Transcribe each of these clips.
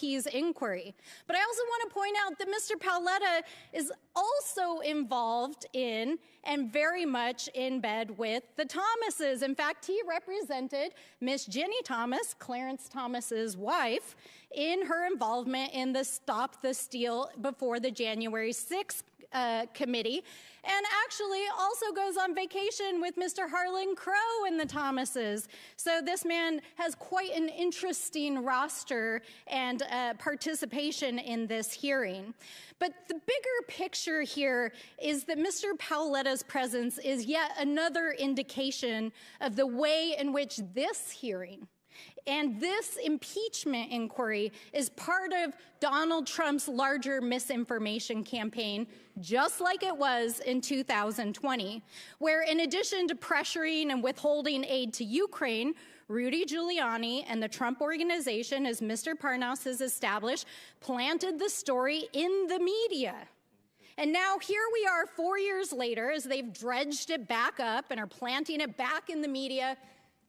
GOP's inquiry. But I also want to point out that Mr. Paoletta is also involved in and very much in bed with the Thomases. In fact, he represented Miss Ginny Thomas, Clarence Thomas's wife, in her involvement in the Stop the Steal before the January 6th committee, and actually also goes on vacation with Mr. Harlan Crow and the Thomases. So this man has quite an interesting roster and participation in this hearing. But the bigger picture here is that Mr. Paoletta's presence is yet another indication of the way in which this hearing and this impeachment inquiry is part of Donald Trump's larger misinformation campaign, just like it was in 2020, where in addition to pressuring and withholding aid to Ukraine, Rudy Giuliani and the Trump Organization, as Mr. Parnas has established, planted the story in the media. And now here we are 4 years later as they've dredged it back up and are planting it back in the media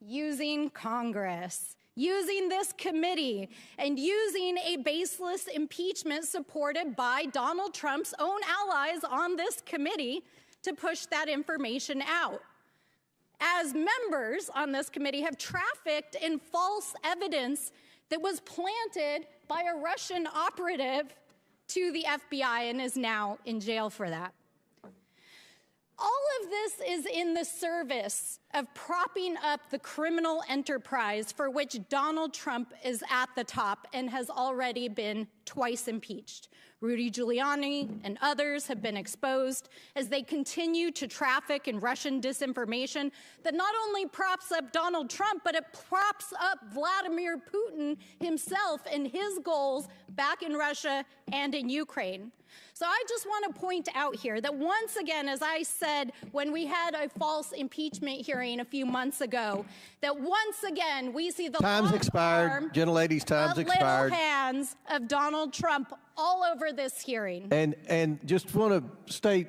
using Congress, using this committee, and using a baseless impeachment supported by Donald Trump's own allies on this committee to push that information out. As members on this committee have trafficked in false evidence that was planted by a Russian operative to the FBI and is now in jail for that. All of this is in the service of propping up the criminal enterprise for which Donald Trump is at the top and has already been twice impeached. Rudy Giuliani and others have been exposed as they continue to traffic in Russian disinformation that not only props up Donald Trump, but it props up Vladimir Putin himself and his goals back in Russia and in Ukraine. So I just want to point out here that once again, as I said when we had a false impeachment hearing a few months ago, that once again we see the time's expired, gentlelady's time's expired, little hands of Donald Trump all over this hearing. And just want to state,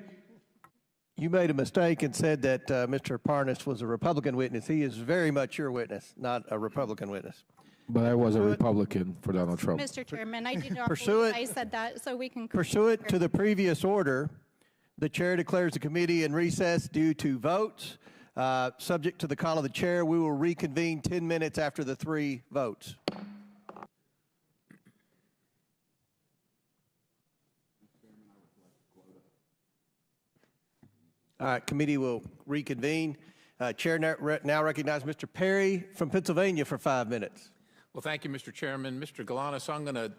you made a mistake and said that Mr. Parnas was a Republican witness. He is very much your witness, not a Republican witness. But I was a Republican for Donald Trump. Mr. Chairman, I do not believe I said that, so we can... Pursuant to the previous order, the chair declares the committee in recess due to votes. Subject to the call of the chair, we will reconvene 10 minutes after the 3 votes. All right, committee will reconvene. Chair now recognizes Mr. Perry from Pennsylvania for 5 minutes. Well, thank you, Mr. Chairman. Mr. Galanis, I'm going to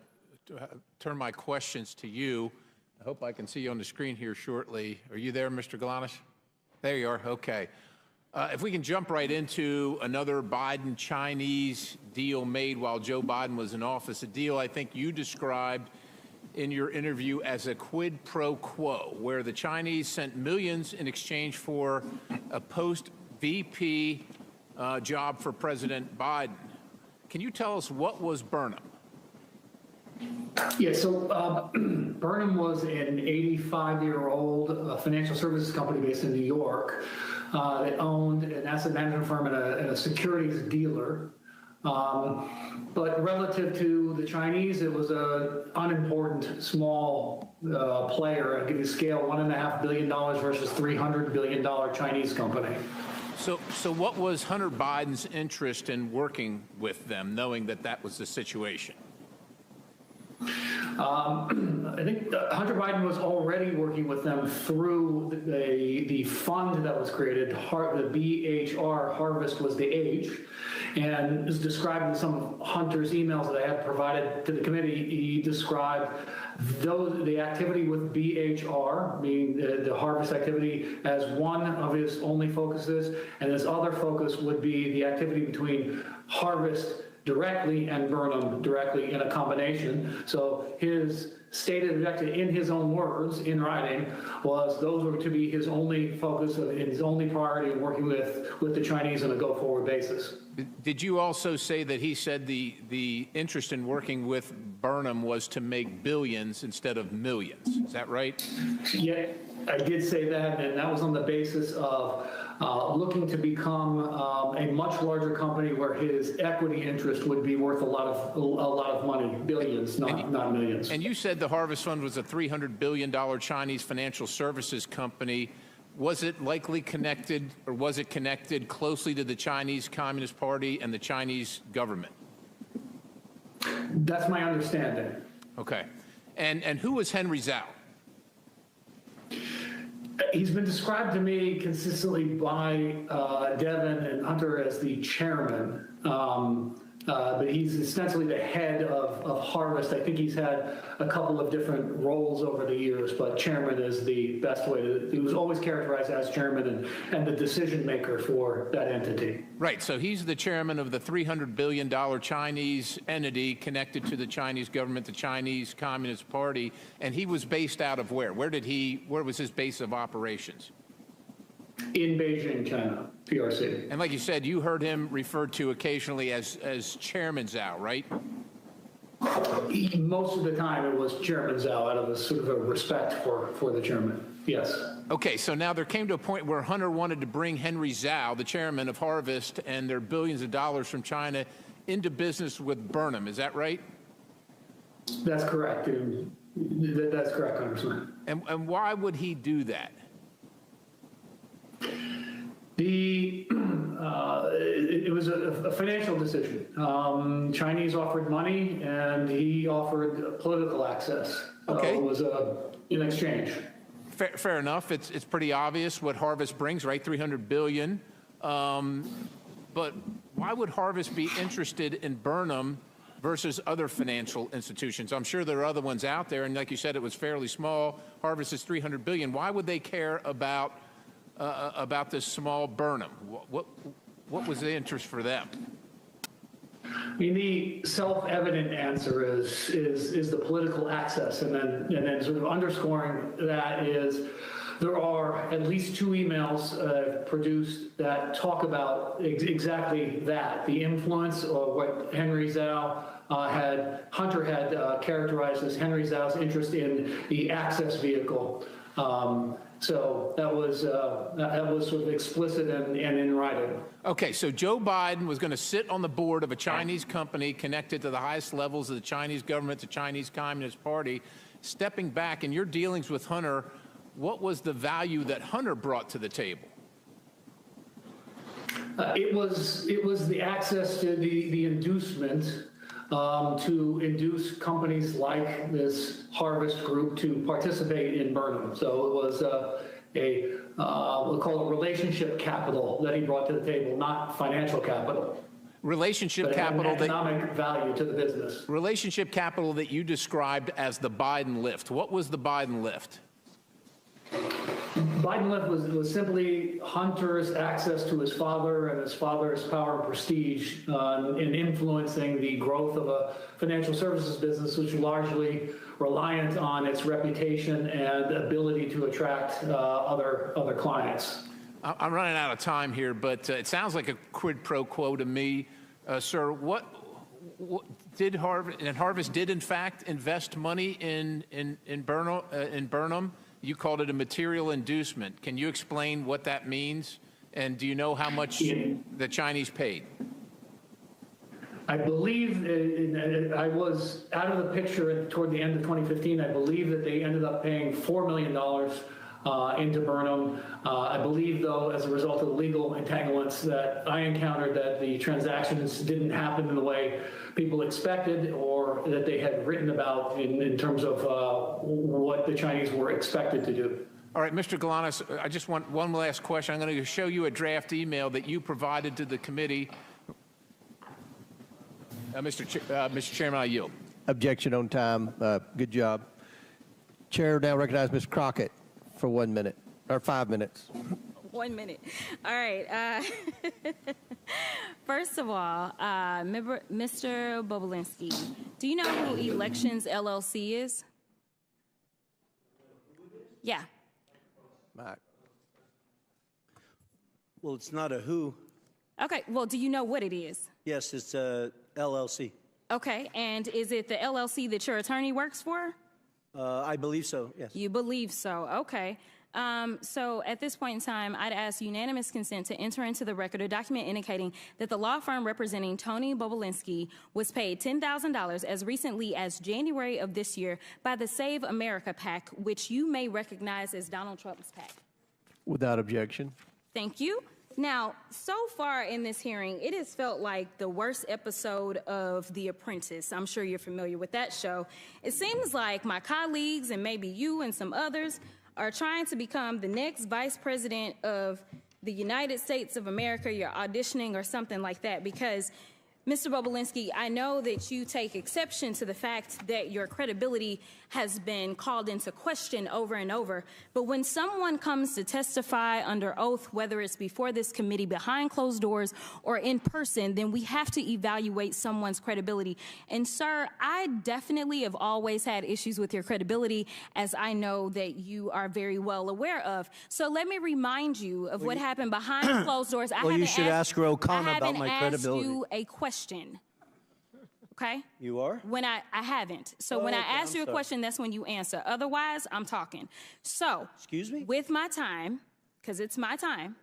turn my questions to you. I hope I can see you on the screen here shortly. Are you there, Mr. Galanis? There you are. Okay. If we can jump right into another Biden-Chinese deal made while Joe Biden was in office, a deal I think you described in your interview as a quid pro quo, where the Chinese sent millions in exchange for a post-VP job for President Biden. Can you tell us what was Burnham? Yeah, so Burnham was an 85-year-old financial services company based in New York that owned an asset management firm and a securities dealer. But relative to the Chinese, it was an unimportant, small player. I'll give you a scale, $1.5 billion versus $300 billion Chinese company. So what was Hunter Biden's interest in working with them, knowing that that was the situation? I think Hunter Biden was already working with them through the fund that was created. The BHR, Harvest was the H, and is described in some of Hunter's emails that I had provided to the committee. He described the activity with BHR, meaning the Harvest activity, as one of his only focuses, and his other focus would be the activity between Harvest directly and Burnham directly in a combination. So his stated objective, in his own words, in writing, was those were to be his only focus, his only priority in working with the Chinese on a go-forward basis. Did you also say that he said the interest in working with Burnham was to make billions instead of millions? Is that right? Yeah, I did say that, and that was on the basis of looking to become a much larger company where his equity interest would be worth a lot of money, billions, not millions. And you said the Harvest Fund was a $300 billion Chinese financial services company. Was it likely connected, or was it connected closely to the Chinese Communist Party and the Chinese government? That's my understanding. Okay. And who was Henry Zhao? He's been described to me consistently by Devin and Hunter as the chairman, but he's ostensibly the head of Harvest. I think he's had a couple of different roles over the years, but chairman is the best way to, he was always characterized as chairman and the decision maker for that entity. Right, so he's the chairman of the $300 billion Chinese entity connected to the Chinese government, the Chinese Communist Party, and he was based out of where? Where was his base of operations? In Beijing, China, PRC. And like you said, you heard him referred to occasionally as Chairman Zhao, right? Most of the time it was Chairman Zhao out of a sort of a respect for the chairman, yes. Okay, so now there came to a point where Hunter wanted to bring Henry Zhao, the chairman of Harvest, and their billions of dollars from China into business with Burnham. Is that right? That's correct. That's correct, Congressman. And why would he do that? It was a financial decision. Chinese offered money, and he offered political access. Okay. It was in exchange. Fair enough. It's pretty obvious what Harvest brings, right? $300 billion. But why would Harvest be interested in Burnham versus other financial institutions? I'm sure there are other ones out there, and like you said, it was fairly small. Harvest is $300 billion. Why would they care about this small Burnham? What was the interest for them? I mean, the self-evident answer is the political access, and then sort of underscoring that is there are at least 2 emails produced that talk about exactly that, the influence of what Henry Zhao Hunter had characterized as Henry Zhao's interest in the access vehicle. So that was sort of explicit and in writing. Okay, so Joe Biden was going to sit on the board of a Chinese company connected to the highest levels of the Chinese government, the Chinese Communist Party. Stepping back in your dealings with Hunter, what was the value that Hunter brought to the table? It was the access to the inducement to induce companies like this Harvest Group to participate in Burnham. So it was we'll call it relationship capital that he brought to the table, not financial capital. Relationship capital, economic value to the business. Relationship capital that you described as the Biden lift. What was the Biden lift? Biden lift was simply Hunter's access to his father and his father's power and prestige in influencing the growth of a financial services business, which is largely reliant on its reputation and ability to attract other clients. I'm running out of time here, but it sounds like a quid pro quo to me. Sir, what did Harvest did in fact invest money in Burnham? You called it a material inducement. Can you explain what that means? And do you know how much the Chinese paid? I believe I was out of the picture toward the end of 2015. I believe that they ended up paying $4 million into Burnham. I believe, though, as a result of the legal entanglements that I encountered, that the transactions didn't happen in the way people expected or that they had written about in terms of what the Chinese were expected to do. All right, Mr. Galanis, I just want one last question. I'm going to show you a draft email that you provided to the committee. Mr. Chairman, I yield. Objection on time. Good job. Chair now recognize Ms. Crockett for 1 minute, or 5 minutes. 1 minute. All right. First of all, Mr. Bobulinski, do you know who Elections LLC is? Yeah. Mike. Well, it's not a who. Okay. Well, do you know what it is? Yes, it's a LLC. Okay. And is it the LLC that your attorney works for? I believe so, yes. You believe so. Okay. So at this point in time, I'd ask unanimous consent to enter into the record a document indicating that the law firm representing Tony Bobulinski was paid $10,000 as recently as January of this year by the Save America PAC, which you may recognize as Donald Trump's PAC. Without objection. Thank you. Now, so far in this hearing, it has felt like the worst episode of The Apprentice. I'm sure you're familiar with that show. It seems like my colleagues and maybe you and some others are trying to become the next vice president of the United States of America. You're auditioning or something like that because, Mr. Bobulinski, I know that you take exception to the fact that your credibility has been called into question over and over. But when someone comes to testify under oath, whether it's before this committee, behind closed doors, or in person, then we have to evaluate someone's credibility. And, sir, I definitely have always had issues with your credibility, as I know that you are very well aware of. So let me remind you of what happened behind closed doors. Well, you should ask O'Connor about my credibility. I haven't asked you a question. Okay? You are? When I haven't. So when I ask you a question, that's when you answer. Otherwise, I'm talking. So, excuse me? With my time, because it's my time,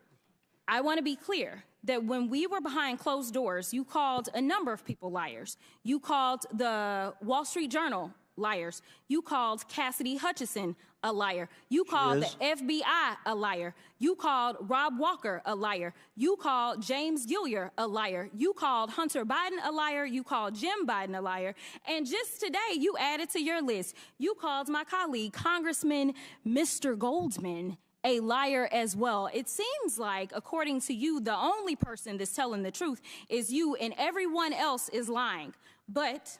I want to be clear that when we were behind closed doors, you called a number of people liars. You called the Wall Street Journal liars. You called Cassidy Hutchinson a liar. You called the FBI a liar. You called Rob Walker a liar. You called James Gilliar a liar. You called Hunter Biden a liar. You called Jim Biden a liar. And just today, you added to your list, you called my colleague, Congressman Mr. Goldman, a liar as well. It seems like, according to you, the only person that's telling the truth is you, and everyone else is lying. But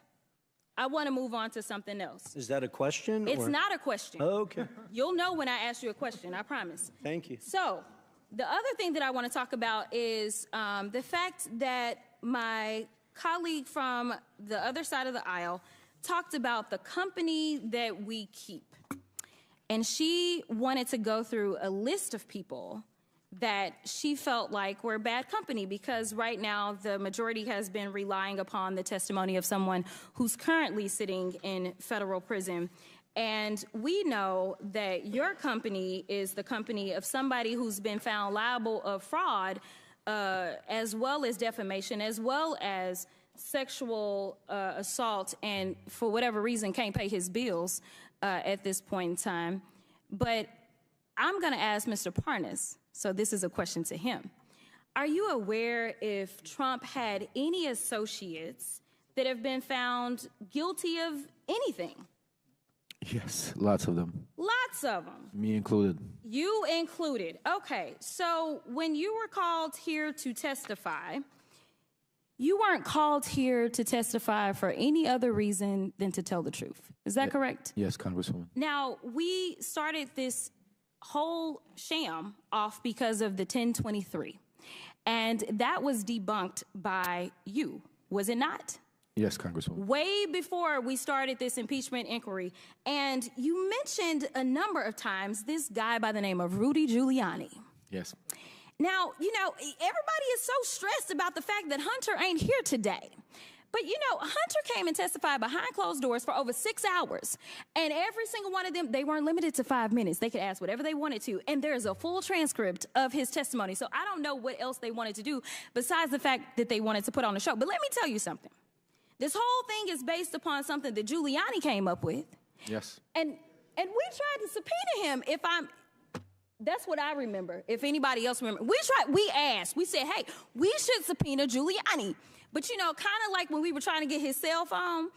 I want to move on to something else. Is that a question? It's not a question. Oh, okay. You'll know when I ask you a question, I promise. Thank you. So the other thing that I want to talk about is the fact that my colleague from the other side of the aisle talked about the company that we keep. And she wanted to go through a list of people that she felt like were bad company because right now the majority has been relying upon the testimony of someone who's currently sitting in federal prison. And we know that your company is the company of somebody who's been found liable of fraud, as well as defamation, as well as sexual assault, and for whatever reason can't pay his bills at this point in time. But I'm going to ask Mr. Parnas, so this is a question to him. Are you aware if Trump had any associates that have been found guilty of anything? Yes, lots of them. Lots of them. Me included. You included. Okay, so when you were called here to testify, you weren't called here to testify for any other reason than to tell the truth. Is that correct? Yes, Congresswoman. Now, we started this whole sham off because of the 1023. And that was debunked by you, was it not? Yes, Congresswoman. Way before we started this impeachment inquiry. And you mentioned a number of times this guy by the name of Rudy Giuliani. Yes. Now, you know, everybody is so stressed about the fact that Hunter ain't here today. But, you know, Hunter came and testified behind closed doors for over 6 hours. And every single one of them, they weren't limited to 5 minutes. They could ask whatever they wanted to. And there's a full transcript of his testimony. So I don't know what else they wanted to do besides the fact that they wanted to put on a show. But let me tell you something. This whole thing is based upon something that Giuliani came up with. Yes. And we tried to subpoena him that's what I remember. If anybody else remember, we asked, we said, hey, we should subpoena Giuliani. But, you know, kind of like when we were trying to get his cell phone,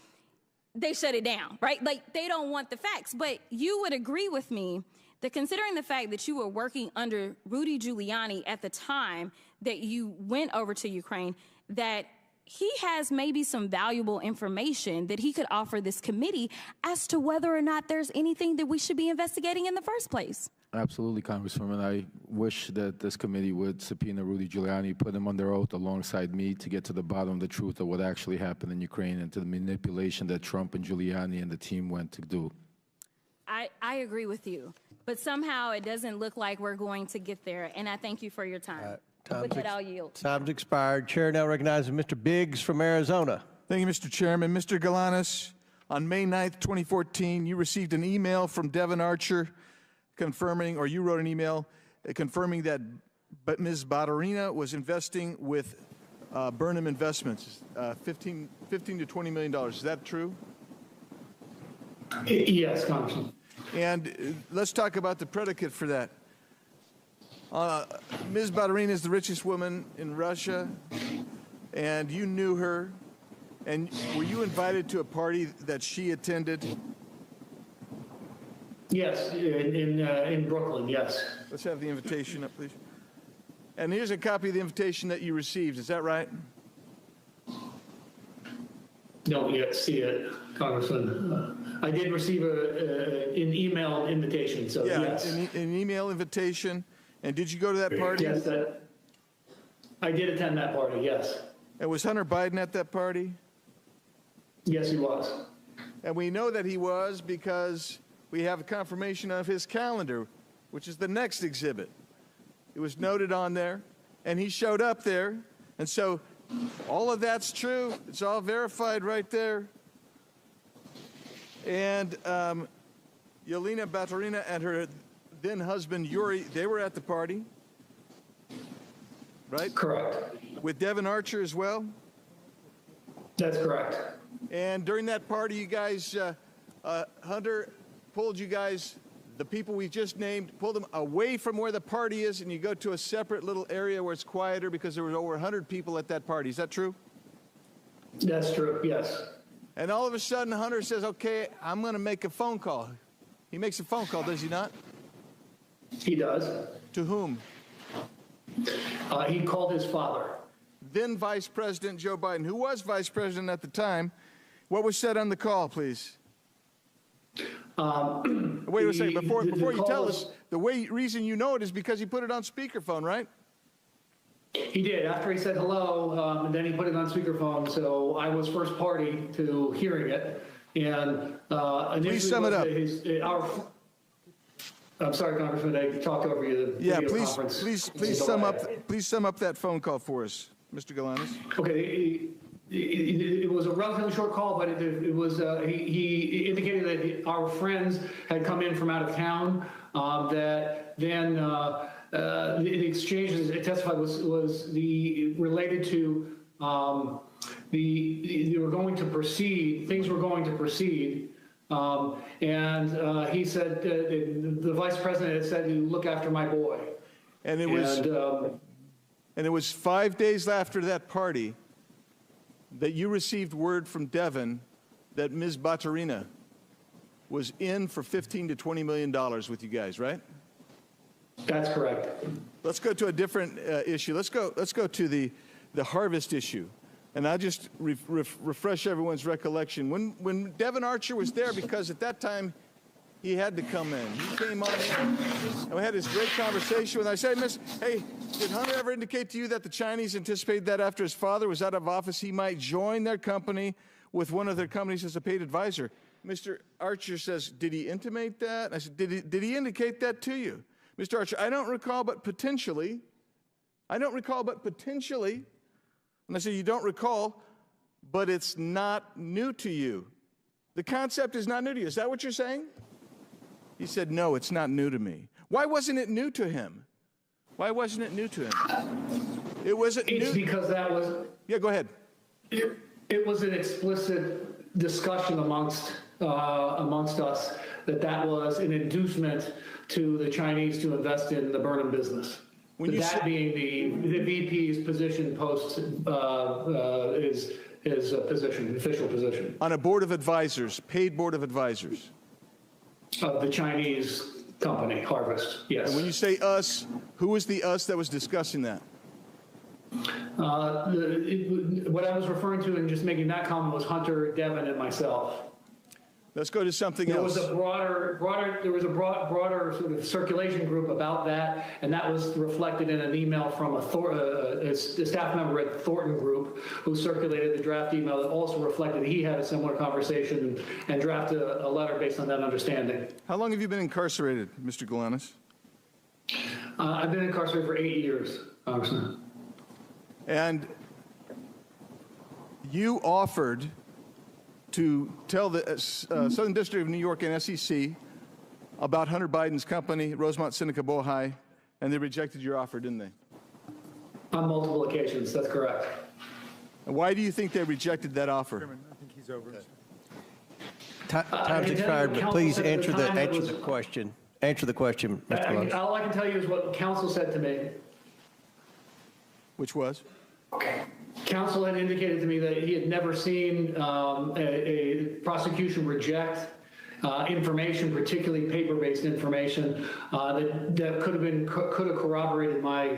they shut it down, right? Like, they don't want the facts. But you would agree with me that considering the fact that you were working under Rudy Giuliani at the time that you went over to Ukraine, that he has maybe some valuable information that he could offer this committee as to whether or not there's anything that we should be investigating in the first place. Absolutely, Congresswoman. I wish that this committee would subpoena Rudy Giuliani, put him under oath alongside me to get to the bottom of the truth of what actually happened in Ukraine and to the manipulation that Trump and Giuliani and the team went to do. I agree with you, but somehow it doesn't look like we're going to get there, and I thank you for your time. With that, I'll yield. Time's expired. Chair now recognizes Mr. Biggs from Arizona. Thank you, Mr. Chairman. Mr. Galanis, on May 9th, 2014, you received an email from Devin Archer confirming, or you wrote an email confirming that Ms. Baturina was investing with Burnham Investments, $15 to $20 million. Is that true? Yes, Congressman. And let's talk about the predicate for that. Ms. Baturina is the richest woman in Russia, and you knew her. And were you invited to a party that she attended? Yes, in Brooklyn, yes. Let's have the invitation up, please. And here's a copy of the invitation that you received. Is that right? Don't yet see it, Congressman. I did receive an email invitation, so yes. An email invitation. And did you go to that party? Yes, I did attend that party, yes. And was Hunter Biden at that party? Yes, he was. And we know that he was because we have a confirmation of his calendar, which is the next exhibit. It was noted on there, and he showed up there. And so all of that's true. It's all verified right there. And Yelena Baturina and her then husband, Yuri, they were at the party, right? Correct. With Devin Archer as well? That's correct. And during that party, you guys, Hunter pulled you guys, the people we just named, pulled them away from where the party is, and you go to a separate little area where it's quieter because there were over 100 people at that party. Is that true? That's true, yes. And all of a sudden, Hunter says, okay, I'm going to make a phone call. He makes a phone call, does he not? He does. To whom? He called his father. Then Vice President Joe Biden, who was Vice President at the time. What was said on the call, please? Wait a second. Before you tell us, the reason you know it is because he put it on speakerphone, right? He did. After he said hello, and then he put it on speakerphone. So I was first party to hearing it. And please sum it up. I'm sorry, Congressman, I talked over you. Yeah, please sum up that phone call for us, Mr. Galanis. Okay, it was a relatively short call, but it was he indicated that our friends had come in from out of town. That then the exchanges it testified was related to they were going to proceed. Things were going to proceed. And he said, the vice president had said, "You look after my boy." And it was 5 days after that party that you received word from Devin that Ms. Baturina was in for $15 to $20 million with you guys, right? That's correct. Let's go to a different issue. Let's go to the harvest issue. And I'll just refresh everyone's recollection. When Devin Archer was there, because at that time he had to come in. He came on in, and we had this great conversation with him. I said, hey, did Hunter ever indicate to you that the Chinese anticipated that after his father was out of office, he might join their company with one of their companies as a paid advisor? Mr. Archer says, did he intimate that? I said, did he indicate that to you? Mr. Archer, I don't recall, but potentially. I don't recall, but potentially. And I said, you don't recall, but it's not new to you. The concept is not new to you. Is that what you're saying? He said, no, it's not new to me. Why wasn't it new to him? Why wasn't it new to him? It wasn't new. It's because that was... Yeah, go ahead. It was an explicit discussion amongst us that was an inducement to the Chinese to invest in the Burnham business. That being the VP's position post his position, official position. On a board of advisors, paid board of advisors. Of the Chinese company, Harvest, yes. And when you say us, who was the us that was discussing that? What I was referring to in just making that comment was Hunter, Devin, and myself. Let's go to something else. There was a broader sort of circulation group about that, and that was reflected in an email from a staff member at Thornton Group who circulated the draft email that also reflected he had a similar conversation and drafted a letter based on that understanding. How long have you been incarcerated, Mr. Galanis? I've been incarcerated for 8 years, Congressman. And you offered to tell the Southern District of New York and SEC about Hunter Biden's company, Rosemont Seneca Bohai, and they rejected your offer, didn't they? On multiple occasions, that's correct. And why do you think they rejected that offer? Time's expired, but please answer the question. Answer the question, Mr. Galanis. All I can tell you is what counsel said to me. Which was? Counsel had indicated to me that he had never seen a prosecution reject information, particularly paper-based information, that could have corroborated my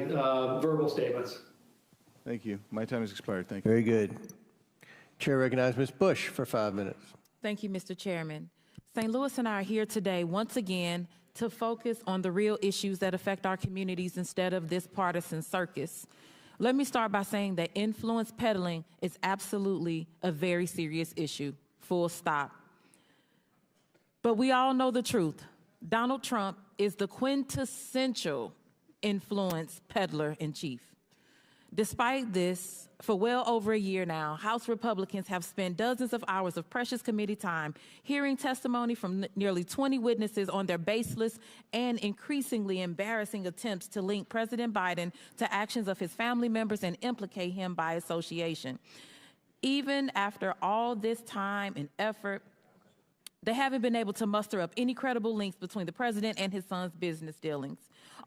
verbal statements. Thank you. My time has expired. Thank you. Very good. Chair recognizes Ms. Bush for 5 minutes. Thank you, Mr. Chairman. St. Louis and I are here today once again to focus on the real issues that affect our communities instead of this partisan circus. Let me start by saying that influence peddling is absolutely a very serious issue, full stop. But we all know the truth. Donald Trump is the quintessential influence peddler in chief. Despite this, for well over a year now, House Republicans have spent dozens of hours of precious committee time hearing testimony from nearly 20 witnesses on their baseless and increasingly embarrassing attempts to link President Biden to actions of his family members and implicate him by association. Even after all this time and effort, they haven't been able to muster up any credible links between the president and his son's business dealings.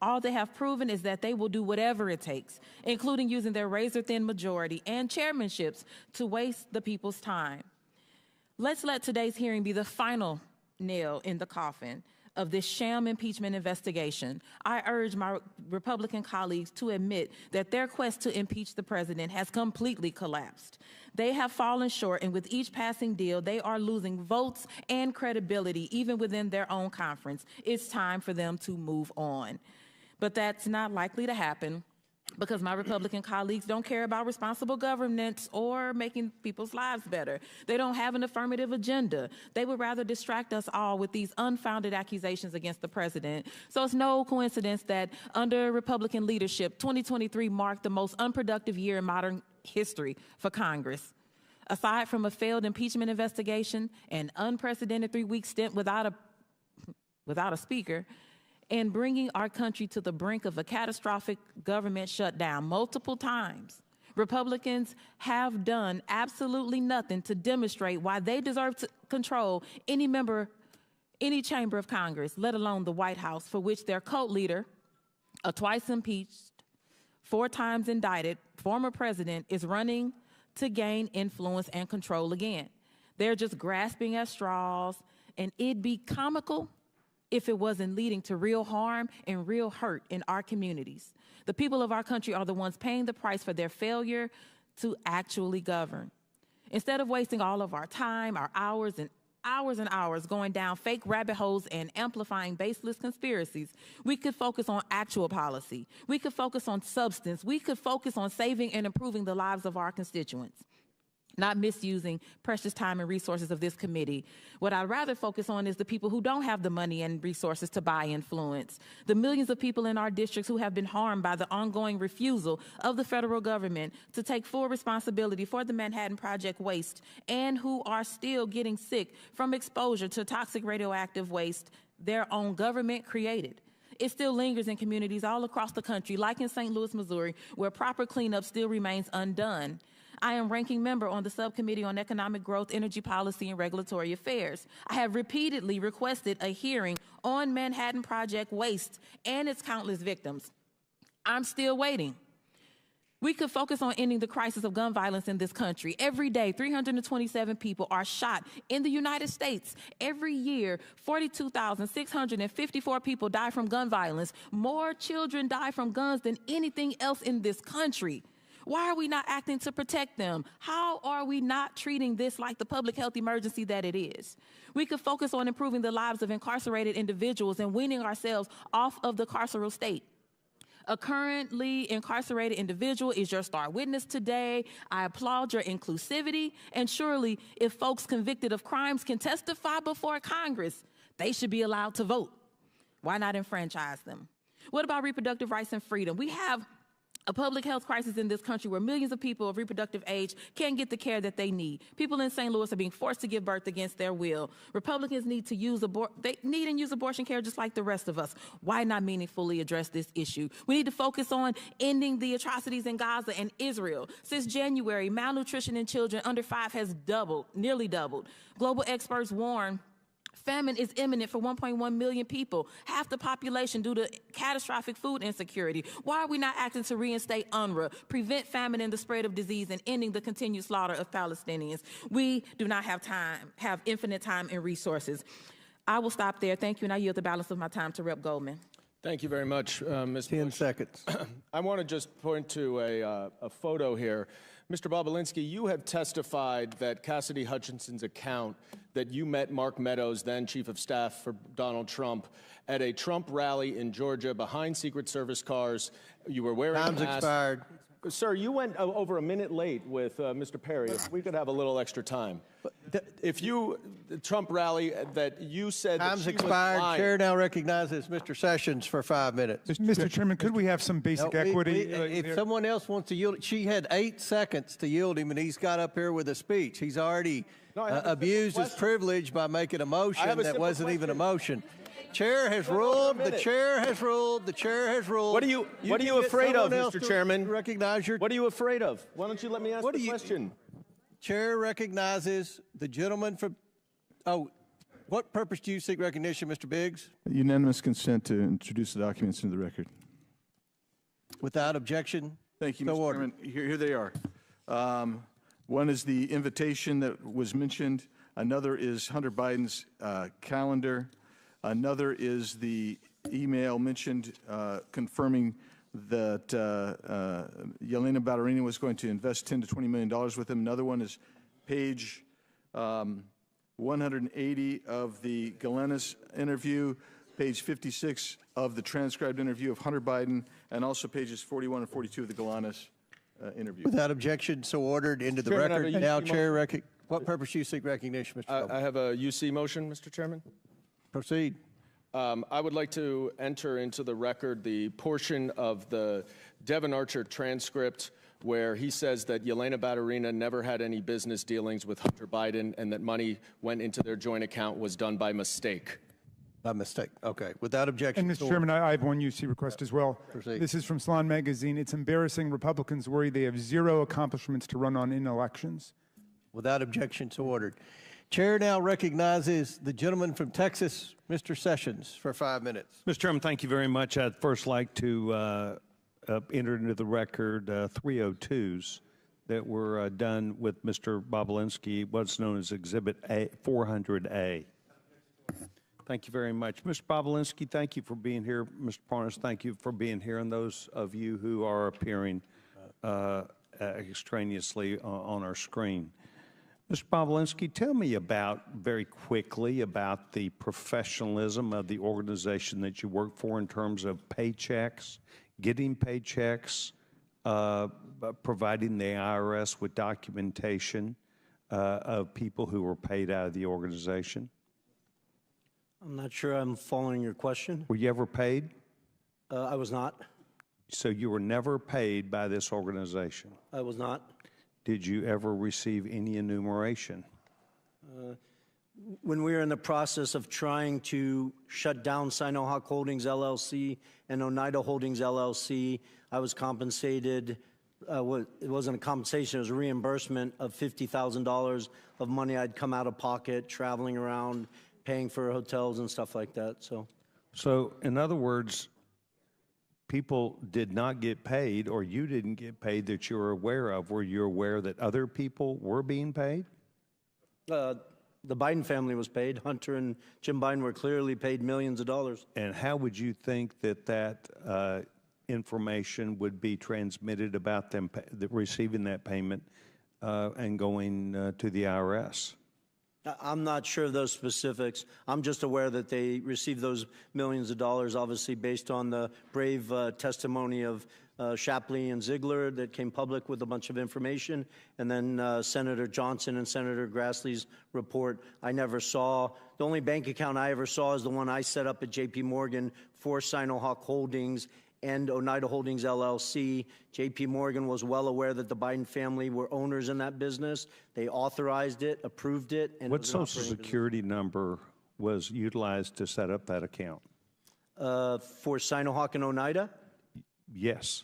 All they have proven is that they will do whatever it takes, including using their razor-thin majority and chairmanships to waste the people's time. Let's let today's hearing be the final nail in the coffin of this sham impeachment investigation. I urge my Republican colleagues to admit that their quest to impeach the president has completely collapsed. They have fallen short, and with each passing deal, they are losing votes and credibility, even within their own conference. It's time for them to move on. But that's not likely to happen because my Republican colleagues don't care about responsible governance or making people's lives better. They don't have an affirmative agenda. They would rather distract us all with these unfounded accusations against the president. So it's no coincidence that under Republican leadership, 2023 marked the most unproductive year in modern history for Congress. Aside from a failed impeachment investigation, an unprecedented 3-week stint without a speaker, and bringing our country to the brink of a catastrophic government shutdown multiple times, Republicans have done absolutely nothing to demonstrate why they deserve to control any chamber of Congress, let alone the White House, for which their cult leader, a twice impeached, 4 times indicted former president, is running to gain influence and control again. They're just grasping at straws, and it'd be comical if it wasn't leading to real harm and real hurt in our communities. The people of our country are the ones paying the price for their failure to actually govern. Instead of wasting all of our time, our hours and hours going down fake rabbit holes and amplifying baseless conspiracies, we could focus on actual policy. We could focus on substance. We could focus on saving and improving the lives of our constituents, not misusing precious time and resources of this committee. What I'd rather focus on is the people who don't have the money and resources to buy influence, the millions of people in our districts who have been harmed by the ongoing refusal of the federal government to take full responsibility for the Manhattan Project waste, and who are still getting sick from exposure to toxic radioactive waste their own government created. It still lingers in communities all across the country, like in St. Louis, Missouri, where proper cleanup still remains undone. I am ranking member on the Subcommittee on Economic Growth, Energy Policy, and Regulatory Affairs. I have repeatedly requested a hearing on Manhattan Project waste and its countless victims. I'm still waiting. We could focus on ending the crisis of gun violence in this country. Every day, 327 people are shot in the United States. Every year, 42,654 people die from gun violence. More children die from guns than anything else in this country. Why are we not acting to protect them? How are we not treating this like the public health emergency that it is? We could focus on improving the lives of incarcerated individuals and weaning ourselves off of the carceral state. A currently incarcerated individual is your star witness today. I applaud your inclusivity, and surely if folks convicted of crimes can testify before Congress, they should be allowed to vote. Why not enfranchise them? What about reproductive rights and freedom? We have a public health crisis in this country where millions of people of reproductive age can't get the care that they need. People in St. Louis are being forced to give birth against their will. Republicans need to use abortion care just like the rest of us. Why not meaningfully address this issue? We need to focus on ending the atrocities in Gaza and Israel. Since January, malnutrition in children under 5 has doubled, nearly doubled. Global experts warn famine is imminent for 1.1 million people, half the population due to catastrophic food insecurity. Why are we not acting to reinstate UNRWA, prevent famine and the spread of disease, and ending the continued slaughter of Palestinians? We do not have infinite time and resources. I will stop there. Thank you, and I yield the balance of my time to Rep. Goldman. Thank you very much, Ms. 10 Bush. seconds. I want to just point to a photo here. Mr. Bobulinski, you have testified that Cassidy Hutchinson's account that you met Mark Meadows, then Chief of Staff for Donald Trump, at a Trump rally in Georgia behind Secret Service cars. You were wearing Time's a mask. expired. Sir, you went over a minute late with Mr. Perry. If we could have a little extra time. If you, the Trump rally that you said Time's that she expired. was lying. Chair now recognizes Mr. Sessions for 5 minutes. Mr. Chairman, could we have some basic equity? If someone else wants to yield, she had 8 seconds to yield him, and he's got up here with a speech. He's already abused his privilege by making a motion that wasn't even a motion. Chair has ruled. The chair has ruled. The chair has ruled. What are you afraid of, Mr. Chairman? Recognize your. What are you afraid of? Why don't you let me ask the question? Chair recognizes the gentleman from. Oh, what purpose do you seek recognition, Mr. Biggs? Unanimous consent to introduce the documents into the record. Without objection. Thank you, So Mr. ordered. Chairman. Here they are. One is the invitation that was mentioned. Another is Hunter Biden's calendar. Another is the email mentioned confirming that Yelena Ballerina was going to invest $10 to $20 million with him. Another one is page 180 of the Galanis interview, page 56 of the transcribed interview of Hunter Biden, and also pages 41 and 42 of the Galanis interview. Without objection, so ordered into the Chairman, I have record. a Now, UC Chair, what purpose do you seek recognition, Mr. I have a UC motion, Mr. Chairman. Proceed. I would like to enter into the record the portion of the Devin Archer transcript where he says that Yelena Ballerina never had any business dealings with Hunter Biden and that money went into their joint account was done by mistake. By mistake. Okay. Without objection. And Mr. Chairman, I have one UC request as well. Proceed. This is from Salon Magazine. It's embarrassing. Republicans worry they have 0 accomplishments to run on in elections. Without objection, so ordered. Chair now recognizes the gentleman from Texas, Mr. Sessions, for 5 minutes. Mr. Chairman, thank you very much. I'd first like to enter into the record 302s that were done with Mr. Bobulinski, what's known as Exhibit A, 400A. Thank you very much. Mr. Bobulinski, thank you for being here. Mr. Parnas, thank you for being here. And those of you who are appearing extraneously on our screen. Mr. Bobulinski, tell me very quickly about the professionalism of the organization that you work for in terms of paychecks, getting paychecks, providing the IRS with documentation of people who were paid out of the organization. I'm not sure I'm following your question. Were you ever paid? I was not. So you were never paid by this organization? I was not. Did you ever receive any enumeration? When we were in the process of trying to shut down Sinohawk Holdings LLC and Oneida Holdings LLC, I was compensated. It wasn't a compensation, it was a reimbursement of $50,000 of money I'd come out of pocket, traveling around, paying for hotels and stuff like that. So in other words, people did not get paid, or you didn't get paid that you were aware of. Were you aware that other people were being paid? The Biden family was paid. Hunter and Jim Biden were clearly paid millions of dollars. And how would you think that information would be transmitted about them receiving that payment and going to the IRS? I'm not sure of those specifics. I'm just aware that they received those millions of dollars, obviously based on the brave testimony of Shapley and Ziegler that came public with a bunch of information, and then Senator Johnson and Senator Grassley's report. I never saw. The only bank account I ever saw is the one I set up at J.P. Morgan for Sinohawk Holdings and Oneida Holdings LLC. JP Morgan was well aware that the Biden family were owners in that business. They authorized it, approved it. And what Social Security number was utilized to set up that account? For Sinohawk and Oneida? Yes.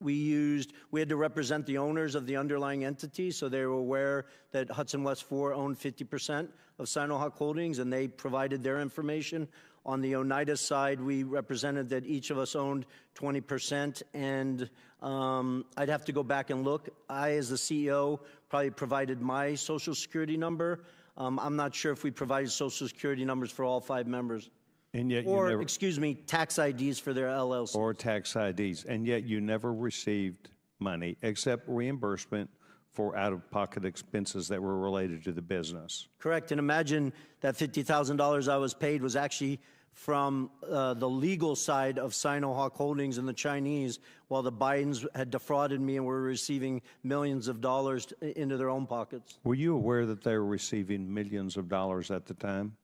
We had to represent the owners of the underlying entity, so they were aware that Hudson West 4 owned 50% of Sinohawk Holdings, and they provided their information. On the Oneida side, we represented that each of us owned 20%, and I'd have to go back and look. I, as the CEO, probably provided my Social Security number. I'm not sure if we provided Social Security numbers for all 5 members. And yet excuse me, tax IDs for their LLC. Or tax IDs. And yet you never received money except reimbursement for out-of-pocket expenses that were related to the business. Correct. And imagine that $50,000 I was paid was actually from the legal side of Sinohawk Holdings and the Chinese, while the Bidens had defrauded me and were receiving millions of dollars into their own pockets. Were you aware that they were receiving millions of dollars at the time?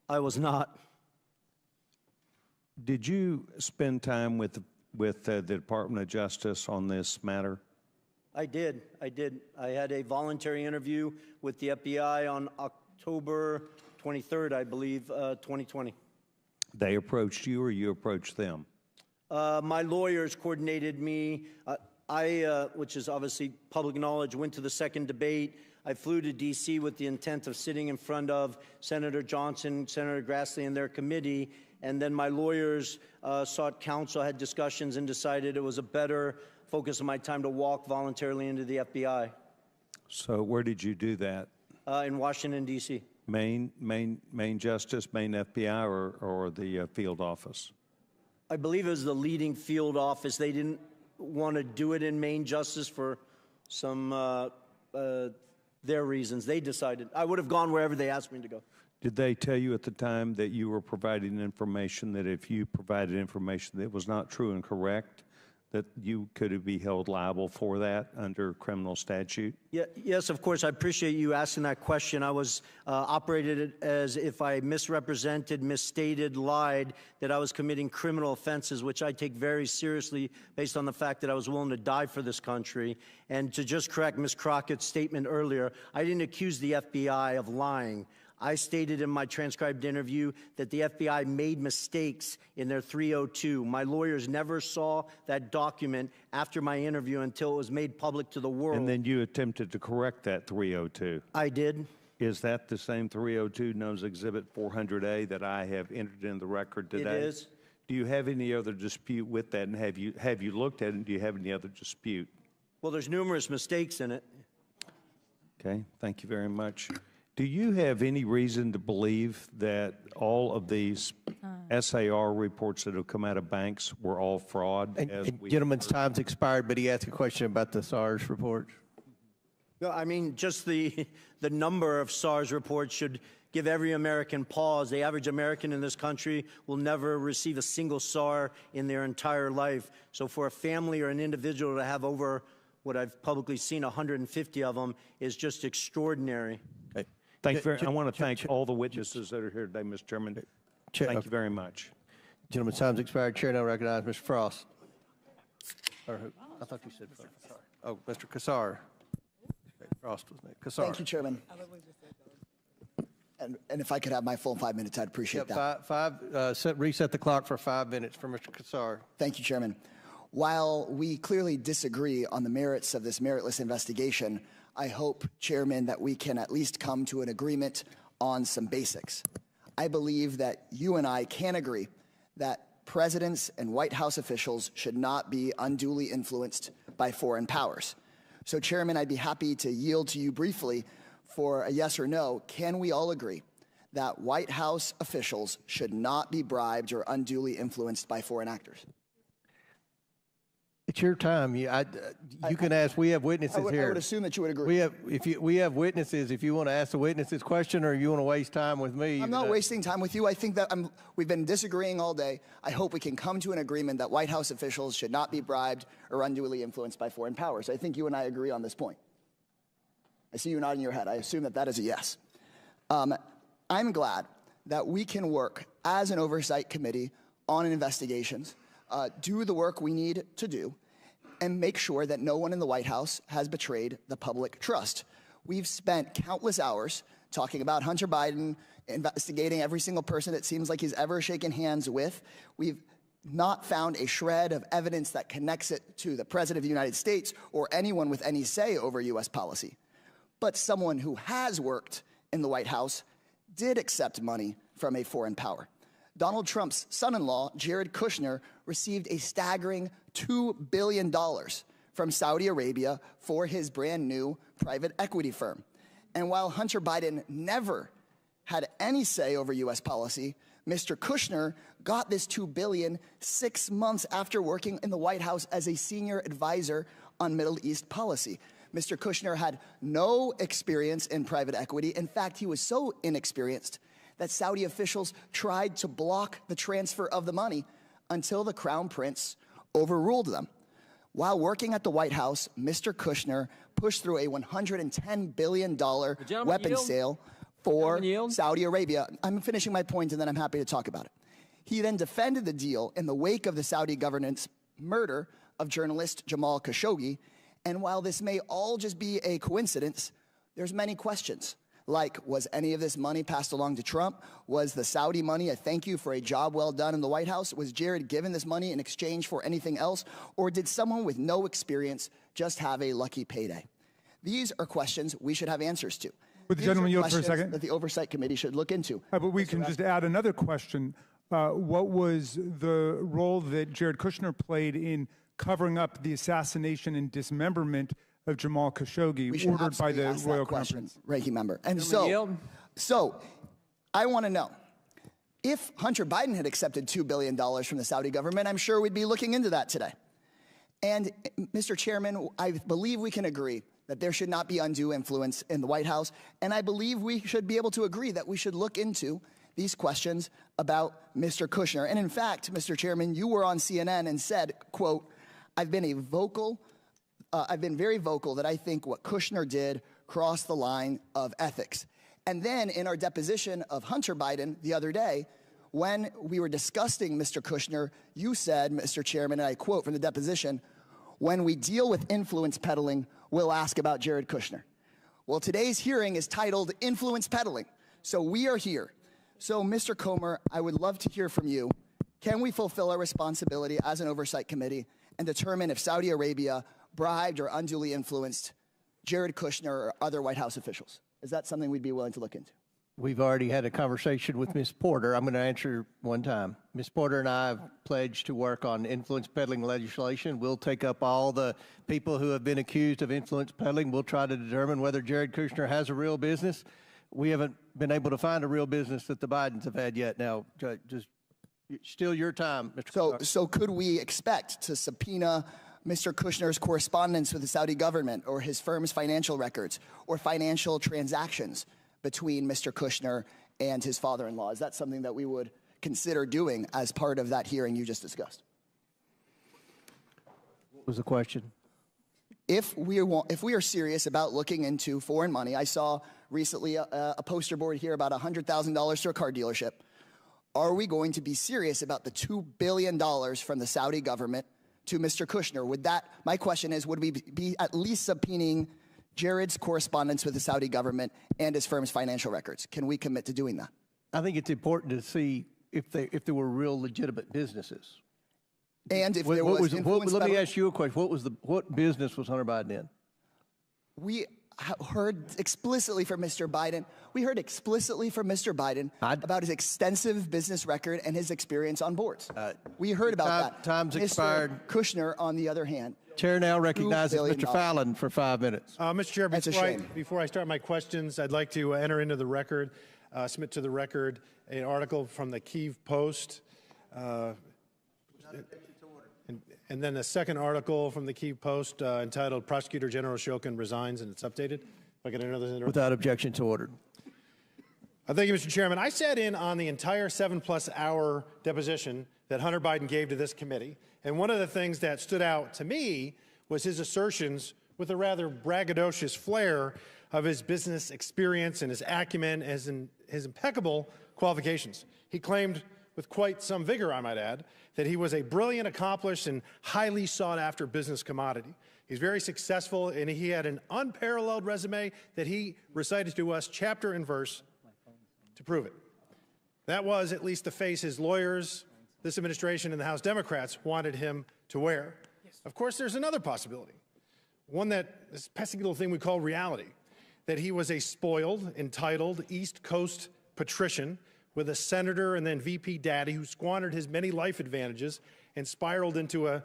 I was not. Did you spend time with the Department of Justice on this matter? I did. I had a voluntary interview with the FBI on October 23rd, I believe, 2020. They approached you or you approached them? My lawyers coordinated me. Which is obviously public knowledge, went to the second debate. I flew to D.C. with the intent of sitting in front of Senator Johnson, Senator Grassley, and their committee. And then my lawyers sought counsel, had discussions, and decided it was a better focus of my time to walk voluntarily into the FBI. So where did you do that? In Washington, D.C. Main Justice, Main FBI, or the field office? I believe it was the leading field office. They didn't want to do it in Main Justice for some their reasons. They decided. I would have gone wherever they asked me to go. Did they tell you at the time that you were providing information that if you provided information that was not true and correct, that you could be held liable for that under criminal statute? Yes, of course. I appreciate you asking that question. I was operated as if I misrepresented, misstated, lied, that I was committing criminal offenses, which I take very seriously based on the fact that I was willing to die for this country. And to just correct Ms. Crockett's statement earlier, I didn't accuse the FBI of lying. I stated in my transcribed interview that the FBI made mistakes in their 302. My lawyers never saw that document after my interview until it was made public to the world. And then you attempted to correct that 302. I did. Is that the same 302 known as Exhibit 400A that I have entered in the record today? It is. Do you have any other dispute with that? And have you looked at it, and do you have any other dispute? Well, there's numerous mistakes in it. Okay, thank you very much. Do you have any reason to believe that all of these SAR reports that have come out of banks were all fraud? And gentleman's time's expired, but he asked a question about the SARS report. No, I mean, just the number of SARS reports should give every American pause. The average American in this country will never receive a single SAR in their entire life. So for a family or an individual to have over what I've publicly seen, 150 of them, is just extraordinary. Okay. I want to thank all the witnesses that are here today, Mr. Chairman. Thank you very much. Gentleman's time's expired. Chair now recognizes Mr. Frost. Or who? I thought you said Frost. Oh, Mr. Kassar. Okay, Frost was next. Kassar. Thank you, Chairman. And if I could have my full 5 minutes, I'd appreciate that. Reset the clock for 5 minutes for Mr. Kassar. Thank you, Chairman. While we clearly disagree on the merits of this meritless investigation, I hope, Chairman, that we can at least come to an agreement on some basics. I believe that you and I can agree that presidents and White House officials should not be unduly influenced by foreign powers. So, Chairman, I'd be happy to yield to you briefly for a yes or no. Can we all agree that White House officials should not be bribed or unduly influenced by foreign actors? It's your time. You can ask. We have witnesses here. I would assume that you would agree. We have witnesses. If you want to ask the witnesses question, or you want to waste time with me, I'm not wasting time with you. I think that we've been disagreeing all day. I hope we can come to an agreement that White House officials should not be bribed or unduly influenced by foreign powers. I think you and I agree on this point. I see you nodding your head. I assume that that is a yes. I'm glad that we can work as an oversight committee on investigations do the work we need to do, and make sure that no one in the White House has betrayed the public trust. We've spent countless hours talking about Hunter Biden, investigating every single person it seems like he's ever shaken hands with. We've not found a shred of evidence that connects it to the President of the United States or anyone with any say over U.S. policy. But someone who has worked in the White House did accept money from a foreign power. Donald Trump's son-in-law, Jared Kushner, received a staggering $2 billion from Saudi Arabia for his brand new private equity firm. And while Hunter Biden never had any say over U.S. policy, Mr. Kushner got this $2 billion 6 months after working in the White House as a senior advisor on Middle East policy. Mr. Kushner had no experience in private equity. In fact, he was so inexperienced that Saudi officials tried to block the transfer of the money until the Crown Prince overruled them. While working at the White House, Mr. Kushner pushed through a $110 billion weapon sale for Saudi Arabia. I'm finishing my point, and then I'm happy to talk about it. He then defended the deal in the wake of the Saudi government's murder of journalist Jamal Khashoggi. And while this may all just be a coincidence, there's many questions. Like, was any of this money passed along to Trump? Was the Saudi money a thank you for a job well done in the White House? Was Jared given this money in exchange for anything else? Or did someone with no experience just have a lucky payday? These are questions we should have answers to. Would the gentleman yield for a second? That the Oversight Committee should look into. But we can just add another question. What was the role that Jared Kushner played in covering up the assassination and dismemberment of Jamal Khashoggi, ordered by the Royal Conference? Ranking member. And so I want to know, if Hunter Biden had accepted $2 billion from the Saudi government, I'm sure we'd be looking into that today. And Mr. Chairman, I believe we can agree that there should not be undue influence in the White House. And I believe we should be able to agree that we should look into these questions about Mr. Kushner. And in fact, Mr. Chairman, you were on CNN and said, quote, I've been very vocal that I think what Kushner did crossed the line of ethics. And then in our deposition of Hunter Biden the other day, when we were discussing Mr. Kushner, you said, Mr. Chairman, and I quote from the deposition, when we deal with influence peddling, we'll ask about Jared Kushner. Well, today's hearing is titled Influence Peddling. So we are here. So, Mr. Comer, I would love to hear from you. Can we fulfill our responsibility as an oversight committee and determine if Saudi Arabia bribed or unduly influenced Jared Kushner or other White House officials? Is that something we'd be willing to look into? We've already had a conversation with Ms. Porter. I'm going to answer one time. Ms. Porter and I have pledged to work on influence peddling legislation. We'll take up all the people who have been accused of influence peddling. We'll try to determine whether Jared Kushner has a real business. We haven't been able to find a real business that the Bidens have had yet. Now, just still your time, Mr. So could we expect to subpoena Mr. Kushner's correspondence with the Saudi government or his firm's financial records or financial transactions between Mr. Kushner and his father-in-law? Is that something that we would consider doing as part of that hearing you just discussed? What was the question? If we are serious about looking into foreign money, I saw recently a poster board here about $100,000 to a car dealership. Are we going to be serious about the $2 billion from the Saudi government to Mr. Kushner? My question is, would we be at least subpoenaing Jared's correspondence with the Saudi government and his firm's financial records? Can we commit to doing that? I think it's important to see if there were real legitimate businesses. And if there was influence let me ask you a question. What business was Hunter Biden in? We heard explicitly from Mr. Biden. We heard explicitly from Mr. Biden about his extensive business record and his experience on boards. We heard about that. Time's expired. Kushner, on the other hand. Chair now recognizes Mr. Fallon for 5 minutes. Mr. Chair, before I start my questions, I'd like to enter into the record, submit to the record an article from the Kyiv Post, and then a second article from the Kyiv Post entitled Prosecutor General Shokin Resigns, and it's updated. If I can enter this. Without objection to order. Thank you, Mr. Chairman. I sat in on the entire 7+ hour deposition that Hunter Biden gave to this committee. And one of the things that stood out to me was his assertions with a rather braggadocious flair of his business experience and his acumen and his impeccable qualifications. He claimed with quite some vigor, I might add, that he was a brilliant, accomplished, and highly sought-after business commodity. He's very successful, and he had an unparalleled resume that he recited to us chapter and verse to prove it. That was at least the face his lawyers, this administration, and the House Democrats wanted him to wear. Of course, there's another possibility, one that this pesky little thing we call reality, that he was a spoiled, entitled East Coast patrician with a senator and then VP daddy who squandered his many life advantages and spiraled into a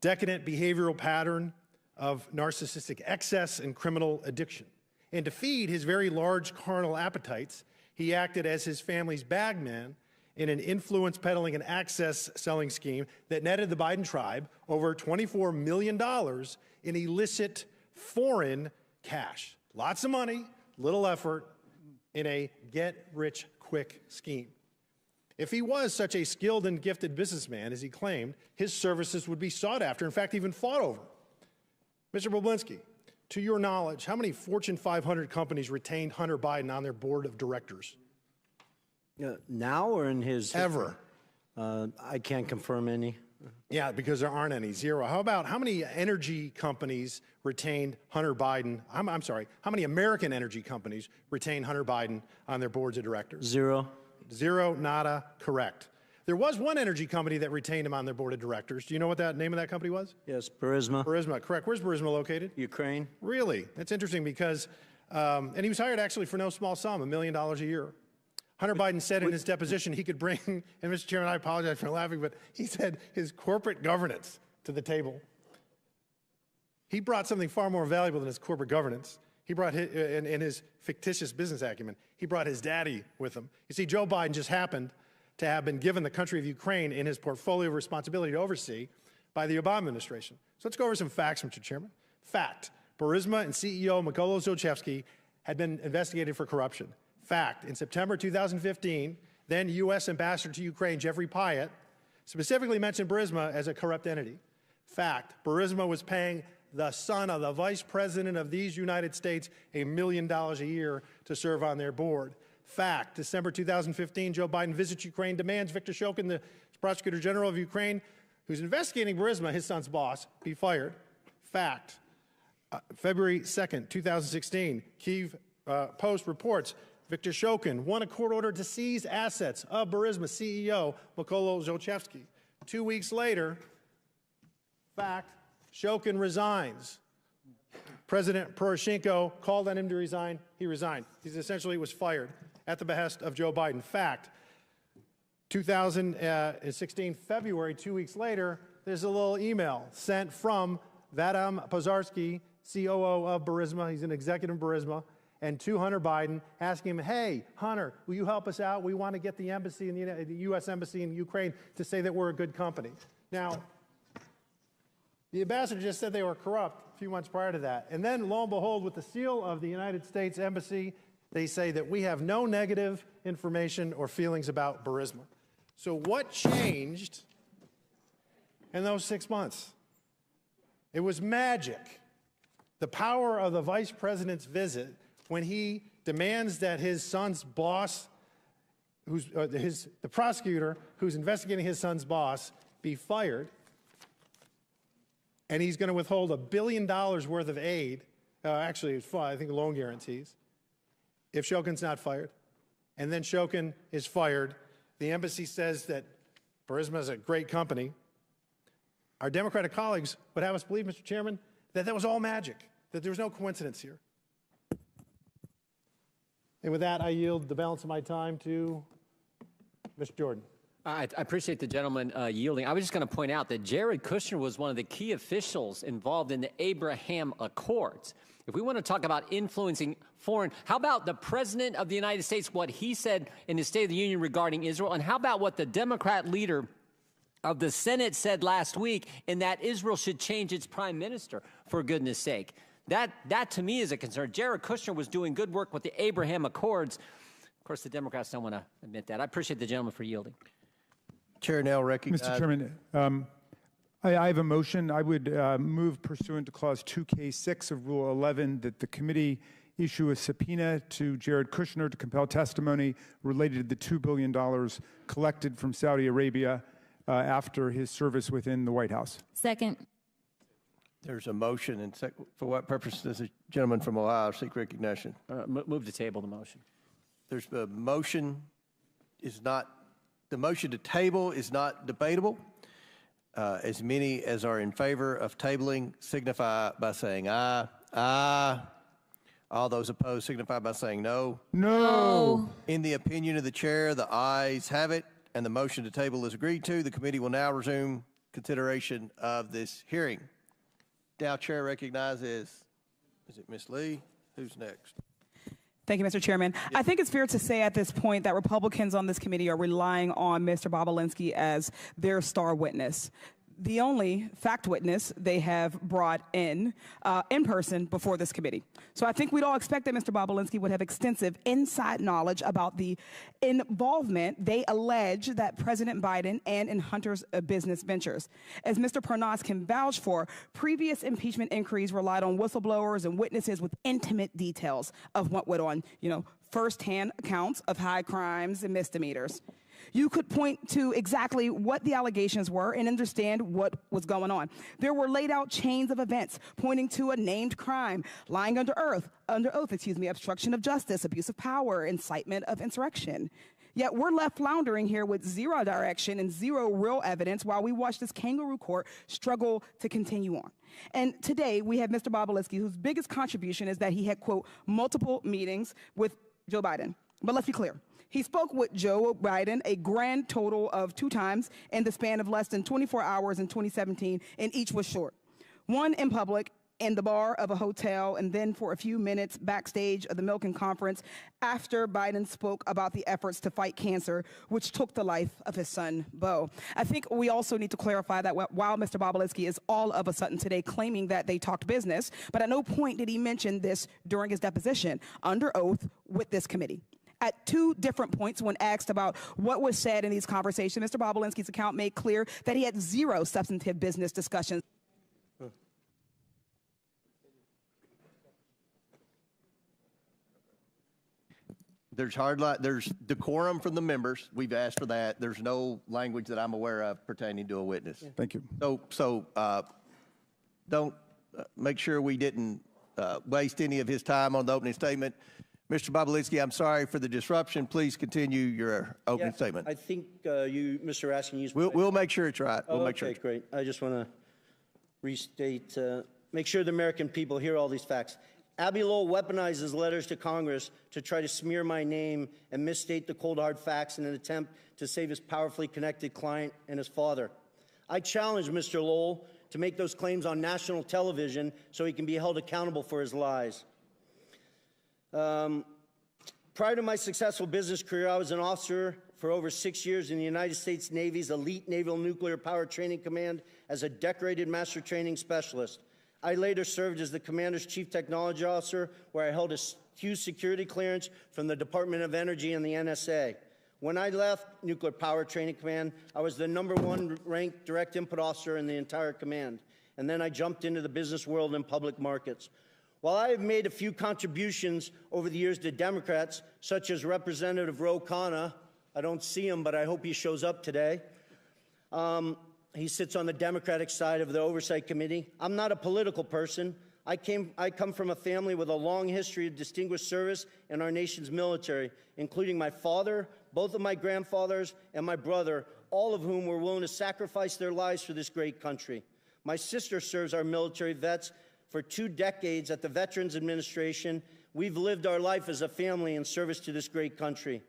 decadent behavioral pattern of narcissistic excess and criminal addiction. And to feed his very large carnal appetites, he acted as his family's bagman in an influence peddling and access selling scheme that netted the Biden tribe over $24 million in illicit foreign cash. Lots of money, little effort, in a get-rich-quick scheme. If he was such a skilled and gifted businessman as he claimed, his services would be sought after, in fact, even fought over. Mr. Bobulinski, to your knowledge, how many Fortune 500 companies retained Hunter Biden on their board of directors? Now or in his... Ever. I can't confirm any. Yeah, because there aren't any. Zero. How about how many energy companies retained Hunter Biden? I'm sorry, how many American energy companies retained Hunter Biden on their boards of directors? Zero. Zero, nada, correct. There was one energy company that retained him on their board of directors. Do you know what that name of that company was? Yes, Burisma. Burisma, correct. Where's Burisma located? Ukraine. Really? That's interesting because, and he was hired actually for no small sum, $1 million a year. Hunter Biden said in his deposition he could bring, and Mr. Chairman, I apologize for laughing, but he said his corporate governance to the table. He brought something far more valuable than his corporate governance. He brought his, in his fictitious business acumen, he brought his daddy with him. You see, Joe Biden just happened to have been given the country of Ukraine in his portfolio of responsibility to oversee by the Obama administration. So let's go over some facts, Mr. Chairman. Fact, Burisma and CEO Mykola Zlochevsky had been investigated for corruption. Fact, in September 2015, then U.S. Ambassador to Ukraine Jeffrey Pyatt specifically mentioned Burisma as a corrupt entity. Fact, Burisma was paying the son of the vice president of these United States $1 million a year to serve on their board. Fact, December 2015, Joe Biden visits Ukraine, demands Viktor Shokin, the prosecutor general of Ukraine, who's investigating Burisma, his son's boss, be fired. Fact, February 2nd, 2016, Kyiv Post reports Viktor Shokin won a court order to seize assets of Burisma CEO Mykola Zlochevsky. 2 weeks later, fact, Shokin resigns. President Poroshenko called on him to resign. He resigned. He essentially was fired at the behest of Joe Biden. Fact, 2016 February, 2 weeks later, there's a little email sent from Vadim Pozharsky, COO of Burisma. He's an executive of Burisma, and to Hunter Biden, asking him, hey, Hunter, will you help us out? We want to get the embassy, in the U.S. Embassy in Ukraine to say that we're a good company. Now, the ambassador just said they were corrupt a few months prior to that. And then, lo and behold, with the seal of the United States Embassy, they say that we have no negative information or feelings about Burisma. So what changed in those 6 months? It was magic. The power of the vice president's visit when he demands that his son's boss, the prosecutor who's investigating his son's boss, be fired. And he's going to withhold $1 billion worth of aid, actually, I think loan guarantees, if Shokin's not fired. And then Shokin is fired. The embassy says that Burisma is a great company. Our Democratic colleagues would have us believe, Mr. Chairman, that that was all magic, that there was no coincidence here. And with that, I yield the balance of my time to Mr. Jordan. I appreciate the gentleman yielding. I was just going to point out that Jared Kushner was one of the key officials involved in the Abraham Accords. If we want to talk about influencing foreign, how about the President of the United States, what he said in his State of the Union regarding Israel, and how about what the Democrat leader of the Senate said last week, in that Israel should change its prime minister, for goodness sake. That to me is a concern. Jared Kushner was doing good work with the Abraham Accords. Of course, the Democrats don't want to admit that. I appreciate the gentleman for yielding. Chair now recognizes. Mr. Chairman, I have a motion. I would move pursuant to Clause 2K6 of Rule 11 that the committee issue a subpoena to Jared Kushner to compel testimony related to the $2 billion collected from Saudi Arabia after his service within the White House. Second. There's a motion, and for what purpose does the gentleman from Ohio seek recognition? Move to table the motion. There's a motion the motion to table is not debatable. As many as are in favor of tabling signify by saying aye. Aye. All those opposed signify by saying no. No. In the opinion of the chair, the ayes have it, and the motion to table is agreed to. The committee will now resume consideration of this hearing. Now, chair recognizes, is it Ms. Lee? Who's next? Thank you, Mr. Chairman. I think it's fair to say at this point that Republicans on this committee are relying on Mr. Bobulinski as their star witness, the only fact witness they have brought in person before this committee. So I think we'd all expect that Mr. Bobulinski would have extensive inside knowledge about the involvement they allege that President Biden and in Hunter's business ventures. As Mr. Parnas can vouch for, previous impeachment inquiries relied on whistleblowers and witnesses with intimate details of what went on, firsthand accounts of high crimes and misdemeanors. You could point to exactly what the allegations were and understand what was going on. There were laid out chains of events pointing to a named crime, lying under oath, obstruction of justice, abuse of power, incitement of insurrection. Yet we're left floundering here with zero direction and zero real evidence while we watch this kangaroo court struggle to continue on. And today we have Mr. Bobulinski, whose biggest contribution is that he had, quote, multiple meetings with Joe Biden. But let's be clear. He spoke with Joe Biden a grand total of 2 times in the span of less than 24 hours in 2017, and each was short. One in public, in the bar of a hotel, and then for a few minutes backstage of the Milken Conference after Biden spoke about the efforts to fight cancer, which took the life of his son, Bo. I think we also need to clarify that while Mr. Bobulinski is all of a sudden today claiming that they talked business, but at no point did he mention this during his deposition under oath with this committee. At 2 different points when asked about what was said in these conversations, Mr. Bobulinski's account made clear that he had 0 substantive business discussions. There's decorum from the members. We've asked for that. There's no language that I'm aware of pertaining to a witness. Thank you. So don't make sure we didn't waste any of his time on the opening statement. Mr. Bobulinski, I'm sorry for the disruption. Please continue your opening statement. I think Mr. Raskin used. We'll make sure it's right. We'll make sure. Okay, great. I just want to restate, make sure the American people hear all these facts. Abby Lowell weaponizes letters to Congress to try to smear my name and misstate the cold hard facts in an attempt to save his powerfully connected client and his father. I challenge Mr. Lowell to make those claims on national television so he can be held accountable for his lies. Prior to my successful business career, I was an officer for over 6 years in the United States Navy's elite Naval Nuclear Power Training Command as a decorated master training specialist. I later served as the commander's chief technology officer, where I held a huge security clearance from the Department of Energy and the NSA. When I left Nuclear Power Training Command, I was the #1 ranked direct input officer in the entire command. And then I jumped into the business world and public markets. While I have made a few contributions over the years to Democrats, such as Representative Ro Khanna, I don't see him, but I hope he shows up today. He sits on the Democratic side of the Oversight Committee. I'm not a political person. I come from a family with a long history of distinguished service in our nation's military, including my father, both of my grandfathers, and my brother, all of whom were willing to sacrifice their lives for this great country. My sister serves our military vets for 2 decades at the Veterans Administration. We've lived our life as a family in service to this great country.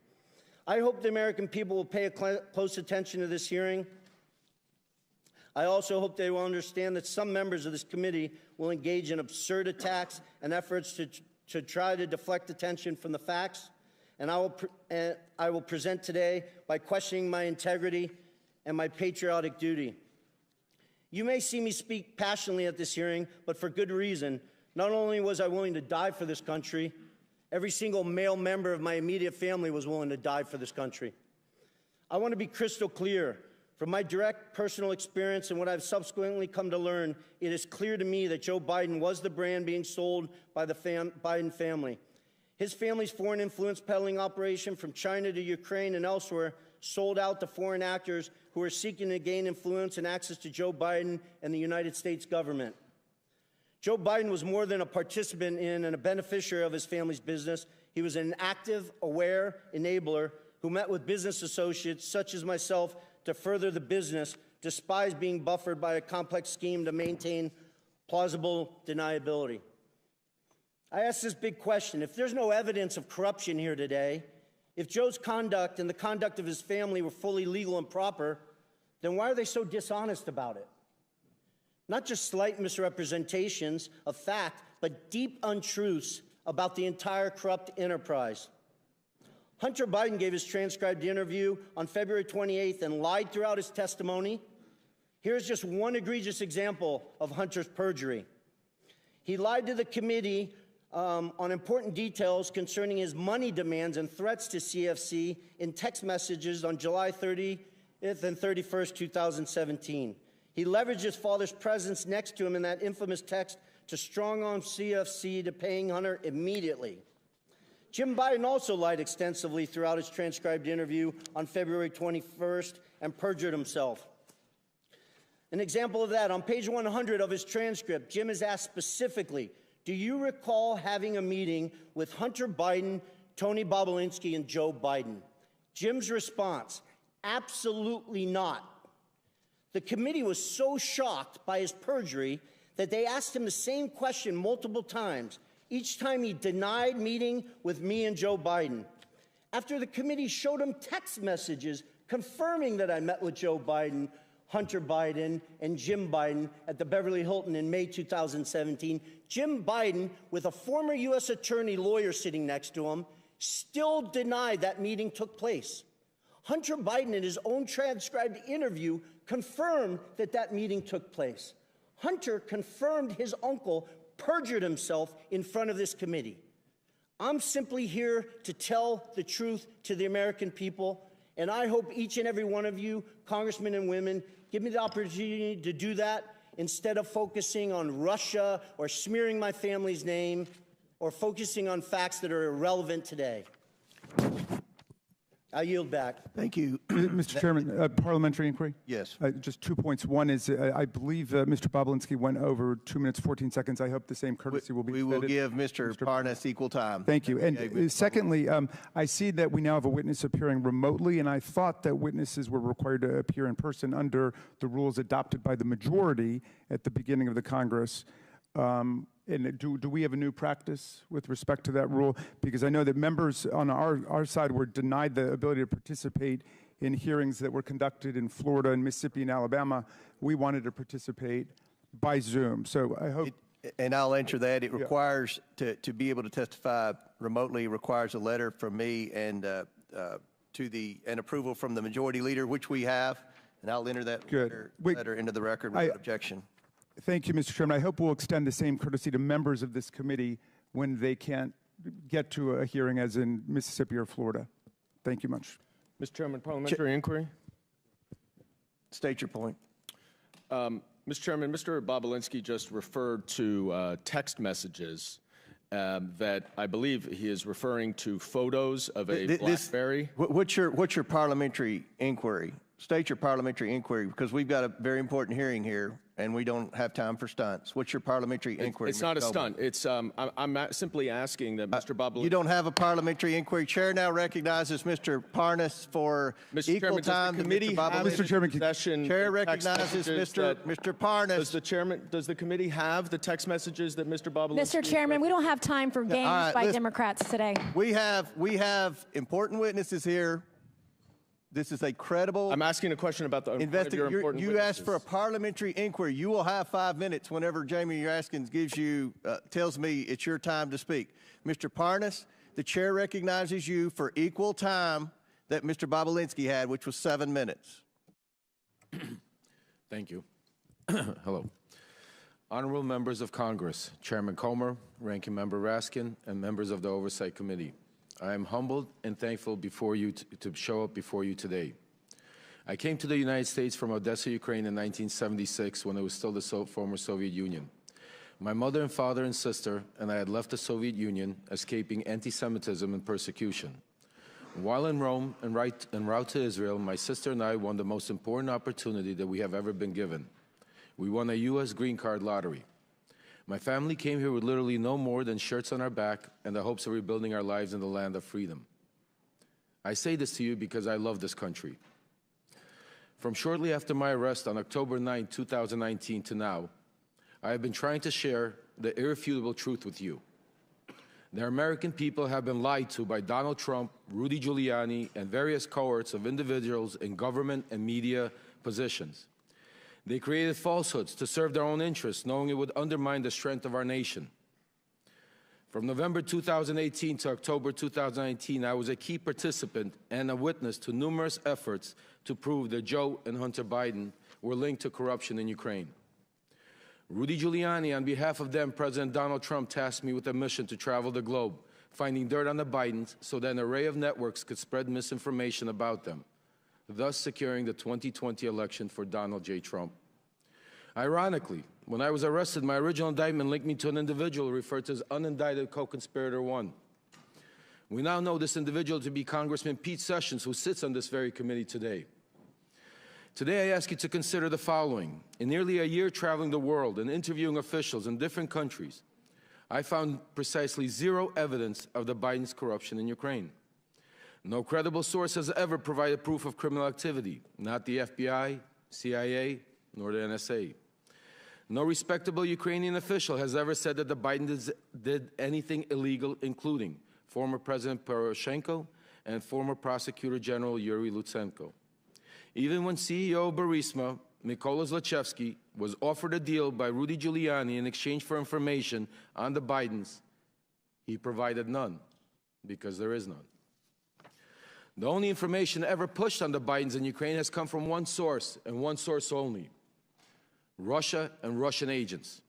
I hope the American people will pay close attention to this hearing. I also hope they will understand that some members of this committee will engage in absurd attacks and efforts to try to deflect attention from the facts. And I will present today by questioning my integrity and my patriotic duty. You may see me speak passionately at this hearing, but for good reason. Not only was I willing to die for this country, every single male member of my immediate family was willing to die for this country. I want to be crystal clear. From my direct personal experience and what I've subsequently come to learn, it is clear to me that Joe Biden was the brand being sold by the Biden family. His family's foreign influence peddling operation from China to Ukraine and elsewhere sold out to foreign actors who are seeking to gain influence and access to Joe Biden and the United States government. Joe Biden was more than a participant in and a beneficiary of his family's business. He was an active, aware enabler who met with business associates such as myself to further the business, despite being buffered by a complex scheme to maintain plausible deniability. I ask this big question. If there's no evidence of corruption here today, if Joe's conduct and the conduct of his family were fully legal and proper, then why are they so dishonest about it? Not just slight misrepresentations of fact, but deep untruths about the entire corrupt enterprise. Hunter Biden gave his transcribed interview on February 28th and lied throughout his testimony. Here's just one egregious example of Hunter's perjury. He lied to the committee on important details concerning his money demands and threats to CFC in text messages on July 30th and 31st, 2017. He leveraged his father's presence next to him in that infamous text to strong-arm CFC to paying Hunter immediately. Jim Biden also lied extensively throughout his transcribed interview on February 21st and perjured himself. An example of that, on page 100 of his transcript, Jim is asked specifically, do you recall having a meeting with Hunter Biden, Tony Bobulinski, and Joe Biden? Jim's response, absolutely not. The committee was so shocked by his perjury that they asked him the same question multiple times. Each time he denied meeting with me and Joe Biden. After the committee showed him text messages confirming that I met with Joe Biden, Hunter Biden, and Jim Biden at the Beverly Hilton in May 2017, Jim Biden, with a former U.S. attorney lawyer sitting next to him, still denied that meeting took place. Hunter Biden, in his own transcribed interview, confirmed that that meeting took place. Hunter confirmed his uncle perjured himself in front of this committee. I'm simply here to tell the truth to the American people, and I hope each and every one of you, congressmen and women, give me the opportunity to do that instead of focusing on Russia or smearing my family's name or focusing on facts that are irrelevant today. I yield back. Thank you. Mr. Chairman, parliamentary inquiry? Yes. Just 2 points. One is I believe Mr. Bobulinski went over 2 minutes, 14 seconds. I hope the same courtesy will be We will give Mr. Parnas equal time. Thank you. And secondly, I see that we now have a witness appearing remotely, and I thought that witnesses were required to appear in person under the rules adopted by the majority at the beginning of the Congress. And do we have a new practice with respect to that rule? Because I know that members on our side were denied the ability to participate in hearings that were conducted in Florida and Mississippi and Alabama. We wanted to participate by Zoom. So I hope... And I'll answer that. It requires, to be able to testify remotely, requires a letter from me and an approval from the majority leader, which we have. And I'll enter that letter into the record without objection. Thank you, Mr. Chairman. I hope we'll extend the same courtesy to members of this committee when they can't get to a hearing as in Mississippi or Florida. Thank you much. Mr. Chairman, parliamentary inquiry. State your point. Mr. Chairman, Mr. Bobulinski just referred to text messages that I believe he is referring to photos of a BlackBerry. What's your parliamentary inquiry? State your parliamentary inquiry, because we've got a very important hearing here, and we don't have time for stunts. What's your parliamentary inquiry? It's not a stunt. It's I'm simply asking that Mr. Bobulinski. You don't have a parliamentary inquiry. Chair now recognizes Mr. Parnas for equal time. Mr. Chairman, Chair recognizes Mr. Parnas. Does the committee have the text messages that Mr. Bobulinski? Mr. Chairman, we don't have time for games by Democrats today. We have important witnesses here. This is a credible... I'm asking a question about the important You asked for a parliamentary inquiry. You will have 5 minutes whenever Jamie Raskins tells me it's your time to speak. Mr. Parnas, the chair recognizes you for equal time that Mr. Bobulinski had, which was 7 minutes. Thank you. Hello. Honorable members of Congress, Chairman Comer, Ranking Member Raskin, and members of the Oversight Committee. I am humbled and thankful before you to show up before you today. I came to the United States from Odessa, Ukraine in 1976 when it was still the former Soviet Union. My mother and father and sister and I had left the Soviet Union, escaping anti-Semitism and persecution. While in Rome en route to Israel, my sister and I won the most important opportunity that we have ever been given. We won a U.S. green card lottery. My family came here with literally no more than shirts on our back and the hopes of rebuilding our lives in the land of freedom. I say this to you because I love this country. From shortly after my arrest on October 9, 2019 to now, I have been trying to share the irrefutable truth with you. The American people have been lied to by Donald Trump, Rudy Giuliani, and various cohorts of individuals in government and media positions. They created falsehoods to serve their own interests, knowing it would undermine the strength of our nation. From November 2018 to October 2019, I was a key participant and a witness to numerous efforts to prove that Joe and Hunter Biden were linked to corruption in Ukraine. Rudy Giuliani, on behalf of then President Donald Trump, tasked me with a mission to travel the globe, finding dirt on the Bidens so that an array of networks could spread misinformation about them, thus securing the 2020 election for Donald J. Trump. Ironically, when I was arrested, my original indictment linked me to an individual referred to as unindicted co-conspirator 1. We now know this individual to be Congressman Pete Sessions, who sits on this very committee today. Today, I ask you to consider the following. In nearly a year traveling the world and interviewing officials in different countries, I found precisely zero evidence of the Biden's corruption in Ukraine. No credible source has ever provided proof of criminal activity, not the FBI, CIA, nor the NSA. No respectable Ukrainian official has ever said that the Bidens did anything illegal, including former President Poroshenko and former Prosecutor General Yuri Lutsenko. Even when CEO of Burisma, Mykola Zlochevsky, was offered a deal by Rudy Giuliani in exchange for information on the Bidens, he provided none, because there is none. The only information ever pushed on the Bidens in Ukraine has come from one source, and one source only: Russia and Russian agents.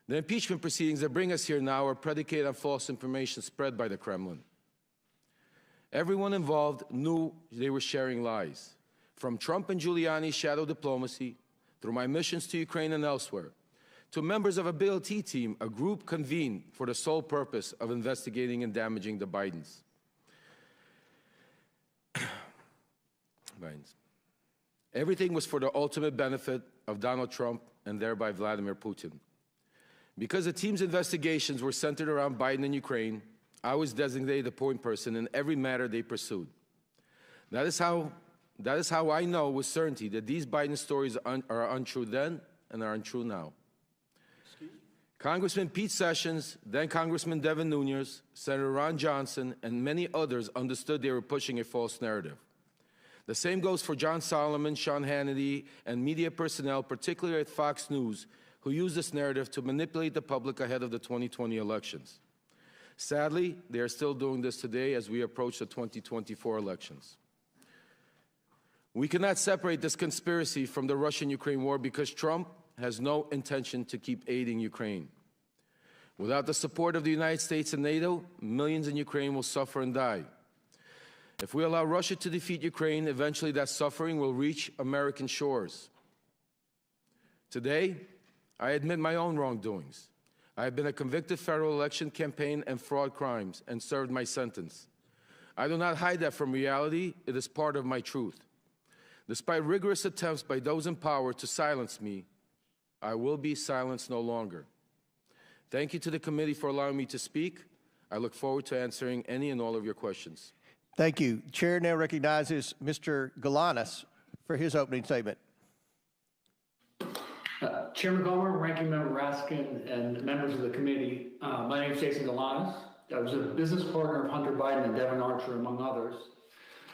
The impeachment proceedings that bring us here now are predicated on false information spread by the Kremlin. Everyone involved knew they were sharing lies. From Trump and Giuliani's shadow diplomacy, through my missions to Ukraine and elsewhere, to members of a viability team, a group convened for the sole purpose of investigating and damaging the Bidens. Everything was for the ultimate benefit of Donald Trump and thereby Vladimir Putin. Because the team's investigations were centered around Biden and Ukraine, I was designated the point person in every matter they pursued. That is how I know with certainty that these Biden stories are untrue then and are untrue now. Congressman Pete Sessions, then Congressman Devin Nunes, Senator Ron Johnson, and many others understood they were pushing a false narrative. The same goes for John Solomon, Sean Hannity, and media personnel, particularly at Fox News, who used this narrative to manipulate the public ahead of the 2020 elections. Sadly, they are still doing this today as we approach the 2024 elections. We cannot separate this conspiracy from the Russian-Ukraine war because Trump has no intention to keep aiding Ukraine. Without the support of the United States and NATO, millions in Ukraine will suffer and die. If we allow Russia to defeat Ukraine, eventually that suffering will reach American shores. Today, I admit my own wrongdoings. I have been a convicted federal election campaign and fraud crimes and served my sentence. I do not hide that from reality. It is part of my truth. Despite rigorous attempts by those in power to silence me, I will be silenced no longer. Thank you to the committee for allowing me to speak. I look forward to answering any and all of your questions. Thank you. Chair now recognizes Mr. Galanis for his opening statement. Chairman Gomer, Ranking Member Raskin, and members of the committee, my name is Jason Galanis. I was a business partner of Hunter Biden and Devin Archer, among others,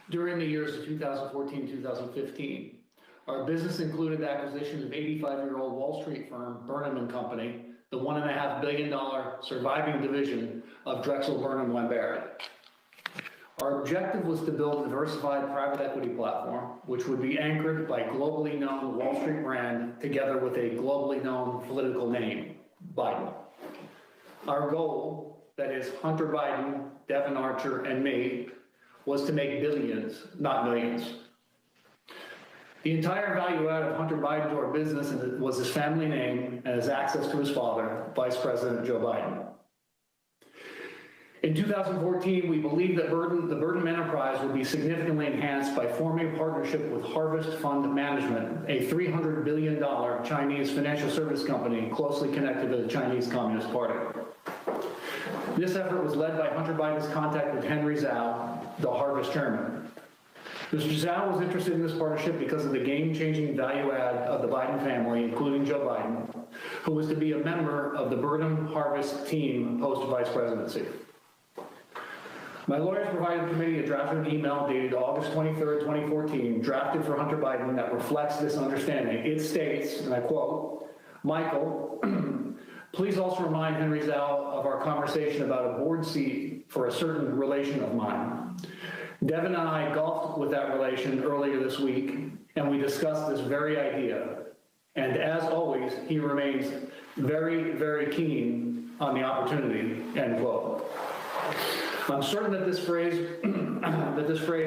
during the years of 2014-2015. Our business included the acquisition of 85-year-old Wall Street firm Burnham & Company, the $1.5 billion surviving division of Drexel Burnham Lambert. Our objective was to build a diversified private equity platform, which would be anchored by globally known Wall Street brand together with a globally known political name, Biden. Our goal, that is Hunter Biden, Devin Archer, and me, was to make billions, not millions. The entire value add of Hunter Biden to our business was his family name and his access to his father, Vice President Joe Biden. In 2014, we believed that the Burden enterprise would be significantly enhanced by forming a partnership with Harvest Fund Management, a $300 billion Chinese financial service company closely connected to the Chinese Communist Party. This effort was led by Hunter Biden's contact with Henry Zhao, the Harvest chairman. Mr. Zhao was interested in this partnership because of the game-changing value add of the Biden family, including Joe Biden, who was to be a member of the Burden Harvest team post-vice presidency. My lawyers provided the committee a drafted email dated August 23, 2014, drafted for Hunter Biden that reflects this understanding. It states, and I quote, "Michael, please also remind Henry Zhao of our conversation about a board seat for a certain relation of mine. Devin and I golfed with that relation earlier this week, and we discussed this very idea. And as always, he remains very, very keen on the opportunity," end quote. I'm certain that this phrase,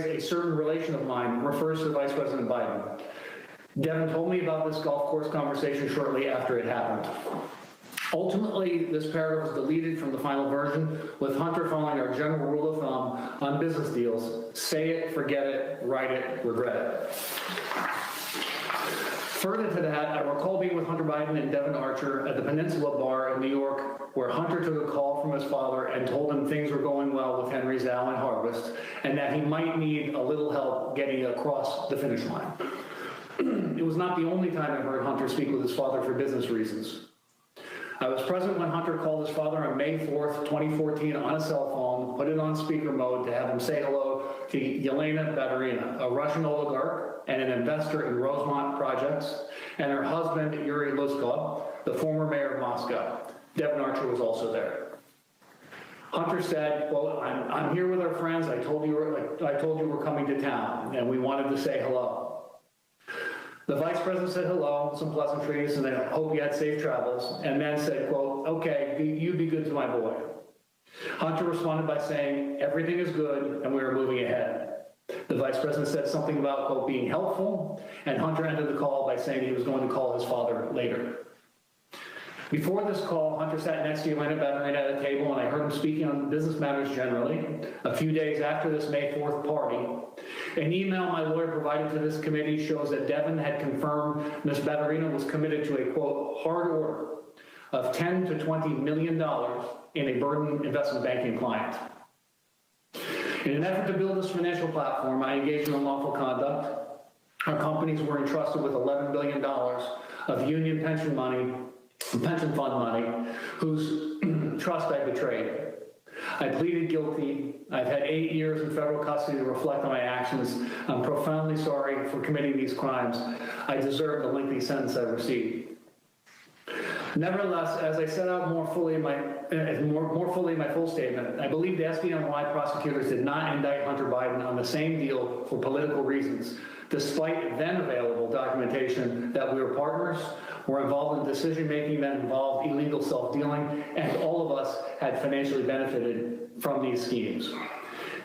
a certain relation of mine, refers to Vice President Biden. Devin told me about this golf course conversation shortly after it happened. Ultimately, this paragraph was deleted from the final version, with Hunter following our general rule of thumb on business deals: say it, forget it, write it, regret it. Further to that, I recall being with Hunter Biden and Devin Archer at the Peninsula Bar in New York, where Hunter took a call from his father and told him things were going well with Henry Zhao and Harvest, and that he might need a little help getting across the finish line. It was not the only time I heard Hunter speak with his father for business reasons. I was present when Hunter called his father on May 4th, 2014 on a cell phone, put it on speaker mode to have him say hello to Yelena Baturina, a Russian oligarch and an investor in Rosemont projects, and her husband, Yuri Luzkov, the former mayor of Moscow. Devin Archer was also there. Hunter said, quote, I'm here with our friends. I told you we're coming to town, and we wanted to say hello. The vice president said hello, some pleasantries, and then hope you had safe travels, and then said, quote, okay, you be good to my boy. Hunter responded by saying, everything is good, and we are moving ahead. The vice president said something about, quote, being helpful, and Hunter ended the call by saying he was going to call his father later. Before this call, Hunter sat next to Yelena Baturina at a table, and I heard him speaking on business matters generally. A few days after this May 4th party, an email my lawyer provided to this committee shows that Devin had confirmed Ms. Baturina was committed to a, quote, hard order of $10 to $20 million in a Burden investment banking client. In an effort to build this financial platform, I engaged in unlawful conduct. Our companies were entrusted with $11 billion of union pension fund money, whose trust I betrayed. I pleaded guilty. I've had 8 years in federal custody to reflect on my actions. I'm profoundly sorry for committing these crimes. I deserve the lengthy sentence I received. Nevertheless, as I set out more fully in my full statement, I believe the SDNY prosecutors did not indict Hunter Biden on the same deal for political reasons, despite then available documentation that we were partners, were involved in decision-making that involved illegal self-dealing, and all of us had financially benefited from these schemes.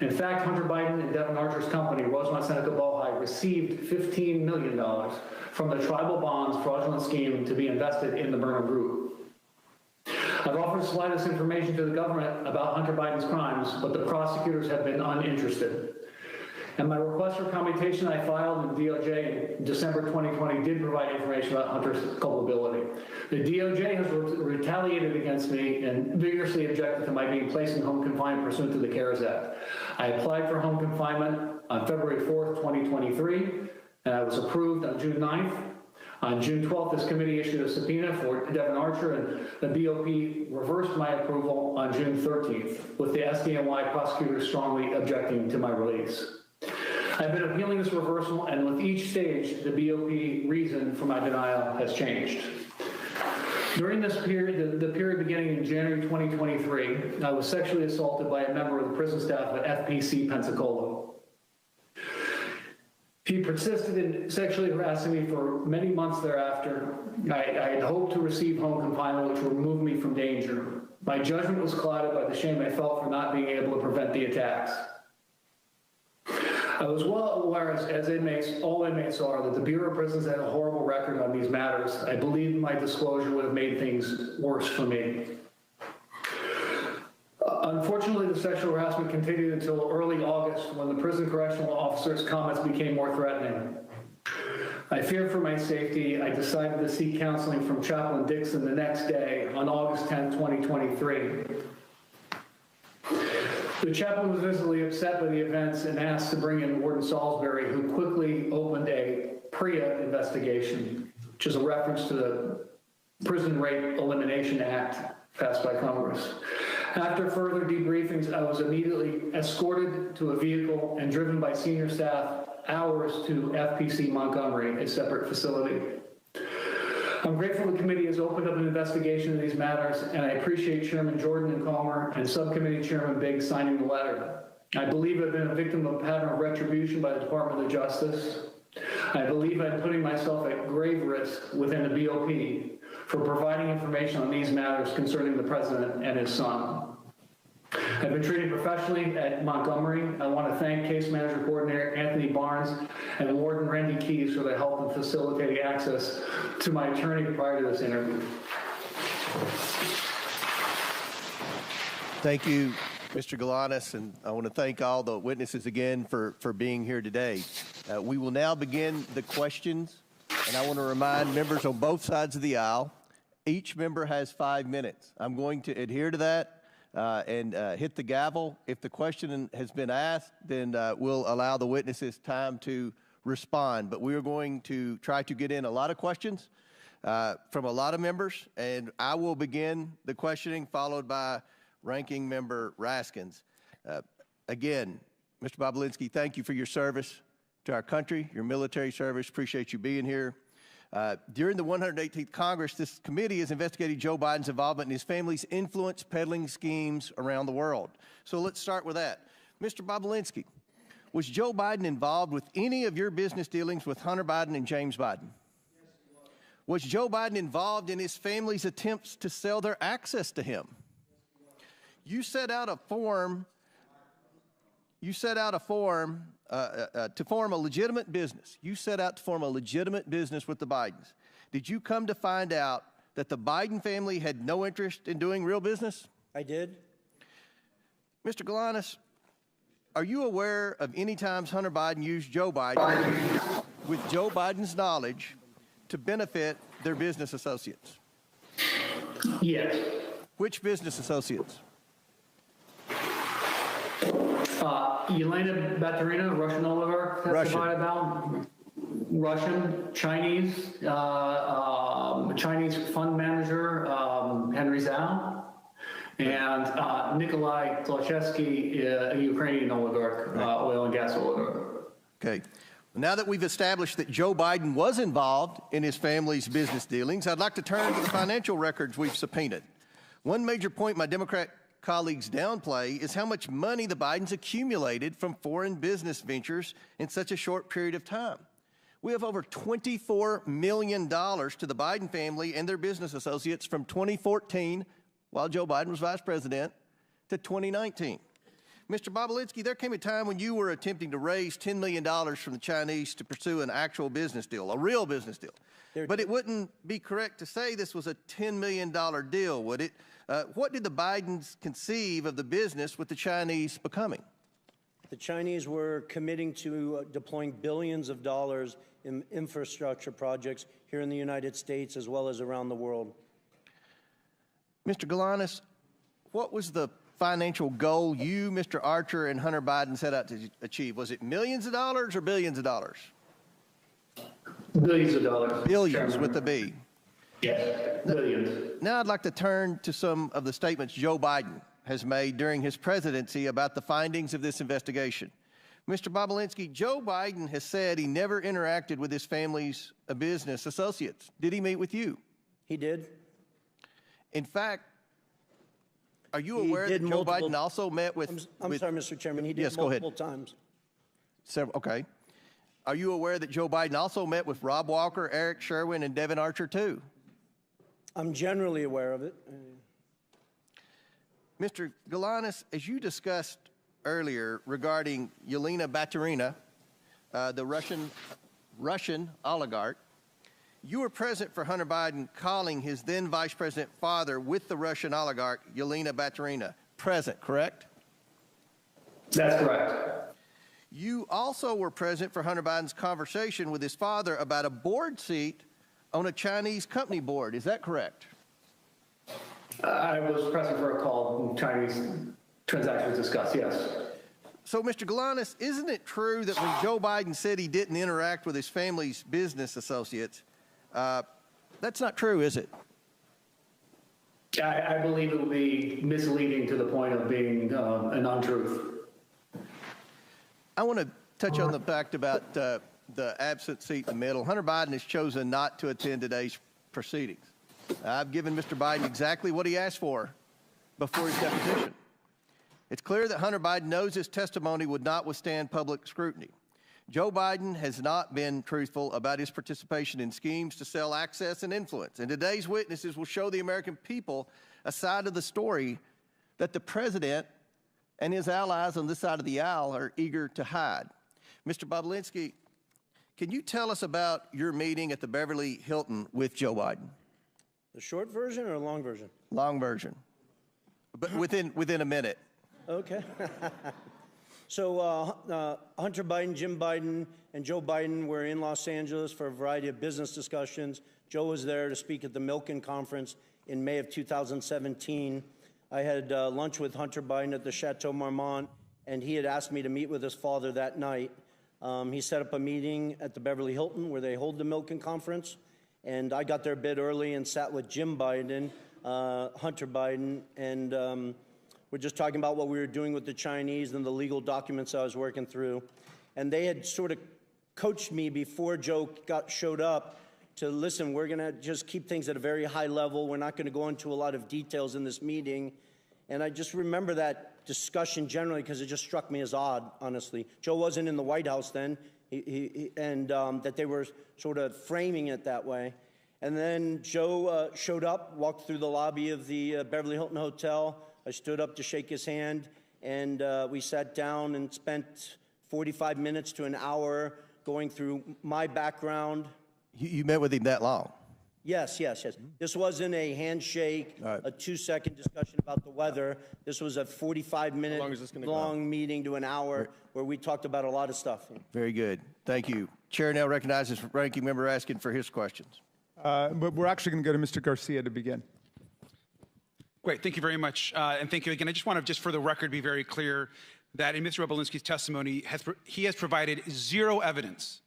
In fact, Hunter Biden and Devin Archer's company, Rosemont Seneca Bohai, received $15 million from the tribal bonds fraudulent scheme to be invested in the Burnham Group. I've offered to slide this information to the government about Hunter Biden's crimes, but the prosecutors have been uninterested. And my request for commutation I filed in DOJ in December 2020 did provide information about Hunter's culpability. The DOJ has retaliated against me and vigorously objected to my being placed in home confinement pursuant to the CARES Act. I applied for home confinement on February 4th, 2023, and I was approved on June 9th. On June 12th, this committee issued a subpoena for Devin Archer, and the BOP reversed my approval on June 13th, with the SDNY prosecutors strongly objecting to my release. I've been appealing this reversal, and with each stage, the BOP reason for my denial has changed. During this period, the period beginning in January 2023, I was sexually assaulted by a member of the prison staff at FPC Pensacola. He persisted in sexually harassing me for many months thereafter. I had hoped to receive home confinement, which would remove me from danger. My judgment was clouded by the shame I felt for not being able to prevent the attacks. I was well aware, as inmates, all inmates are, that the Bureau of Prisons had a horrible record on these matters. I believe my disclosure would have made things worse for me. Unfortunately, the sexual harassment continued until early August, when the prison correctional officer's comments became more threatening. I feared for my safety. I decided to seek counseling from Chaplain Dixon the next day, on August 10, 2023. The chaplain was visibly upset by the events and asked to bring in Warden Salisbury, who quickly opened a PREA investigation, which is a reference to the Prison Rape Elimination Act passed by Congress. After further debriefings, I was immediately escorted to a vehicle and driven by senior staff hours to FPC Montgomery, a separate facility. I'm grateful the committee has opened up an investigation of these matters, and I appreciate Chairman Jordan and Comer and Subcommittee Chairman Biggs signing the letter. I believe I've been a victim of a pattern of retribution by the Department of Justice. I believe I'm putting myself at grave risk within the BOP for providing information on these matters concerning the president and his son. I've been treated professionally at Montgomery. I want to thank Case Manager Coordinator Anthony Barnes and Warden Randy Keys for their help in facilitating access to my attorney prior to this interview. Thank you, Mr. Galanis, and I want to thank all the witnesses again for being here today. We will now begin the questions, and I want to remind members on both sides of the aisle, each member has 5 minutes. I'm going to adhere to that. And hit the gavel. If the question has been asked, then we'll allow the witnesses time to respond. But we are going to try to get in a lot of questions from a lot of members, and I will begin the questioning, followed by Ranking Member Raskins. Again, Mr. Bobulinski, thank you for your service to our country, your military service. Appreciate you being here. During the 118th Congress, this committee has investigated Joe Biden's involvement in his family's influence peddling schemes around the world. So let's start with that. Mr. Bobulinski, was Joe Biden involved with any of your business dealings with Hunter Biden and James Biden? Was Joe Biden involved in his family's attempts to sell their access to him? You set out a form to form a legitimate business. You set out to form a legitimate business with the Bidens. Did you come to find out that the Biden family had no interest in doing real business? I did. Mr. Galanis, are you aware of any times Hunter Biden used Joe Biden with Joe Biden's knowledge to benefit their business associates? Yes. Which business associates? Yelena Baturina, Russian oligarch, testified about Russian, Chinese, Chinese fund manager, Henry Zhao, and Nikolai Zlochevsky, a Ukrainian oligarch, oil and gas oligarch. Okay. Now that we've established that Joe Biden was involved in his family's business dealings, I'd like to turn to the financial records we've subpoenaed. One major point my Democrat colleagues downplay is how much money the Bidens accumulated from foreign business ventures in such a short period of time. We have over $24 million to the Biden family and their business associates from 2014, while Joe Biden was vice president, to 2019. Mr. Bobulinski, there came a time when you were attempting to raise $10 million from the Chinese to pursue an actual business deal, a real business deal. But it wouldn't be correct to say this was a $10 million deal, would it? What did the Bidens conceive of the business with the Chinese becoming? The Chinese were committing to deploying billions of dollars in infrastructure projects here in the United States as well as around the world. Mr. Galanis, what was the financial goal you, Mr. Archer, and Hunter Biden set out to achieve? Was it millions of dollars or billions of dollars? Billions of dollars. Billions with a B. Yes, billions. Now I'd like to turn to some of the statements Joe Biden has made during his presidency about the findings of this investigation. Mr. Bobulinski, Joe Biden has said he never interacted with his family's business associates. Did he meet with you? He did. In fact, are you aware that Joe Biden also met with... I'm sorry, Mr. Chairman. He did multiple times. Several, okay. Are you aware that Joe Biden also met with Rob Walker, Eric Sherwin, and Devin Archer, too? I'm generally aware of it. Mr. Galanis, as you discussed earlier regarding Yelena Baturina the Russian oligarch. You were present for Hunter Biden calling his then Vice President father with the Russian oligarch, Yelena Baturina. Present, correct? That's correct. You also were present for Hunter Biden's conversation with his father about a board seat on a Chinese company board. Is that correct? I was present for a call when Chinese transactions discussed, yes. So, Mr. Galanis, isn't it true that when Joe Biden said he didn't interact with his family's business associates, that's not true, is it? I believe it would be misleading to the point of being an untruth. I want to touch on the fact about the absent seat in the middle. Hunter Biden has chosen not to attend today's proceedings. I've given Mr. Biden exactly what he asked for before his deposition. It's clear that Hunter Biden knows his testimony would not withstand public scrutiny. Joe Biden has not been truthful about his participation in schemes to sell access and influence. And today's witnesses will show the American people a side of the story that the president and his allies on this side of the aisle are eager to hide. Mr. Bobulinski, can you tell us about your meeting at the Beverly Hilton with Joe Biden? The short version or a long version? Long version, but within a minute. Okay. So Hunter Biden, Jim Biden, and Joe Biden were in Los Angeles for a variety of business discussions. Joe was there to speak at the Milken Conference in May of 2017. I had lunch with Hunter Biden at the Chateau Marmont, and he had asked me to meet with his father that night. He set up a meeting at the Beverly Hilton where they hold the Milken Conference, and I got there a bit early and sat with Jim Biden, Hunter Biden, and we're just talking about what we were doing with the Chinese and the legal documents I was working through. And they had sort of coached me before Joe showed up to, listen, we're going to just keep things at a very high level. We're not going to go into a lot of details in this meeting. And I just remember that discussion generally because it just struck me as odd, honestly. Joe wasn't in the White House then, and that they were sort of framing it that way. And then Joe showed up, walked through the lobby of the Beverly Hilton Hotel. I stood up to shake his hand, and we sat down and spent 45 minutes to an hour going through my background. You met with him that long? Yes. This wasn't a handshake, a 2-second discussion about the weather. This was a 45-minute long meeting to an hour where we talked about a lot of stuff. Very good. Thank you. Chair now recognizes ranking member asking for his questions. But we're actually going to go to Mr. Garcia to begin. Great. Thank you very much. And thank you again. I just want to, just for the record, be very clear that in Mr. Bobulinski's testimony, he has provided zero evidence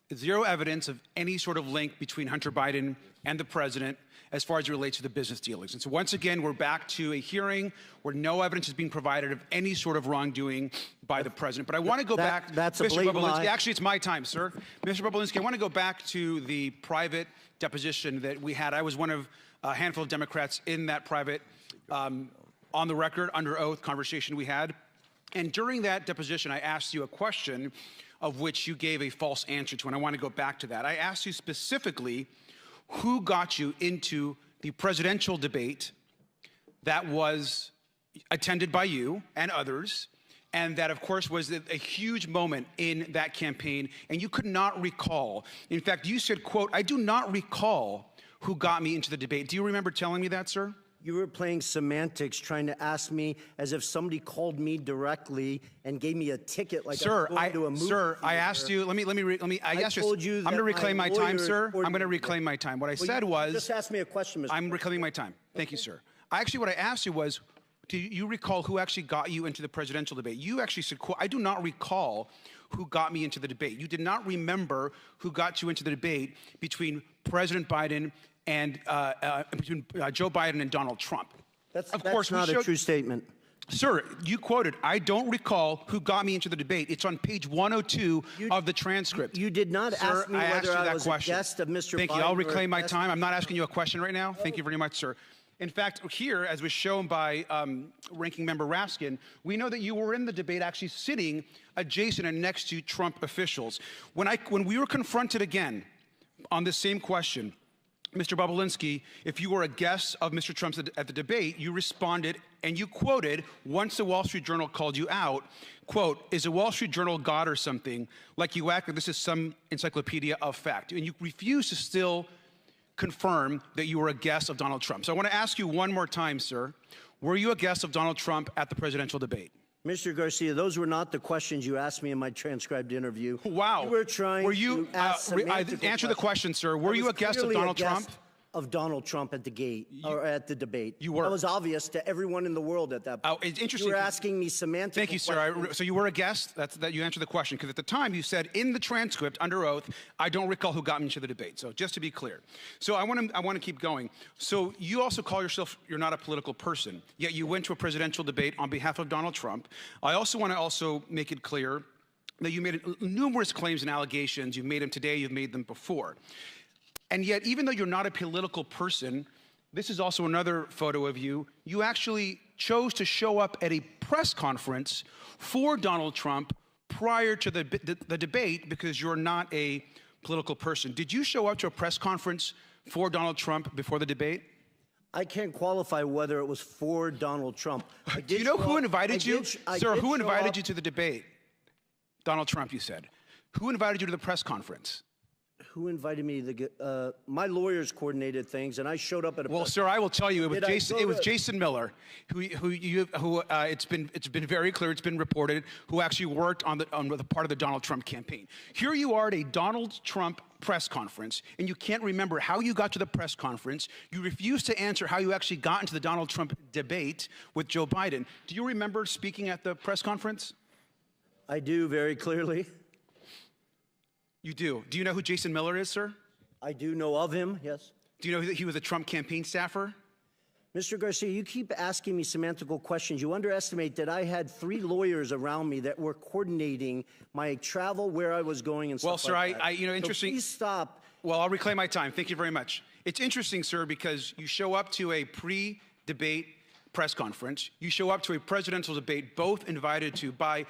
of any sort of link between Hunter Biden and the president as far as it relates to the business dealings. And so once again, we're back to a hearing where no evidence is being provided of any sort of wrongdoing by the president. But I want to go back, that's Mr. Bobulinski. Bobulinski. Actually, it's my time, sir. Mr. Bobulinski, I want to go back to the private deposition that we had. I was one of a handful of Democrats in that private, on the record, under oath conversation we had. And during that deposition, I asked you a question of which you gave a false answer to, and I want to go back to that. I asked you specifically who got you into the presidential debate that was attended by you and others, and that, of course, was a huge moment in that campaign, and you could not recall. In fact, you said, quote, "I do not recall who got me into the debate." Do you remember telling me that, sir? You were playing semantics, trying to ask me as if somebody called me directly and gave me a ticket like I was going to a movie. Sir, I asked you. I told you. I'm going to reclaim my time, sir. I'm going to reclaim my time. What I said was. Just ask me a question, Mr. I'm reclaiming my time. Thank you, sir. What I asked you was, do you recall who actually got you into the presidential debate? You actually said, quote, "I do not recall who got me into the debate." You did not remember who got you into the debate between President Biden and between Joe Biden and Donald Trump. That's not a true statement. Sir, you quoted, "I don't recall who got me into the debate." It's on page 102 of the transcript. You did not ask me whether I was a guest of Mr. Biden. Thank you. I'll reclaim my time. I'm not asking you a question right now. Thank you very much, sir. In fact, here, as was shown by Ranking Member Raskin, we know that you were in the debate actually sitting adjacent and next to Trump officials. When we were confronted again on this same question, Mr. Bobulinski, if you were a guest of Mr. Trump's at the debate, you responded and you quoted, once the Wall Street Journal called you out, quote, is the Wall Street Journal God or something? Like you act like this is some encyclopedia of fact. And you refuse to still confirm that you were a guest of Donald Trump. So I want to ask you one more time, sir. Were you a guest of Donald Trump at the presidential debate? Mr. Garcia, those were not the questions you asked me in my transcribed interview. Wow. You were trying to ask answer the question, sir. Were you a guest of Donald Trump? Of Donald Trump at the gate or at the debate. You were. That was obvious to everyone in the world at that point. Oh, it's interesting. You were asking me semantic. Thank you, sir. So you were a guest. That you answered the question because at the time you said in the transcript under oath, I don't recall who got me to the debate. So just to be clear. So I want to keep going. So you also call yourself you're not a political person, yet you went to a presidential debate on behalf of Donald Trump. I also want to make it clear that you made numerous claims and allegations. You've made them today. You've made them before. And yet, even though you're not a political person, this is also another photo of you. You actually chose to show up at a press conference for Donald Trump prior to the debate because you're not a political person. Did you show up to a press conference for Donald Trump before the debate? I can't qualify whether it was for Donald Trump. Do you know who invited you? Sir, who invited you to the debate? Donald Trump, you said. Who invited you to the press conference? Who invited me to my lawyers coordinated things, and I showed up at a. Well, sir, I will tell you, it was Jason Miller, who it's been very clear, it's been reported, who actually worked on the part of the Donald Trump campaign. Here you are at a Donald Trump press conference, and you can't remember how you got to the press conference. You refuse to answer how you actually got into the Donald Trump debate with Joe Biden. Do you remember speaking at the press conference? I do very clearly. You do. Do you know who Jason Miller is, sir? I do know of him, yes. Do you know that he was a Trump campaign staffer? Mr. Garcia, you keep asking me semantical questions. You underestimate that I had 3 lawyers around me that were coordinating my travel, where I was going, and stuff well, sir, like that. interesting. So please stop. Well, I'll reclaim my time. Thank you very much. It's interesting, sir, because you show up to a pre-debate press conference. You show up to a presidential debate, both invited to by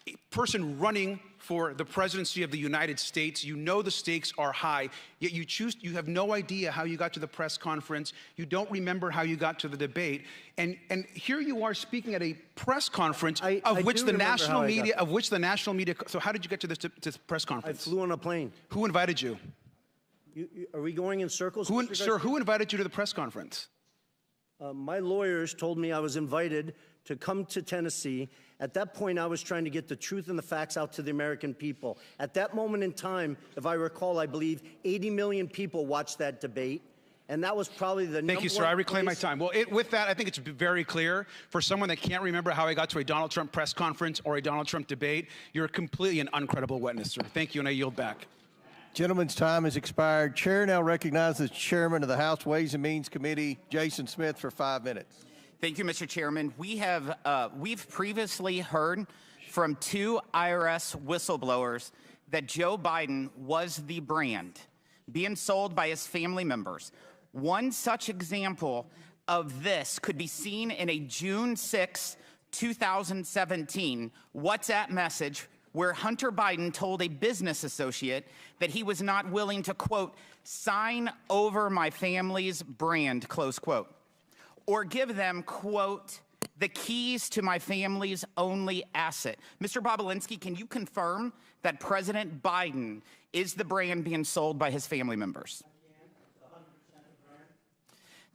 a person running for the presidency of the United States. You know the stakes are high, yet you have no idea how you got to the press conference. You don't remember how you got to the debate. And here you are speaking at a press conference of which the national media, so how did you get to this press conference? I flew on a plane. Who invited you? Are we going in circles? Sir, who invited you to the press conference? My lawyers told me I was invited to come to Tennessee. At that point, I was trying to get the truth and the facts out to the American people. At that moment in time, if I recall, I believe 80 million people watched that debate. And that was probably the number one. Thank you, sir. I reclaim my time. Well, with that, I think it's very clear for someone that can't remember how I got to a Donald Trump press conference or a Donald Trump debate, you're completely an uncredible witness, sir. Thank you, and I yield back. Gentleman's time has expired. Chair now recognizes Chairman of the House Ways and Means Committee, Jason Smith, for 5 minutes. Thank you, Mr. Chairman. We've previously heard from 2 IRS whistleblowers that Joe Biden was the brand being sold by his family members. One such example of this could be seen in a June 6, 2017 WhatsApp message where Hunter Biden told a business associate that he was not willing to, quote, sign over my family's brand, close quote, or give them, quote, the keys to my family's only asset. Mr. Bobulinski, can you confirm that President Biden is the brand being sold by his family members?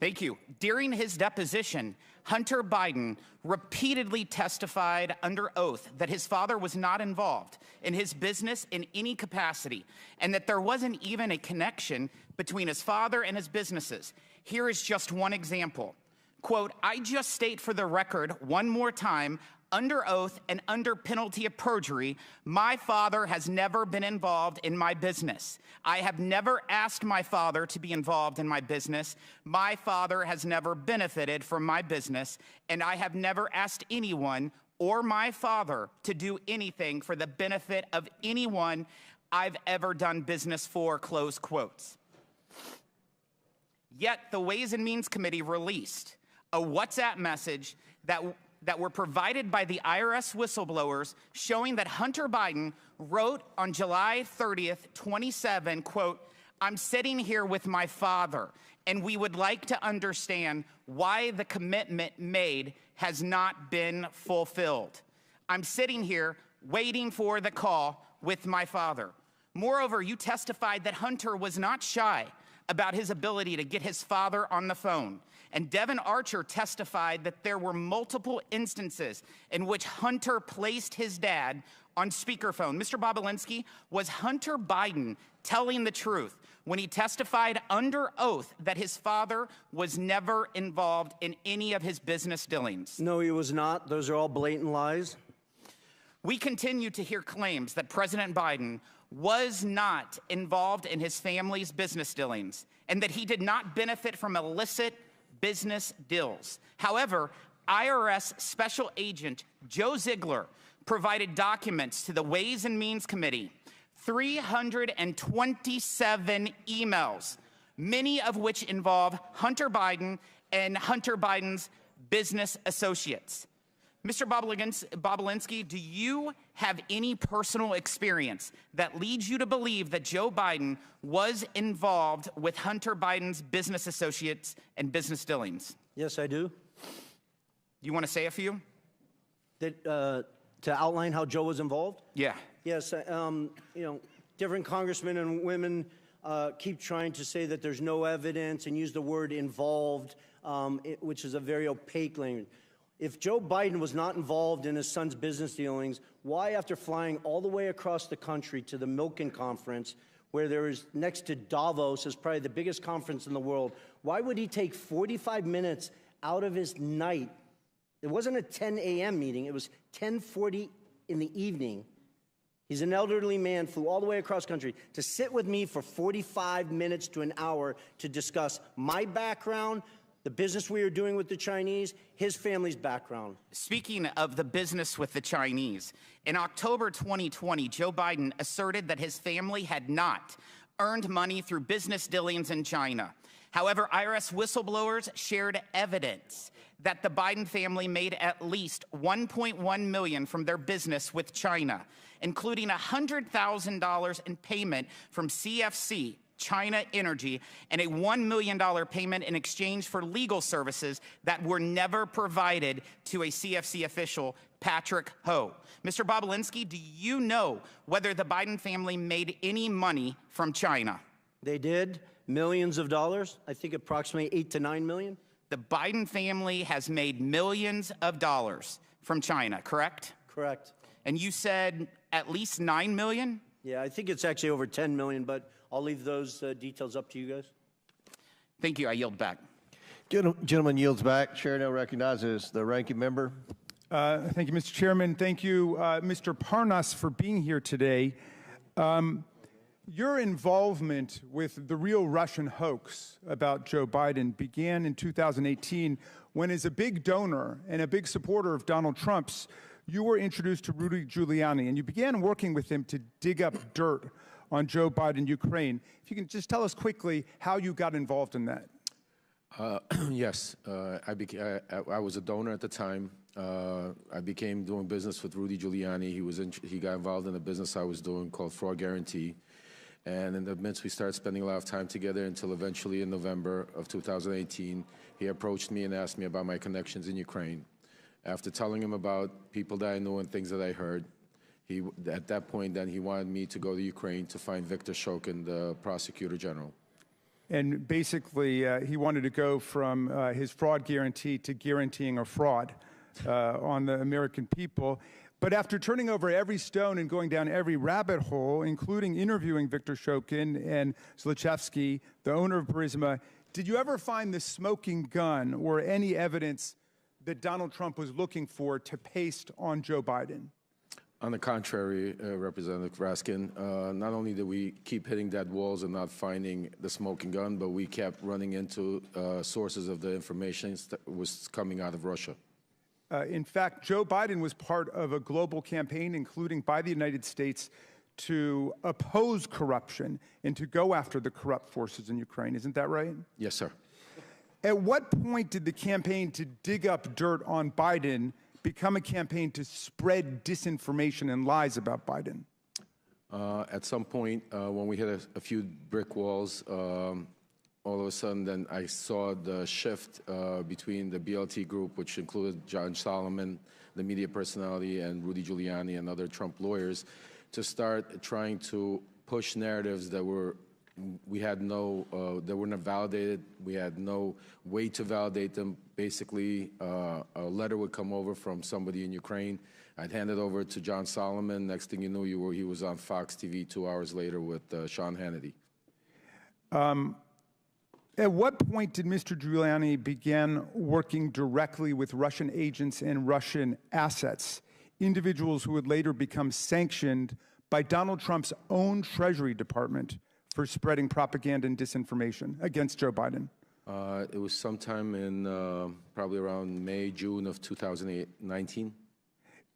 Thank you. During his deposition, Hunter Biden repeatedly testified under oath that his father was not involved in his business in any capacity, and that there wasn't even a connection between his father and his businesses. Here is just one example. Quote, I just state for the record one more time, under oath and under penalty of perjury, my father has never been involved in my business. I have never asked my father to be involved in my business. My father has never benefited from my business, and I have never asked anyone or my father to do anything for the benefit of anyone I've ever done business for, close quotes. Yet the Ways and Means Committee released a WhatsApp message that were provided by the IRS whistleblowers showing that Hunter Biden wrote on July 30th, 27, quote, I'm sitting here with my father, and we would like to understand why the commitment made has not been fulfilled. I'm sitting here waiting for the call with my father. Moreover, you testified that Hunter was not shy about his ability to get his father on the phone. And Devin Archer testified that there were multiple instances in which Hunter placed his dad on speakerphone. Mr. Bobulinski, was Hunter Biden telling the truth when he testified under oath that his father was never involved in any of his business dealings? No, he was not. Those are all blatant lies. We continue to hear claims that President Biden was not involved in his family's business dealings and that he did not benefit from illicit business deals. However, IRS Special Agent Joe Ziegler provided documents to the Ways and Means Committee, 327 emails, many of which involve Hunter Biden and Hunter Biden's business associates. Mr. Bobulinski, do you have any personal experience that leads you to believe that Joe Biden was involved with Hunter Biden's business associates and business dealings? Yes, I do. You want to say a few? To outline how Joe was involved? Yeah. Yes, different congressmen and women keep trying to say that there's no evidence and use the word involved, which is a very opaque language. If Joe Biden was not involved in his son's business dealings, why, after flying all the way across the country to the Milken Conference, where there is next to Davos, is probably the biggest conference in the world, why would he take 45 minutes out of his night? It wasn't a 10 a.m. meeting. It was 10:40 in the evening. He's an elderly man, flew all the way across country to sit with me for 45 minutes to an hour to discuss my background, the business we are doing with the Chinese, his family's background. Speaking of the business with the Chinese, in October 2020, Joe Biden asserted that his family had not earned money through business dealings in China. However, IRS whistleblowers shared evidence that the Biden family made at least $1.1 million from their business with China, including $100,000 in payment from CFC, China Energy, and a $1 million payment in exchange for legal services that were never provided to a CFC official, Patrick Ho. Mr. Bobulinski, do you know whether the Biden family made any money from China? They did, millions of dollars, I think approximately 8 to 9 million. The Biden family has made millions of dollars from China, correct? Correct. And you said at least 9 million? Yeah, I think it's actually over 10 million, but I'll leave those details up to you guys. Thank you. I yield back. Gentleman yields back. Chair now recognizes the ranking member. Thank you, Mr. Chairman. Thank you, Mr. Parnas, for being here today. Your involvement with the real Russian hoax about Joe Biden began in 2018 when, as a big donor and a big supporter of Donald Trump's, you were introduced to Rudy Giuliani, and you began working with him to dig up dirt on Joe Biden, Ukraine. If you can just tell us quickly how you got involved in that. Yes, I was a donor at the time. I became doing business with Rudy Giuliani. He got involved in a business I was doing called Fraud Guarantee. And in the midst, we started spending a lot of time together until eventually in November of 2018, he approached me and asked me about my connections in Ukraine. After telling him about people that I knew and things that I heard, at that point, then he wanted me to go to Ukraine to find Viktor Shokin, the prosecutor general. And basically, he wanted to go from his fraud guarantee to guaranteeing a fraud on the American people. But after turning over every stone and going down every rabbit hole, including interviewing Viktor Shokin and Zlochevsky, the owner of Burisma, did you ever find the smoking gun or any evidence that Donald Trump was looking for to paste on Joe Biden? On the contrary, Representative Raskin, not only did we keep hitting dead walls and not finding the smoking gun, but we kept running into sources of the information that was coming out of Russia. In fact, Joe Biden was part of a global campaign, including by the United States, to oppose corruption and to go after the corrupt forces in Ukraine. Isn't that right? Yes, sir. At what point did the campaign to dig up dirt on Biden become a campaign to spread disinformation and lies about Biden? At some point, when we hit a few brick walls, all of a sudden, then I saw the shift between the BLT group, which included John Solomon, the media personality, and Rudy Giuliani and other Trump lawyers, to start trying to push narratives that we had no, that were not validated. We had no way to validate them. Basically, a letter would come over from somebody in Ukraine. I'd hand it over to John Solomon. Next thing you knew, he was on Fox TV 2 hours later with Sean Hannity. At what point did Mr. Giuliani begin working directly with Russian agents and Russian assets, individuals who would later become sanctioned by Donald Trump's own Treasury Department for spreading propaganda and disinformation against Joe Biden? It was sometime in probably around May, June of 2019.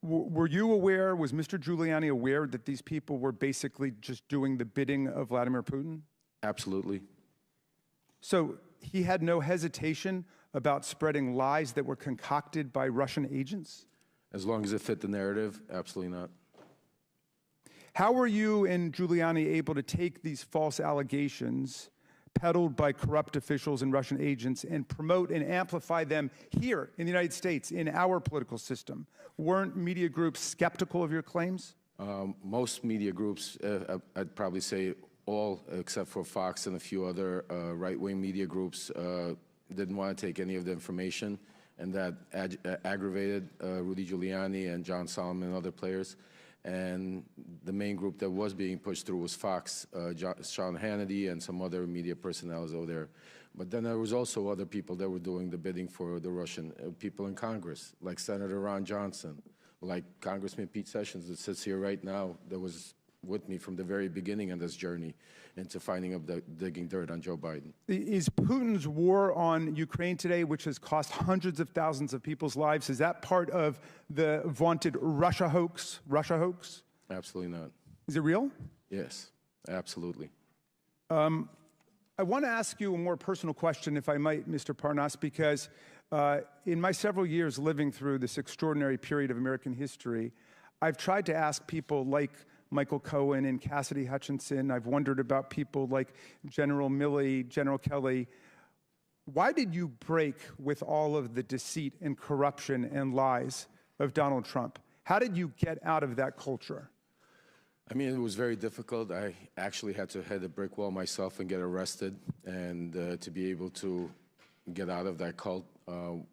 Were you aware, was Mr. Giuliani aware that these people were basically just doing the bidding of Vladimir Putin? Absolutely. So he had no hesitation about spreading lies that were concocted by Russian agents? As long as it fit the narrative, absolutely not. How were you and Giuliani able to take these false allegations peddled by corrupt officials and Russian agents and promote and amplify them here in the United States, in our political system? Weren't media groups skeptical of your claims? Most media groups, I'd probably say all except for Fox and a few other right-wing media groups, didn't want to take any of the information, and that aggravated Rudy Giuliani and John Solomon and other players. And the main group that was being pushed through was Fox, Sean Hannity, and some other media personnel over there. But then there was also other people that were doing the bidding for the Russian people in Congress, like Senator Ron Johnson, like Congressman Pete Sessions that sits here right now, that was with me from the very beginning in this journey into finding up digging dirt on Joe Biden. Is Putin's war on Ukraine today, which has cost hundreds of thousands of people's lives, is that part of the vaunted Russia hoax? Absolutely not. Is it real? Yes, absolutely. I want to ask you a more personal question, if I might, Mr. Parnas, because in my several years living through this extraordinary period of American history, I've tried to ask people like Michael Cohen and Cassidy Hutchinson. I've wondered about people like General Milley, General Kelly. Why did you break with all of the deceit and corruption and lies of Donald Trump? How did you get out of that culture? I mean, it was very difficult. I actually had to hit a brick wall myself and get arrested, and to be able to get out of that cult.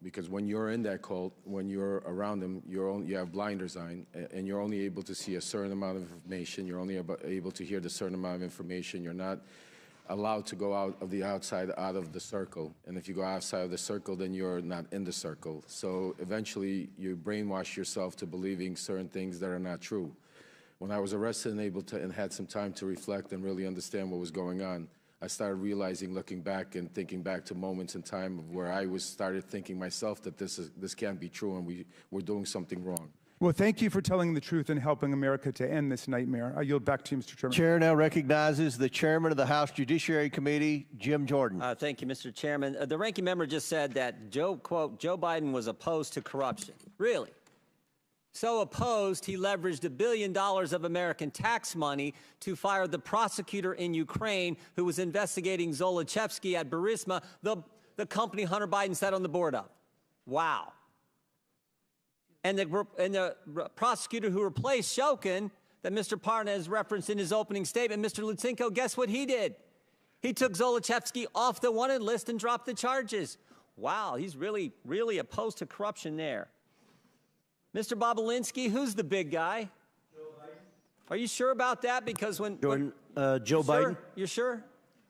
Because when you're in that cult, when you're around them, you have blinders on, and you're only able to see a certain amount of information. You're only able to hear the certain amount of information. You're not allowed to go out of the circle. And if you go outside of the circle, then you're not in the circle. So eventually, you brainwash yourself to believing certain things that are not true. When I was arrested and had some time to reflect and really understand what was going on, I started realizing, looking back and thinking back to moments in time where I started thinking myself that this can't be true and we're doing something wrong. Well, thank you for telling the truth and helping America to end this nightmare. I yield back to you, Mr. Chairman. Chair now recognizes the chairman of the House Judiciary Committee, Jim Jordan. Thank you, Mr. Chairman. The ranking member just said that quote, Joe Biden was opposed to corruption. Really? So opposed, he leveraged $1 billion of American tax money to fire the prosecutor in Ukraine who was investigating Zolochevsky at Burisma, the company Hunter Biden sat on the board of. Wow. And the prosecutor who replaced Shokin, that Mr. Parnas referenced in his opening statement, Mr. Lutsenko, guess what he did? He took Zolochevsky off the wanted list and dropped the charges. Wow, he's really, really opposed to corruption there. Mr. Bobulinski, who's the big guy? Joe Biden. Are you sure about that? Because when Joe Biden. You're sure?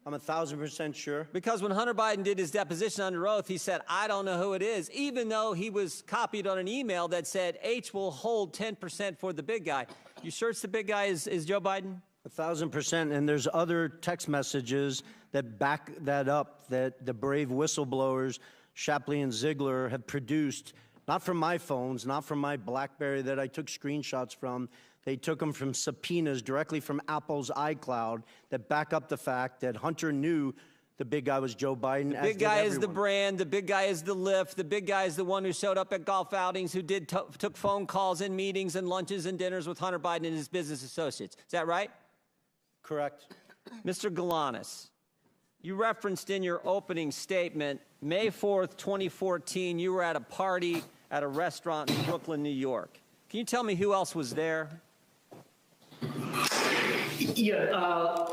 I'm 1,000% sure. Because when Hunter Biden did his deposition under oath, he said, I don't know who it is, even though he was copied on an email that said H will hold 10% for the big guy. You sure it's the big guy is Joe Biden? 1,000%. And there's other text messages that back that up, that the brave whistleblowers, Shapley and Ziegler, have produced. Not from my phones, not from my BlackBerry that I took screenshots from. They took them from subpoenas directly from Apple's iCloud that back up the fact that Hunter knew the big guy was Joe Biden. The big guy is the brand. The big guy is the lift. The big guy is the one who showed up at golf outings, who took phone calls and meetings and lunches and dinners with Hunter Biden and his business associates. Is that right? Correct. Mr. Galanis, you referenced in your opening statement, May 4th, 2014, you were at a party at a restaurant in Brooklyn, New York. Can you tell me who else was there? Yeah,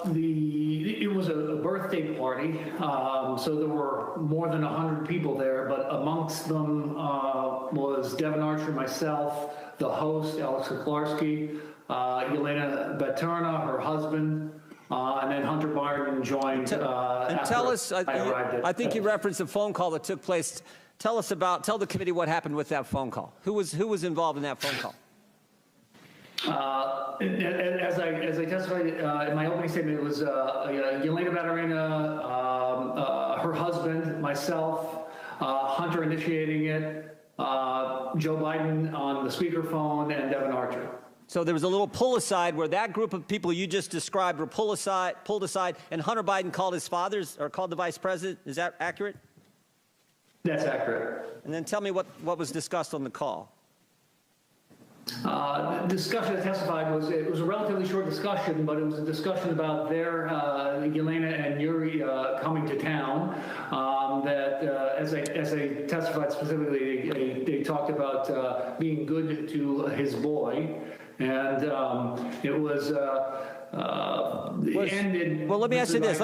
it was a birthday party, so there were more than 100 people there, but amongst them was Devin Archer, myself, the host, Alex Kuklarski, Yelena Baturna, her husband, and then Hunter Biden joined. And tell us, I think you referenced a phone call that took place. Tell the committee what happened with that phone call. Who was involved in that phone call? As I testified in my opening statement, it was Yelena Baturna, her husband, myself, Hunter initiating it, Joe Biden on the speakerphone, and Devin Archer. So there was a little pull aside where that group of people you just described were pulled aside, and Hunter Biden called his father's or called the vice president. Is that accurate? That's accurate. And then tell me what was discussed on the call. The discussion I testified was a relatively short discussion, but it was a discussion about their Yelena and Yuri coming to town. That as I testified specifically, they talked about being good to his boy, and it was. Ended. Well, let me ask you this.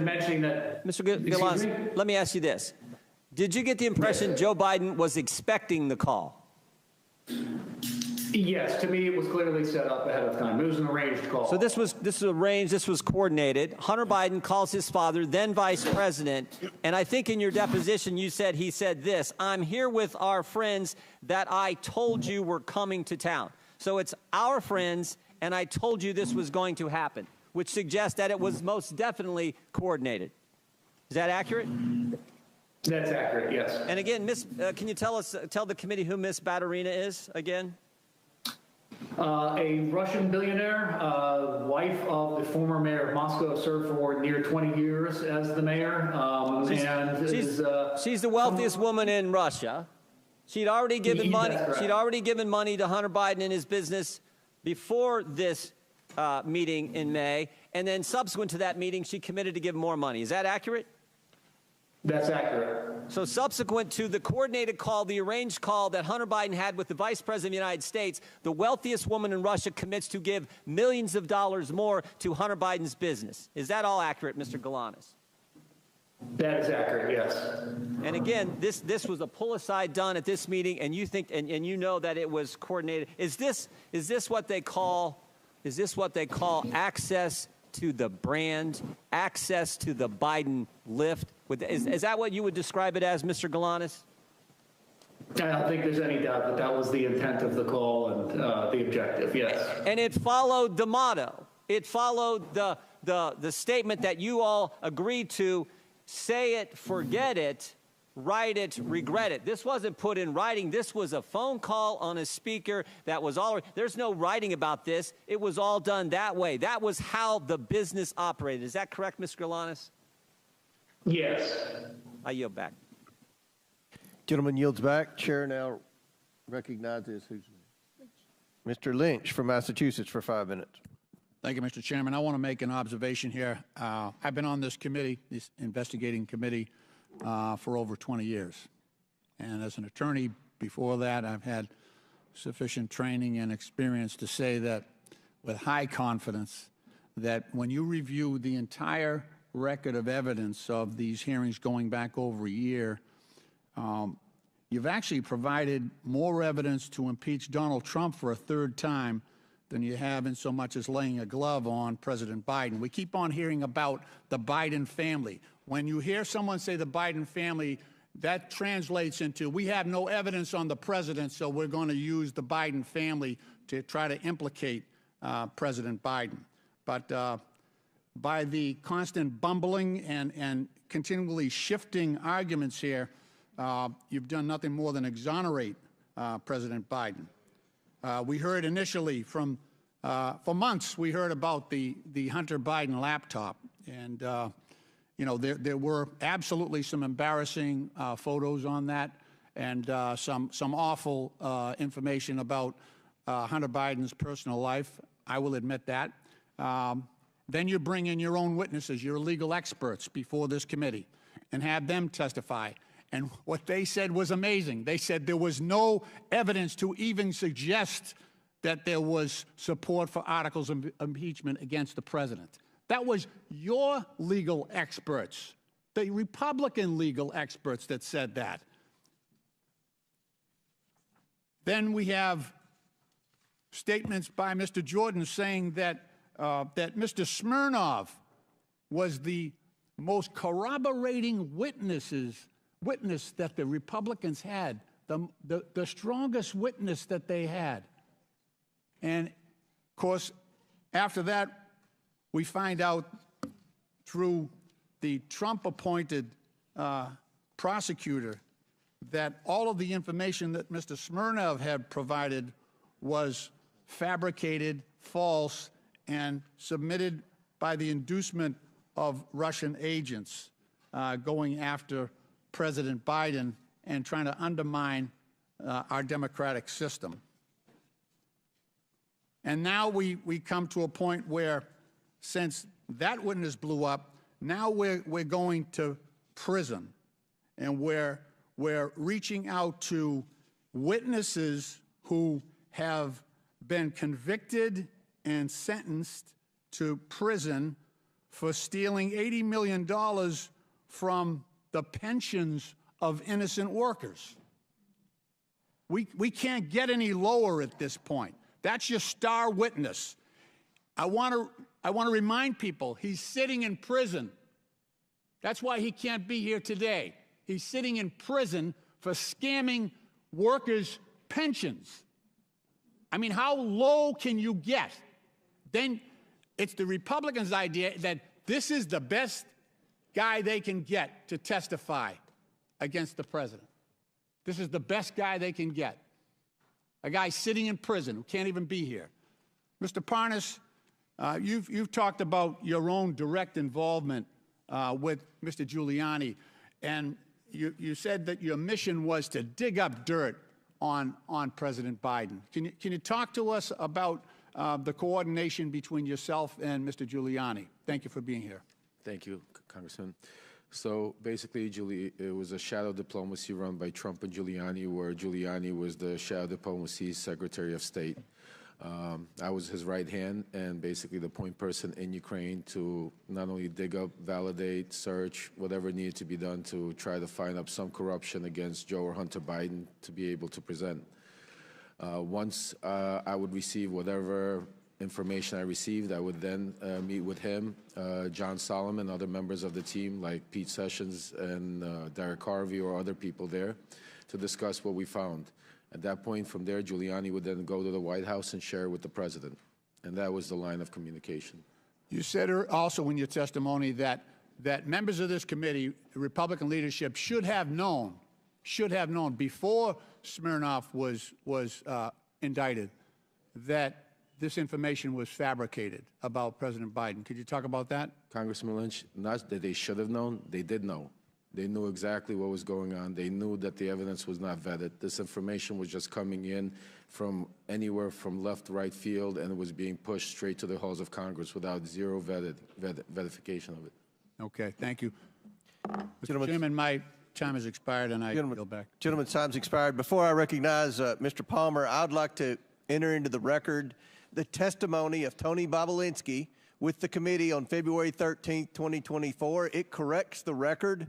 Mentioning that, Mr. Galanis, let me ask you this. Did you get the impression Joe Biden was expecting the call? Yes, to me it was clearly set up ahead of time. It was an arranged call. So this was arranged, this was coordinated. Hunter Biden calls his father, then vice president, and I think in your deposition he said this, I'm here with our friends that I told you were coming to town. So it's our friends, and I told you this was going to happen, which suggests that it was most definitely coordinated. Is that accurate? That's accurate, yes. And again, can you tell the committee who Miss Baturina is again? A Russian billionaire, wife of the former mayor of Moscow, served for near 20 years as the mayor. She's the wealthiest woman in Russia. She'd already given money. She'd already given money to Hunter Biden and his business before this meeting in May, and then subsequent to that meeting, she committed to give more money. Is that accurate? That's accurate. So subsequent to the coordinated call, the arranged call that Hunter Biden had with the Vice President of the United States, the wealthiest woman in Russia commits to give millions of dollars more to Hunter Biden's business. Is that all accurate, Mr. Galanis? That is accurate, yes. And again, this was a pull-aside done at this meeting, and you think, and you know that it was coordinated. Is this what they call access to the brand, access to the Biden lift? Is that what you would describe it as, Mr. Galanis? I don't think there's any doubt that that was the intent of the call and the objective, yes. And it followed the motto. It followed the statement that you all agreed to: say it, forget it, write it, regret it. This wasn't put in writing. This was a phone call on a speaker that was all. There's no writing about this. It was all done that way. That was how the business operated. Is that correct, Mr. Galanis? Yes. I yield back. Gentleman yields back. Chair now recognizes Mr. Lynch from Massachusetts for 5 minutes. Thank you, Mr. Chairman. I want to make an observation here. I've been on this committee, this investigating committee, for over 20 years. And as an attorney before that, I've had sufficient training and experience to say that with high confidence that when you review the entire record of evidence of these hearings going back over a year, you've actually provided more evidence to impeach Donald Trump for a third time than you have in so much as laying a glove on President Biden. We keep on hearing about the Biden family. When you hear someone say the Biden family, that translates into we have no evidence on the president, so we're going to use the Biden family to try to implicate President Biden. But by the constant bumbling and continually shifting arguments here, you've done nothing more than exonerate President Biden. We heard initially for months, we heard about the Hunter Biden laptop. And, you know, there were absolutely some embarrassing photos on that and some awful information about Hunter Biden's personal life. I will admit that. Then you bring in your own witnesses, your legal experts before this committee, and have them testify. And what they said was amazing. They said there was no evidence to even suggest that there was support for articles of impeachment against the president. That was your legal experts, the Republican legal experts that said that. Then we have statements by Mr. Jordan saying that Mr. Smirnov was the most corroborating witness that the Republicans had, the strongest witness that they had. And, of course, after that, we find out through the Trump-appointed prosecutor that all of the information that Mr. Smirnov had provided was fabricated, false, and submitted by the inducement of Russian agents going after President Biden and trying to undermine our democratic system. And now we come to a point where, since that witness blew up, now we're going to prison, and we're reaching out to witnesses who have been convicted and sentenced to prison for stealing $80 million from the pensions of innocent workers. We can't get any lower at this point. That's your star witness. I want to remind people, he's sitting in prison. That's why he can't be here today. He's sitting in prison for scamming workers' pensions. I mean, how low can you get? Then it's the Republicans' idea that this is the best guy they can get to testify against the president. This is the best guy they can get. A guy sitting in prison who can't even be here. Mr. Parnas, you've talked about your own direct involvement with Mr. Giuliani, and you said that your mission was to dig up dirt on President Biden. Can you talk to us about the coordination between yourself and Mr. Giuliani? Thank you for being here. Thank you, Congressman. So basically, it was a shadow diplomacy run by Trump and Giuliani, where Giuliani was the shadow diplomacy Secretary of State. I was his right hand and basically the point person in Ukraine to not only dig up, validate, search, whatever needed to be done to try to find up some corruption against Joe or Hunter Biden to be able to present. Once I would receive whatever information I received, I would then meet with him, John Solomon, other members of the team like Pete Sessions and Derek Harvey or other people there to discuss what we found. At that point, from there, Giuliani would then go to the White House and share with the president. And that was the line of communication. You said also in your testimony that members of this committee, Republican leadership, should have known before Smirnov was indicted that this information was fabricated about President Biden. Could you talk about that? Congressman Lynch, not that they should have known, they did know. They knew exactly what was going on. They knew that the evidence was not vetted. This information was just coming in from anywhere from left, right field, and it was being pushed straight to the halls of Congress without zero verification of it. Okay, thank you. Mr. Chairman, my time has expired, and I yield back. Gentleman's time's expired. Before I recognize Mr. Palmer, I'd like to enter into the record the testimony of Tony Bobulinski with the committee on February 13th, 2024. It corrects the record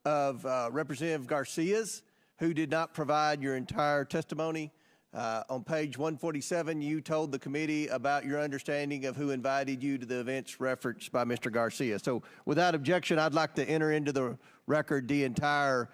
of Representative Garcia's, who did not provide your entire testimony. On page 147, you told the committee about your understanding of who invited you to the events referenced by Mr. Garcia. So without objection, I'd like to enter into the record the entire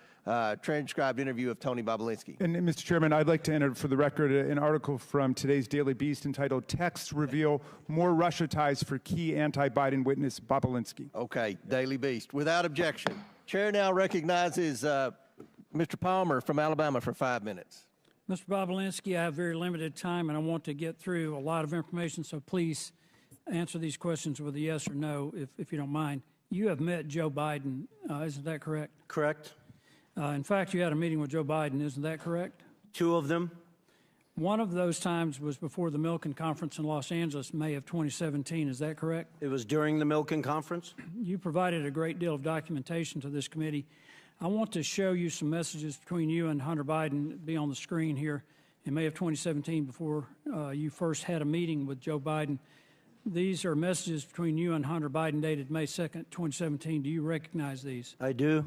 transcribed interview of Tony Bobulinski. And Mr. Chairman, I'd like to enter for the record an article from today's Daily Beast entitled "Texts Reveal More Russia Ties for Key Anti-Biden Witness Bobulinski." Okay, Daily Beast. Without objection. Chair now recognizes Mr. Palmer from Alabama for 5 minutes. Mr. Bobulinski, I have very limited time, and I want to get through a lot of information, so please answer these questions with a yes or no, if you don't mind. You have met Joe Biden, isn't that correct? Correct. In fact, you had a meeting with Joe Biden, isn't that correct? 2 of them. One of those times was before the Milken Conference in Los Angeles, May of 2017. Is that correct? It was during the Milken Conference? You provided a great deal of documentation to this committee. I want to show you some messages between you and Hunter Biden, be on the screen here, in May of 2017 before you first had a meeting with Joe Biden. These are messages between you and Hunter Biden dated May 2nd, 2017. Do you recognize these? I do.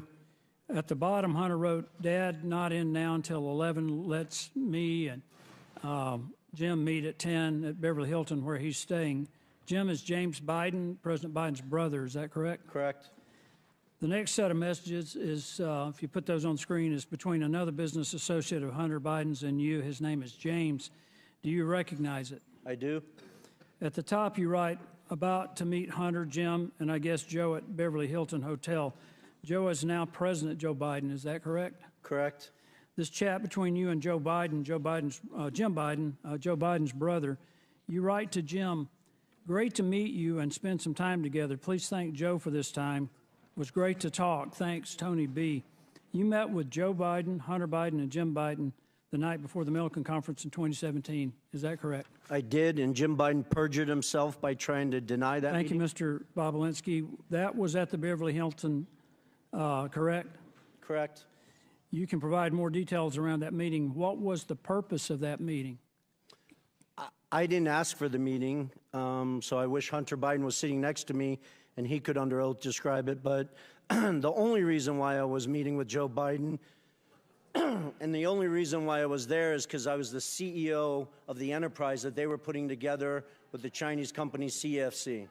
At the bottom, Hunter wrote, "Dad, not in now until 11. Let's me and Jim meet at 10 at Beverly Hilton where he's staying." Jim is James Biden, President Biden's brother. Is that correct? Correct. The next set of messages is, if you put those on screen, is between another business associate of Hunter Biden's and you. His name is James. Do you recognize it? I do. At the top, you write, "About to meet Hunter, Jim, and I guess Joe at Beverly Hilton Hotel." Joe is now President Joe Biden. Is that correct? Correct. This chat between you and Joe Biden, Jim Biden, Joe Biden's brother, you write to Jim, "Great to meet you and spend some time together. Please thank Joe for this time. It was great to talk. Thanks, Tony B." You met with Joe Biden, Hunter Biden, and Jim Biden the night before the Milken Conference in 2017. Is that correct? I did, and Jim Biden perjured himself by trying to deny that Thank meeting. you, Mr. Bobulinski. That was at the Beverly Hilton, correct? Correct. You can provide more details around that meeting. What was the purpose of that meeting? I didn't ask for the meeting, so I wish Hunter Biden was sitting next to me and he could under oath describe it. But the only reason why I was meeting with Joe Biden and the only reason why I was there is because I was the CEO of the enterprise that they were putting together with the Chinese company CFC.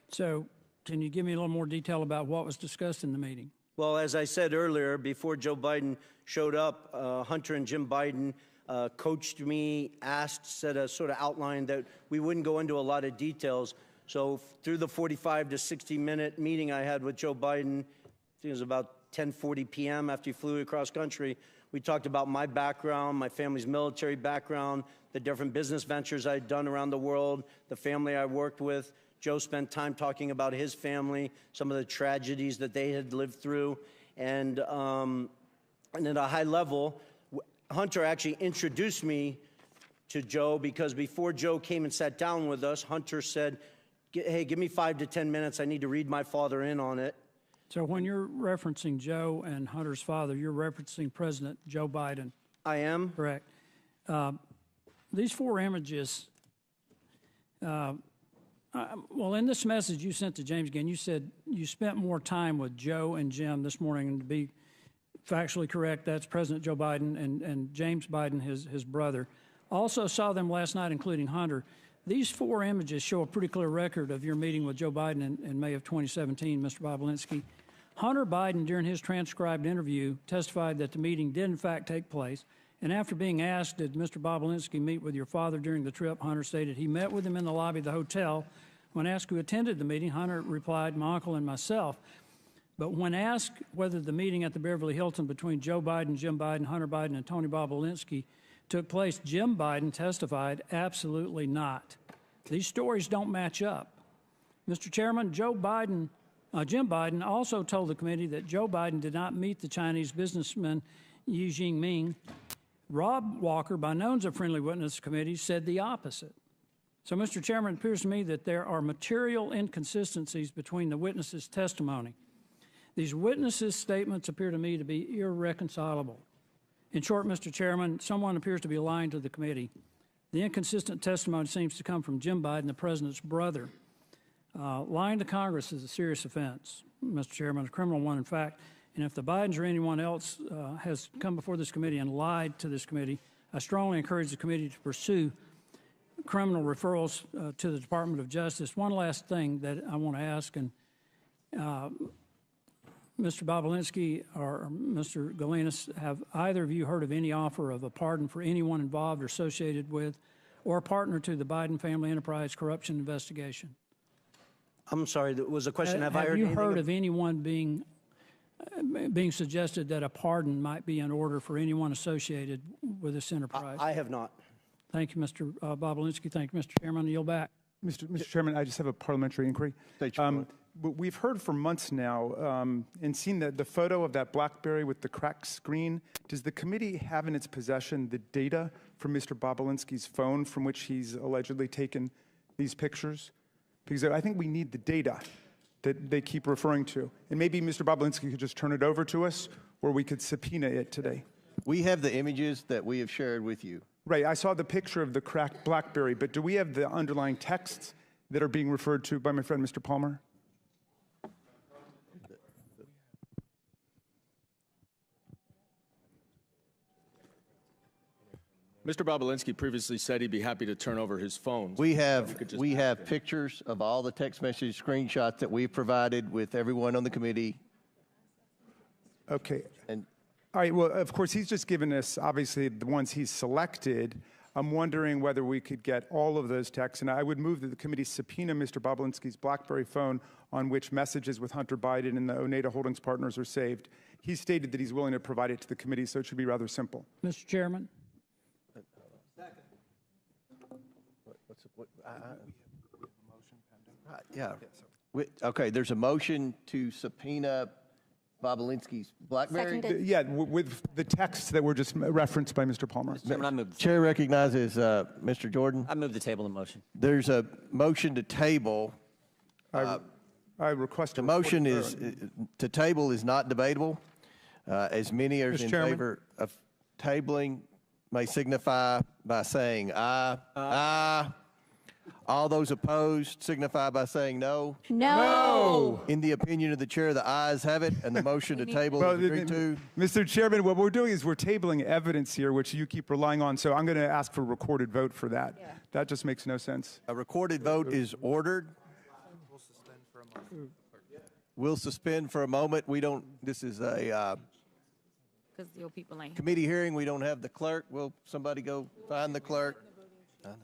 So can you give me a little more detail about what was discussed in the meeting? Well, as I said earlier, before Joe Biden showed up, Hunter and Jim Biden coached me, said a sort of outline that we wouldn't go into a lot of details. So through the 45 to 60-minute meeting I had with Joe Biden, I think it was about 10:40 p.m. after he flew across country, we talked about my background, my family's military background, the different business ventures I'd done around the world, the family I worked with. Joe spent time talking about his family, some of the tragedies that they had lived through. And at a high level, Hunter actually introduced me to Joe because before Joe came and sat down with us, Hunter said, "Hey, give me 5 to 10 minutes. I need to read my father in on it." So when you're referencing Joe and Hunter's father, you're referencing President Joe Biden. I am. Correct. These 4 images, well, in this message you sent to James again, you said you spent more time with Joe and Jim this morning, and to be factually correct, that's President Joe Biden and James Biden, his brother. Also saw them last night, including Hunter. These 4 images show a pretty clear record of your meeting with Joe Biden in May of 2017, Mr. Bobulinski. Hunter Biden, during his transcribed interview, testified that the meeting did in fact take place. And after being asked, did Mr. Bobulinski meet with your father during the trip, Hunter stated he met with him in the lobby of the hotel. When asked who attended the meeting, Hunter replied, "My uncle and myself." But when asked whether the meeting at the Beverly Hilton between Joe Biden, Jim Biden, Hunter Biden, and Tony Bobulinski took place, Jim Biden testified, "Absolutely not." These stories don't match up. Mr. Chairman, Jim Biden also told the committee that Joe Biden did not meet the Chinese businessman Xi Jinping. Rob Walker, by known as a friendly witness committee, said the opposite. So, Mr. Chairman, it appears to me that there are material inconsistencies between the witnesses' testimony. These witnesses' statements appear to me to be irreconcilable. In short, Mr. Chairman, someone appears to be lying to the committee. The inconsistent testimony seems to come from Jim Biden, the president's brother. Lying to Congress is a serious offense, Mr. Chairman, a criminal one, in fact. And if the Bidens or anyone else has come before this committee and lied to this committee, I strongly encourage the committee to pursue criminal referrals to the Department of Justice. One last thing that I want to ask, and Mr. Bobulinski or Mr. Galanis, have either of you heard of any offer of a pardon for anyone involved or associated with or a partner to the Biden family enterprise corruption investigation? I'm sorry, that was a question. Have you heard of anyone being suggested that a pardon might be in order for anyone associated with this enterprise? I have not. Thank you, Mr. Bobulinski. Thank you, Mr. Chairman. I yield back. Mr. Chairman, I just have a parliamentary inquiry. we've heard for months now and seen the photo of that BlackBerry with the cracked screen. Does the committee have in its possession the data from Mr. Bobulinski's phone from which he's allegedly taken these pictures? Because I think we need the data that they keep referring to. And maybe Mr. Bobulinski could just turn it over to us, or we could subpoena it today. We have the images that we have shared with you. Right, I saw the picture of the cracked BlackBerry, but do we have the underlying texts that are being referred to by my friend Mr. Palmer? Mr. Bobulinski previously said he'd be happy to turn over his phones. We have pictures of all the text message screenshots that we've provided with everyone on the committee. Okay. And all right, well, of course, he's just given us, obviously, the ones he's selected. I'm wondering whether we could get all of those texts, and I would move that the committee subpoena Mr. Bobulinski's BlackBerry phone on which messages with Hunter Biden and the Oneida Holdings partners are saved. He stated that he's willing to provide it to the committee, so it should be rather simple. Mr. Chairman. Yeah. Okay, there's a motion to subpoena Bobulinski's BlackBerry. Yeah, with the texts that were just referenced by Mr. Palmer. Chair recognizes Mr. Jordan. I move the table the motion. There's a motion to table. I request the motion is to table is not debatable. As many as in favor of tabling may signify by saying aye. Aye. All those opposed signify by saying no. No. In the opinion of the chair, the ayes have it, and the motion to table is agreed to. Mr. Chairman, what we're doing is we're tabling evidence here, which you keep relying on, so I'm going to ask for a recorded vote for that. Yeah. That just makes no sense. A recorded vote is ordered. We'll suspend for a moment. We don't, this is a committee hearing. We don't have the clerk. Will somebody go find the clerk? I know.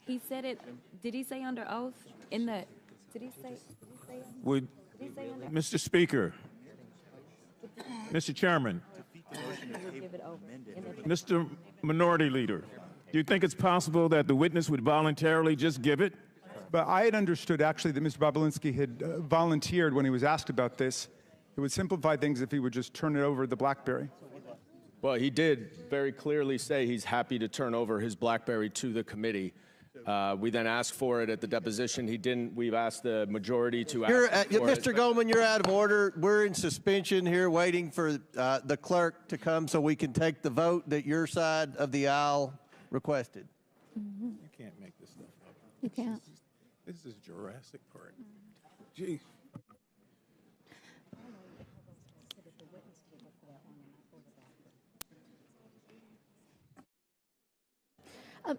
He said it. Did he say under oath? In the. Did he say? Mr. Speaker, Mr. Chairman, Mr. Minority Leader, do you think it's possible that the witness would voluntarily just give it? But I had understood actually that Mr. Bobulinski had volunteered when he was asked about this. It would simplify things if he would just turn it over the BlackBerry. Well, he did very clearly say he's happy to turn over his BlackBerry to the committee. We then asked for it at the deposition. He didn't. We've asked the majority to ask for Mr. Goldman, you're out of order. We're in suspension here waiting for the clerk to come so we can take the vote that your side of the aisle requested. You can't make this stuff up. You can't. This is Jurassic Park. Gee.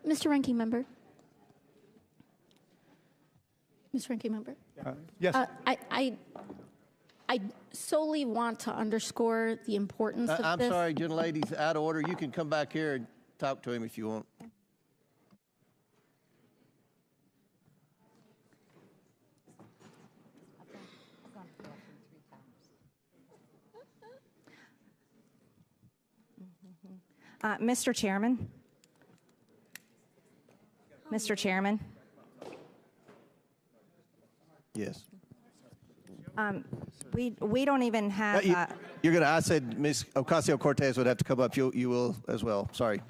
Mr. Ranking Member. Mr. Ranking Member. Yes. I solely want to underscore the importance of I'm this. sorry, gentlelady's out of order. You can come back here and talk to him if you want. Mr. Chairman. Mr. Chairman. Yes. We don't even have. You're gonna. I said Ms. Ocasio-Cortez would have to come up. You will as well. Sorry.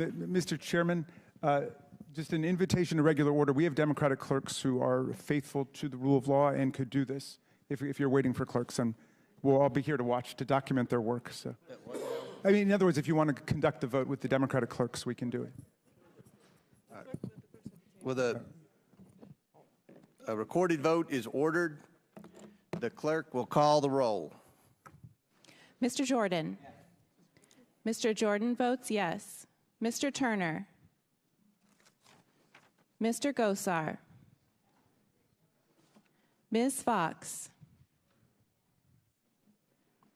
Mr. Chairman, just an invitation to regular order. We have Democratic clerks who are faithful to the rule of law and could do this if you're waiting for clerks. And we'll all be here to watch, to document their work. So, I mean, in other words, if you want to conduct the vote with the Democratic clerks, we can do it. Well, a recorded vote is ordered. The clerk will call the roll. Mr. Jordan. Mr. Jordan votes yes. Mr. Turner. Mr. Gosar. Ms. Fox.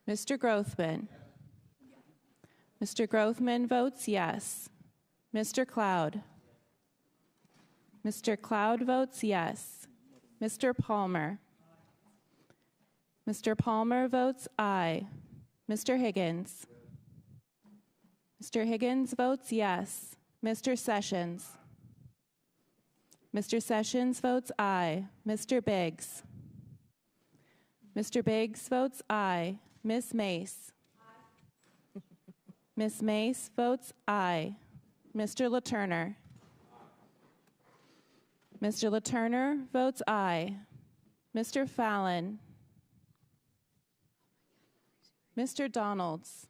Mr. Grothman. Mr. Grothman votes yes. Mr. Cloud. Mr. Cloud votes yes. Mr. Palmer. Mr. Palmer votes aye. Mr. Higgins. Mr. Higgins votes yes. Mr. Sessions. Mr. Sessions votes aye. Mr. Biggs. Mr. Biggs votes aye. Ms. Mace. Ms. Mace votes aye. Mr. LaTurner. Mr. LaTurner votes aye. Mr. Fallon. Mr. Donalds.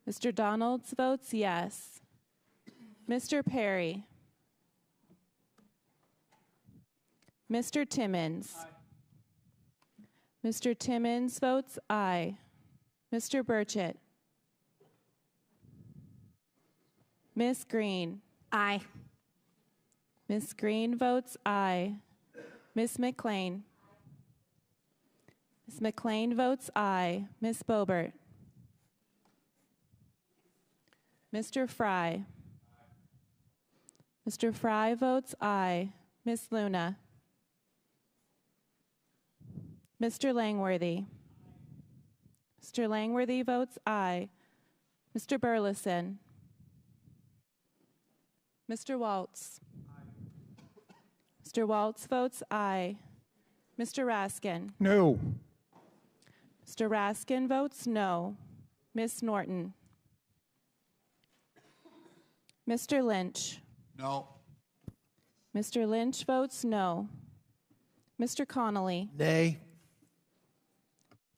Mr. Donalds votes yes. Mr. Perry. Mr. Timmons. Mr. Timmons votes aye. Mr. Burchett. Ms. Green. Aye. Ms. Green votes aye. Ms. McLean. Ms. McLean votes aye. Ms. Boebert. Mr. Fry. Mr. Fry votes aye. Ms. Luna. Mr. Langworthy. Mr. Langworthy votes aye. Mr. Burleson. Mr. Waltz. Mr. Waltz votes aye. Mr. Raskin. No. Mr. Raskin votes no. Ms. Norton. Mr. Lynch. No. Mr. Lynch votes no. Mr. Connolly. Nay.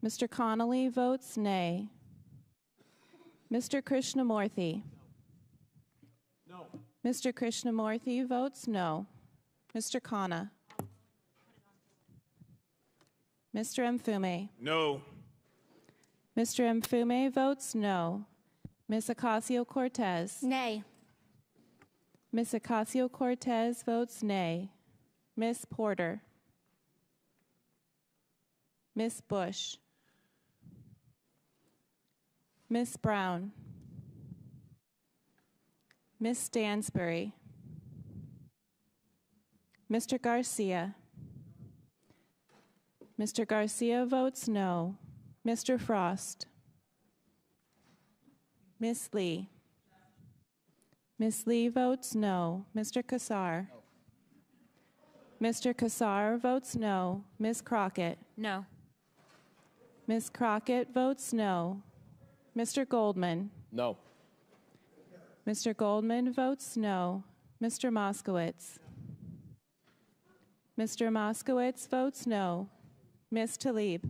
Mr. Connolly votes nay. Mr. Krishnamurthy. No. Mr. Krishnamurthy votes no. Mr. Khanna. Mr. Mfume. No. Mr. Mfume votes no. Ms. Ocasio-Cortez. Nay. Ms. Ocasio-Cortez votes nay. Ms. Porter. Ms. Bush. Ms. Brown. Ms. Stansbury. Mr. Garcia. Mr. Garcia votes no. Mr. Frost. Ms. Lee. Ms. Lee votes no. Mr. Kassar. Mr. Kassar votes no. Ms. Crockett. No. Ms. Crockett votes no. Mr. Goldman. No. Mr. Goldman votes no. Mr. Moskowitz. Mr. Moskowitz votes no. Ms. Tlaib.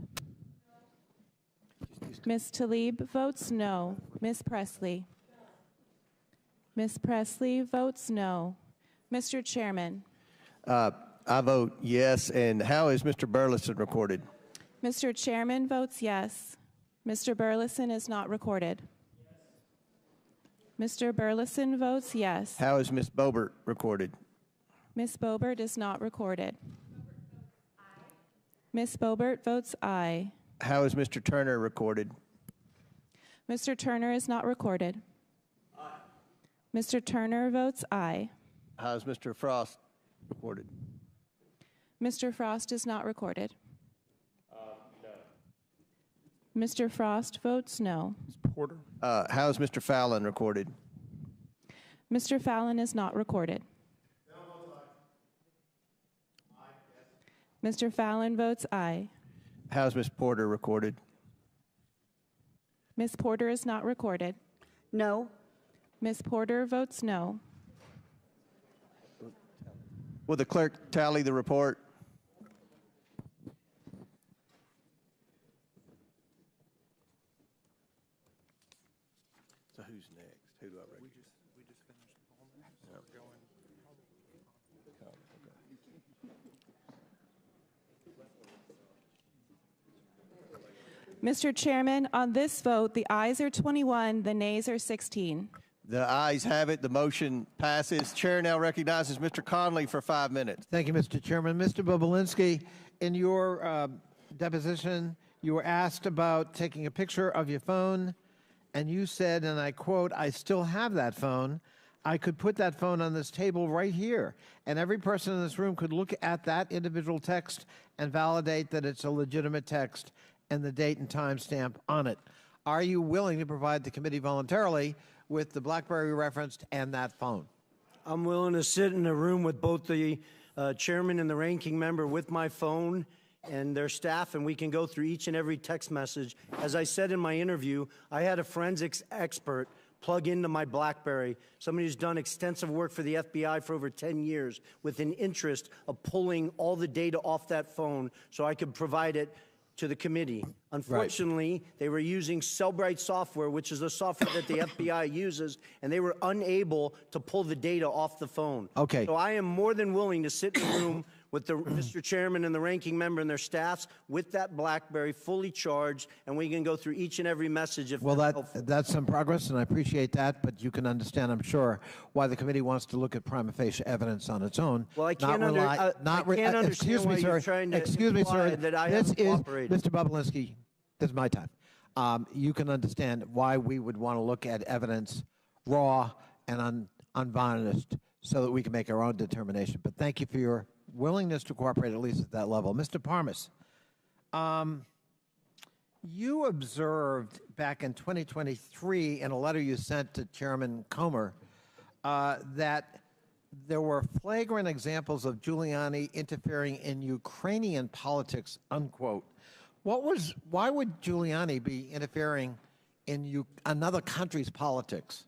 Ms. Tlaib votes no. Ms. Presley. Ms. Presley votes no. Mr. Chairman. I vote yes. And how is Mr. Burleson recorded? Mr. Chairman votes yes. Mr. Burleson is not recorded. Mr. Burleson votes yes. How is Ms. Boebert recorded? Ms. Boebert is not recorded. Ms. Boebert votes aye. How is Mr. Turner recorded? Mr. Turner is not recorded. Mr. Turner votes aye. How is Mr. Frost recorded? Mr. Frost is not recorded. Mr. Frost votes no. Porter. How is Mr. Fallon recorded? Mr. Fallon is not recorded. Mr. Fallon votes aye. How is Ms. Porter recorded? Ms. Porter is not recorded. No. Ms. Porter votes no. Will the clerk tally the report? So who's next? Who do I recognize? We just finished Mr. Chairman, on this vote, the ayes are 21, the nays are 16. The ayes have it. The motion passes. Chair now recognizes Mr. Connolly for 5 minutes. Thank you, Mr. Chairman. Mr. Bobulinski, in your deposition, you were asked about taking a picture of your phone, and you said, and I quote, "I still have that phone. I could put that phone on this table right here, and every person in this room could look at that individual text and validate that it's a legitimate text and the date and time stamp on it." Are you willing to provide the committee voluntarily with the BlackBerry referenced and that phone? I'm willing to sit in a room with both the chairman and the ranking member with my phone and their staff, and we can go through each and every text message. As I said in my interview, I had a forensics expert plug into my BlackBerry, somebody who's done extensive work for the FBI for over 10 years with an interest of pulling all the data off that phone so I could provide it to the committee. Unfortunately, they were using Cellbrite software, which is the software that the FBI uses, and they were unable to pull the data off the phone. Okay. So I am more than willing to sit in a room with the Mr. Chairman and the ranking member and their staffs with that BlackBerry fully charged, and we can go through each and every message if Well, that's helpful. that's some progress, and I appreciate that, but you can understand, I'm sure, why the committee wants to look at prima facie evidence on its own. Well, I can't, Excuse me, sir. Excuse me, sir. That I This haven't is, cooperated. Mr. Bobulinski, this is my time. You can understand why we would want to look at evidence raw and unvarnished so that we can make our own determination. But thank you for your willingness to cooperate, at least at that level. Mr. Parnas, you observed back in 2023 in a letter you sent to Chairman Comer that there were flagrant examples of Giuliani interfering in Ukrainian politics, unquote. Why would Giuliani be interfering in another country's politics?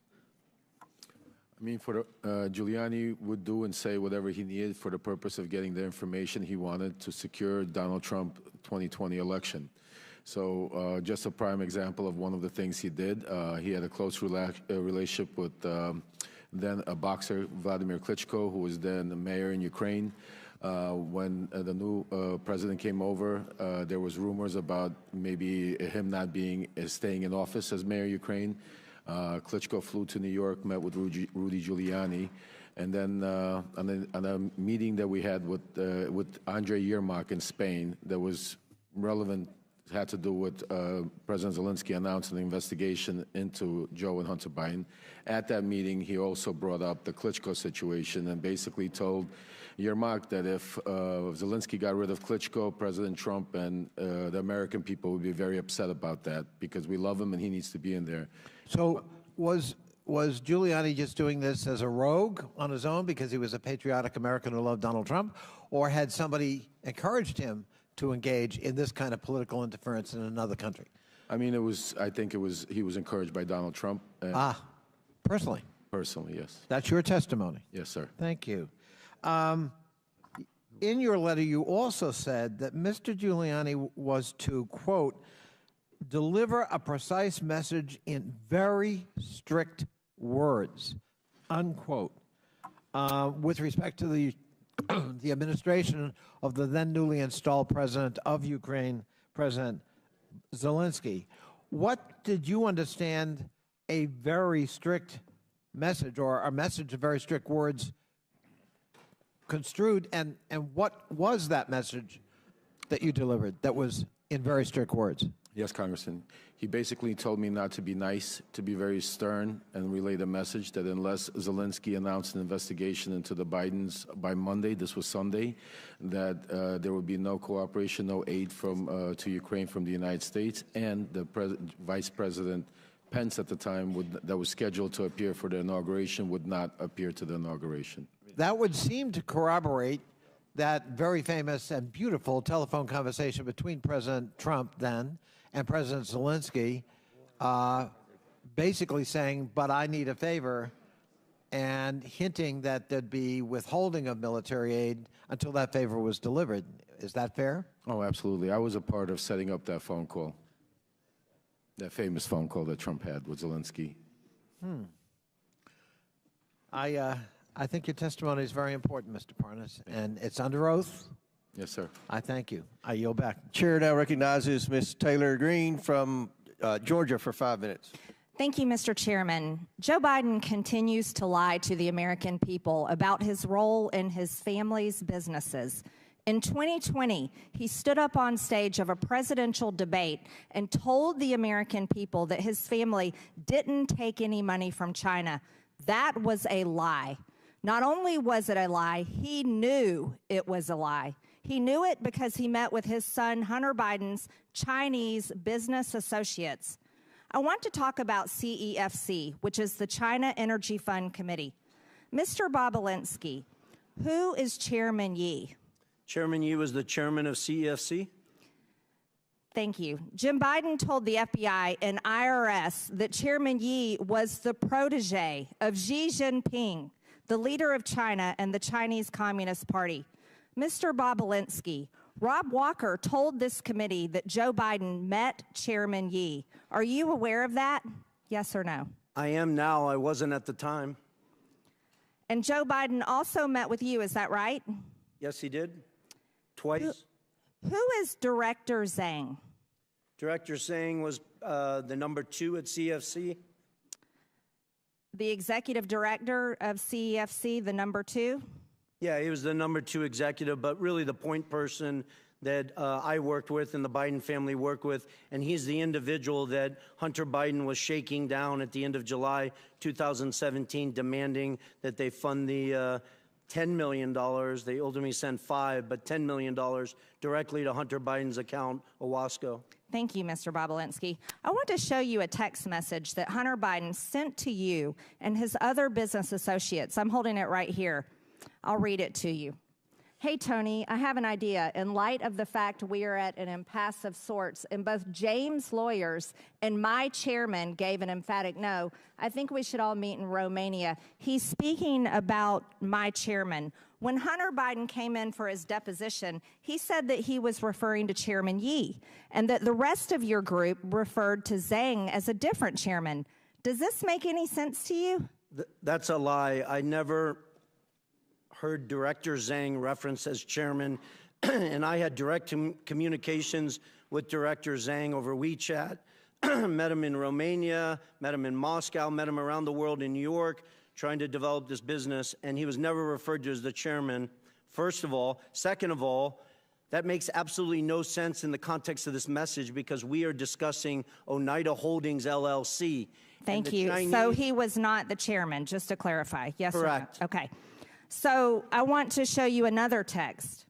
I mean, Giuliani would do and say whatever he needed for the purpose of getting the information he wanted to secure Donald Trump 2020 election. So just a prime example of one of the things he did, he had a close relationship with then a boxer, Vladimir Klitschko, who was then the mayor in Ukraine. When the new president came over, there was rumors about maybe him not staying in office as mayor of Ukraine. Klitschko flew to New York, met with Rudy Giuliani, and then on a meeting that we had with Andrei Yermak in Spain that was relevant, had to do with President Zelensky announcing an investigation into Joe and Hunter Biden. At that meeting, he also brought up the Klitschko situation and basically told Yermak that if Zelensky got rid of Klitschko, President Trump and the American people would be very upset about that because we love him and he needs to be in there. So was Giuliani just doing this as a rogue on his own because he was a patriotic American who loved Donald Trump, or had somebody encouraged him to engage in this kind of political interference in another country? I mean, I think he was encouraged by Donald Trump. Personally? Personally, yes. That's your testimony? Yes, sir. Thank you. In your letter, you also said that Mr. Giuliani was to, quote, deliver a precise message in very strict words, unquote, with respect to the administration of the then newly installed president of Ukraine, President Zelensky. What did you understand a very strict message, or a message of very strict words, construed, and what was that message that you delivered that was in very strict words? Yes, Congressman. He basically told me not to be nice, to be very stern, and relay the message that unless Zelensky announced an investigation into the Bidens by Monday, this was Sunday, that there would be no cooperation, no aid to Ukraine from the United States, and the Vice President Pence at the time that was scheduled to appear for the inauguration would not appear to the inauguration. That would seem to corroborate that very famous and beautiful telephone conversation between President Trump then and President Zelensky basically saying, but I need a favor, and hinting that there'd be withholding of military aid until that favor was delivered. Is that fair? Oh, absolutely. I was a part of setting up that phone call, that famous phone call that Trump had with Zelensky. I think your testimony is very important, Mr. Parnas, and it's under oath. Yes, sir. I thank you. I yield back. Chair now recognizes Ms. Taylor Greene from Georgia for 5 minutes. Thank you, Mr. Chairman. Joe Biden continues to lie to the American people about his role in his family's businesses. In 2020, he stood up on stage of a presidential debate and told the American people that his family didn't take any money from China. That was a lie. Not only was it a lie, he knew it was a lie. He knew it because he met with his son Hunter Biden's Chinese business associates. I want to talk about CEFC, which is the China Energy Fund Committee. Mr. Bobulinski, who is Chairman Yi? Chairman Yi was the chairman of CEFC. Thank you. Jim Biden told the FBI and IRS that Chairman Yi was the protege of Xi Jinping, the leader of China and the Chinese Communist Party. Mr. Bobulinski, Rob Walker told this committee that Joe Biden met Chairman Yi. Are you aware of that? Yes or no? I am now. I wasn't at the time. And Joe Biden also met with you, is that right? Yes, he did. Twice. Who is Director Zhang? Director Zhang was the number 2 at CEFC. The executive director of CEFC, the number 2? Yeah, he was the number 2 executive, but really the point person that I worked with and the Biden family worked with, and he's the individual that Hunter Biden was shaking down at the end of July 2017, demanding that they fund the $10 million. They ultimately sent 5, but $10 million directly to Hunter Biden's account, Owasco. Thank you, Mr. Bobulinski. I want to show you a text message that Hunter Biden sent to you and his other business associates. I'm holding it right here. I'll read it to you. Hey, Tony, I have an idea. In light of the fact we are at an impasse of sorts, and both James' lawyers and my chairman gave an emphatic no, I think we should all meet in Romania. He's speaking about my chairman. When Hunter Biden came in for his deposition, he said that he was referring to Chairman Yi, and that the rest of your group referred to Zhang as a different chairman. Does this make any sense to you? That's a lie. I never heard Director Zhang referenced as chairman, and I had direct communications with Director Zhang over WeChat, met him in Romania, met him in Moscow, met him around the world in New York, trying to develop this business, and he was never referred to as the chairman, first of all. Second of all, that makes absolutely no sense in the context of this message because we are discussing Oneida Holdings, LLC. Thank you. So he was not the chairman, just to clarify. Yes, correct. Or no? Okay. So I want to show you another text.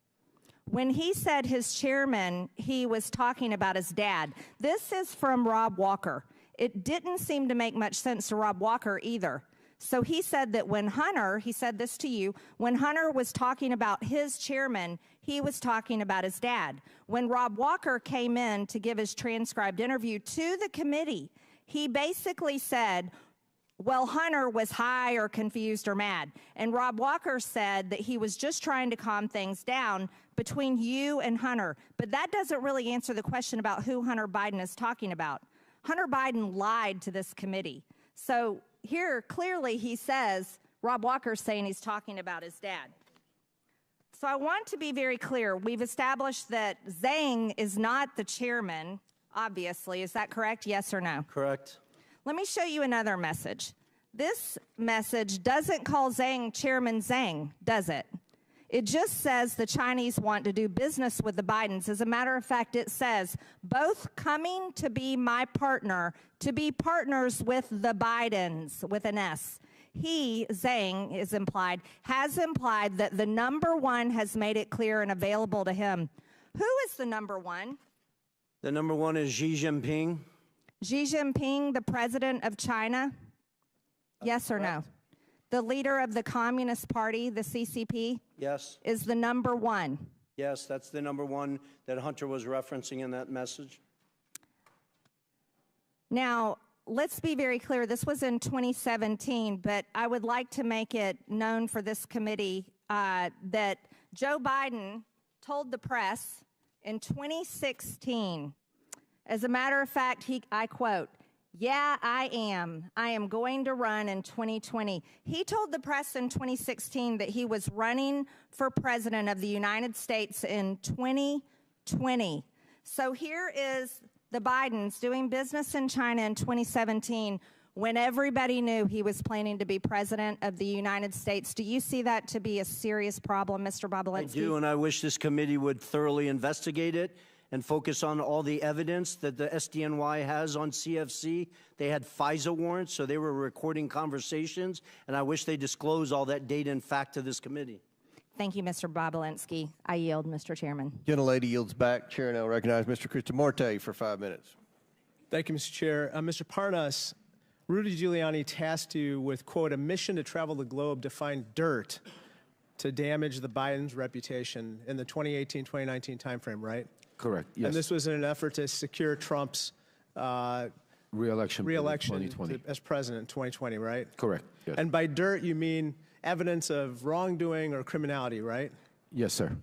When he said his chairman, he was talking about his dad. This is from Rob Walker. It didn't seem to make much sense to Rob Walker either. So he said that when Hunter, he said this to you, when Hunter was talking about his chairman, he was talking about his dad. When Rob Walker came in to give his transcribed interview to the committee, he basically said, well, Hunter was high or confused or mad. And Rob Walker said that he was just trying to calm things down between you and Hunter. But that doesn't really answer the question about who Hunter Biden is talking about. Hunter Biden lied to this committee. So here, clearly, he says, Rob Walker's saying he's talking about his dad. So I want to be very clear. We've established that Zhang is not the chairman, obviously. Is that correct? Yes or no? Correct. Let me show you another message. This message doesn't call Zhang Chairman Zhang, does it? It just says the Chinese want to do business with the Bidens. As a matter of fact, it says, both coming to be my partner, to be partners with the Bidens, with an S. He, Zhang, is implied, has implied that the number 1 has made it clear and available to him. Who is the number 1? The number 1 is Xi Jinping. Xi Jinping, the president of China? Yes or no? The leader of the Communist Party, the CCP? Yes. Is the number 1? Yes, that's the number 1 that Hunter was referencing in that message. Now, let's be very clear. This was in 2017, but I would like to make it known for this committee that Joe Biden told the press in 2016, as a matter of fact, I quote, "Yeah, I am. I am going to run in 2020." He told the press in 2016 that he was running for president of the United States in 2020. So here is the Bidens doing business in China in 2017 when everybody knew he was planning to be president of the United States. Do you see that to be a serious problem, Mr. Bobulinski? I do, and I wish this committee would thoroughly investigate it and focus on all the evidence that the SDNY has on CFC. They had FISA warrants, so they were recording conversations, and I wish they disclose all that data and fact to this committee. Thank you, Mr. Bobulinski. I yield, Mr. Chairman. Gentlelady yields back. Chair now recognizes Mr. Krishnamurti for 5 minutes. Thank you, Mr. Chair. Mr. Parnas, Rudy Giuliani tasked you with, quote, a mission to travel the globe to find dirt to damage the Biden's reputation in the 2018-2019 timeframe, right? Correct, yes. And this was in an effort to secure Trump's re-election as president in 2020, right? Correct, yes. And by dirt, you mean evidence of wrongdoing or criminality, right? Yes, sir.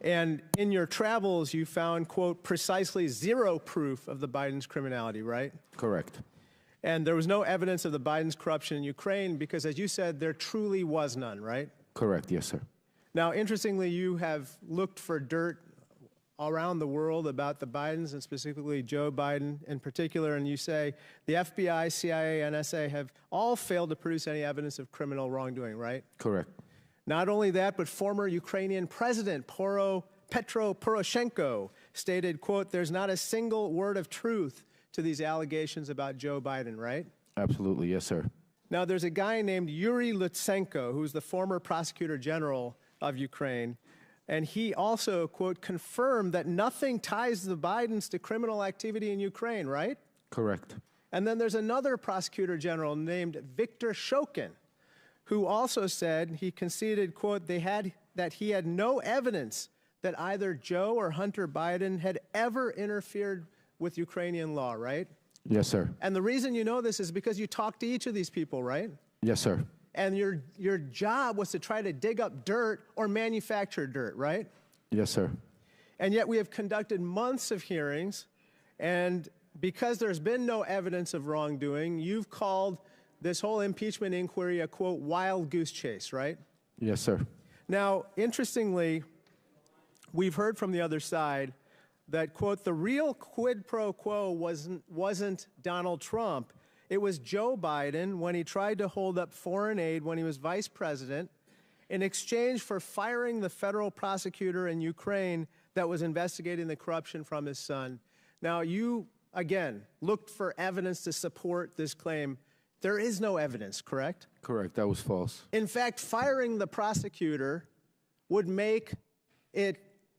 And in your travels, you found, quote, precisely zero proof of the Biden's criminality, right? Correct. And there was no evidence of the Biden's corruption in Ukraine because, as you said, there truly was none, right? Correct, yes, sir. Now, interestingly, you have looked for dirt around the world about the Bidens and specifically Joe Biden in particular, and you say the FBI, CIA, NSA have all failed to produce any evidence of criminal wrongdoing, right? Correct. Not only that, but former Ukrainian President Petro Poroshenko stated, quote, there's not a single word of truth to these allegations about Joe Biden, right? Absolutely, yes, sir. Now, there's a guy named Yuri Lutsenko, who's the former prosecutor general of Ukraine, and he also, quote, confirmed that nothing ties the Bidens to criminal activity in Ukraine, right? Correct. And then there's another prosecutor general named Viktor Shokin, who also said he conceded, quote, that he had no evidence that either Joe or Hunter Biden had ever interfered with Ukrainian law, right? Yes, sir. And the reason you know this is because you talked to each of these people, right? Yes, sir. And your job was to try to dig up dirt or manufacture dirt, right? Yes, sir. And yet we have conducted months of hearings, and because there's been no evidence of wrongdoing, you've called this whole impeachment inquiry a, quote, wild goose chase, right? Yes, sir. Now, interestingly, we've heard from the other side that, quote, the real quid pro quo wasn't Donald Trump. It was Joe Biden when he tried to hold up foreign aid when he was vice president in exchange for firing the federal prosecutor in Ukraine that was investigating the corruption from his son. Now, you, again, looked for evidence to support this claim. There is no evidence, correct? Correct. That was false. In fact, firing the prosecutor would make it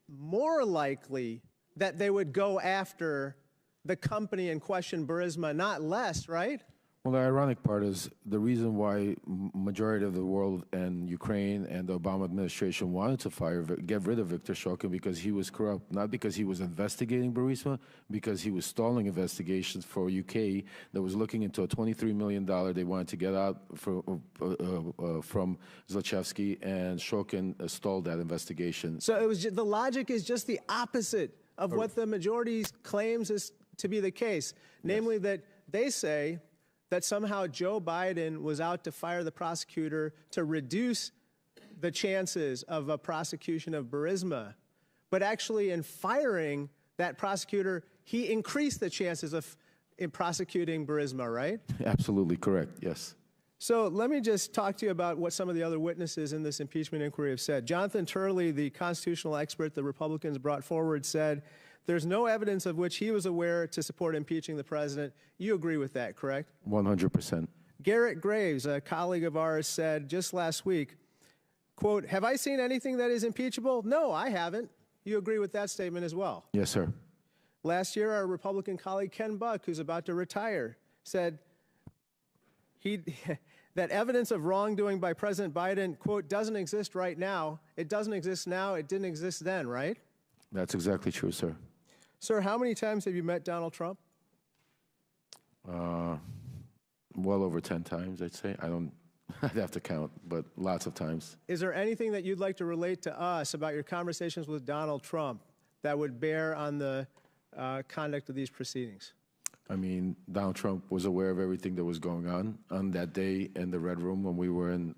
more likely that they would go after the company in question, Burisma, not less, right? Well, the ironic part is the reason why majority of the world and Ukraine and the Obama administration wanted to get rid of Viktor Shokin because he was corrupt, not because he was investigating Burisma, because he was stalling investigations for UK that was looking into a $23 million they wanted to get out from Zlochevsky, and Shokin stalled that investigation. So it was the logic is just the opposite of what the majority claims is to be the case, namely that they say that somehow Joe Biden was out to fire the prosecutor to reduce the chances of a prosecution of Burisma. But actually in firing that prosecutor, he increased the chances of prosecuting Burisma, right? Absolutely correct, yes. So let me just talk to you about what some of the other witnesses in this impeachment inquiry have said. Jonathan Turley, the constitutional expert the Republicans brought forward, said there's no evidence of which he was aware to support impeaching the president. You agree with that, correct? 100%. Garrett Graves, a colleague of ours, said just last week, quote, have I seen anything that is impeachable? No, I haven't. You agree with that statement as well? Yes, sir. Last year, our Republican colleague Ken Buck, who's about to retire, said that evidence of wrongdoing by President Biden, quote, doesn't exist right now. It doesn't exist now. It didn't exist then, right? That's exactly true, sir. Sir, how many times have you met Donald Trump? Well over 10 times, I'd say. I'd have to count, but lots of times. Is there anything that you'd like to relate to us about your conversations with Donald Trump that would bear on the conduct of these proceedings? I mean, Donald Trump was aware of everything that was going on that day in the Red Room when we were in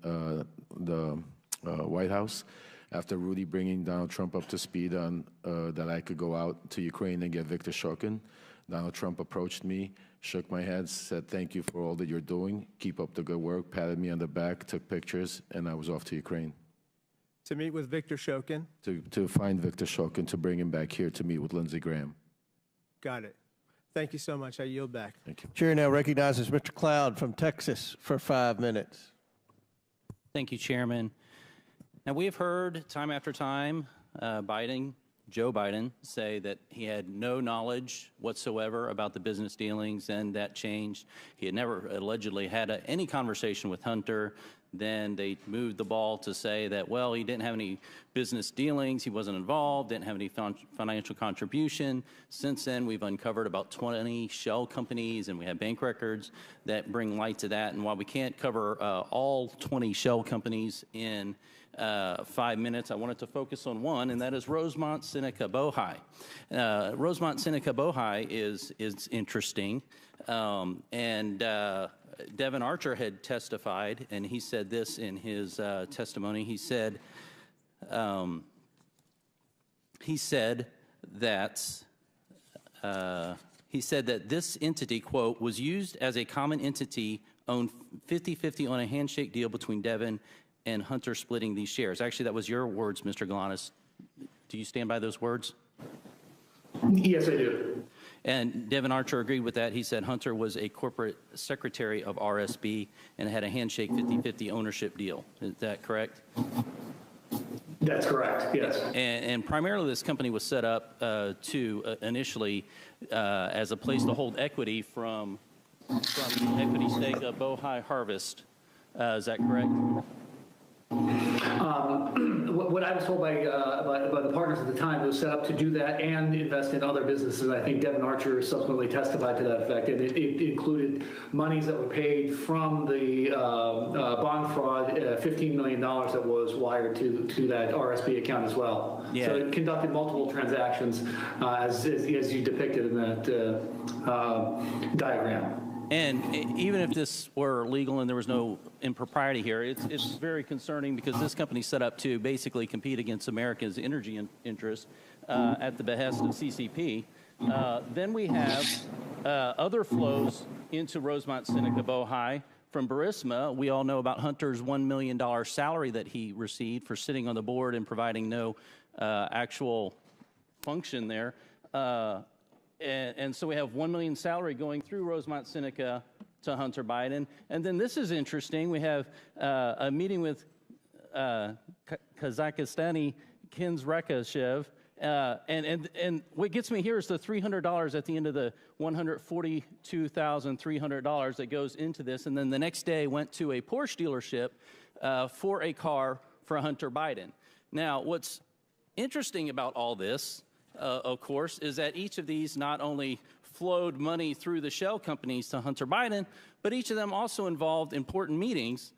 the White House. After Rudy bringing Donald Trump up to speed on that I could go out to Ukraine and get Viktor Shokin, Donald Trump approached me, shook my hand, said, "Thank you for all that you're doing. Keep up the good work," patted me on the back, took pictures, and I was off to Ukraine. To meet with Viktor Shokin? To find Viktor Shokin, to bring him back here to meet with Lindsey Graham. Got it. Thank you so much. I yield back. Thank you. Chair now recognizes Mr. Cloud from Texas for 5 minutes. Thank you, Chairman. Now, we have heard time after time Joe Biden, say that he had no knowledge whatsoever about the business dealings, and that changed. He had never allegedly had any conversation with Hunter. Then they moved the ball to say that, well, he didn't have any business dealings, he wasn't involved, didn't have any financial contribution. Since then, we've uncovered about 20 shell companies, and we have bank records that bring light to that. And while we can't cover all 20 shell companies in 5 minutes, I wanted to focus on one, and that is Rosemont Seneca Bohai. Rosemont Seneca Bohai is interesting, and Devin Archer had testified, and he said this in his testimony. He said that this entity, quote, was used as a common entity, owned 50-50 on a handshake deal between Devin and Hunter splitting these shares. Actually, that was your words, Mr. Galanis. Do you stand by those words? Yes, I do. And Devin Archer agreed with that. He said Hunter was a corporate secretary of RSB and had a handshake 50-50 ownership deal. Is that correct? That's correct, yes. And primarily this company was set up to initially as a place to hold equity from the equity stake of Bohai Harvest. Is that correct? What I was told by the partners at the time, it was set up to do that and invest in other businesses. I think Devin Archer subsequently testified to that effect, and it included monies that were paid from the bond fraud, $15 million that was wired to that RSB account as well. Yeah. So it conducted multiple transactions as you depicted in that diagram. And even if this were legal and there was no impropriety here, it's very concerning because this company set up to basically compete against America's energy interests at the behest of CCP. Then we have other flows into Rosemont Seneca Bohai from Burisma. We all know about Hunter's $1 million salary that he received for sitting on the board and providing no actual function there. And so we have $1 million salary going through Rosemont Seneca to Hunter Biden. And then this is interesting. We have a meeting with Kazakhstani Kens Rekashev. And what gets me here is the $300 at the end of the $142,300 that goes into this. And then the next day went to a Porsche dealership for a car for Hunter Biden. Now, what's interesting about all this, of course, is that each of these not only flowed money through the shell companies to Hunter Biden, but each of them also involved important meetings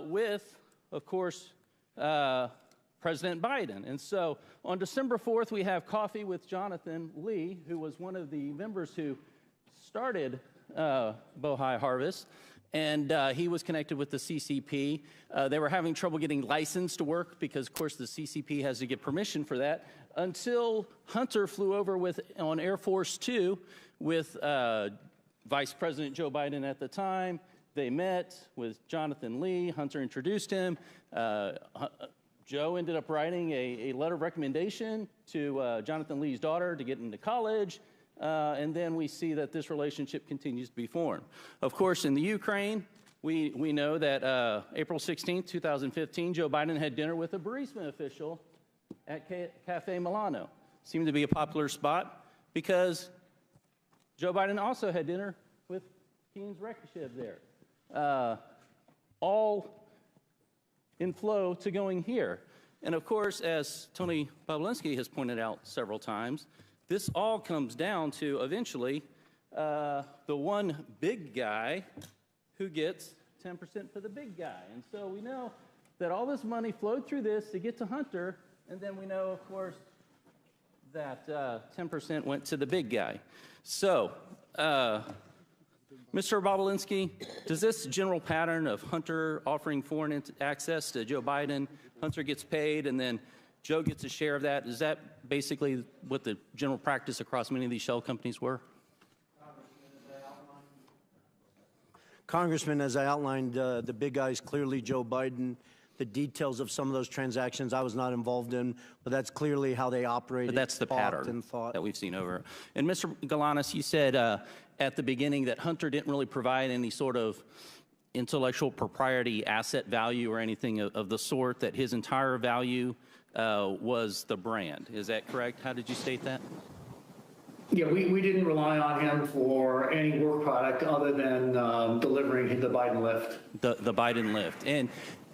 with, of course, President Biden. And so on December 4th, we have coffee with Jonathan Lee, who was one of the members who started Bohai Harvest. And he was connected with the CCP. They were having trouble getting licensed to work because, of course, the CCP has to get permission for that, until Hunter flew over on Air Force Two with Vice President Joe Biden at the time. They met with Jonathan Lee. Hunter introduced him. Joe ended up writing a letter of recommendation to Jonathan Lee's daughter to get into college. And then we see that this relationship continues to be formed. Of course, in the Ukraine, we know that April 16, 2015, Joe Biden had dinner with a Burisma official at Cafe Milano. Seemed to be a popular spot because Joe Biden also had dinner with Kens Rekashev there. All in flow to going here. And of course, as Tony Bobulinski has pointed out several times, this all comes down to eventually the one big guy who gets 10% for the big guy. And so we know that all this money flowed through this to get to Hunter, and then we know, of course, that 10% went to the big guy. So, Mr. Bobulinski, does this general pattern of Hunter offering foreign access to Joe Biden, Hunter gets paid, and then Joe gets a share of that, is that basically what the general practice across many of these shell companies were? Congressman, as I outlined, the big guy is clearly Joe Biden. The details of some of those transactions I was not involved in, but that's clearly how they operated. But that's the pattern that we've seen over. And Mr. Galanis, you said at the beginning that Hunter didn't really provide any sort of intellectual propriety asset value or anything of the sort, that his entire value was the brand. Is that correct? How did you state that? Yeah, we didn't rely on him for any work product other than delivering the Biden lift. The Biden lift.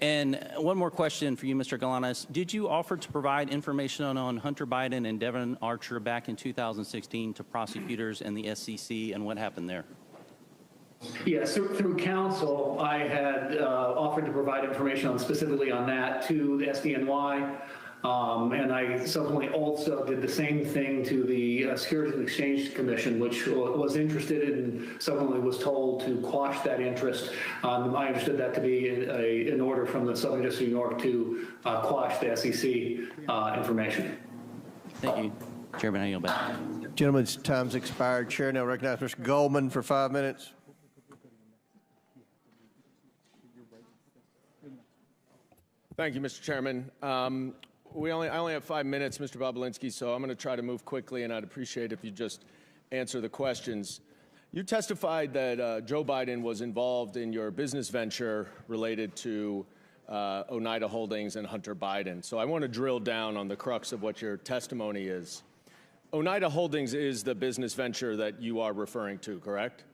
And one more question for you, Mr. Galanis. Did you offer to provide information on Hunter Biden and Devon Archer back in 2016 to prosecutors and the SEC, and what happened there? Yes, through counsel, I had offered to provide information specifically on that to the SDNY. And I subsequently also did the same thing to the Securities and Exchange Commission, which was interested in and subsequently was told to quash that interest. I understood that to be an order from the Southern District of New York to quash the SEC information. Thank you. Chairman, I yield back. Gentlemen's time's expired. Chair now recognizes Mr. Goldman for 5 minutes. Thank you, Mr. Chairman. I only have 5 minutes, Mr. Bobulinski, so I'm going to try to move quickly, and I'd appreciate if you just answer the questions. You testified that Joe Biden was involved in your business venture related to Oneida Holdings and Hunter Biden. So I want to drill down on the crux of what your testimony is. Oneida Holdings is the business venture that you are referring to, correct?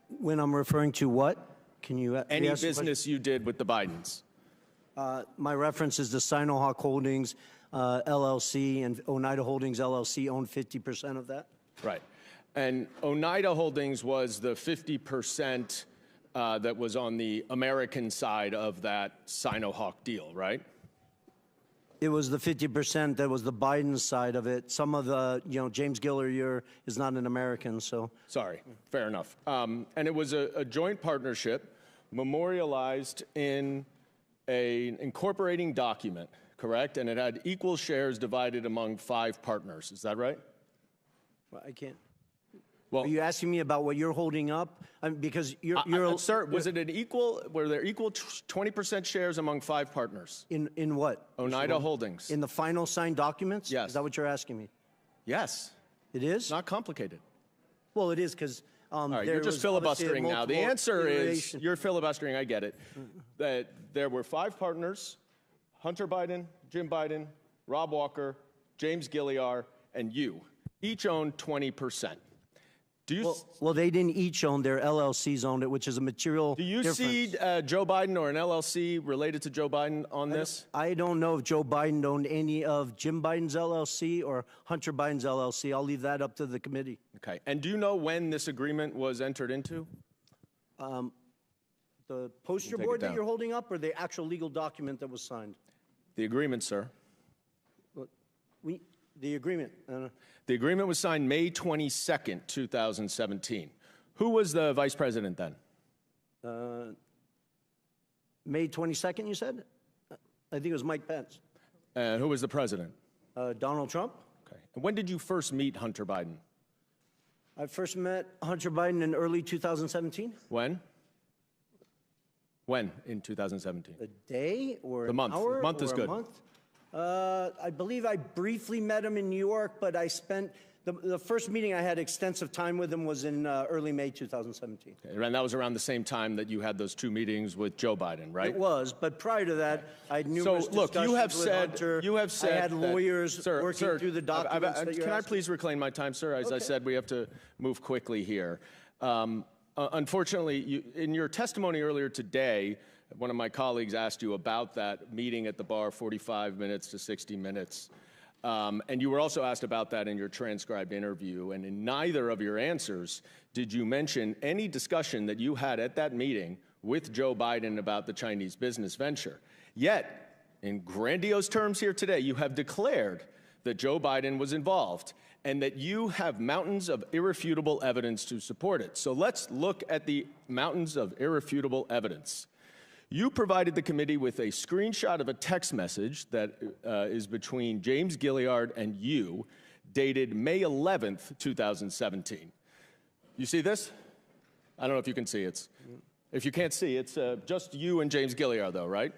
When I'm referring to what? Can you Any business you did with the Bidens? My reference is the Sinohawk Holdings LLC, and Oneida Holdings LLC owned 50% of that. Right. And Oneida Holdings was the 50% that was on the American side of that Sinohawk deal, right? It was the 50% that was the Biden side of it. Some of the, James Gilliar is not an American, so. Sorry, fair enough. And it was a joint partnership memorialized in an incorporating document, correct? And it had equal shares divided among 5 partners. Is that right? Well, I can't. Well, are you asking me about what you're holding up? Because you're sir, was it an equal? Were there equal 20% shares among 5 partners? In what? Oneida Holdings. In the final signed documents? Yes. Is that what you're asking me? Yes. It is? Not complicated. Well, it is because. All right, you're just filibustering now. The answer is you're filibustering. I get it. That there were 5 partners: Hunter Biden, Jim Biden, Rob Walker, James Gilliar, and you. Each owned 20%. Do you? Well, they didn't each own. Their LLCs owned it, which is a material. Do you see Joe Biden or an LLC related to Joe Biden on this? I don't know if Joe Biden owned any of Jim Biden's LLC or Hunter Biden's LLC. I'll leave that up to the committee. Okay. And do you know when this agreement was entered into? The poster board that you're holding up, or the actual legal document that was signed? The agreement, sir. The agreement. The agreement was signed May 22nd, 2017. Who was the vice president then? May 22nd, you said? I think it was Mike Pence. And who was the president? Donald Trump. Okay. And when did you first meet Hunter Biden? I first met Hunter Biden in early 2017. When? When in 2017? A day or the month. An hour Month is or good. A month? I believe I briefly met him in New York, but I spent the first meeting I had extensive time with him was in early May 2017. Okay, and that was around the same time that you had those 2 meetings with Joe Biden, right? It was, but prior to that, I had numerous discussions with Hunter. You have said I had lawyers working through the documents that you're Can I asking? please reclaim my time, sir? As I said, we have to move quickly here. Unfortunately, in your testimony earlier today, one of my colleagues asked you about that meeting at the bar, 45 minutes to 60 minutes. And you were also asked about that in your transcribed interview, and in neither of your answers did you mention any discussion that you had at that meeting with Joe Biden about the Chinese business venture. Yet, in grandiose terms here today, you have declared that Joe Biden was involved and that you have mountains of irrefutable evidence to support it. So let's look at the mountains of irrefutable evidence. You provided the committee with a screenshot of a text message that is between James Gilliard and you, dated May 11th, 2017. You see this? I don't know if you can see it. If you can't see, it's just you and James Gilliard, though, right?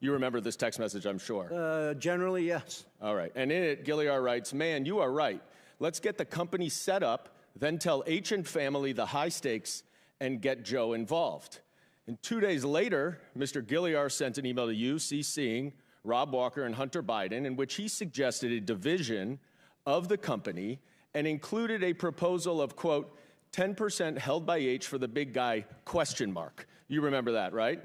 You remember this text message, I'm sure. Generally, yes. All right. And in it, Gilliard writes, "Man, you are right. Let's get the company set up, then tell H and family the high stakes and get Joe involved." And 2 days later, Mr. Gilliard sent an email to you, CCing Rob Walker and Hunter Biden, in which he suggested a division of the company and included a proposal of, quote, 10% held by H for the big guy, question mark. You remember that, right?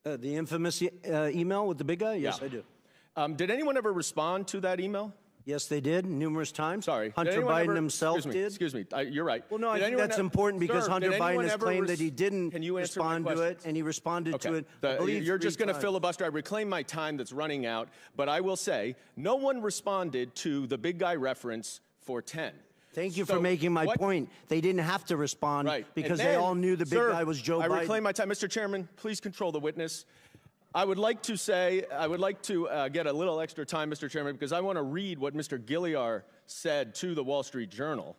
The infamous email with the big guy? Yes, Yeah. I do. Did anyone ever respond to that email? Yes, they did, numerous times. Sorry. Hunter Biden himself did. Excuse me. You're right. Well, no, I think that's important because Hunter Biden has claimed that he didn't respond to it, and he responded to it, I believe, You're just going to times. filibuster. I reclaim my time that's running out, but I will say no one responded to the big guy reference for 10. Thank you for making my point. They didn't have to respond because they all knew the big guy was Joe Biden. I reclaim my time. Mr. Chairman, please control the witness. I would like to get a little extra time, Mr. Chairman, because I want to read what Mr. Gilliard said to the Wall Street Journal.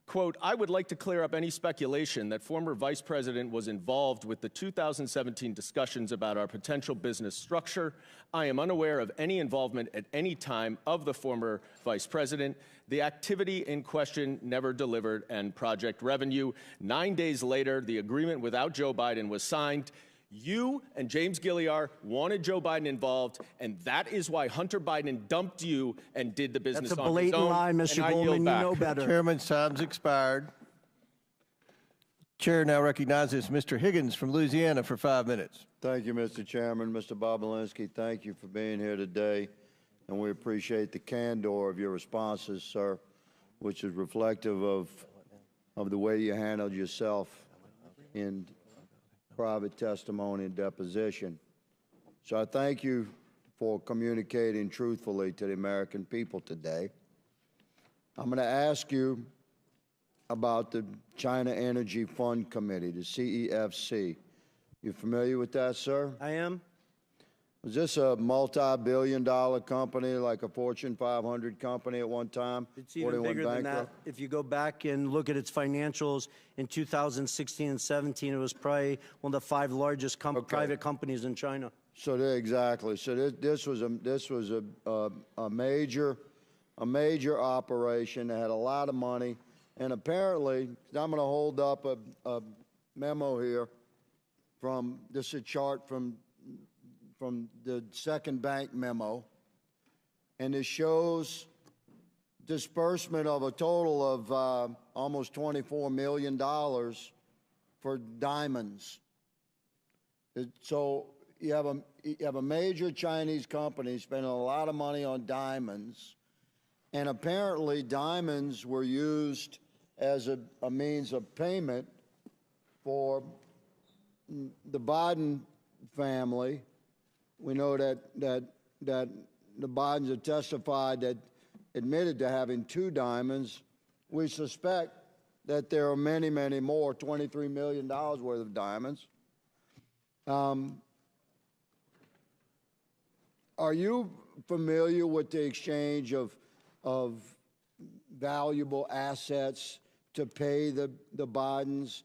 Quote, "I would like to clear up any speculation that former Vice President was involved with the 2017 discussions about our potential business structure. I am unaware of any involvement at any time of the former Vice President. The activity in question never delivered and project revenue. 9 days later, the agreement without Joe Biden was signed. You and James Gilliard wanted Joe Biden involved, and that is why Hunter Biden dumped you and did the business on his own." That's a blatant lie, Mr. Goldman. You know better. Chairman's time's expired. Chair now recognizes Mr. Higgins from Louisiana for 5 minutes. Thank you, Mr. Chairman. Mr. Bobulinski, thank you for being here today, and we appreciate the candor of your responses, sir, which is reflective of the way you handled yourself in private testimony and deposition. So I thank you for communicating truthfully to the American people today. I'm going to ask you about the China Energy Fund Committee, the CEFC. You familiar with that, sir? I am. Was this a multi-billion-dollar company, like a Fortune 500 company at one time? It's even bigger than that. If you go back and look at its financials in 2016 and 17, it was probably one of the 5 largest private companies in China. So exactly. So this was a major operation that had a lot of money, and apparently, I'm going to hold up a memo here from this is a chart from the second bank memo, and it shows disbursement of a total of almost $24 million for diamonds. So you have a major Chinese company spending a lot of money on diamonds, and apparently diamonds were used as a means of payment for the Biden family. We know that the Bidens have testified that admitted to having 2 diamonds. We suspect that there are many, many more, $23 million worth of diamonds. Are you familiar with the exchange of valuable assets to pay the Bidens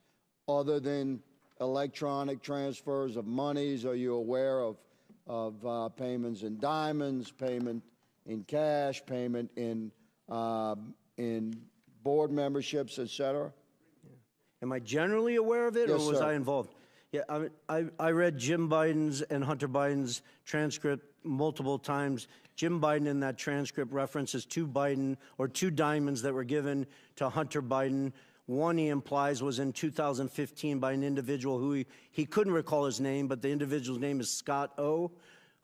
other than electronic transfers of monies? Are you aware of payments in diamonds, payment in cash, payment in board memberships, et cetera? Am I generally aware of it, Yes, or was sir. I involved? Yeah, I read Jim Biden's and Hunter Biden's transcript multiple times. Jim Biden in that transcript references 2 diamonds that were given to Hunter Biden. One, he implies, was in 2015 by an individual who he couldn't recall his name, but the individual's name is Scott O.,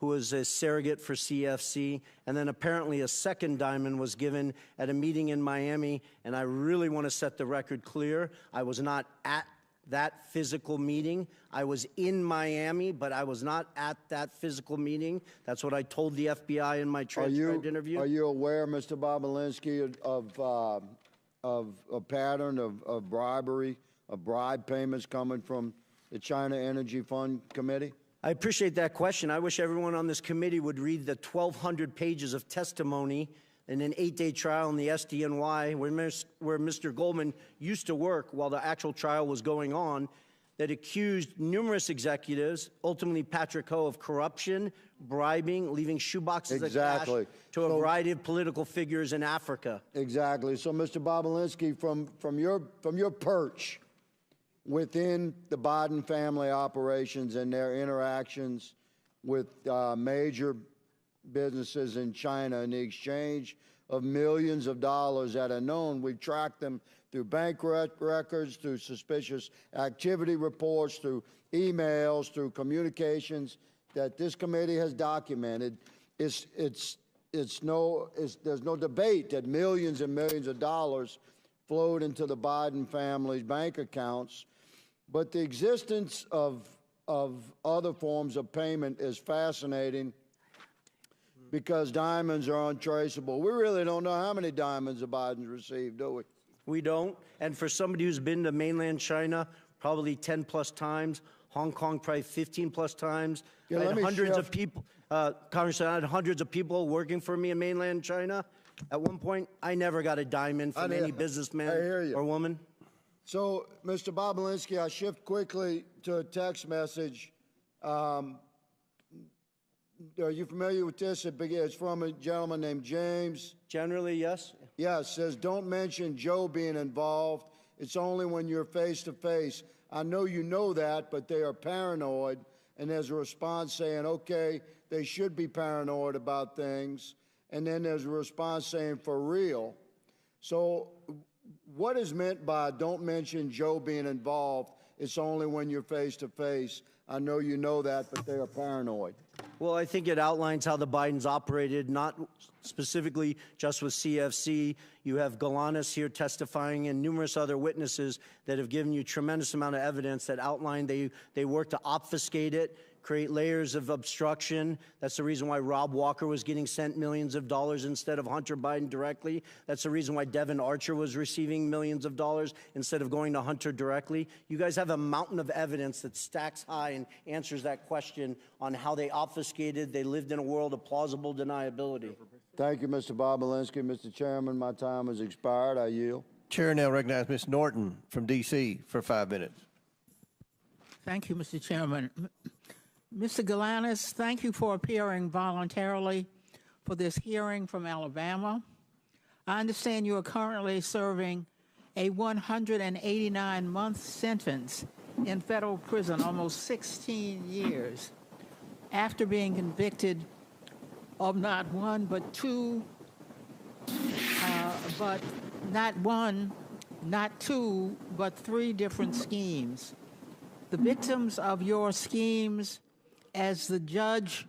who was a surrogate for CFC, and then apparently a second diamond was given at a meeting in Miami, and I really want to set the record clear. I was not at that physical meeting. I was in Miami, but I was not at that physical meeting. That's what I told the FBI in my transcribed interview. Are you aware, Mr. Bobulinski, of a pattern of bribery, of bribe payments coming from the China Energy Fund Committee? I appreciate that question. I wish everyone on this committee would read the 1,200 pages of testimony in an 8-day trial in the SDNY where Mr. Goldman used to work while the actual trial was going on, that accused numerous executives, ultimately Patrick Ho, of corruption, bribing, leaving shoeboxes of cash to a variety of political figures in Africa. Exactly. So, Mr. Bobulinski, from your perch within the Biden family operations and their interactions with major businesses in China in the exchange of millions of dollars that are known. We've tracked them through bank records, through suspicious activity reports, through emails, through communications that this committee has documented. There's no debate that millions and millions of dollars flowed into the Biden family's bank accounts. But the existence of other forms of payment is fascinating because diamonds are untraceable. We really don't know how many diamonds the Bidens received, do we? We don't. And for somebody who's been to mainland China probably 10 plus times, Hong Kong probably 15 plus times, I had hundreds of people, Congressman, I had hundreds of people working for me in mainland China. At one point, I never got a diamond from any businessman or woman. So, Mr. Bobulinski, I shift quickly to a text message. Are you familiar with this? It's from a gentleman named James. Generally, yes. Yes, says, don't mention Joe being involved. It's only when you're face to face. I know you know that, but they are paranoid. And there's a response saying, okay, they should be paranoid about things. And then there's a response saying, for real. So what is meant by don't mention Joe being involved? It's only when you're face to face. I know you know that, but they are paranoid. Well, I think it outlines how the Bidens operated, not specifically just with CFC. You have Galanis here testifying and numerous other witnesses that have given you tremendous amount of evidence that outline they worked to obfuscate it, create layers of obstruction. That's the reason why Rob Walker was getting sent millions of dollars instead of Hunter Biden directly. That's the reason why Devin Archer was receiving millions of dollars instead of going to Hunter directly. You guys have a mountain of evidence that stacks high and answers that question on how they obfuscated. They lived in a world of plausible deniability. Thank you, Mr. Bobulinski. Mr. Chairman, my time has expired. I yield. Chair now recognizes Ms. Norton from D.C. for 5 minutes. Thank you, Mr. Chairman. Mr. Galanis, thank you for appearing voluntarily for this hearing from Alabama. I understand you are currently serving a 189-month sentence in federal prison, almost 16 years, after being convicted of not one, but two, but not one, not two, but three different schemes. The victims of your schemes, as the judge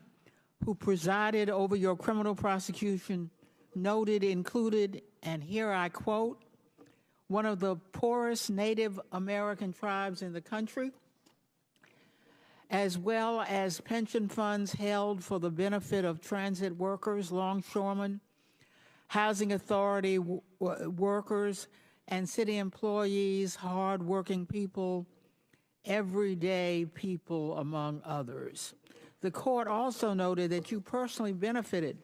who presided over your criminal prosecution noted, included, and here I quote, one of the poorest Native American tribes in the country, as well as pension funds held for the benefit of transit workers, longshoremen, housing authority workers, and city employees, hardworking people, everyday people, among others. The court also noted that you personally benefited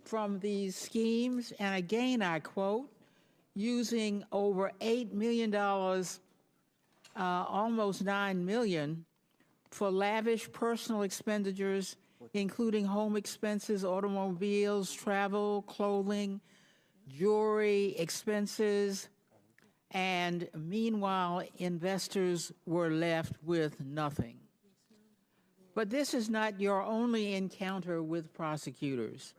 from these schemes, and again I quote, using over $8 million, almost $9 million, for lavish personal expenditures, including home expenses, automobiles, travel, clothing, jewelry expenses, and meanwhile, investors were left with nothing. But this is not your only encounter with prosecutors.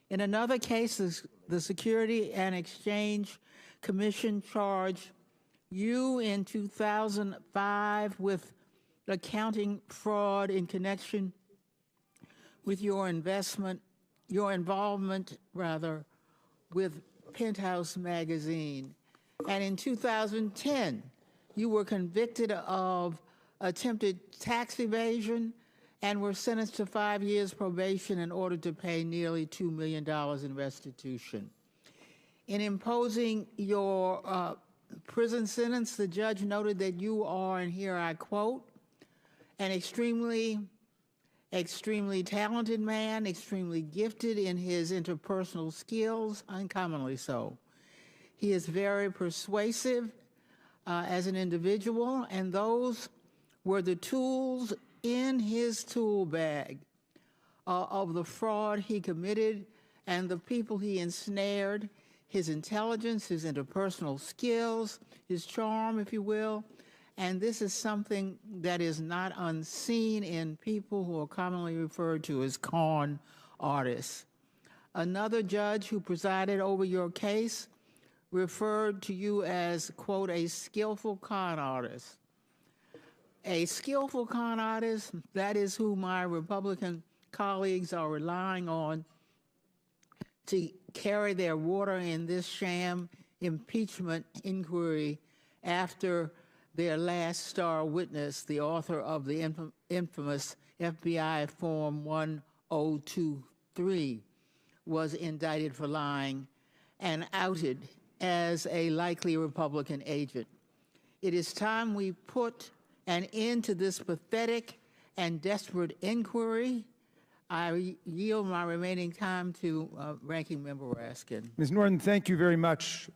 In another case, the Security and Exchange Commission charged you in 2005 with accounting fraud in connection with your involvement with Penthouse magazine. And in 2010, you were convicted of attempted tax evasion and were sentenced to 5 years probation in order to pay nearly $2 million in restitution. In imposing your prison sentence, the judge noted that you are, and here I quote, an extremely talented man, extremely gifted in his interpersonal skills, uncommonly so. He is very persuasive as an individual, and those were the tools in his tool bag of the fraud he committed and the people he ensnared, his intelligence, his interpersonal skills, his charm, if you will. And this is something that is not unseen in people who are commonly referred to as con artists. Another judge who presided over your case referred to you as, quote, a skillful con artist. A skillful con artist, that is who my Republican colleagues are relying on to carry their water in this sham impeachment inquiry after their last star witness, the author of the infamous FBI Form 1023, was indicted for lying and outed as a likely Republican agent. It is time we put an end to this pathetic and desperate inquiry. I yield my remaining time to Ranking Member Raskin. Ms. Norton, thank you very much.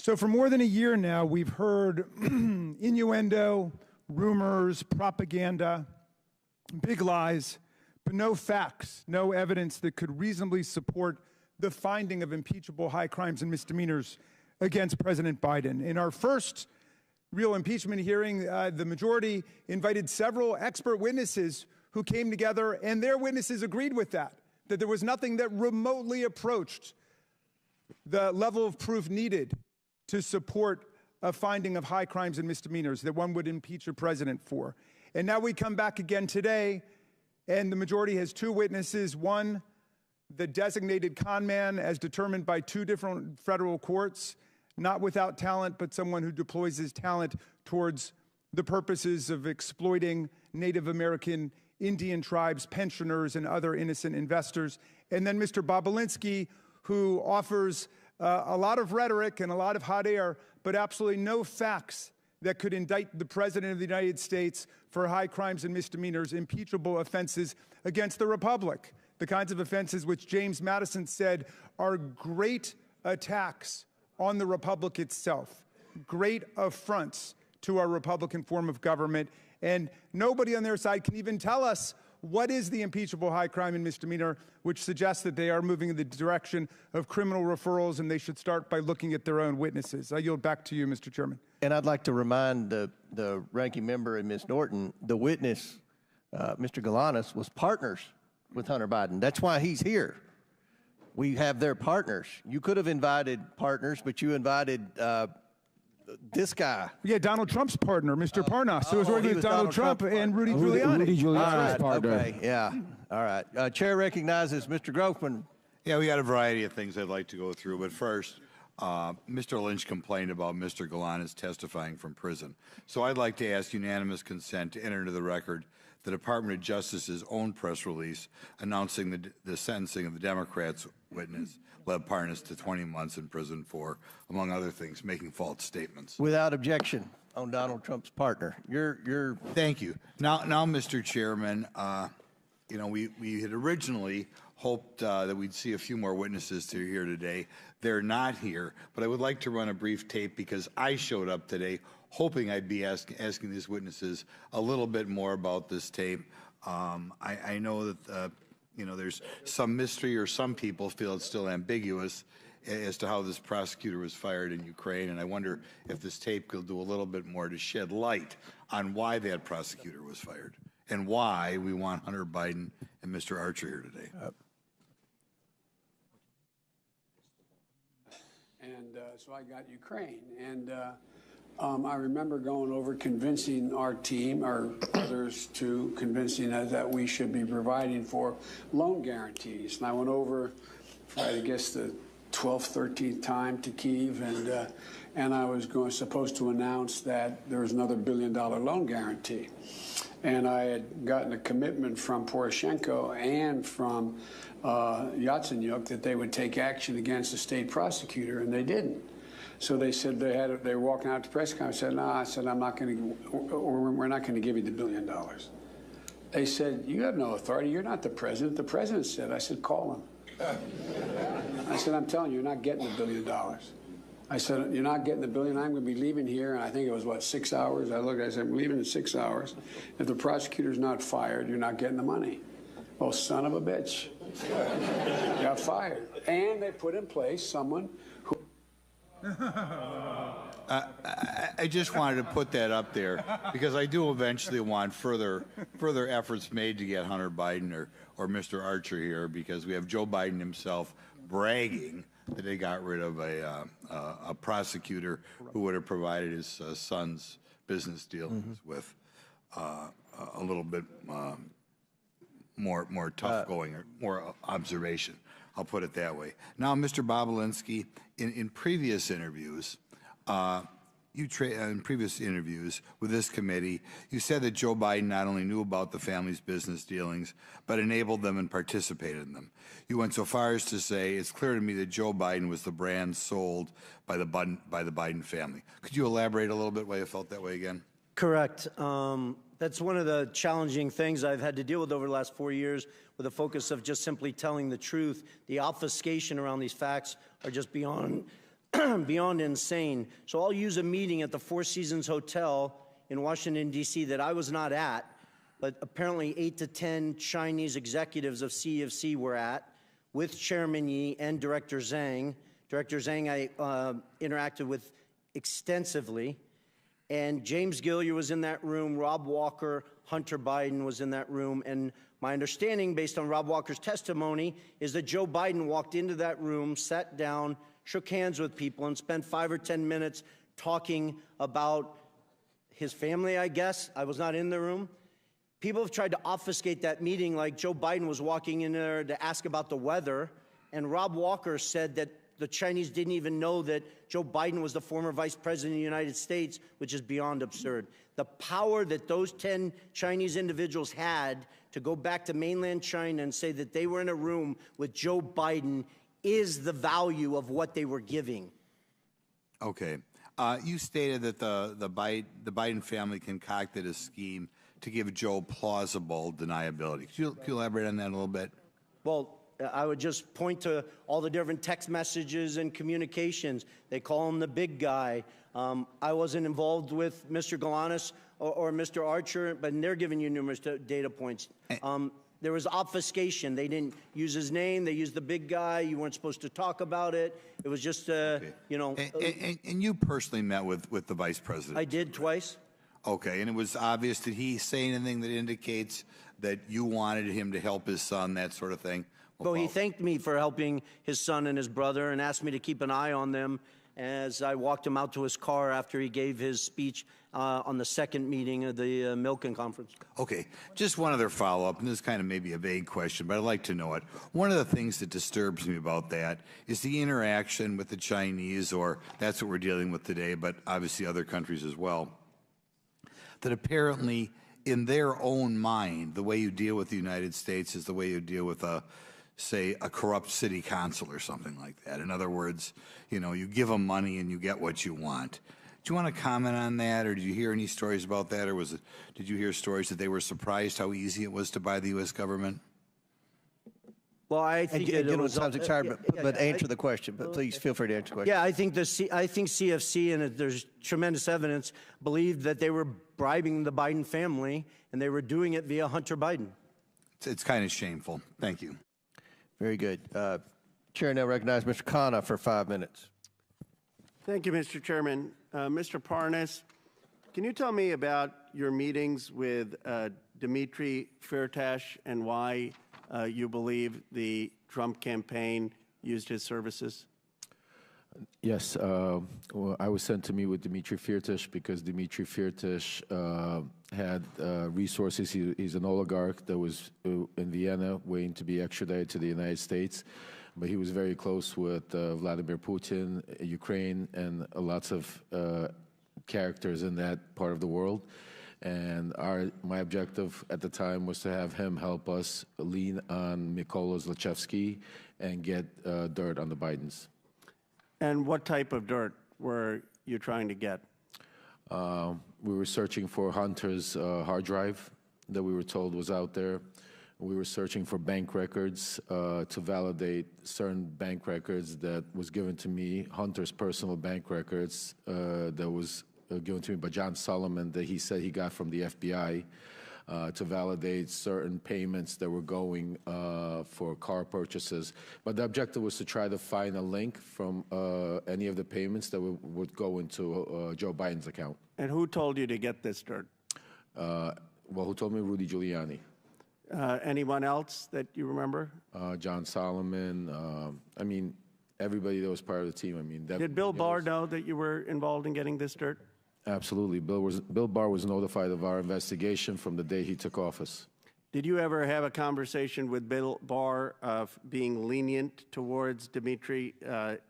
So for more than a year now, we've heard innuendo, rumors, propaganda, big lies, but no facts, no evidence that could reasonably support the finding of impeachable high crimes and misdemeanors against President Biden. In our first real impeachment hearing, the majority invited several expert witnesses who came together, and their witnesses agreed with that there was nothing that remotely approached the level of proof needed to support a finding of high crimes and misdemeanors that one would impeach a president for. And now we come back again today, and the majority has two witnesses. One, the designated con man as determined by two different federal courts, not without talent, but someone who deploys his talent towards the purposes of exploiting Native American Indian tribes, pensioners, and other innocent investors. And then Mr. Bobulinski, who offers a lot of rhetoric and a lot of hot air, but absolutely no facts that could indict the President of the United States for high crimes and misdemeanors, impeachable offenses against the Republic, the kinds of offenses which James Madison said are great attacks on the Republic itself, great affronts to our Republican form of government. And nobody on their side can even tell us what is the impeachable high crime and misdemeanor, which suggests that they are moving in the direction of criminal referrals, and they should start by looking at their own witnesses. I yield back to you, Mr. Chairman. And I'd like to remind the ranking member and Ms. Norton, the witness, Mr. Galanis, was partners with Hunter Biden. That's why he's here. We have their partners. You could have invited partners, but you invited this guy. Yeah, Donald Trump's partner, Mr. Parnas, who was working with Donald Trump and Rudy Giuliani. Rudy Giuliani's partner. Okay, yeah. All right. Chair recognizes Mr. Groffman. Yeah, we got a variety of things I'd like to go through, but first, Mr. Lynch complained about Mr. Galanis testifying from prison. So I'd like to ask unanimous consent to enter into the record the Department of Justice's own press release announcing the sentencing of the Democrats' witness, led Parnas to 20 months in prison for, among other things, making false statements. Without objection on Donald Trump's partner. Thank you. Now, Mr. Chairman, you know, we had originally hoped that we'd see a few more witnesses here today. They're not here, but I would like to run a brief tape because I showed up today hoping I'd be asking these witnesses a little bit more about this tape. I know that you know, there's some mystery, or some people feel it's still ambiguous as to how this prosecutor was fired in Ukraine, and I wonder if this tape could do a little bit more to shed light on why that prosecutor was fired and why we want Hunter Biden and Mr. Archer here today. And so I got Ukraine, and I remember going over convincing our team, or others, to convincing us that we should be providing for loan guarantees. And I went over for, I guess, the 12th, 13th time to Kyiv, and I was supposed to announce that there was another $1 billion loan guarantee. And I had gotten a commitment from Poroshenko and from Yatsenyuk that they would take action against the state prosecutor, and they didn't. So they said they were walking out to the press conference. I said, no, I said, I'm not going to, or we're not going to give you the $1 billion. They said, you have no authority. You're not the president. The president said. I said, call him. I said, I'm telling you, you're not getting the $1 billion. I said, you're not getting the $1 billion. I'm going to be leaving here. And I think it was, what, 6 hours? I looked, I said, I'm leaving in 6 hours. If the prosecutor's not fired, you're not getting the money. Oh, son of a bitch. Got fired. And they put in place someone who... I just wanted to put that up there because I do eventually want further efforts made to get Hunter Biden or Mr. Archer here, because we have Joe Biden himself bragging that they got rid of a prosecutor who would have provided his son's business dealings with a little bit more tough going, or more observation. I'll put it that way. Now, Mr. Bobulinski, in previous interviews, in previous interviews with this committee, you said that Joe Biden not only knew about the family's business dealings, but enabled them and participated in them. You went so far as to say, it's clear to me that Joe Biden was the brand sold by the Biden family. Could you elaborate a little bit why you felt that way again? Correct. That's one of the challenging things I've had to deal with over the last 4 years, with a focus of just simply telling the truth. The obfuscation around these facts are just beyond beyond insane. So I'll use a meeting at the Four Seasons Hotel in Washington, D.C. that I was not at, but apparently 8 to 10 Chinese executives of CEFC were at, with Chairman Yi and Director Zhang. Director Zhang I interacted with extensively. And James Gilliar was in that room, Rob Walker, Hunter Biden was in that room. And my understanding, based on Rob Walker's testimony, is that Joe Biden walked into that room, sat down, shook hands with people, and spent 5 or 10 minutes talking about his family, I guess. I was not in the room. People have tried to obfuscate that meeting like Joe Biden was walking in there to ask about the weather, and Rob Walker said that the Chinese didn't even know that Joe Biden was the former vice president of the United States, which is beyond absurd. The power that those 10 Chinese individuals had to go back to mainland China and say that they were in a room with Joe Biden is the value of what they were giving. Okay. You stated that the Biden family concocted a scheme to give Joe plausible deniability. Could you elaborate on that a little bit? Well, I would just point to all the different text messages and communications. They call him the big guy. I wasn't involved with Mr. Galanis or Mr. Archer, but they're giving you numerous data points. There was obfuscation. They didn't use his name. They used the big guy. You weren't supposed to talk about it. It was just, you know. And you personally met with the vice president? I did twice. Okay, and it was obvious. Did he say anything that indicates that you wanted him to help his son, that sort of thing? Well, he thanked me for helping his son and his brother and asked me to keep an eye on them as I walked him out to his car after he gave his speech on the second meeting of the Milken Conference. Okay, just one other follow-up, and this is kind of maybe a vague question, but I'd like to know it. One of the things that disturbs me about that is the interaction with the Chinese, or that's what we're dealing with today, but obviously other countries as well, that apparently in their own mind, the way you deal with the United States is the way you deal with say, a corrupt city council or something like that. In other words, you know, you give them money and you get what you want. Do you want to comment on that, or did you hear any stories about that, or did you hear stories that they were surprised how easy it was to buy the U.S. government? Well, I think it was time's expired, but answer the question. But please feel free to answer the question. Yeah, I think CFC, and there's tremendous evidence, believed that they were bribing the Biden family, and they were doing it via Hunter Biden. It's kind of shameful. Thank you. Very good. Chair now recognizes Mr. Khanna for 5 minutes. Thank you, Mr. Chairman. Mr. Parnas, can you tell me about your meetings with Dmitry Firtash and why you believe the Trump campaign used his services? Yes, well, I was sent to meet with Dmitry Firtash because Dmitry Firtash had resources. He's an oligarch that was in Vienna waiting to be extradited to the United States, but he was very close with Vladimir Putin, Ukraine, and lots of characters in that part of the world. And my objective at the time was to have him help us lean on Mykola Zlochevsky and get dirt on the Bidens. And what type of dirt were you trying to get? We were searching for Hunter's hard drive that we were told was out there. We were searching for bank records to validate certain bank records that was given to me, Hunter's personal bank records that was given to me by John Solomon that he said he got from the FBI to validate certain payments that were going for car purchases. But the objective was to try to find a link from any of the payments that would go into Joe Biden's account. And who told you to get this dirt? Well, who told me? Rudy Giuliani. Anyone else that you remember? John Solomon. I mean, everybody that was part of the team. I mean, did Bill Barr know that you were involved in getting this dirt? Absolutely. Bill Barr was notified of our investigation from the day he took office. Did you ever have a conversation with Bill Barr of being lenient towards Dmitry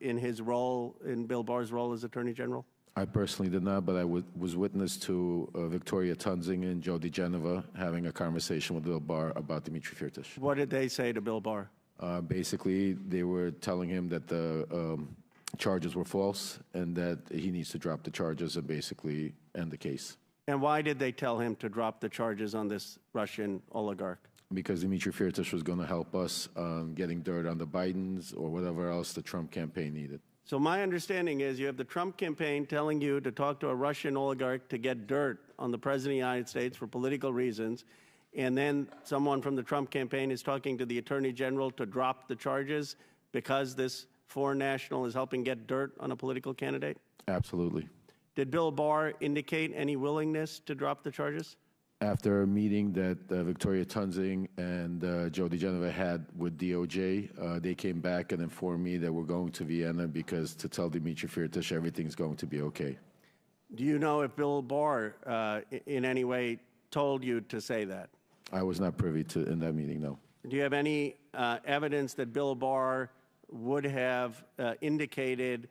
in his role, in Bill Barr's role as Attorney General? I personally did not, but I was witness to Victoria Tunzing and Joe DeGeneva having a conversation with Bill Barr about Dmitry Firtash. What did they say to Bill Barr? Basically, they were telling him that the charges were false and that he needs to drop the charges and basically end the case. And why did they tell him to drop the charges on this Russian oligarch? Because Dmitry Firtash was going to help us getting dirt on the Bidens or whatever else the Trump campaign needed. So my understanding is you have the Trump campaign telling you to talk to a Russian oligarch to get dirt on the President of the United States for political reasons, and then someone from the Trump campaign is talking to the Attorney General to drop the charges because this foreign national is helping get dirt on a political candidate? Absolutely. Did Bill Barr indicate any willingness to drop the charges? After a meeting that Victoria Tunzing and Joe DeGeneva had with DOJ, they came back and informed me that we're going to Vienna because to tell Dmitry Firtash everything's going to be okay. Do you know if Bill Barr in any way told you to say that? I was not privy to in that meeting, no. Do you have any evidence that Bill Barr would have indicated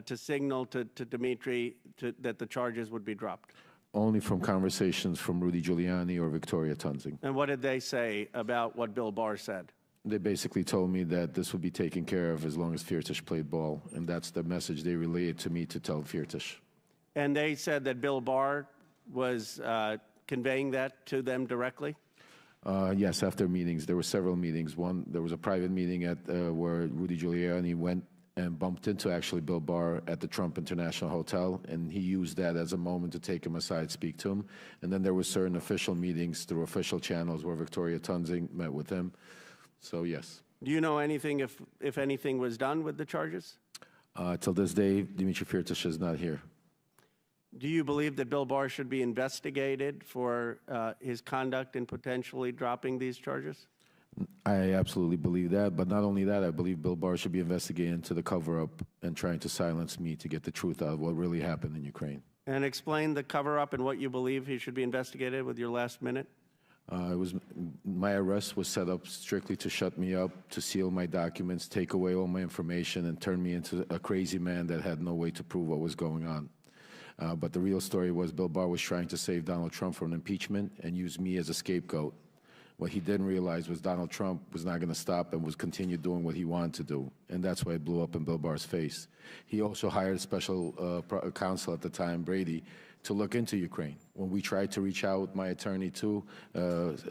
to signal to Dmitry that the charges would be dropped? Only from conversations from Rudy Giuliani or Victoria Tunzing. And what did they say about what Bill Barr said? They basically told me that this would be taken care of as long as Firtash played ball, and that's the message they relayed to me to tell Firtash. And they said that Bill Barr was conveying that to them directly? Yes, after meetings. There were several meetings. One, there was a private meeting at where Rudy Giuliani went and bumped into actually Bill Barr at the Trump International Hotel, and he used that as a moment to take him aside, speak to him. And then there were certain official meetings through official channels where Victoria Tunzing met with him. So, yes. Do you know anything, if anything was done with the charges? Till this day, Dmitry Firtash is not here. Do you believe that Bill Barr should be investigated for his conduct in potentially dropping these charges? I absolutely believe that, but not only that, I believe Bill Barr should be investigated into the cover-up and trying to silence me to get the truth out of what really happened in Ukraine. And explain the cover-up and what you believe he should be investigated with your last minute. My arrest was set up strictly to shut me up, to seal my documents, take away all my information, and turn me into a crazy man that had no way to prove what was going on. But the real story was Bill Barr was trying to save Donald Trump from impeachment and use me as a scapegoat. What he didn't realize was Donald Trump was not going to stop and was continue doing what he wanted to do. And that's why it blew up in Bill Barr's face. He also hired special counsel at the time, Brady, to look into Ukraine. When we tried to reach out, my attorney to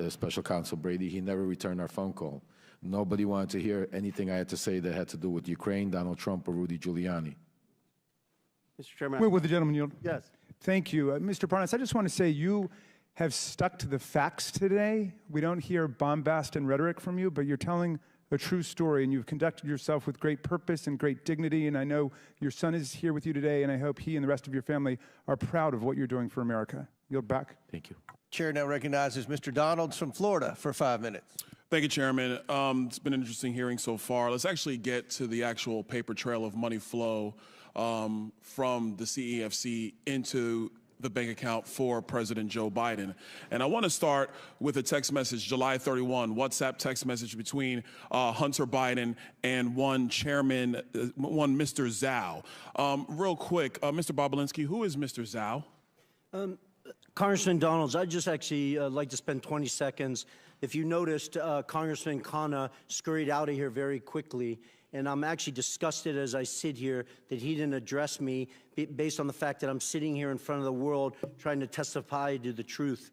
special counsel Brady, he never returned our phone call. Nobody wanted to hear anything I had to say that had to do with Ukraine, Donald Trump, or Rudy Giuliani. Mr. Chairman. Will the gentleman yield? Yes. Thank you. Mr. Parnas, I just want to say you have stuck to the facts today. We don't hear bombast and rhetoric from you, but you're telling a true story, and you've conducted yourself with great purpose and great dignity, and I know your son is here with you today, and I hope he and the rest of your family are proud of what you're doing for America. Yield back. Thank you. Chair now recognizes Mr. Donalds from Florida for 5 minutes. Thank you, Chairman. It's been an interesting hearing so far. Let's actually get to the actual paper trail of money flow from the CEFC into the bank account for President Joe Biden. And I want to start with a text message, July 31, WhatsApp text message between Hunter Biden and one chairman, Mr. Zhao. Real quick, Mr. Bobulinski, who is Mr. Zhao? Congressman Donalds, I'd just actually like to spend 20 seconds. If you noticed, Congressman Khanna scurried out of here very quickly, and I'm actually disgusted as I sit here that he didn't address me based on the fact that I'm sitting here in front of the world trying to testify to the truth.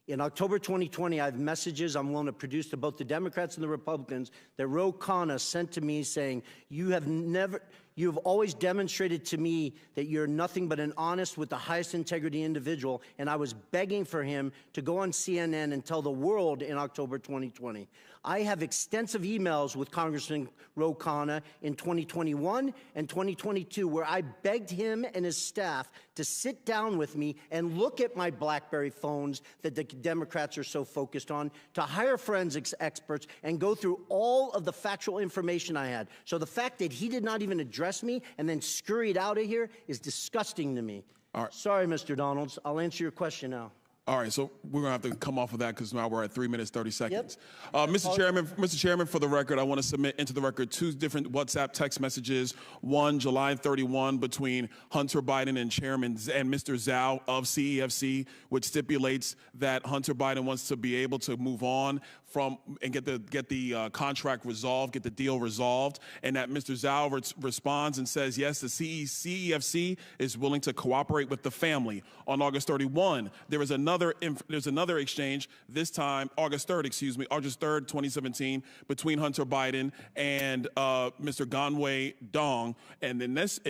In October 2020, I have messages I'm willing to produce to both the Democrats and the Republicans that Ro Khanna sent to me saying, you have always demonstrated to me that you're nothing but an honest with the highest integrity individual, and I was begging for him to go on CNN and tell the world in October 2020. I have extensive emails with Congressman Ro Khanna in 2021 and 2022 where I begged him and his staff to sit down with me and look at my BlackBerry phones that the Democrats are so focused on, to hire forensics experts and go through all of the factual information I had. So the fact that he did not even address me and then scurried out of here is disgusting to me. All right. Sorry, Mr. Donalds. I'll answer your question now. All right, so we're gonna have to come off of that because now we're at 3 minutes, 30 seconds. Yep. Mr. Chairman, for the record, I want to submit into the record two different WhatsApp text messages. One, July 31, between Hunter Biden and Mr. Zhao of CEFC, which stipulates that Hunter Biden wants to be able to move on from and get the contract resolved, get the deal resolved, and that Mr. Zhao responds and says, yes, the CEFC is willing to cooperate with the family. On August 31, there's another exchange, this time August 3rd, 2017, between Hunter Biden and Mr. Ganwei Dong. And in this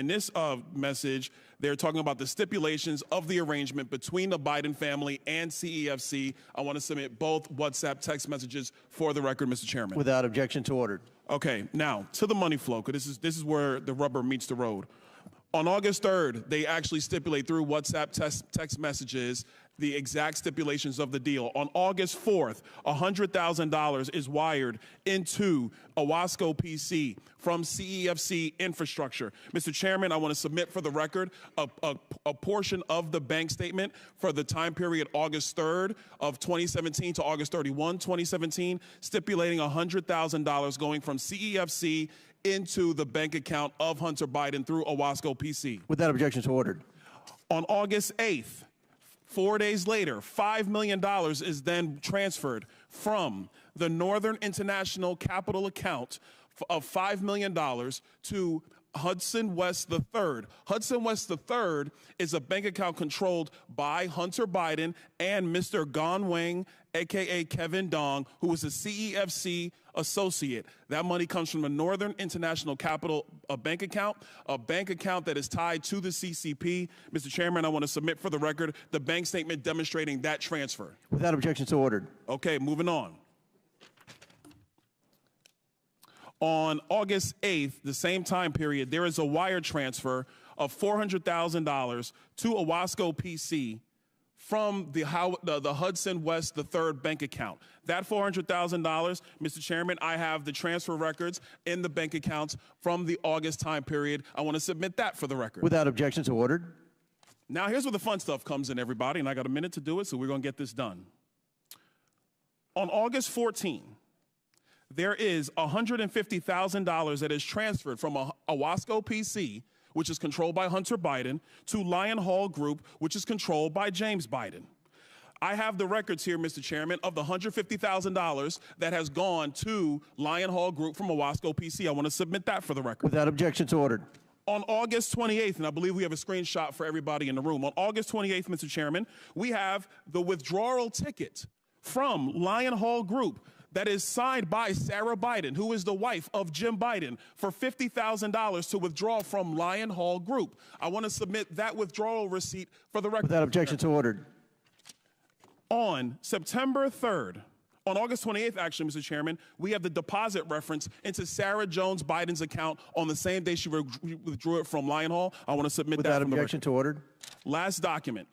message, they're talking about the stipulations of the arrangement between the Biden family and CEFC. I want to submit both WhatsApp text messages for the record, Mr. Chairman. Without objection to order. Okay, now to the money flow, because this is where the rubber meets the road. On August 3rd, they actually stipulate through WhatsApp text messages the exact stipulations of the deal. On August 4th, $100,000 is wired into Owasco PC from CEFC infrastructure. Mr. Chairman, I want to submit for the record a portion of the bank statement for the time period August 3rd of 2017 to August 31, 2017, stipulating $100,000 going from CEFC into the bank account of Hunter Biden through Owasco PC. Without objection to order. On August 8th, 4 days later, $5 million is then transferred from the Northern International Capital account of $5 million to Hudson West III. Hudson West III is a bank account controlled by Hunter Biden and Mr. Ganwei, a.k.a. Kevin Dong, who is a CEFC associate. That money comes from the Northern International Capital bank account that is tied to the CCP. Mr. Chairman, I want to submit for the record the bank statement demonstrating that transfer. Without objection to order. Okay, moving on. On August 8th, the same time period, there is a wire transfer of $400,000 to Owasco PC from the Hudson West III bank account. That $400,000, Mr. Chairman, I have the transfer records in the bank accounts from the August time period. I want to submit that for the record. Without objection to order. Now, here's where the fun stuff comes in, everybody, and I got a minute to do it, so we're going to get this done. On August 14, there is $150,000 that is transferred from Owasco PC, which is controlled by Hunter Biden, to Lion Hall Group, which is controlled by James Biden. I have the records here, Mr. Chairman, of the $150,000 that has gone to Lion Hall Group from Owasco PC. I want to submit that for the record. Without objection to order. On August 28th, and I believe we have a screenshot for everybody in the room. On August 28th, Mr. Chairman, we have the withdrawal ticket from Lion Hall Group that is signed by Sarah Biden, who is the wife of Jim Biden, for $50,000 to withdraw from Lion Hall Group. I want to submit that withdrawal receipt for the record. Without objection to order. On September 3rd, on August 28th, actually, Mr. Chairman, we have the deposit reference into Sarah Jones Biden's account on the same day she withdrew it from Lion Hall. I want to submit that. Without objection to order. Last document.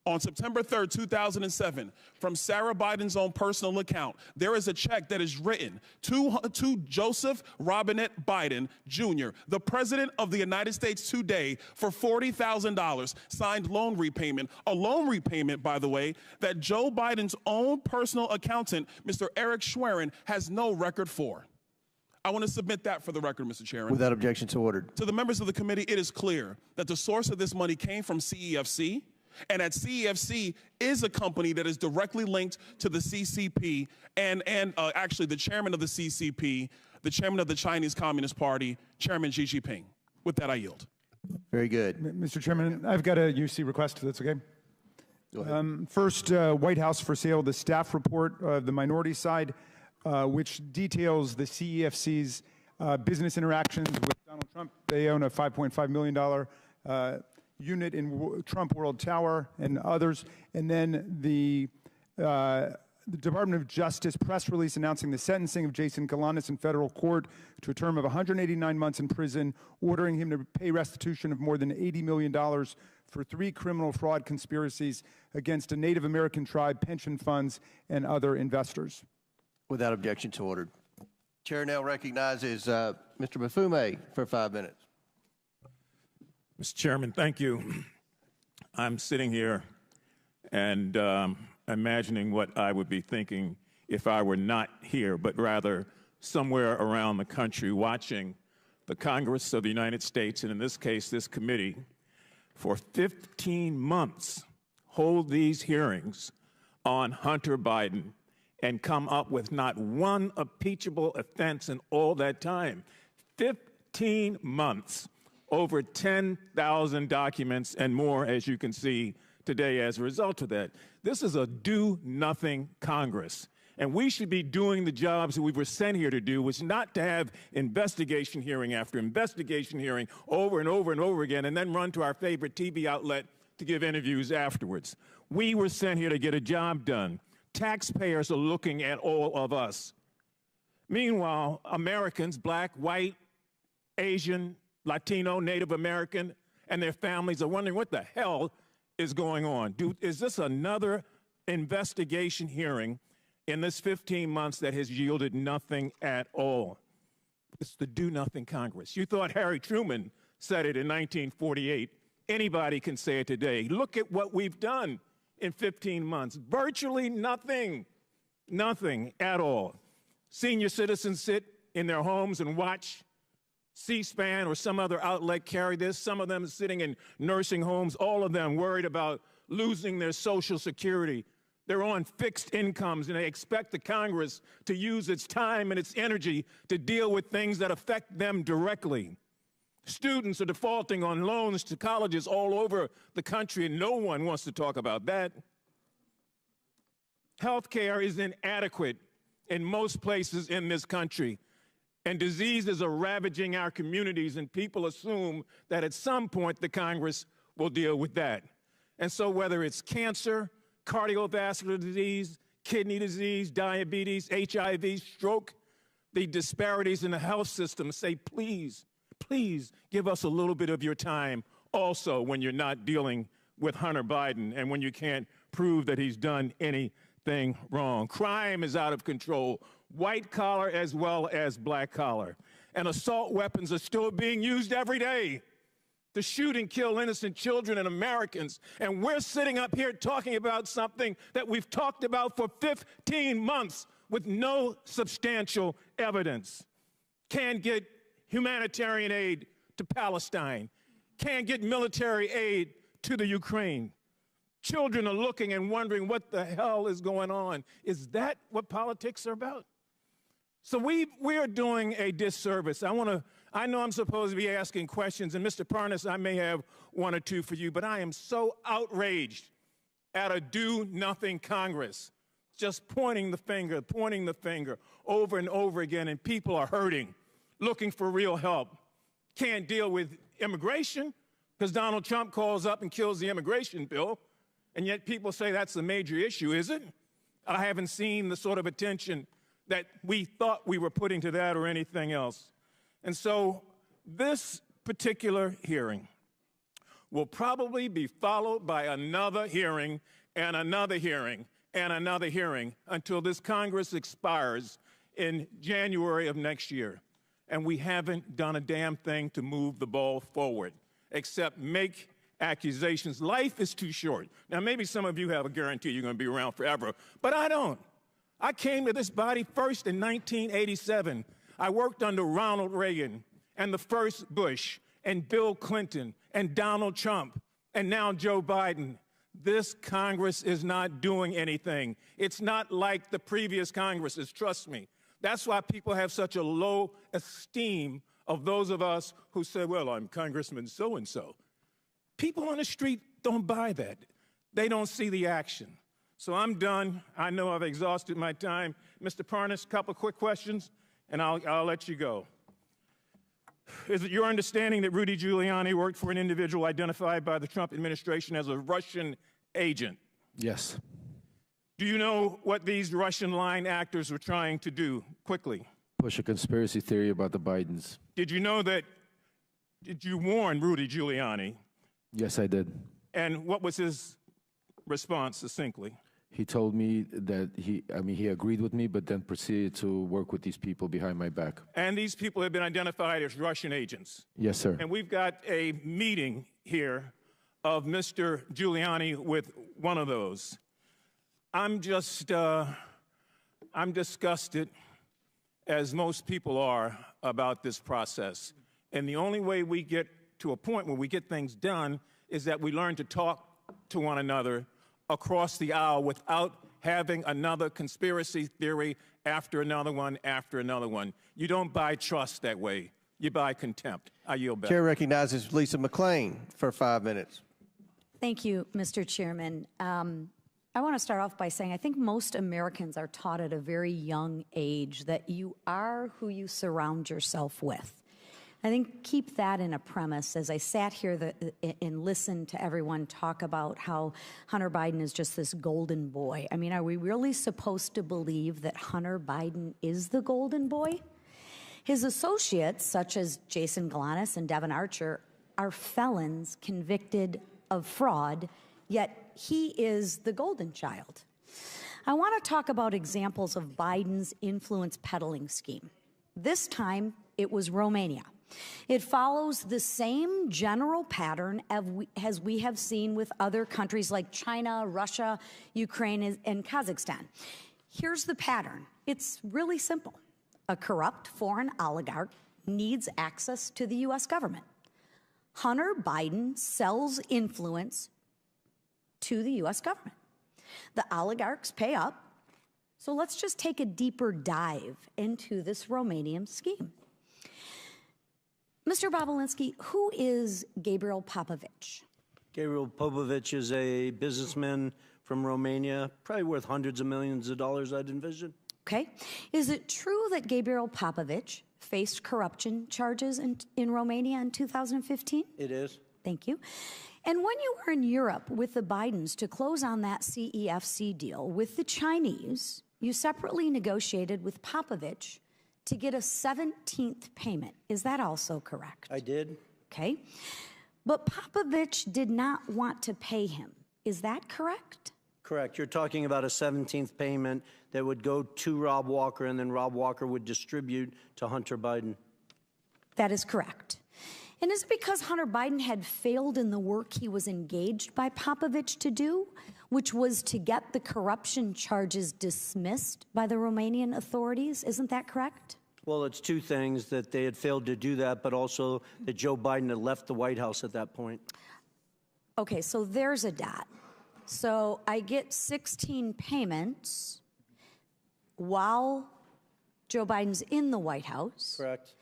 On September 3rd, 2007, from Sarah Biden's own personal account, there is a check that is written to Joseph Robinette Biden, Jr., the President of the United States today, for $40,000, signed loan repayment. A loan repayment, by the way, that Joe Biden's own personal accountant, Mr. Eric Schwerin, has no record for. I want to submit that for the record, Mr. Chairman. Without objection, so ordered. To the members of the committee, it is clear that the source of this money came from CEFC, and that CEFC is a company that is directly linked to the CCP and actually the chairman of the CCP, the chairman of the Chinese Communist Party, Chairman Xi Jinping. With that, I yield. Very good. Mr. Chairman, I've got a UC request, if that's okay. Go ahead. First, White House for sale, the staff report of the minority side, which details the CEFC's business interactions with Donald Trump. They own a $5.5 million unit in Trump World Tower and others. And then the Department of Justice press release announcing the sentencing of Jason Galanis in federal court to a term of 189 months in prison, ordering him to pay restitution of more than $80 million for 3 criminal fraud conspiracies against a Native American tribe, pension funds, and other investors. Without objection, so ordered. Chair now recognizes Mr. Bafume for 5 minutes. Mr. Chairman, thank you. I'm sitting here and imagining what I would be thinking if I were not here, but rather somewhere around the country watching the Congress of the United States, and in this case, this committee, for 15 months hold these hearings on Hunter Biden and come up with not one impeachable offense in all that time. 15 months. Over 10,000 documents and more, as you can see today as a result of that. This is a do-nothing Congress. And we should be doing the jobs that we were sent here to do, which is not to have investigation hearing after investigation hearing over and over and over again, and then run to our favorite TV outlet to give interviews afterwards. We were sent here to get a job done. Taxpayers are looking at all of us. Meanwhile, Americans, black, white, Asian, Latino, Native American, and their families are wondering what the hell is going on. Is this another investigation hearing in this 15 months that has yielded nothing at all? It's the do-nothing Congress. You thought Harry Truman said it in 1948. Anybody can say it today. Look at what we've done in 15 months. Virtually nothing. Nothing at all. Senior citizens sit in their homes and watch C-SPAN or some other outlet carry this. Some of them sitting in nursing homes, all of them worried about losing their Social Security. They're on fixed incomes, and they expect the Congress to use its time and its energy to deal with things that affect them directly. Students are defaulting on loans to colleges all over the country, and no one wants to talk about that. Health care is inadequate in most places in this country. And diseases are ravaging our communities, and people assume that at some point the Congress will deal with that. And so whether it's cancer, cardiovascular disease, kidney disease, diabetes, HIV, stroke, the disparities in the health system say, please, please give us a little bit of your time also when you're not dealing with Hunter Biden and when you can't prove that he's done anything wrong. Crime is out of control. White collar as well as black collar. And assault weapons are still being used every day to shoot and kill innocent children and Americans. And we're sitting up here talking about something that we've talked about for 15 months with no substantial evidence. Can't get humanitarian aid to Palestine. Can't get military aid to the Ukraine. Children are looking and wondering what the hell is going on. Is that what politics are about? So we are doing a disservice. I know I'm supposed to be asking questions, and Mr. Parnas, I may have one or two for you, but I am so outraged at a do-nothing Congress, just pointing the finger over and over again, and people are hurting, looking for real help. Can't deal with immigration because Donald Trump calls up and kills the immigration bill, and yet people say that's the major issue, is it? I haven't seen the sort of attention that we thought we were putting to that or anything else. And so this particular hearing will probably be followed by another hearing and another hearing and another hearing until this Congress expires in January of next year. And we haven't done a damn thing to move the ball forward, except make accusations. Life is too short. Now, maybe some of you have a guarantee you're going to be around forever, but I don't. I came to this body first in 1987. I worked under Ronald Reagan and the first Bush and Bill Clinton and Donald Trump and now Joe Biden. This Congress is not doing anything. It's not like the previous Congresses, trust me. That's why people have such a low esteem of those of us who say, well, I'm Congressman so-and-so. People on the street don't buy that. They don't see the action. So I'm done. I know I've exhausted my time. Mr. Parnas, a couple of quick questions, and I'll let you go. Is it your understanding that Rudy Giuliani worked for an individual identified by the Trump administration as a Russian agent? Yes. Do you know what these Russian line actors were trying to do? Quickly. Push a conspiracy theory about the Bidens. Did you warn Rudy Giuliani? Yes, I did. And what was his response, succinctly? He told me that he agreed with me, but then proceeded to work with these people behind my back. And these people have been identified as Russian agents? Yes, sir. And we've got a meeting here of Mr. Giuliani with one of those. I'm disgusted, as most people are, about this process. And the only way we get to a point where we get things done is that we learn to talk to one another across the aisle without having another conspiracy theory after another one after another one. You don't buy trust that way. You buy contempt. I yield back. Chair recognizes Lisa McClain for 5 minutes. Thank you, Mr. Chairman. I want to start off by saying I think most Americans are taught at a very young age that you are who you surround yourself with. I think keep that in a premise. As I sat here and listened to everyone talk about how Hunter Biden is just this golden boy. I mean, are we really supposed to believe that Hunter Biden is the golden boy? His associates, such as Jason Galanis and Devin Archer, are felons convicted of fraud, yet he is the golden child. I want to talk about examples of Biden's influence peddling scheme. This time, it was Romania. It follows the same general pattern as we have seen with other countries like China, Russia, Ukraine, and Kazakhstan. Here's the pattern. It's really simple. A corrupt foreign oligarch needs access to the U.S. government. Hunter Biden sells influence to the U.S. government. The oligarchs pay up. So let's just take a deeper dive into this Romanian scheme. Mr. Bobulinski, who is Gabriel Popovich? Gabriel Popovich is a businessman from Romania, probably worth hundreds of millions of dollars, I'd envision. Okay. Is it true that Gabriel Popovich faced corruption charges in Romania in 2015? It is. Thank you. And when you were in Europe with the Bidens to close on that CEFC deal with the Chinese, you separately negotiated with Popovich to get a 17th payment. Is that also correct? I did. Okay. But Popovich did not want to pay him. Is that correct? Correct. You're talking about a 17th payment that would go to Rob Walker, and then Rob Walker would distribute to Hunter Biden. That is correct. And is it because Hunter Biden had failed in the work he was engaged by Popovich to do, which was to get the corruption charges dismissed by the Romanian authorities? Isn't that correct? Well, it's two things, that they had failed to do that, but also that Joe Biden had left the White House at that point. Okay, so there's a dot. So I get 16 payments while Joe Biden's in the White House. Correct.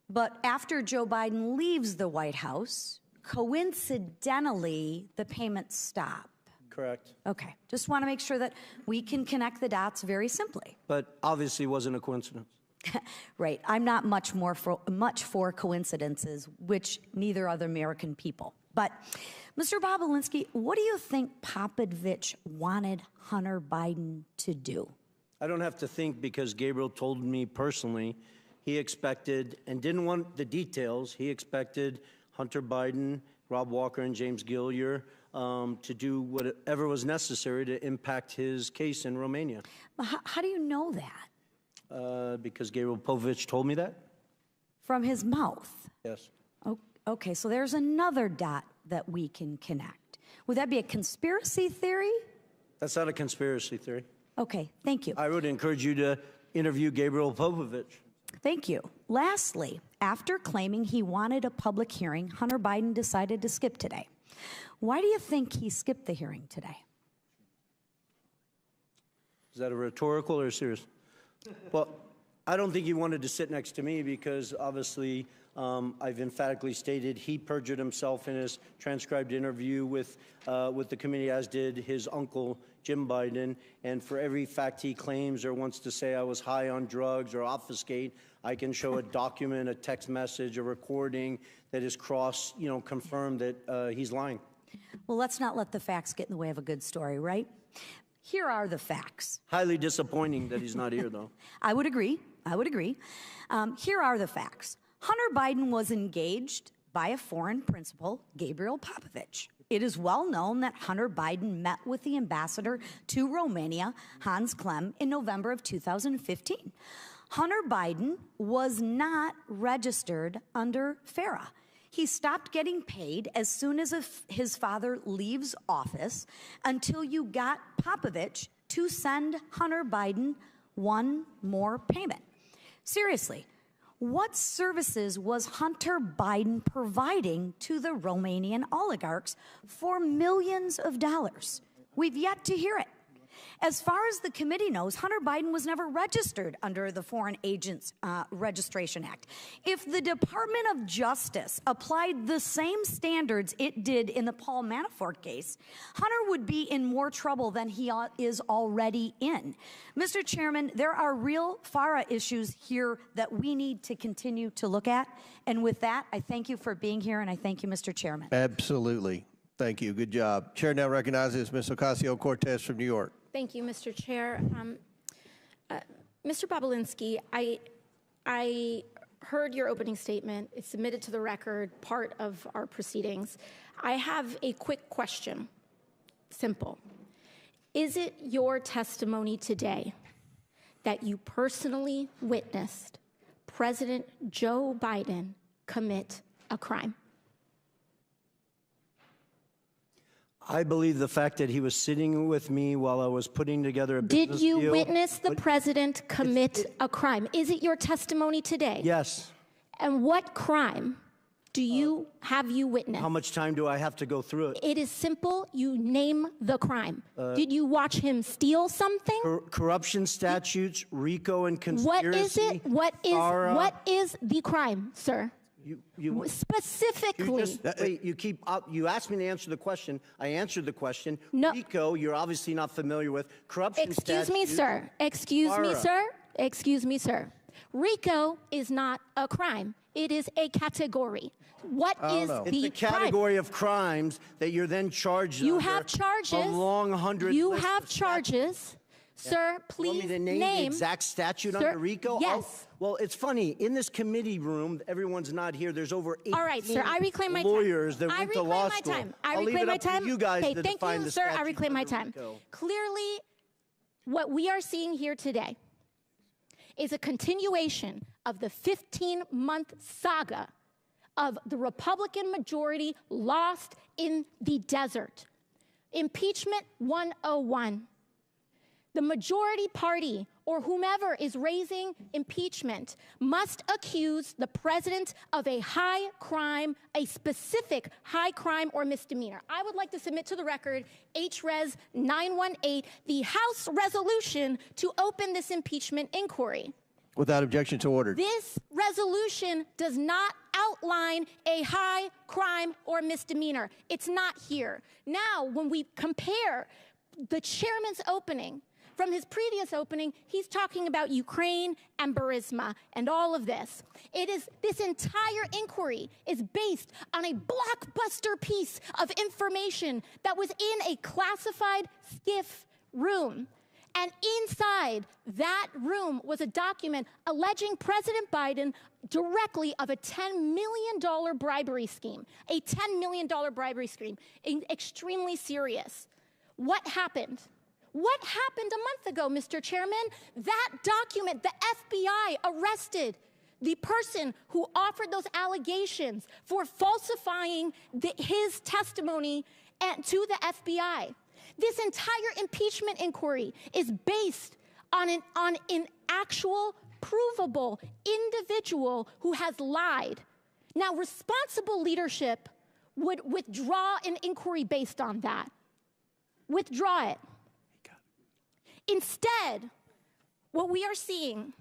But after Joe Biden leaves the White House, coincidentally, the payments stop. Correct. Okay, just want to make sure that we can connect the dots very simply. But obviously wasn't a coincidence. Right. I'm not much for coincidences, which neither are the American people. But, Mr. Bobulinski, what do you think Popovich wanted Hunter Biden to do? I don't have to think, because Gabriel told me personally he expected, and didn't want the details, he expected Hunter Biden, Rob Walker and James Gillier to do whatever was necessary to impact his case in Romania. How do you know that? Because Gabriel Povich told me that. From his mouth? Yes. Okay, so there's another dot that we can connect. Would that be a conspiracy theory? That's not a conspiracy theory. Okay, thank you. I would encourage you to interview Gabriel Povich. Thank you. Lastly, after claiming he wanted a public hearing, Hunter Biden decided to skip today. Why do you think he skipped the hearing today? Is that a rhetorical or serious? Well, I don't think he wanted to sit next to me because obviously I've emphatically stated he perjured himself in his transcribed interview with the committee, as did his uncle, Jim Biden. And for every fact he claims or wants to say I was high on drugs or obfuscate, I can show a document, a text message, a recording that is confirmed that he's lying. Well, let's not let the facts get in the way of a good story, right? Here are the facts. Highly disappointing that he's not here, though. I would agree. I would agree. Here are the facts. Hunter Biden was engaged by a foreign principal, Gabriel Popovich. It is well known that Hunter Biden met with the ambassador to Romania, Hans Klem, in November of 2015. Hunter Biden was not registered under FARA. He stopped getting paid as soon as his father leaves office until you got Popovich to send Hunter Biden one more payment. Seriously, what services was Hunter Biden providing to the Romanian oligarchs for millions of dollars? We've yet to hear it. As far as the committee knows, Hunter Biden was never registered under the Foreign Agents Registration Act. If the Department of Justice applied the same standards it did in the Paul Manafort case, Hunter would be in more trouble than he is already in. Mr. Chairman, there are real FARA issues here that we need to continue to look at. And with that, I thank you for being here, and I thank you, Mr. Chairman. Absolutely. Thank you. Good job. Chair now recognizes Ms. Ocasio-Cortez from New York. Thank you, Mr. Chair. Mr. Bobulinski, I heard your opening statement. It's submitted to the record, part of our proceedings. I have a quick question. Simple. Is it your testimony today that you personally witnessed President Joe Biden commit a crime? I believe the fact that he was sitting with me while I was putting together a business deal. Did you witness the president commit a crime? Is it your testimony today? Yes. And what crime have you witnessed? How much time do I have to go through it? It is simple. You name the crime. Did you watch him steal something? Corruption statutes, RICO and conspiracy. What is it? What is the crime, sir? Specifically. You asked me to answer the question. I answered the question. No. RICO, you're obviously not familiar with. Corruption statutes. Excuse me, sir. RICO is not a crime. It is a category. What is the crime? It's a category of crimes that you're then charged You under have charges. a long 100 You list have of charges. Sir, please want me to name the exact statute under RICO? Yes. Well, it's funny. In this committee room, everyone's not here. There's over 18 all right, sir, I reclaim my lawyers time. that went to law school. I reclaim my time. You guys okay, to thank define you, the sir. I statute reclaim my under time. RICO. Clearly, what we are seeing here today is a continuation of the 15-month saga of the Republican majority lost in the desert. Impeachment 101. The majority party, or whomever is raising impeachment, must accuse the president of a high crime, a specific high crime or misdemeanor. I would like to submit to the record HRES 918, the House resolution to open this impeachment inquiry. Without objection to order. This resolution does not outline a high crime or misdemeanor. It's not here. Now, when we compare the chairman's opening from his previous opening, he's talking about Ukraine and Burisma and all of this. This entire inquiry is based on a blockbuster piece of information that was in a classified SCIF room. And inside that room was a document alleging President Biden directly of a $10 million bribery scheme, a $10 million bribery scheme, extremely serious. What happened? What happened a month ago, Mr. Chairman? That document, the FBI arrested the person who offered those allegations for falsifying his testimony to the FBI. This entire impeachment inquiry is based on an actual, provable individual who has lied. Now, responsible leadership would withdraw an inquiry based on that. Withdraw it. Instead, what we are seeing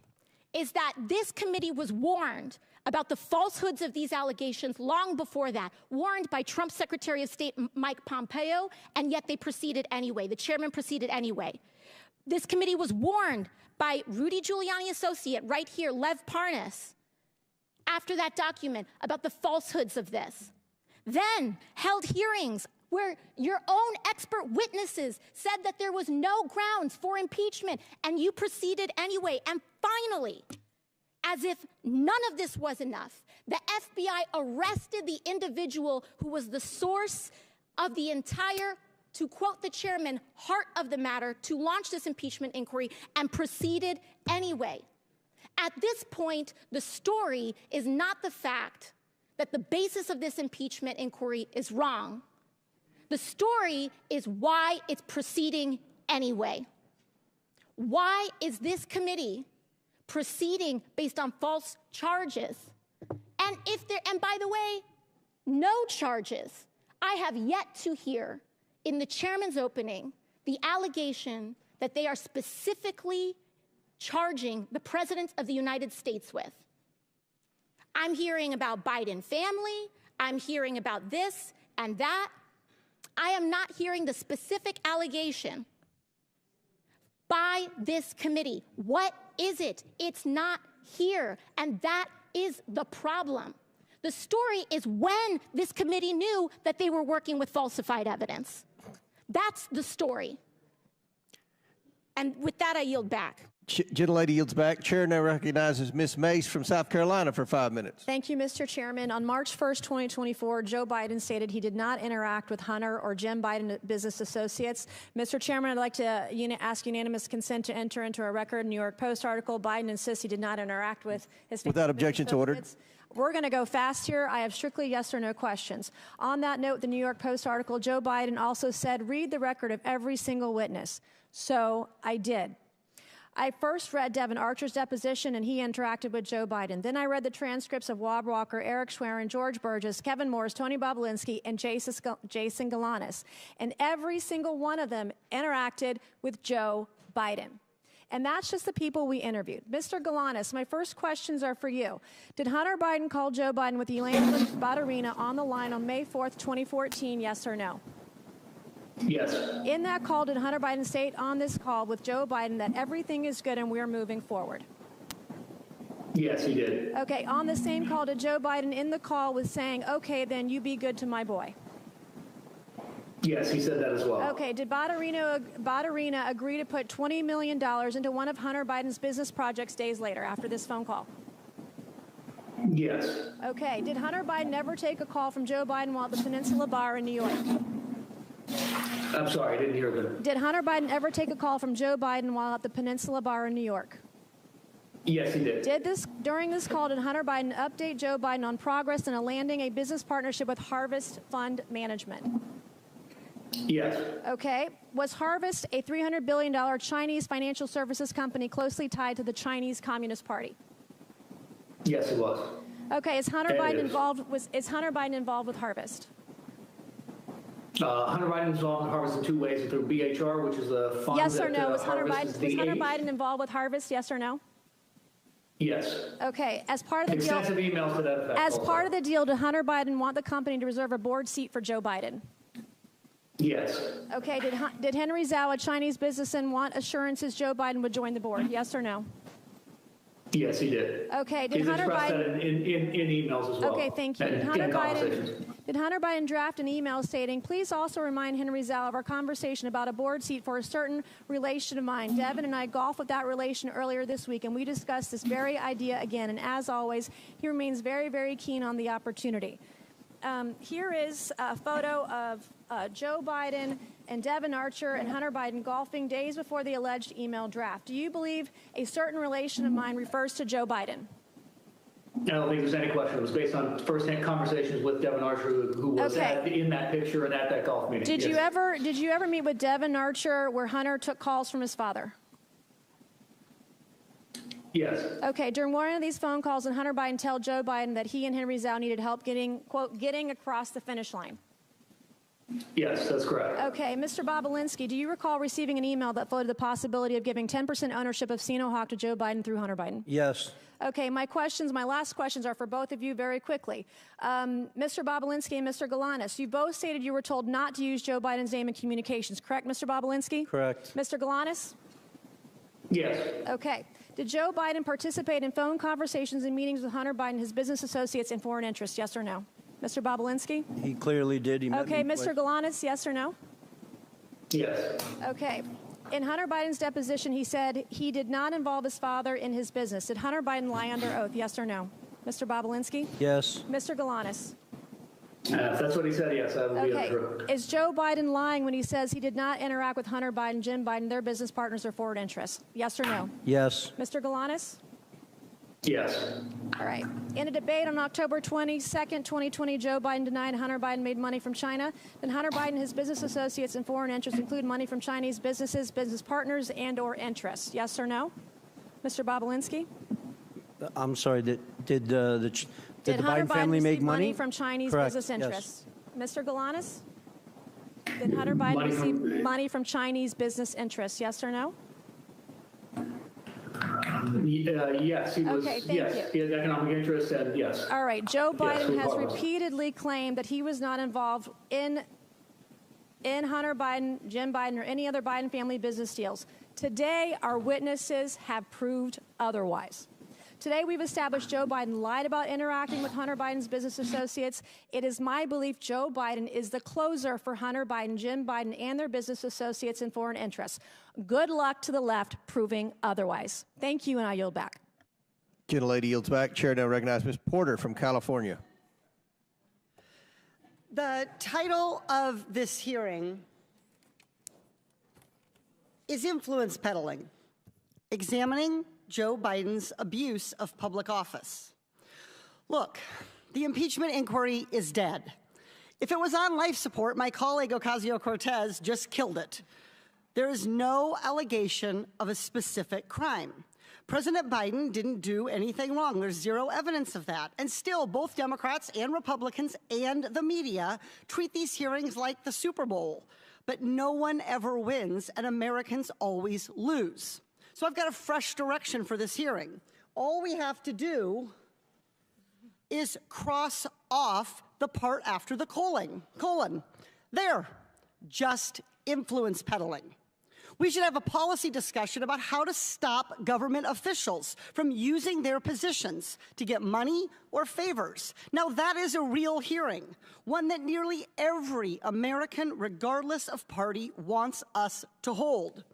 is that this committee was warned about the falsehoods of these allegations long before that, warned by Trump's Secretary of State Mike Pompeo, and yet they proceeded anyway. The chairman proceeded anyway. This committee was warned by Rudy Giuliani associate right here, Lev Parnas, after that document about the falsehoods of this. Then held hearings where your own expert witnesses said that there was no grounds for impeachment, and you proceeded anyway. And finally, as if none of this was enough, the FBI arrested the individual who was the source of the entire, to quote the chairman, heart of the matter, to launch this impeachment inquiry, and proceeded anyway. At this point, the story is not the fact that the basis of this impeachment inquiry is wrong. The story is why it's proceeding anyway. Why is this committee proceeding based on false charges? And by the way, no charges. I have yet to hear in the chairman's opening the allegation that they are specifically charging the President of the United States with. I'm hearing about Biden family. I'm hearing about this and that. I am not hearing the specific allegation by this committee. What is it? It's not here, and that is the problem. The story is when this committee knew that they were working with falsified evidence. That's the story. And with that, I yield back. Gentlelady yields back. Chair now recognizes Ms. Mace from South Carolina for 5 minutes. Thank you, Mr. Chairman. On March 1st, 2024, Joe Biden stated he did not interact with Hunter or Jim Biden business associates. Mr. Chairman, I'd like to ask unanimous consent to enter into a record New York Post article. Biden insists he did not interact with his Without objection to order. We're going to go fast here. I have strictly yes or no questions. On that note, the New York Post article, Joe Biden also said, read the record of every single witness. So I did. I first read Devin Archer's deposition, and he interacted with Joe Biden. Then I read the transcripts of Wab Walker, Eric Schwerin, George Burgess, Kevin Morris, Tony Bobulinski, and Jason Galanis. And every single one of them interacted with Joe Biden. And that's just the people we interviewed. Mr. Galanis, my first questions are for you. Did Hunter Biden call Joe Biden with Elena Badarina on the line on May 4th, 2014, yes or no? Yes. In that call, did Hunter Biden state on this call with Joe Biden that everything is good and we're moving forward? Yes, he did. Okay, on the same call, did Joe Biden in the call was saying, okay, then you be good to my boy? Yes, he said that as well. Okay, did Badarina agree to put $20 million into one of Hunter Biden's business projects days later after this phone call? Yes. Okay, did Hunter Biden ever take a call from Joe Biden while at the Peninsula Bar in New York? I'm sorry, I didn't hear them. Did Hunter Biden ever take a call from Joe Biden while at the Peninsula Bar in New York? Yes, he did. During this call, did Hunter Biden update Joe Biden on progress in landing a business partnership with Harvest Fund Management? Yes. Okay. Was Harvest a $300 billion Chinese financial services company closely tied to the Chinese Communist Party? Yes, it was. Okay. Is Hunter Biden involved with Harvest? Hunter Biden is involved in Harvest in two ways: through BHR, which is a fund. Yes or no? Was Hunter Biden involved with Harvest? Yes or no? Yes. Okay. As part of the deal, extensive emails to that effect. As part of the deal, did Hunter Biden want the company to reserve a board seat for Joe Biden? Yes. Okay. Did Henry Zhao, a Chinese businessman, want assurances Joe Biden would join the board? Yes or no? Yes, he did. Okay, did He's Hunter expressed Biden... that in emails as well. Okay, thank you. And Did Hunter Biden draft an email stating, please also remind Henry Zhao of our conversation about a board seat for a certain relation of mine. Devin and I golfed with that relation earlier this week, and we discussed this very idea again. And as always, he remains very, very keen on the opportunity. Here is a photo of Joe Biden and Devin Archer and Hunter Biden golfing days before the alleged email draft. Do you believe a certain relation of mine refers to Joe Biden? I don't think there's any question. It was based on first-hand conversations with Devin Archer, who was in that picture and at that golf meeting. Did you ever meet with Devin Archer where Hunter took calls from his father? Yes. Okay, during one of these phone calls, did Hunter Biden tell Joe Biden that he and Henry Zhao needed help getting, quote, getting across the finish line? Yes, that's correct. Okay, Mr. Bobulinski, do you recall receiving an email that floated the possibility of giving 10% ownership of Sinohawk to Joe Biden through Hunter Biden? Yes. Okay, my last questions are for both of you very quickly. Mr. Bobulinski and Mr. Galanis, you both stated you were told not to use Joe Biden's name in communications, correct, Mr. Bobulinski? Correct. Mr. Galanis? Yes. Okay. Did Joe Biden participate in phone conversations and meetings with Hunter Biden, his business associates, and foreign interests, yes or no? Mr. Bobulinski? He clearly did. He met Okay, me Mr. Galanis, yes or no? Yes. Okay. In Hunter Biden's deposition, he said he did not involve his father in his business. Did Hunter Biden lie under oath, yes or no? Mr. Bobulinski? Yes. Mr. Galanis? If that's what he said, yes, that would be true. Is Joe Biden lying when he says he did not interact with Hunter Biden, Jim Biden, their business partners, or foreign interests? Yes or no? Yes. Mr. Galanis? Yes. All right. In a debate on October 22nd, 2020, Joe Biden denied Hunter Biden made money from China. Then Hunter Biden, his business associates, and foreign interests include money from Chinese businesses, business partners, and/or interests. Yes or no? Mr. Bobulinski? I'm sorry. Did the Hunter Biden family receive make money from Chinese Correct. business interests? Yes. Mr. Galanis? Did Hunter Biden receive money from Chinese business interests? Yes or no? Yes, he was. Okay, thank you. He had economic interests, and yes. All right. Joe Biden has regardless. repeatedly claimed that he was not involved in Hunter Biden, Jim Biden, or any other Biden family business deals. Today, our witnesses have proved otherwise. Today, we've established Joe Biden lied about interacting with Hunter Biden's business associates. It is my belief Joe Biden is the closer for Hunter Biden, Jim Biden, and their business associates and foreign interests. Good luck to the left proving otherwise. Thank you, and I yield back. Gentlelady yields back. Chair now recognizes Ms. Porter from California. The title of this hearing is Influence Peddling, Examining Joe Biden's Abuse of Public Office. Look, the impeachment inquiry is dead. If it was on life support, my colleague Ocasio-Cortez just killed it. There is no allegation of a specific crime. President Biden didn't do anything wrong. There's zero evidence of that. And still, both Democrats and Republicans and the media treat these hearings like the Super Bowl. But no one ever wins, and Americans always lose. So I've got a fresh direction for this hearing. All we have to do is cross off the part after the colon. There, just influence peddling. We should have a policy discussion about how to stop government officials from using their positions to get money or favors. Now, that is a real hearing, one that nearly every American, regardless of party, wants us to hold.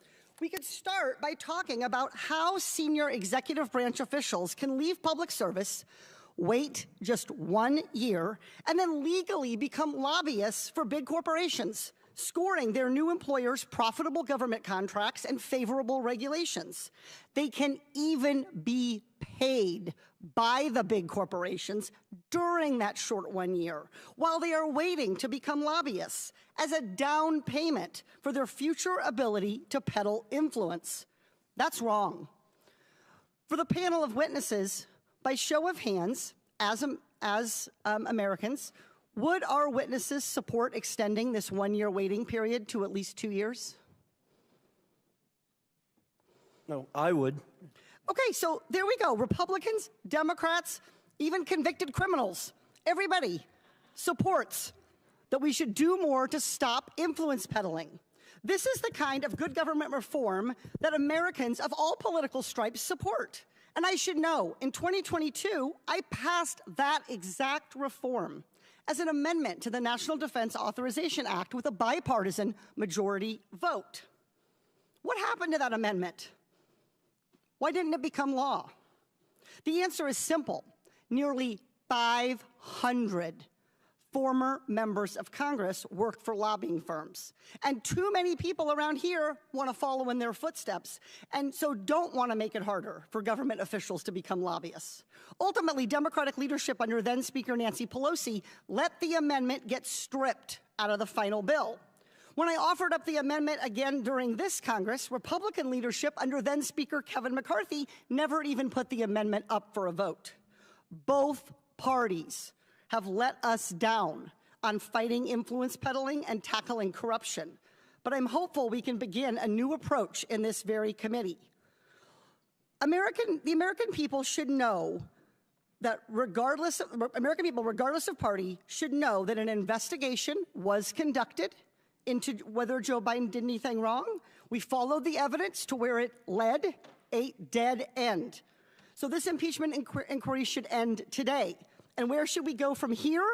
We could start by talking about how senior executive branch officials can leave public service, wait just 1 year, and then legally become lobbyists for big corporations, scoring their new employers profitable government contracts and favorable regulations. They can even be paid by the big corporations during that short 1 year while they are waiting to become lobbyists as a down payment for their future ability to peddle influence. That's wrong. For the panel of witnesses, by show of hands, as Americans, would our witnesses support extending this 1 year waiting period to at least 2 years? No, I would. Okay, so there we go. Republicans, Democrats, even convicted criminals, everybody supports that we should do more to stop influence peddling. This is the kind of good government reform that Americans of all political stripes support. And I should know, in 2022, I passed that exact reform as an amendment to the National Defense Authorization Act with a bipartisan majority vote. What happened to that amendment? Why didn't it become law? The answer is simple. Nearly 500 former members of Congress worked for lobbying firms. And too many people around here want to follow in their footsteps, and so don't want to make it harder for government officials to become lobbyists. Ultimately, Democratic leadership under then Speaker Nancy Pelosi let the amendment get stripped out of the final bill. When I offered up the amendment again during this Congress, Republican leadership under then Speaker Kevin McCarthy never even put the amendment up for a vote. Both parties have let us down on fighting influence peddling and tackling corruption. But I'm hopeful we can begin a new approach in this very committee. The American people should know that American people, regardless of party, should know that an investigation was conducted into whether Joe Biden did anything wrong. We followed the evidence to where it led, a dead end. So this impeachment inquiry should end today. And where should we go from here?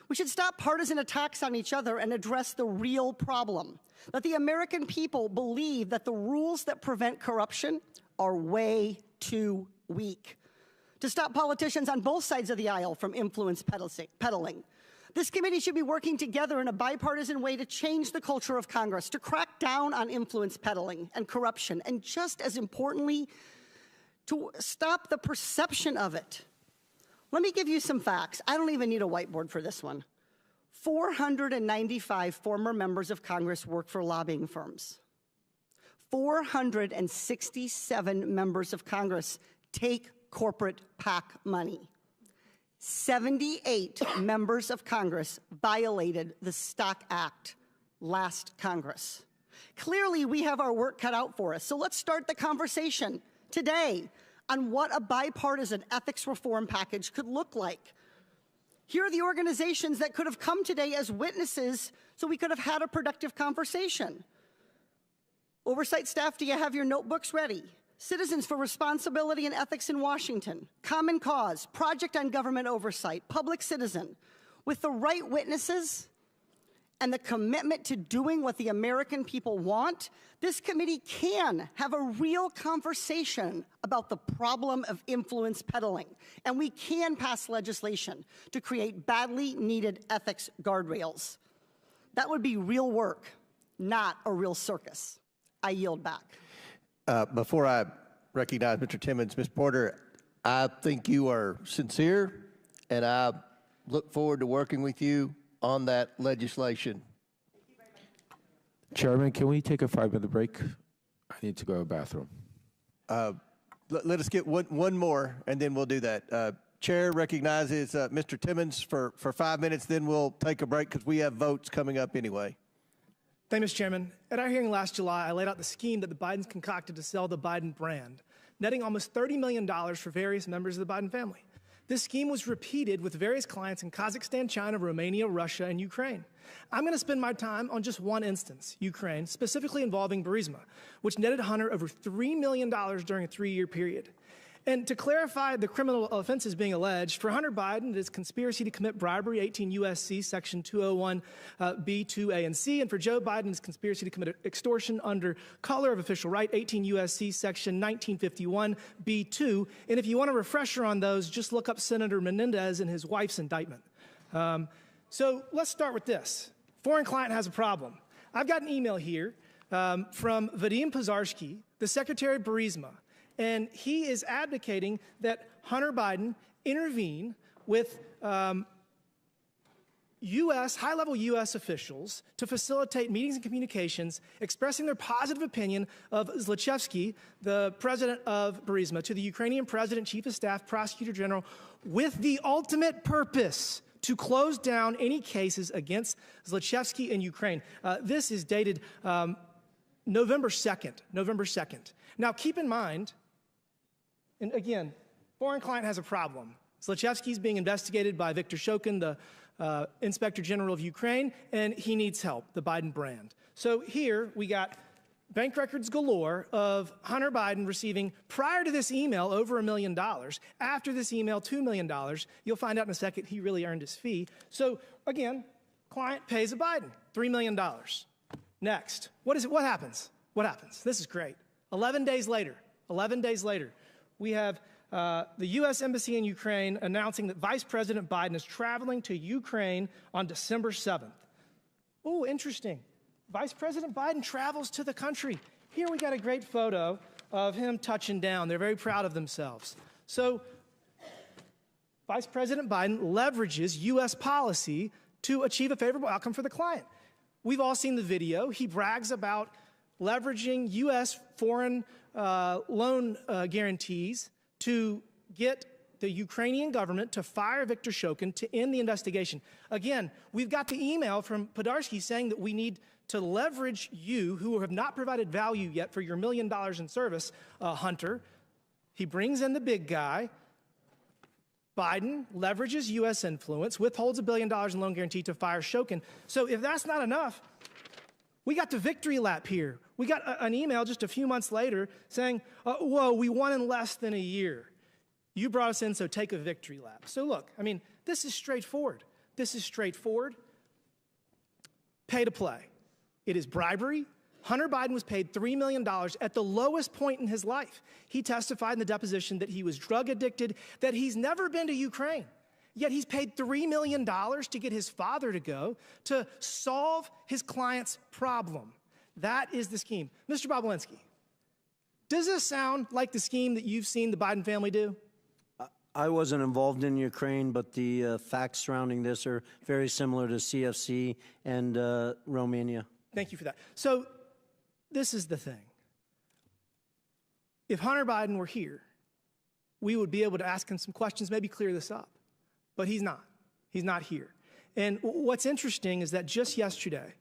We should stop partisan attacks on each other and address the real problem, that the American people believe that the rules that prevent corruption are way too weak. To stop politicians on both sides of the aisle from influence peddling. This committee should be working together in a bipartisan way to change the culture of Congress, to crack down on influence peddling and corruption, and just as importantly, to stop the perception of it. Let me give you some facts. I don't even need a whiteboard for this one. 495 former members of Congress work for lobbying firms. 467 members of Congress take corporate PAC money. 78 members of Congress violated the Stock Act last Congress. Clearly, we have our work cut out for us. So let's start the conversation today on what a bipartisan ethics reform package could look like. Here are the organizations that could have come today as witnesses so we could have had a productive conversation. Oversight staff, do you have your notebooks ready? Citizens for Responsibility and Ethics in Washington, Common Cause, Project on Government Oversight, Public Citizen. With the right witnesses and the commitment to doing what the American people want, this committee can have a real conversation about the problem of influence peddling. And we can pass legislation to create badly needed ethics guardrails. That would be real work, not a real circus. I yield back. Before I recognize Mr. Timmons, Ms. Porter, I think you are sincere, and I look forward to working with you on that legislation. Chairman, can we take a 5-minute break? I need to go to the bathroom. Let us get one more, and then we'll do that. Chair recognizes Mr. Timmons for 5 minutes, then we'll take a break because we have votes coming up anyway. Thank you, Mr. Chairman. At our hearing last July, I laid out the scheme that the Bidens concocted to sell the Biden brand, netting almost $30 million for various members of the Biden family. This scheme was repeated with various clients in Kazakhstan, China, Romania, Russia, and Ukraine. I'm going to spend my time on just one instance, Ukraine, specifically involving Burisma, which netted Hunter over $3 million during a 3-year period. And to clarify the criminal offenses being alleged, for Hunter Biden, it is conspiracy to commit bribery, 18 U.S.C. Section 201 B, 2A, and C. And for Joe Biden, it's conspiracy to commit extortion under color of official right, 18 U.S.C. Section 1951 B2. And if you want a refresher on those, just look up Senator Menendez and his wife's indictment. So let's start with this. Foreign client has a problem. I've got an email here from Vadim Pozharsky, the Secretary of Burisma. And he is advocating that Hunter Biden intervene with high-level U.S. officials to facilitate meetings and communications expressing their positive opinion of Zlochevsky, the president of Burisma, to the Ukrainian president, chief of staff, prosecutor general, with the ultimate purpose to close down any cases against Zlochevsky in Ukraine. This is dated November 2nd. Now, keep in mind, and again, foreign client has a problem. Zlochevsky is being investigated by Viktor Shokin, the Inspector General of Ukraine, and he needs help, the Biden brand. So here we got bank records galore of Hunter Biden receiving, prior to this email, over $1 million. After this email, $2 million. You'll find out in a second he really earned his fee. So again, client pays a Biden $3 million. Next, what happens? What happens? This is great. 11 days later, we have the U.S. Embassy in Ukraine announcing that Vice President Biden is traveling to Ukraine on December 7th. Oh, interesting. Vice President Biden travels to the country. Here we got a great photo of him touching down. They're very proud of themselves. So Vice President Biden leverages U.S. policy to achieve a favorable outcome for the client. We've all seen the video. He brags about leveraging U.S. foreign loan guarantees to get the Ukrainian government to fire Viktor Shokin to end the investigation. Again, we've got the email from Podarsky saying that we need to leverage you, who have not provided value yet for your $1 million in service, Hunter. He brings in the big guy. Biden leverages U.S. influence, withholds $1 billion in loan guarantee to fire Shokin. So if that's not enough, we got the victory lap here. We got an email just a few months later saying, whoa, we won in less than a year. You brought us in, so take a victory lap. So look, I mean, this is straightforward. This is straightforward. Pay to play. It is bribery. Hunter Biden was paid $3 million at the lowest point in his life. He testified in the deposition that he was drug addicted, that he's never been to Ukraine. Yet he's paid $3 million to get his father to go to solve his client's problem. That is the scheme. Mr. Bobulinski, does this sound like the scheme that you've seen the Biden family do? I wasn't involved in Ukraine, but the facts surrounding this are very similar to CFC and Romania. Thank you for that. So this is the thing. If Hunter Biden were here, we would be able to ask him some questions, maybe clear this up. But he's not. He's not here. And what's interesting is that just yesterday,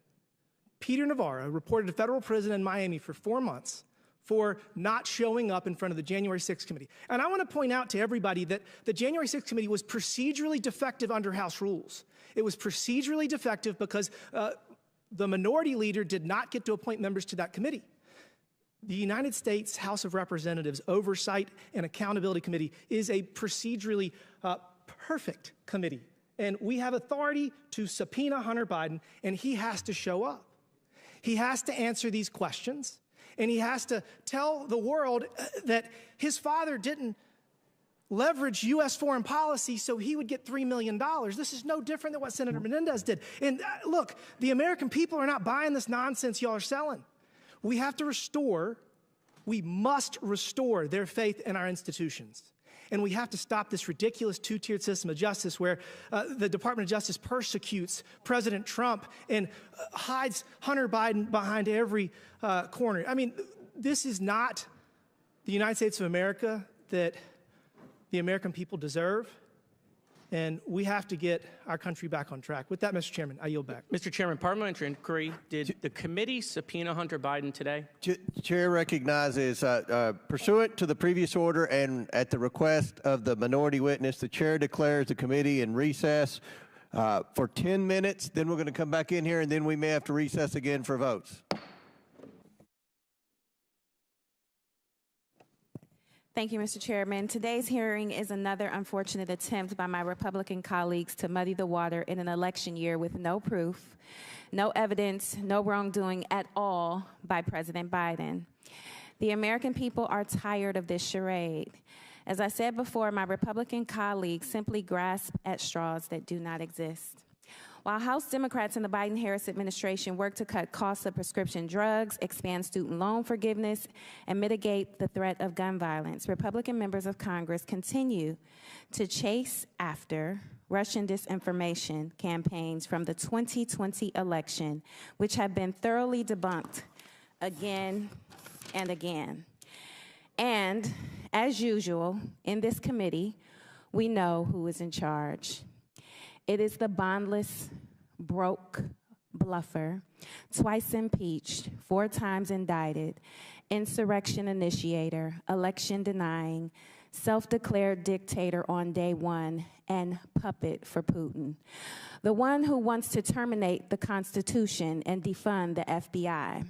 Peter Navarro reported to federal prison in Miami for 4 months for not showing up in front of the January 6th committee. And I want to point out to everybody that the January 6th committee was procedurally defective under House rules. It was procedurally defective because the minority leader did not get to appoint members to that committee. The United States House of Representatives Oversight and Accountability Committee is a procedurally perfect committee. And we have authority to subpoena Hunter Biden, and he has to show up. He has to answer these questions, and he has to tell the world that his father didn't leverage U.S. foreign policy so he would get $3 million. This is no different than what Senator Menendez did. And look, the American people are not buying this nonsense y'all are selling. We have to restore, we must restore their faith in our institutions. And we have to stop this ridiculous two-tiered system of justice where the Department of Justice persecutes President Trump and hides Hunter Biden behind every corner. I mean, this is not the United States of America that the American people deserve, and we have to get our country back on track. With that, Mr. Chairman, I yield back. Mr. Chairman, parliamentary inquiry. Did the committee subpoena Hunter Biden today? Chair recognizes, pursuant to the previous order and at the request of the minority witness, the chair declares the committee in recess for 10 minutes. Then we're going to come back in here, and then we may have to recess again for votes. Thank you, Mr. Chairman. Today's hearing is another unfortunate attempt by my Republican colleagues to muddy the water in an election year with no proof, no evidence, no wrongdoing at all by President Biden. The American people are tired of this charade. As I said before, my Republican colleagues simply grasp at straws that do not exist. While House Democrats in the Biden-Harris administration work to cut costs of prescription drugs, expand student loan forgiveness, and mitigate the threat of gun violence, Republican members of Congress continue to chase after Russian disinformation campaigns from the 2020 election, which have been thoroughly debunked again and again. And as usual, in this committee, we know who is in charge. It is the bondless, broke bluffer, twice impeached, 4 times indicted, insurrection initiator, election denying, self-declared dictator on day one, and puppet for Putin. The one who wants to terminate the Constitution and defund the FBI.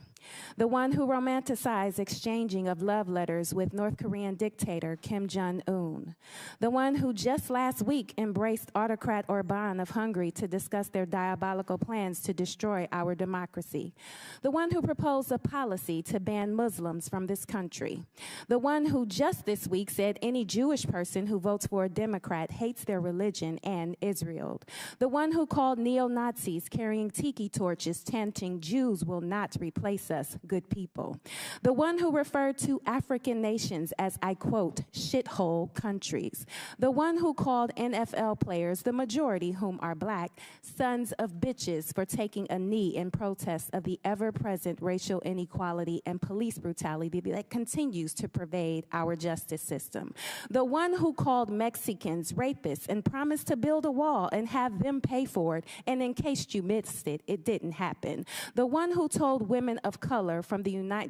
The one who romanticized exchanging of love letters with North Korean dictator Kim Jong-un. The one who just last week embraced autocrat Orban of Hungary to discuss their diabolical plans to destroy our democracy. The one who proposed a policy to ban Muslims from this country. The one who just this week said any Jewish person who votes for a Democrat hates their religion and Israel. The one who called neo-Nazis carrying tiki torches chanting Jews will not replace us, good people. The one who referred to African nations as, I quote, shithole countries. The one who called NFL players, the majority whom are black, sons of bitches for taking a knee in protest of the ever-present racial inequality and police brutality that continues to pervade our justice system. The one who called Mexicans rapists and promised to build a wall and have them pay for it, and in case you missed it, it didn't happen. The one who told women of color from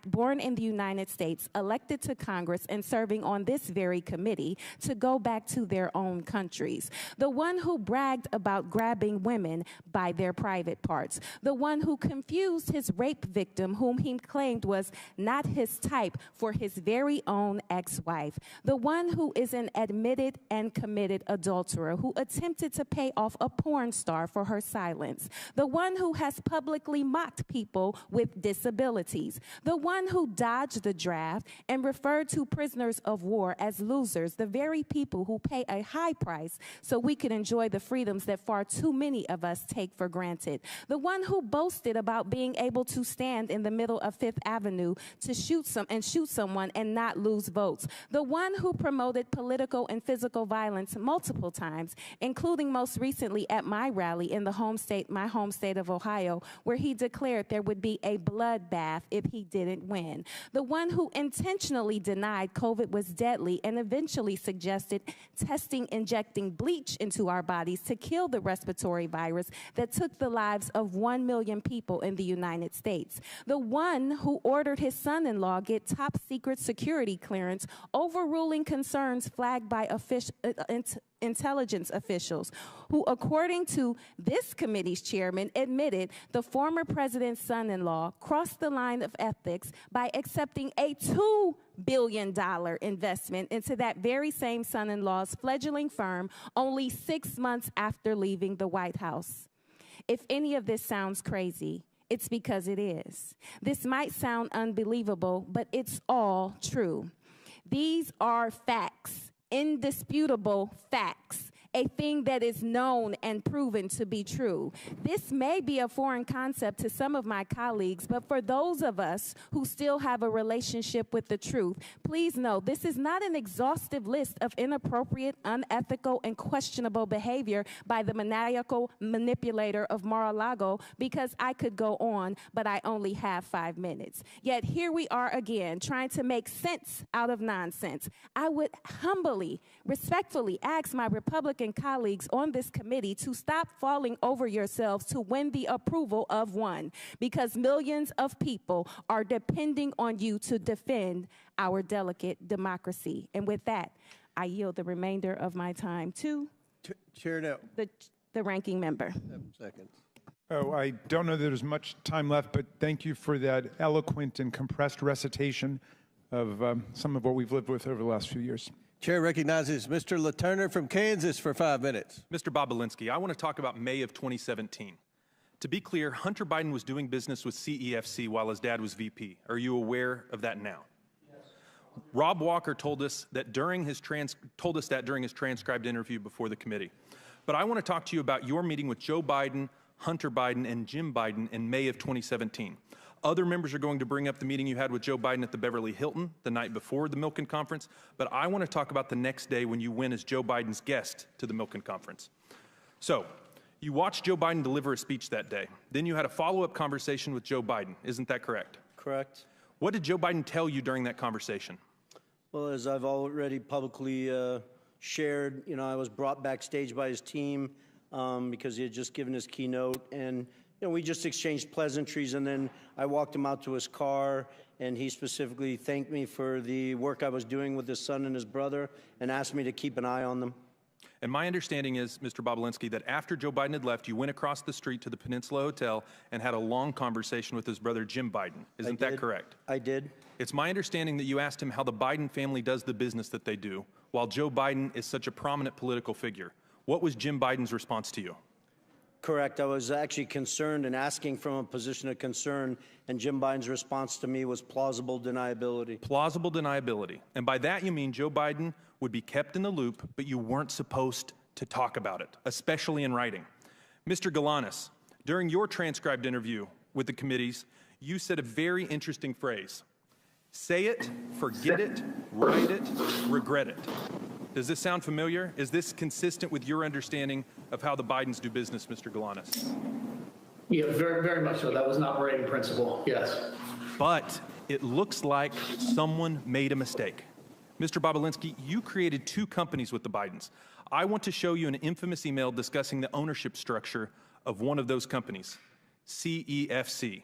born in the United States, elected to Congress and serving on this very committee, to go back to their own countries. The one who bragged about grabbing women by their private parts. The one who confused his rape victim, whom he claimed was not his type, for his very own ex-wife. The one who is an admitted and committed adulterer who attempted to pay off a porn star for her silence. The one who has publicly mocked people with disabilities. The one who dodged the draft and referred to prisoners of war as losers, the very people who pay a high price so we could enjoy the freedoms that far too many of us take for granted. The one who boasted about being able to stand in the middle of Fifth Avenue to shoot someone and not lose votes. The one who promoted political and physical violence multiple times, including most recently at my rally in my home state of Ohio, where he declared there would be a bloodbath if he didn't win. The one who intentionally denied COVID was deadly and eventually suggested injecting bleach into our bodies to kill the respiratory virus that took the lives of 1 million people in the United States. The one who ordered his son-in-law get top secret security clearance, overruling concerns flagged by intelligence officials, who, according to this committee's chairman, admitted the former president's son-in-law crossed the line of ethics by accepting a $2 billion investment into that very same son-in-law's fledgling firm only 6 months after leaving the White House. If any of this sounds crazy, it's because it is. This might sound unbelievable, but it's all true. These are facts, indisputable facts, a thing that is known and proven to be true. This may be a foreign concept to some of my colleagues, but for those of us who still have a relationship with the truth, please know this is not an exhaustive list of inappropriate, unethical, and questionable behavior by the maniacal manipulator of Mar-a-Lago, because I could go on, but I only have 5 minutes. Yet here we are again, trying to make sense out of nonsense. I would humbly, respectfully ask my Republican colleagues on this committee to stop falling over yourselves to win the approval of one, because millions of people are depending on you to defend our delicate democracy. And with that, I yield the remainder of my time to Chair now. The ranking member. 7 seconds. Oh, I don't know that there's much time left, but thank you for that eloquent and compressed recitation of some of what we've lived with over the last few years. Chair recognizes Mr. LaTurner from Kansas for 5 minutes. Mr. Bobulinski, I want to talk about May of 2017. To be clear, Hunter Biden was doing business with CEFC while his dad was VP. Are you aware of that now? Yes. Rob Walker told us that during his transcribed interview before the committee. But I want to talk to you about your meeting with Joe Biden, Hunter Biden, and Jim Biden in May of 2017. Other members are going to bring up the meeting you had with Joe Biden at the Beverly Hilton the night before the Milken Conference, but I want to talk about the next day when you went as Joe Biden's guest to the Milken Conference. So, you watched Joe Biden deliver a speech that day. Then you had a follow-up conversation with Joe Biden. Isn't that correct? Correct. What did Joe Biden tell you during that conversation? Well, as I've already publicly shared, I was brought backstage by his team because he had just given his keynote, and we just exchanged pleasantries, and then I walked him out to his car, and he specifically thanked me for the work I was doing with his son and his brother and asked me to keep an eye on them. And my understanding is, Mr. Bobulinski, that after Joe Biden had left, you went across the street to the Peninsula Hotel and had a long conversation with his brother, Jim Biden. Isn't that correct? I did. It's my understanding that you asked him how the Biden family does the business that they do, while Joe Biden is such a prominent political figure. What was Jim Biden's response to you? Correct. I was actually concerned and asking from a position of concern, and Jim Biden's response to me was plausible deniability. Plausible deniability. And by that you mean Joe Biden would be kept in the loop, but you weren't supposed to talk about it, especially in writing. Mr. Galanis, during your transcribed interview with the committees, you said a very interesting phrase. Say it, forget it, write it, regret it. Does this sound familiar? Is this consistent with your understanding of how the Bidens do business, Mr. Galanis? Yeah, very, very much so. That was an operating principle, yes. But it looks like someone made a mistake. Mr. Bobulinski, you created 2 companies with the Bidens. I want to show you an infamous email discussing the ownership structure of one of those companies, CEFC.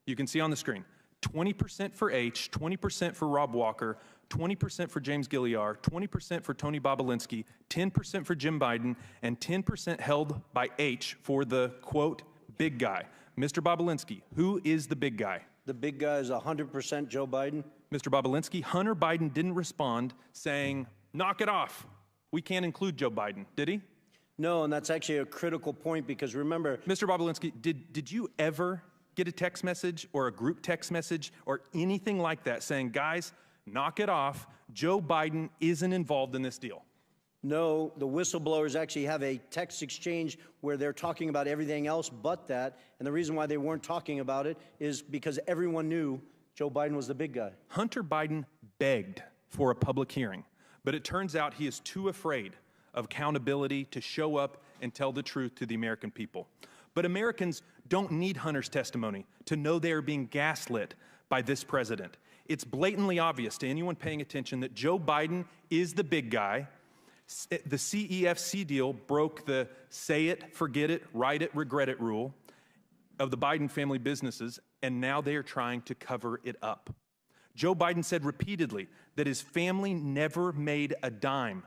You can see on the screen, 20% for H, 20% for Rob Walker, 20% for James Gilliar, 20% for Tony Bobulinski, 10% for Jim Biden, and 10% held by H for the, quote, big guy. Mr. Bobulinski, who is the big guy? The big guy is 100% Joe Biden. Mr. Bobulinski, Hunter Biden didn't respond saying, knock it off. We can't include Joe Biden, did he? No, and that's actually a critical point because remember— Mr. Bobulinski, did you ever get a text message or a group text message or anything like that saying, guys, knock it off, Joe Biden isn't involved in this deal? No, the whistleblowers actually have a text exchange where they're talking about everything else but that, and the reason why they weren't talking about it is because everyone knew Joe Biden was the big guy. Hunter Biden begged for a public hearing, but it turns out he is too afraid of accountability to show up and tell the truth to the American people. But Americans don't need Hunter's testimony to know they are being gaslit by this president. It's blatantly obvious to anyone paying attention that Joe Biden is the big guy. The CEFC deal broke the say it, forget it, write it, regret it rule of the Biden family businesses, and now they are trying to cover it up. Joe Biden said repeatedly that his family never made a dime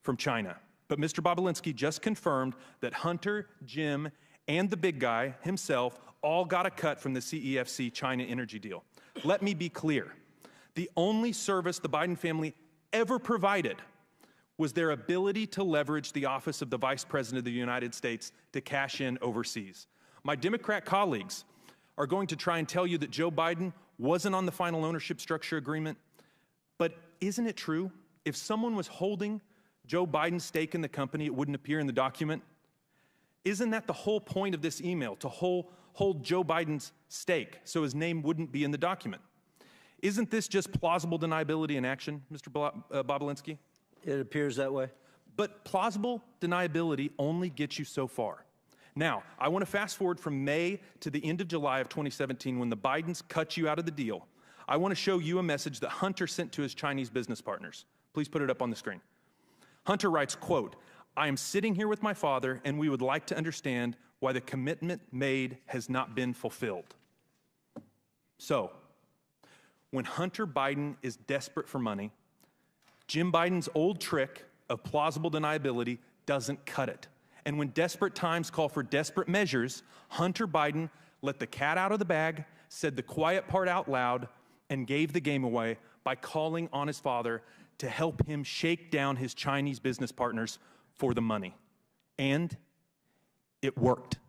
from China. But Mr. Bobulinski just confirmed that Hunter, Jim, and the big guy himself all got a cut from the CEFC China energy deal. Let me be clear. The only service the Biden family ever provided was their ability to leverage the office of the Vice President of the United States to cash in overseas. My Democrat colleagues are going to try and tell you that Joe Biden wasn't on the final ownership structure agreement, but isn't it true? If someone was holding Joe Biden's stake in the company, it wouldn't appear in the document. Isn't that the whole point of this email, to hold Joe Biden's stake so his name wouldn't be in the document? Isn't this just plausible deniability in action, Mr. Bobulinski? It appears that way. But plausible deniability only gets you so far. Now, I want to fast forward from May to the end of July of 2017 when the Bidens cut you out of the deal. I want to show you a message that Hunter sent to his Chinese business partners. Please put it up on the screen. Hunter writes, quote, I am sitting here with my father and we would like to understand why the commitment made has not been fulfilled. So, when Hunter Biden is desperate for money, Jim Biden's old trick of plausible deniability doesn't cut it. And when desperate times call for desperate measures, Hunter Biden let the cat out of the bag, said the quiet part out loud, and gave the game away by calling on his father to help him shake down his Chinese business partners for the money. And it worked.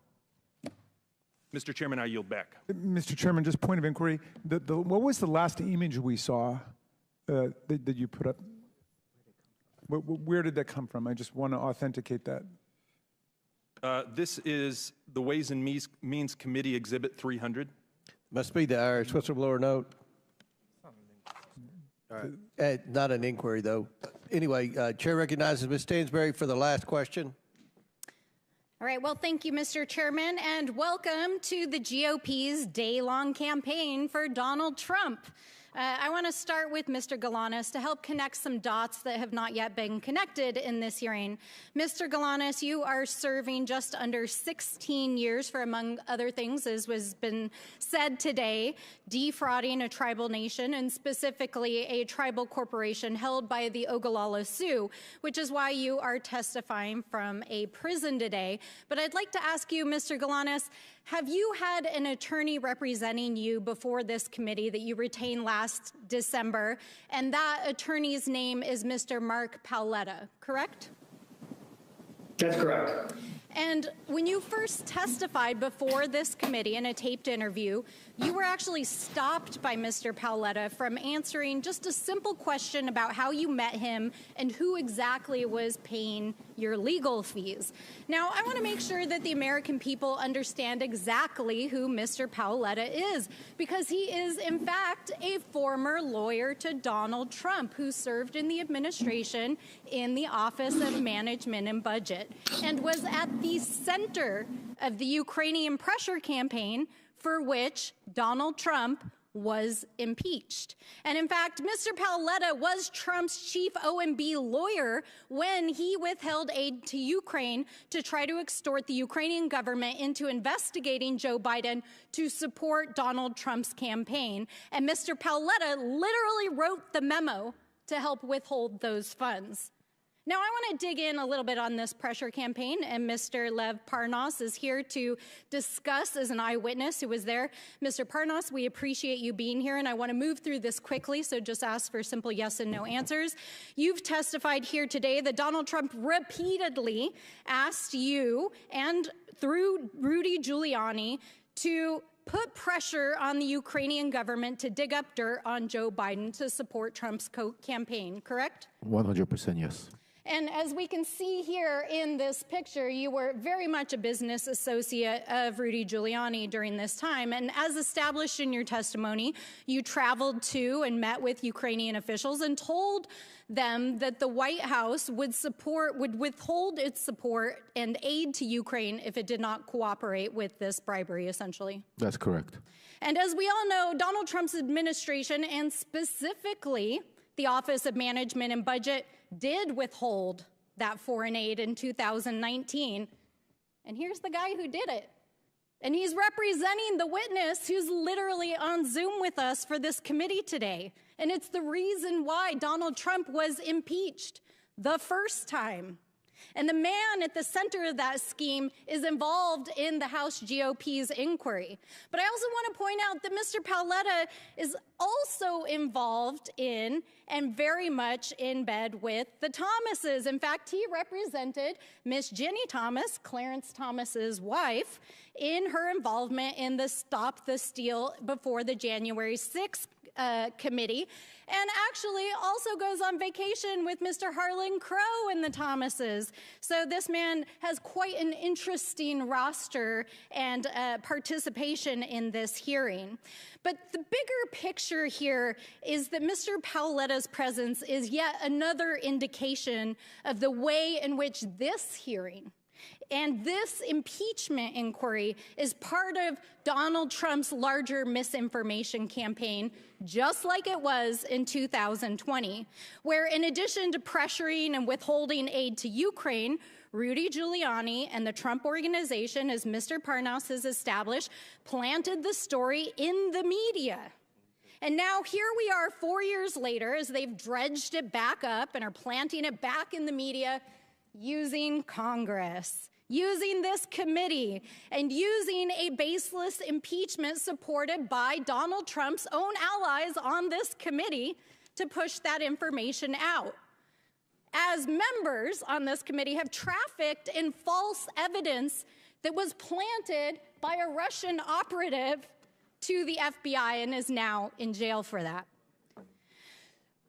Mr. Chairman, I yield back. Mr. Chairman, just point of inquiry. What was the last image we saw that you put up? Where did that come from? I just want to authenticate that. This is the Ways and Means Committee Exhibit 300. Must be the Irish whistleblower note. All right. Not an inquiry, though. Anyway, Chair recognizes Ms. Stansbury for the last question. All right, well, thank you, Mr. Chairman, and welcome to the GOP's day-long campaign for Donald Trump. I want to start with Mr. Galanis to help connect some dots that have not yet been connected in this hearing. Mr. Galanis, you are serving just under 16 years for, among other things, as was been said today, defrauding a tribal nation and specifically a tribal corporation held by the Ogallala Sioux, which is why you are testifying from a prison today. But I'd like to ask you, Mr. Galanis, have you had an attorney representing you before this committee that you retained last December? And that attorney's name is Mr. Mark Paoletta, correct? That's correct. And when you first testified before this committee in a taped interview, you were actually stopped by Mr. Paoletta from answering just a simple question about how you met him and who exactly was paying your legal fees. Now, I want to make sure that the American people understand exactly who Mr. Paoletta is, because he is, in fact, a former lawyer to Donald Trump who served in the administration in the Office of Management and Budget and was at the center of the Ukrainian pressure campaign for which Donald Trump was impeached. And in fact, Mr. Paoletta was Trump's chief OMB lawyer when he withheld aid to Ukraine to try to extort the Ukrainian government into investigating Joe Biden to support Donald Trump's campaign. And Mr. Paoletta literally wrote the memo to help withhold those funds. Now, I want to dig in a little bit on this pressure campaign, and Mr. Lev Parnas is here to discuss as an eyewitness who was there. Mr. Parnas, we appreciate you being here, and I want to move through this quickly, so just ask for simple yes and no answers. You've testified here today that Donald Trump repeatedly asked you, and through Rudy Giuliani, to put pressure on the Ukrainian government to dig up dirt on Joe Biden to support Trump's campaign, correct? 100% yes. And as we can see here in this picture, you were very much a business associate of Rudy Giuliani during this time. And as established in your testimony, you traveled to and met with Ukrainian officials and told them that the White House would withhold its support and aid to Ukraine if it did not cooperate with this bribery, essentially. That's correct. And as we all know, Donald Trump's administration, and specifically the Office of Management and Budget, did withhold that foreign aid in 2019. And here's the guy who did it. And he's representing the witness who's literally on Zoom with us for this committee today. And it's the reason why Donald Trump was impeached the first time. And the man at the center of that scheme is involved in the House GOP's inquiry. But I also want to point out that Mr. Paoletta is also involved in and very much in bed with the Thomases. In fact, he represented Miss Ginny Thomas, Clarence Thomas's wife, in her involvement in the Stop the Steal before the January 6th committee, and actually also goes on vacation with Mr. Harlan Crow and the Thomases. So this man has quite an interesting roster and participation in this hearing. But the bigger picture here is that Mr. Paoletta's presence is yet another indication of the way in which this hearing and this impeachment inquiry is part of Donald Trump's larger misinformation campaign, just like it was in 2020, where in addition to pressuring and withholding aid to Ukraine, Rudy Giuliani and the Trump Organization, as Mr. Parnas has established, planted the story in the media. And now here we are 4 years later as they've dredged it back up and are planting it back in the media using Congress, using this committee, and using a baseless impeachment supported by Donald Trump's own allies on this committee to push that information out. As members on this committee have trafficked in false evidence that was planted by a Russian operative to the FBI and is now in jail for that.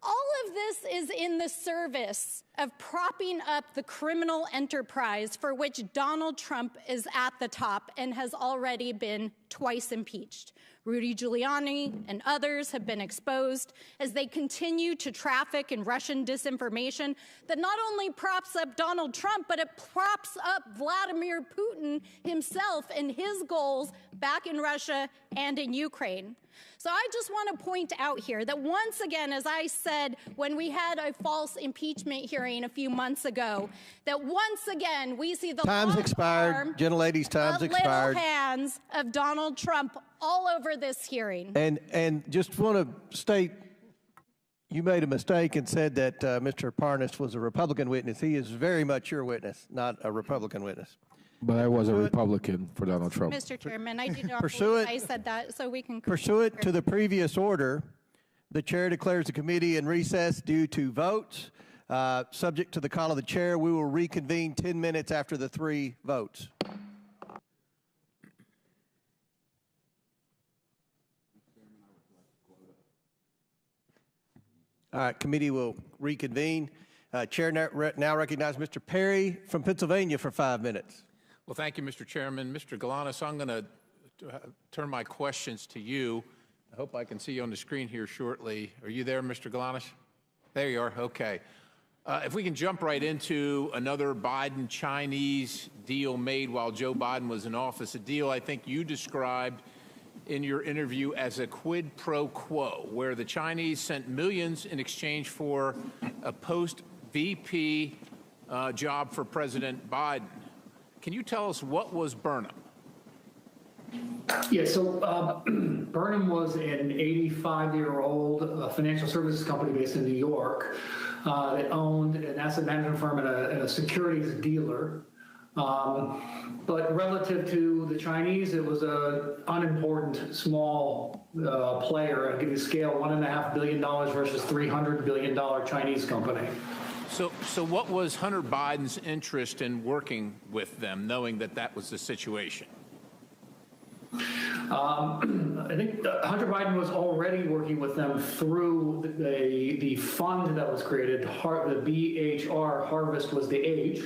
All of this is in the service of propping up the criminal enterprise for which Donald Trump is at the top and has already been twice impeached. Rudy Giuliani and others have been exposed as they continue to traffic in Russian disinformation that not only props up Donald Trump, but it props up Vladimir Putin himself and his goals back in Russia and in Ukraine. So I just want to point out here that once again, as I said when we had a false impeachment hearing a few months ago, that once again we see the time's expired, gentlelady's time's expired, little hands of Donald Trump all over this hearing. And just want to state, you made a mistake and said that Mr. Parnas was a Republican witness. He is very much your witness, not a Republican witness. But I was a Republican for Donald Trump. Mr. Chairman, I did not believe I said that, so we can... Pursuant to the previous order, the chair declares the committee in recess due to votes. Subject to the call of the chair, we will reconvene 10 minutes after the 3 votes. All right, committee will reconvene. Chair now recognizes Mr. Perry from Pennsylvania for 5 minutes. Well, thank you, Mr. Chairman. Mr. Galanis, I'm going to turn my questions to you. I hope I can see you on the screen here shortly. Are you there, Mr. Galanis? There you are. Okay. If we can jump right into another Biden-Chinese deal made while Joe Biden was in office, a deal I think you described in your interview as a quid pro quo, where the Chinese sent millions in exchange for a post-VP job for President Biden. Can you tell us what was Burnham? Yeah, so Burnham was an 85-year-old financial services company based in New York that owned an asset management firm and a securities dealer. But relative to the Chinese, it was an unimportant, small player. I'll give you scale, $1.5 billion versus $300 billion Chinese company. So what was Hunter Biden's interest in working with them, knowing that that was the situation? I think Hunter Biden was already working with them through the fund that was created. The BHR, Harvest was the H,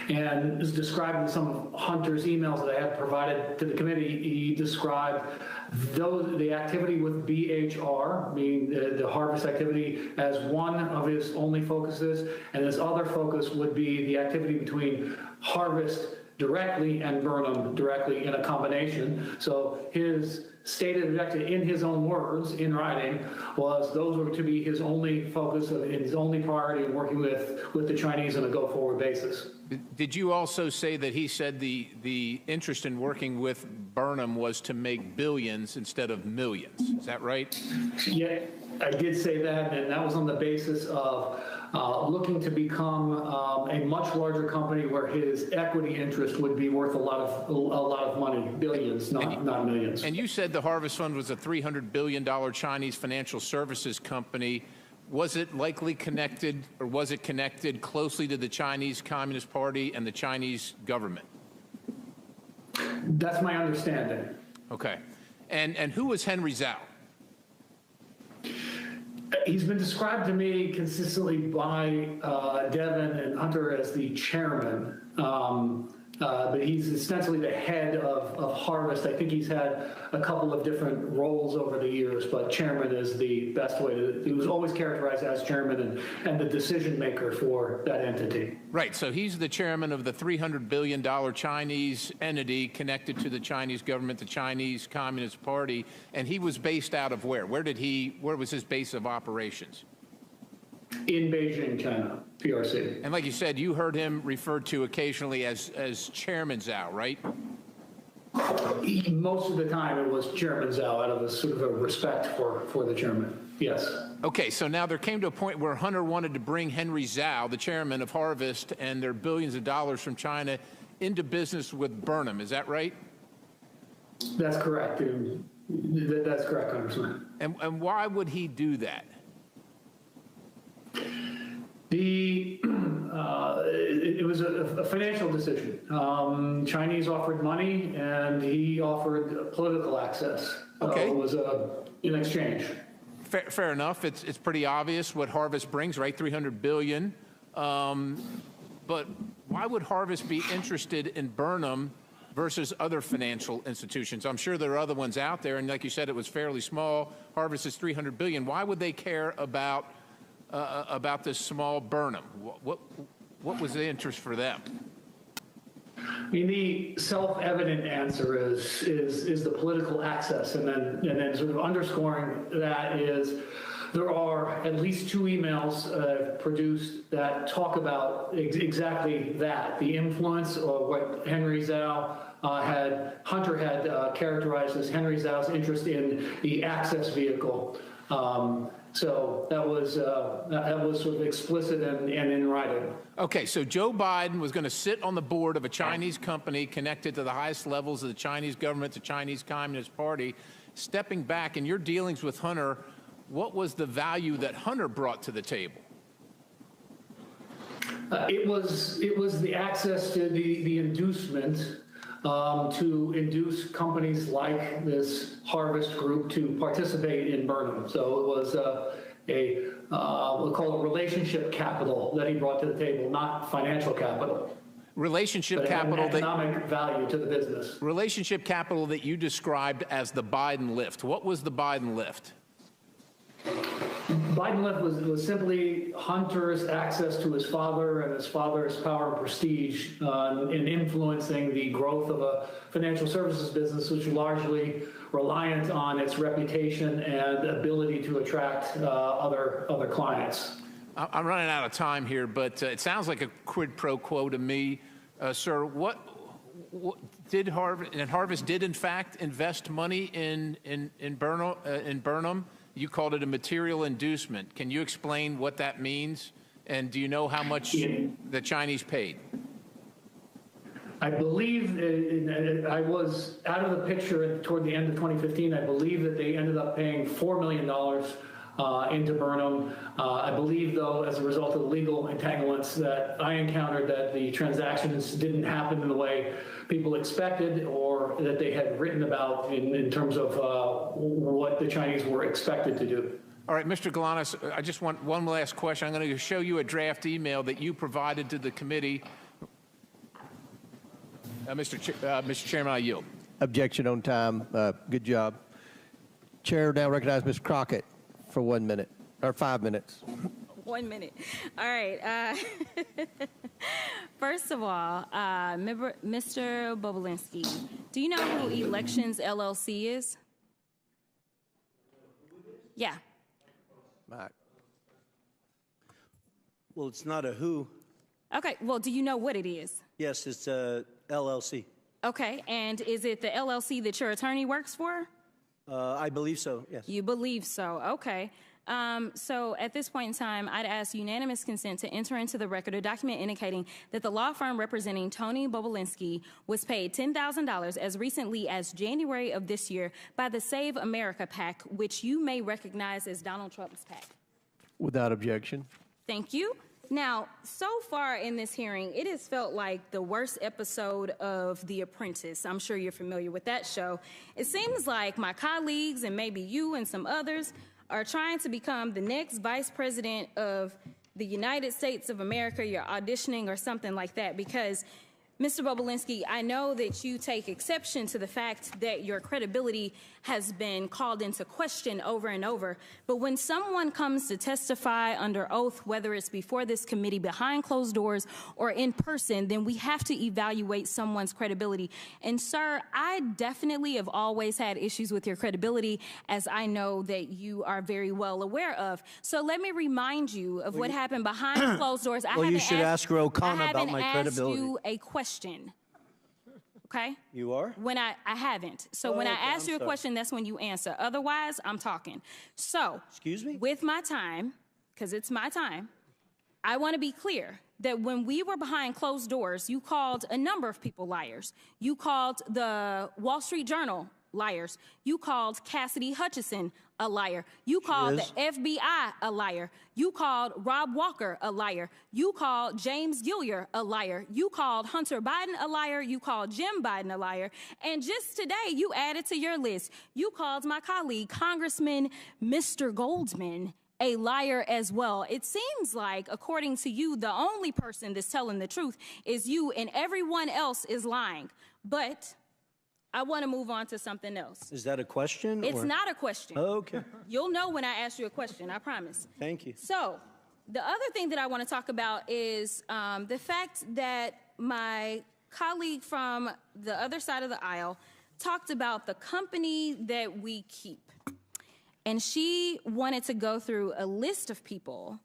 and is described in some of Hunter's emails that I had provided to the committee. He described the activity with BHR, meaning the Harvest activity, as one of his only focuses, and his other focus would be the activity between Harvest directly and Burnham directly in a combination. So his stated objective, in his own words, in writing, was those were to be his only focus, his only priority in working with the Chinese on a go-forward basis. Did you also say that he said the interest in working with Burnham was to make billions instead of millions? Is that right? Yeah, I did say that, and that was on the basis of looking to become a much larger company where his equity interest would be worth a lot of money, billions, not millions. And you said the Harvest Fund was a $300 billion Chinese financial services company. Was it likely connected, or was it connected closely to the Chinese Communist Party and the Chinese government? That's my understanding. Okay. And who was Henry Zhao? He's been described to me consistently by Devin and Hunter as the chairman, but he's essentially the head of Harvest. I think he's had a couple of different roles over the years, but chairman is the best way to, he was always characterized as chairman and the decision maker for that entity. Right, so he's the chairman of the $300 billion Chinese entity connected to the Chinese government, the Chinese Communist Party, and he was based out of where? Where was his base of operations? In Beijing, China, PRC. And like you said, you heard him referred to occasionally as Chairman Zhao, right? Most of the time it was Chairman Zhao out of a sort of a respect for the chairman, yes. Okay, so now there came to a point where Hunter wanted to bring Henry Zhao, the chairman of Harvest, and their billions of dollars from China into business with Burnham. Is that right? That's correct. That's correct, Congressman. And why would he do that? It was a financial decision. Chinese offered money, and he offered political access. Okay. It was in exchange. Fair enough. It's pretty obvious what Harvest brings, right? $300 billion. But why would Harvest be interested in Burnham versus other financial institutions? I'm sure there are other ones out there, and like you said, it was fairly small. Harvest is $300 billion. Why would they care about this small Burnham? What was the interest for them? I mean, the self-evident answer is the political access, and then sort of underscoring that is there are at least 2 emails produced that talk about exactly that, the influence of what Hunter had characterized as Henry Zhao's interest in the access vehicle. So that was sort of explicit and in writing. Okay, so Joe Biden was going to sit on the board of a Chinese company connected to the highest levels of the Chinese government, the Chinese Communist Party. Stepping back in your dealings with Hunter, what was the value that Hunter brought to the table? It was the access to the inducement to induce companies like this Harvest Group to participate in Burnham. So it was we'll call it relationship capital that he brought to the table, not financial capital. Relationship capital, economic value to the business. Relationship capital that you described as the Biden lift. What was the Biden lift? Biden lift was simply Hunter's access to his father and his father's power and prestige in influencing the growth of a financial services business, which is largely reliant on its reputation and ability to attract other clients. I'm running out of time here, but it sounds like a quid pro quo to me. Sir, what did Harvest did in fact invest money in Burnham? You called it a material inducement. Can you explain what that means? And do you know how much the Chinese paid? I believe I was out of the picture toward the end of 2015. I believe that they ended up paying $4 million into Burnham. I believe, though, as a result of the legal entanglements that I encountered, that the transactions didn't happen in the way people expected or that they had written about in terms of what the Chinese were expected to do. All right, Mr. Galanis, I just want one last question. I'm going to show you a draft email that you provided to the committee. Mr. Chairman, I yield. Objection on time. Good job. Chair now recognize Ms. Crockett for 1 minute, or 5 minutes. 1 minute. All right. First of all, Mr. Bobulinski, do you know who Elections LLC is? Yeah. Mike. Well, it's not a who. Okay. Well, do you know what it is? Yes, it's a LLC. Okay. And is it the LLC that your attorney works for? I believe so, yes. You believe so. Okay. So at this point in time, I'd ask unanimous consent to enter into the record a document indicating that the law firm representing Tony Bobulinski was paid $10,000 as recently as January of this year by the Save America PAC, which you may recognize as Donald Trump's PAC. Without objection. Thank you. Now, so far in this hearing, it has felt like the worst episode of The Apprentice. I'm sure you're familiar with that show. It seems like my colleagues and maybe you and some others are trying to become the next vice president of the United States of America. You're auditioning or something like that because, Mr. Bobulinski, I know that you take exception to the fact that your credibility has been called into question over and over. But when someone comes to testify under oath, whether it's before this committee, behind closed doors, or in person, then we have to evaluate someone's credibility. And, sir, I definitely have always had issues with your credibility, as I know that you are very well aware of. So let me remind you of what happened behind closed doors. Well, you should ask O'Connor about my credibility. I haven't asked you a question. Okay? You are? When I haven't. So when I ask you a question, that's when you answer. Otherwise, I'm talking. So, excuse me? With my time, because it's my time, I want to be clear that when we were behind closed doors, you called a number of people liars. You called the Wall Street Journal liars. You called Cassidy Hutchinson a liar. You called the FBI a liar. You called Rob Walker a liar. You called James Gilliar a liar. You called Hunter Biden a liar. You called Jim Biden a liar. And just today, you added to your list, you called my colleague, Congressman Mr. Goldman, a liar as well. It seems like, according to you, the only person that's telling the truth is you and everyone else is lying. But I want to move on to something else. Is that a question? It's not a question. Oh, okay. You'll know when I ask you a question, I promise. Thank you. So the other thing that I want to talk about is the fact that my colleague from the other side of the aisle talked about the company that we keep. And she wanted to go through a list of people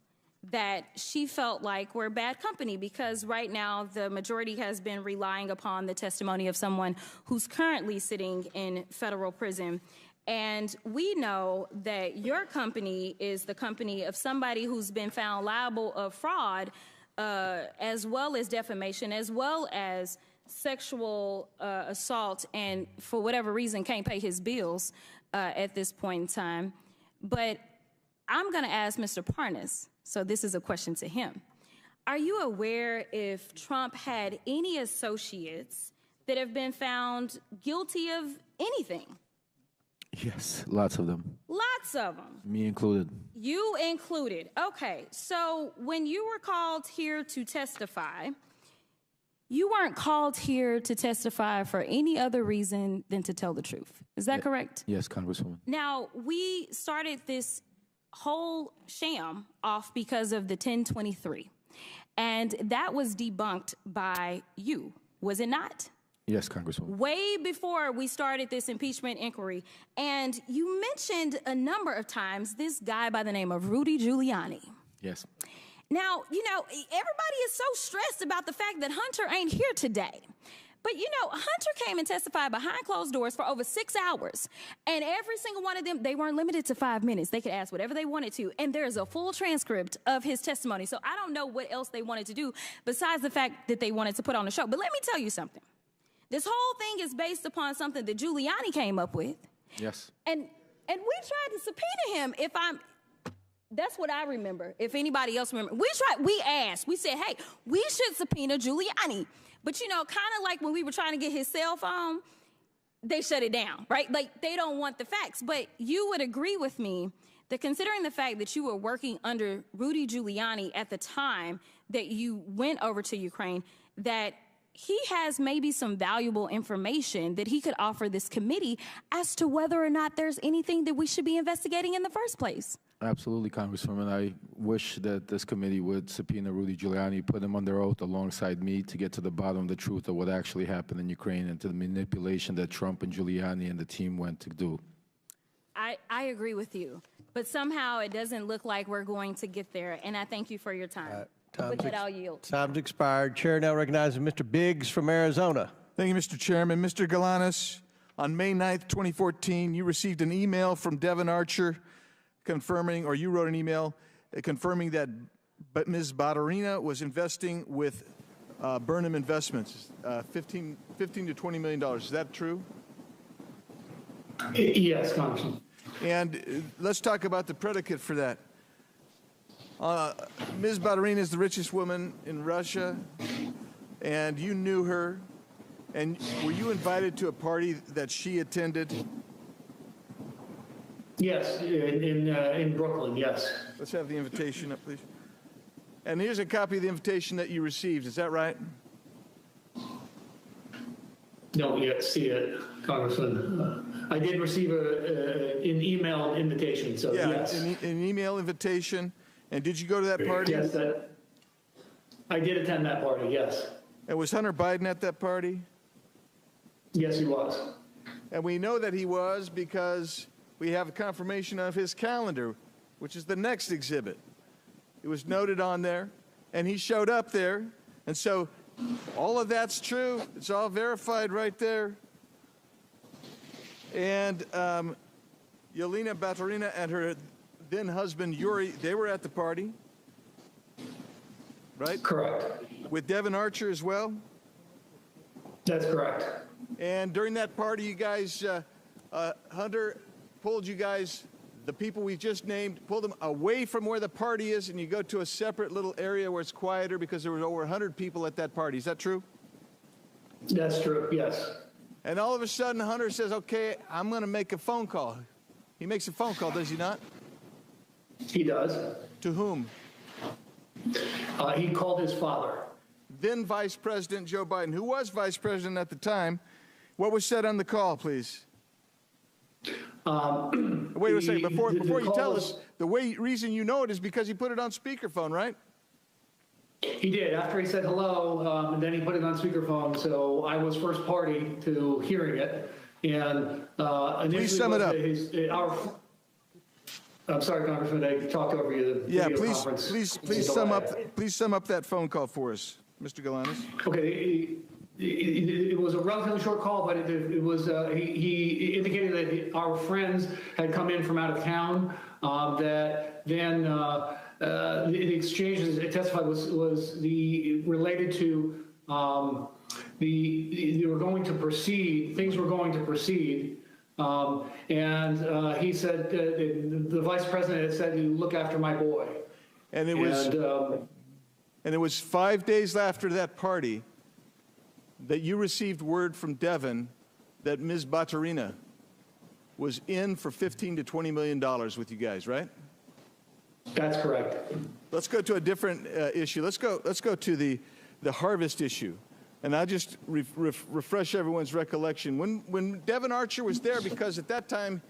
that she felt like were bad company, because right now the majority has been relying upon the testimony of someone who's currently sitting in federal prison. And we know that your company is the company of somebody who's been found liable of fraud, as well as defamation, as well as sexual assault, and for whatever reason can't pay his bills at this point in time. But I'm going to ask Mr. Parnas, so this is a question to him. Are you aware if Trump had any associates that have been found guilty of anything? Yes, lots of them. Lots of them. Me included. You included. Okay, so when you were called here to testify, you weren't called here to testify for any other reason than to tell the truth. Is that correct? Yes, Congresswoman. Now, we started this whole sham off because of the 1023, and that was debunked by you, was it not? Yes, Congresswoman. Way before we started this impeachment inquiry. And you mentioned a number of times this guy by the name of Rudy Giuliani. Yes. Now, you know, everybody is so stressed about the fact that Hunter ain't here today. But, you know, Hunter came and testified behind closed doors for over 6 hours. And every single one of them, they weren't limited to 5 minutes. They could ask whatever they wanted to. And there's a full transcript of his testimony. So I don't know what else they wanted to do besides the fact that they wanted to put on a show. But let me tell you something. This whole thing is based upon something that Giuliani came up with. Yes. And we tried to subpoena him, that's what I remember, if anybody else remembers. We asked, we said, hey, we should subpoena Giuliani. But, you know, kind of like when we were trying to get his cell phone, they shut it down, right? Like, they don't want the facts. But you would agree with me that considering the fact that you were working under Rudy Giuliani at the time that you went over to Ukraine, that he has maybe some valuable information that he could offer this committee as to whether or not there's anything that we should be investigating in the first place. Absolutely, Congresswoman. I wish that this committee would subpoena Rudy Giuliani, put him under oath alongside me to get to the bottom of the truth of what actually happened in Ukraine and to the manipulation that Trump and Giuliani and the team went to do. I agree with you, but somehow it doesn't look like we're going to get there, and I thank you for your time. With that, I'll yield. Time's expired. Chair now recognizes Mr. Biggs from Arizona. Thank you, Mr. Chairman. Mr. Galanis, on May 9th, 2014, you received an email from Devin Archer confirming, or you wrote an email confirming that Ms. Badarina was investing with Burnham Investments, $15 to $20 million. Is that true? Yes, Congressman. And let's talk about the predicate for that. Ms. Badarina is the richest woman in Russia, and you knew her. And were you invited to a party that she attended? Yes, in Brooklyn, yes. Let's have the invitation up, please. And here's a copy of the invitation that you received. Is that right? Don't yet see it, Congressman. I did receive an email invitation, so yeah, yes. An email invitation. And did you go to that party? Yes, I did attend that party, yes. And was Hunter Biden at that party? Yes, he was. And we know that he was because we have a confirmation of his calendar, which is the next exhibit. It was noted on there, and he showed up there. And so all of that's true. It's all verified right there. And Yelena Baturina and her then husband Yuri, they were at the party, right? Correct. With Devin Archer as well? That's correct. And during that party, you guys, Hunter pulled you guys, the people we just named, pulled them away from where the party is, and you go to a separate little area where it's quieter because there were over 100 people at that party. Is that true? That's true, yes. And all of a sudden, Hunter says, okay, I'm going to make a phone call. He makes a phone call, does he not? He does. To whom? He called his father. Then Vice President Joe Biden, who was Vice President at the time. What was said on the call, please? Wait a second. Before you tell us, the reason you know it is because he put it on speakerphone, right? He did. After he said hello, and then he put it on speakerphone. So I was first party to hearing it. And initially, please sum it up. I'm sorry, Congressman, I talked over you. Yeah, please sum up that phone call for us, Mr. Galanis. Okay. It was a relatively short call, but it was he indicated that our friends had come in from out of town. That then the exchanges it testified was related to they were going to proceed. Things were going to proceed. And he said the vice president had said, "You look after my boy." And it was 5 days after that party that you received word from Devin that Ms. Baturina was in for $15 to $20 million with you guys, right? That's correct. Let's go to a different issue. Let's go to the harvest issue. And I'll just refresh everyone's recollection. When Devin Archer was there, because at that time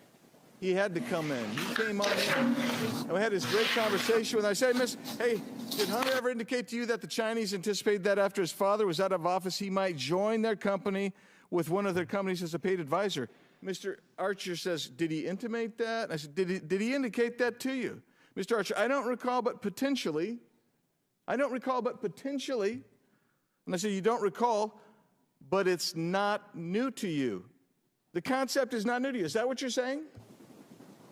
he had to come in. He came on in, and we had this great conversation with him. I said, hey, did Hunter ever indicate to you that the Chinese anticipated that after his father was out of office, he might join their company with one of their companies as a paid advisor? Mr. Archer says, did he intimate that? I said, did he indicate that to you? Mr. Archer, I don't recall, but potentially. I don't recall, but potentially. And I said, you don't recall, but it's not new to you. The concept is not new to you. Is that what you're saying?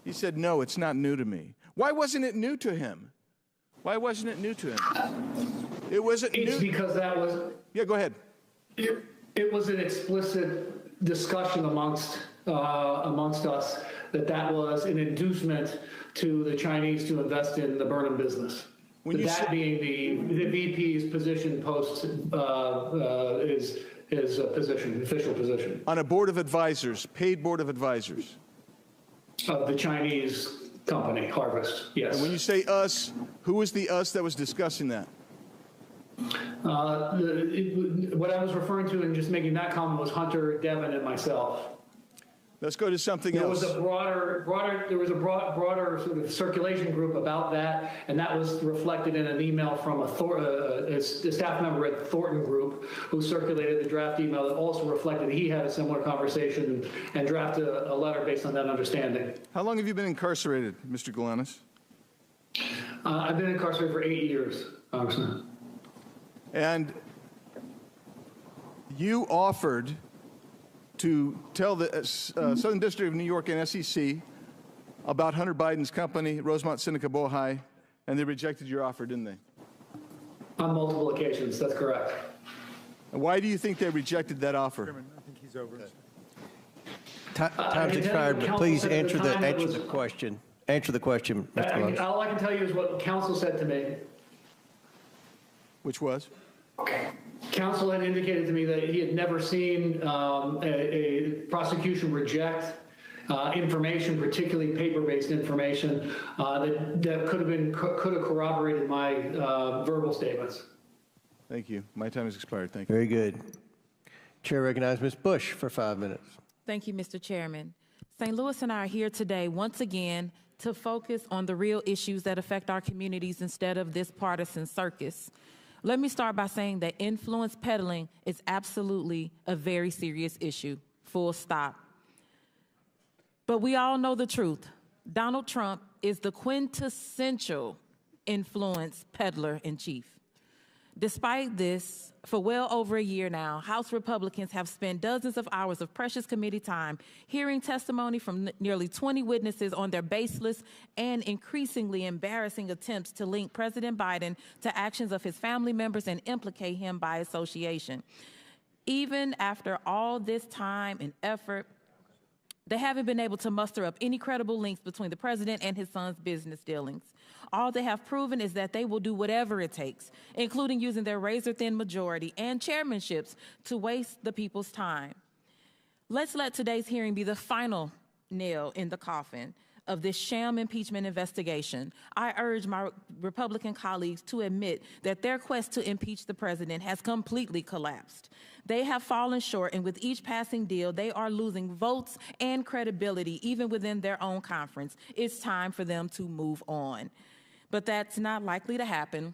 He said, no, it's not new to me. Why wasn't it new to him? Why wasn't it new to him? It wasn't new. It's because that was... Yeah, go ahead. It was an explicit discussion amongst us that was an inducement to the Chinese to invest in the Burnham business. That being the VP's position post his position, official position. On a board of advisors, paid board of advisors. Of the Chinese company, Harvest, yes. And when you say us, who was the us that was discussing that? What I was referring to and just making that comment was Hunter, Devin, and myself. Let's go to something else. There was a broader sort of circulation group about that, and that was reflected in an email from a staff member at Thornton Group who circulated the draft email that also reflected he had a similar conversation and drafted a letter based on that understanding. How long have you been incarcerated, Mr. Galanis? I've been incarcerated for 8 years, Congressman. And you offered to tell the Southern District of New York and SEC about Hunter Biden's company, Rosemont Seneca Bohai, and they rejected your offer, didn't they? On multiple occasions, that's correct. And why do you think they rejected that offer? Chairman, I think he's over. Time's expired, but please answer the question. Answer the question, Mr. Galanis. All I can tell you is what counsel said to me. Which was? Counsel had indicated to me that he had never seen a prosecution reject information, particularly paper-based information, that could have corroborated my verbal statements. Thank you. My time has expired. Thank you. Very good. Chair recognizes Ms. Bush for 5 minutes. Thank you, Mr. Chairman. St. Louis and I are here today once again to focus on the real issues that affect our communities instead of this partisan circus. Let me start by saying that influence peddling is absolutely a very serious issue, full stop. But we all know the truth. Donald Trump is the quintessential influence peddler in chief. Despite this, for well over a year now, House Republicans have spent dozens of hours of precious committee time hearing testimony from nearly 20 witnesses on their baseless and increasingly embarrassing attempts to link President Biden to actions of his family members and implicate him by association. Even after all this time and effort, they haven't been able to muster up any credible links between the president and his son's business dealings. All they have proven is that they will do whatever it takes, including using their razor-thin majority and chairmanships to waste the people's time. Let's let today's hearing be the final nail in the coffin of this sham impeachment investigation, I urge my Republican colleagues to admit that their quest to impeach the president has completely collapsed. They have fallen short, and with each passing deal, they are losing votes and credibility, even within their own conference. It's time for them to move on. But that's not likely to happen,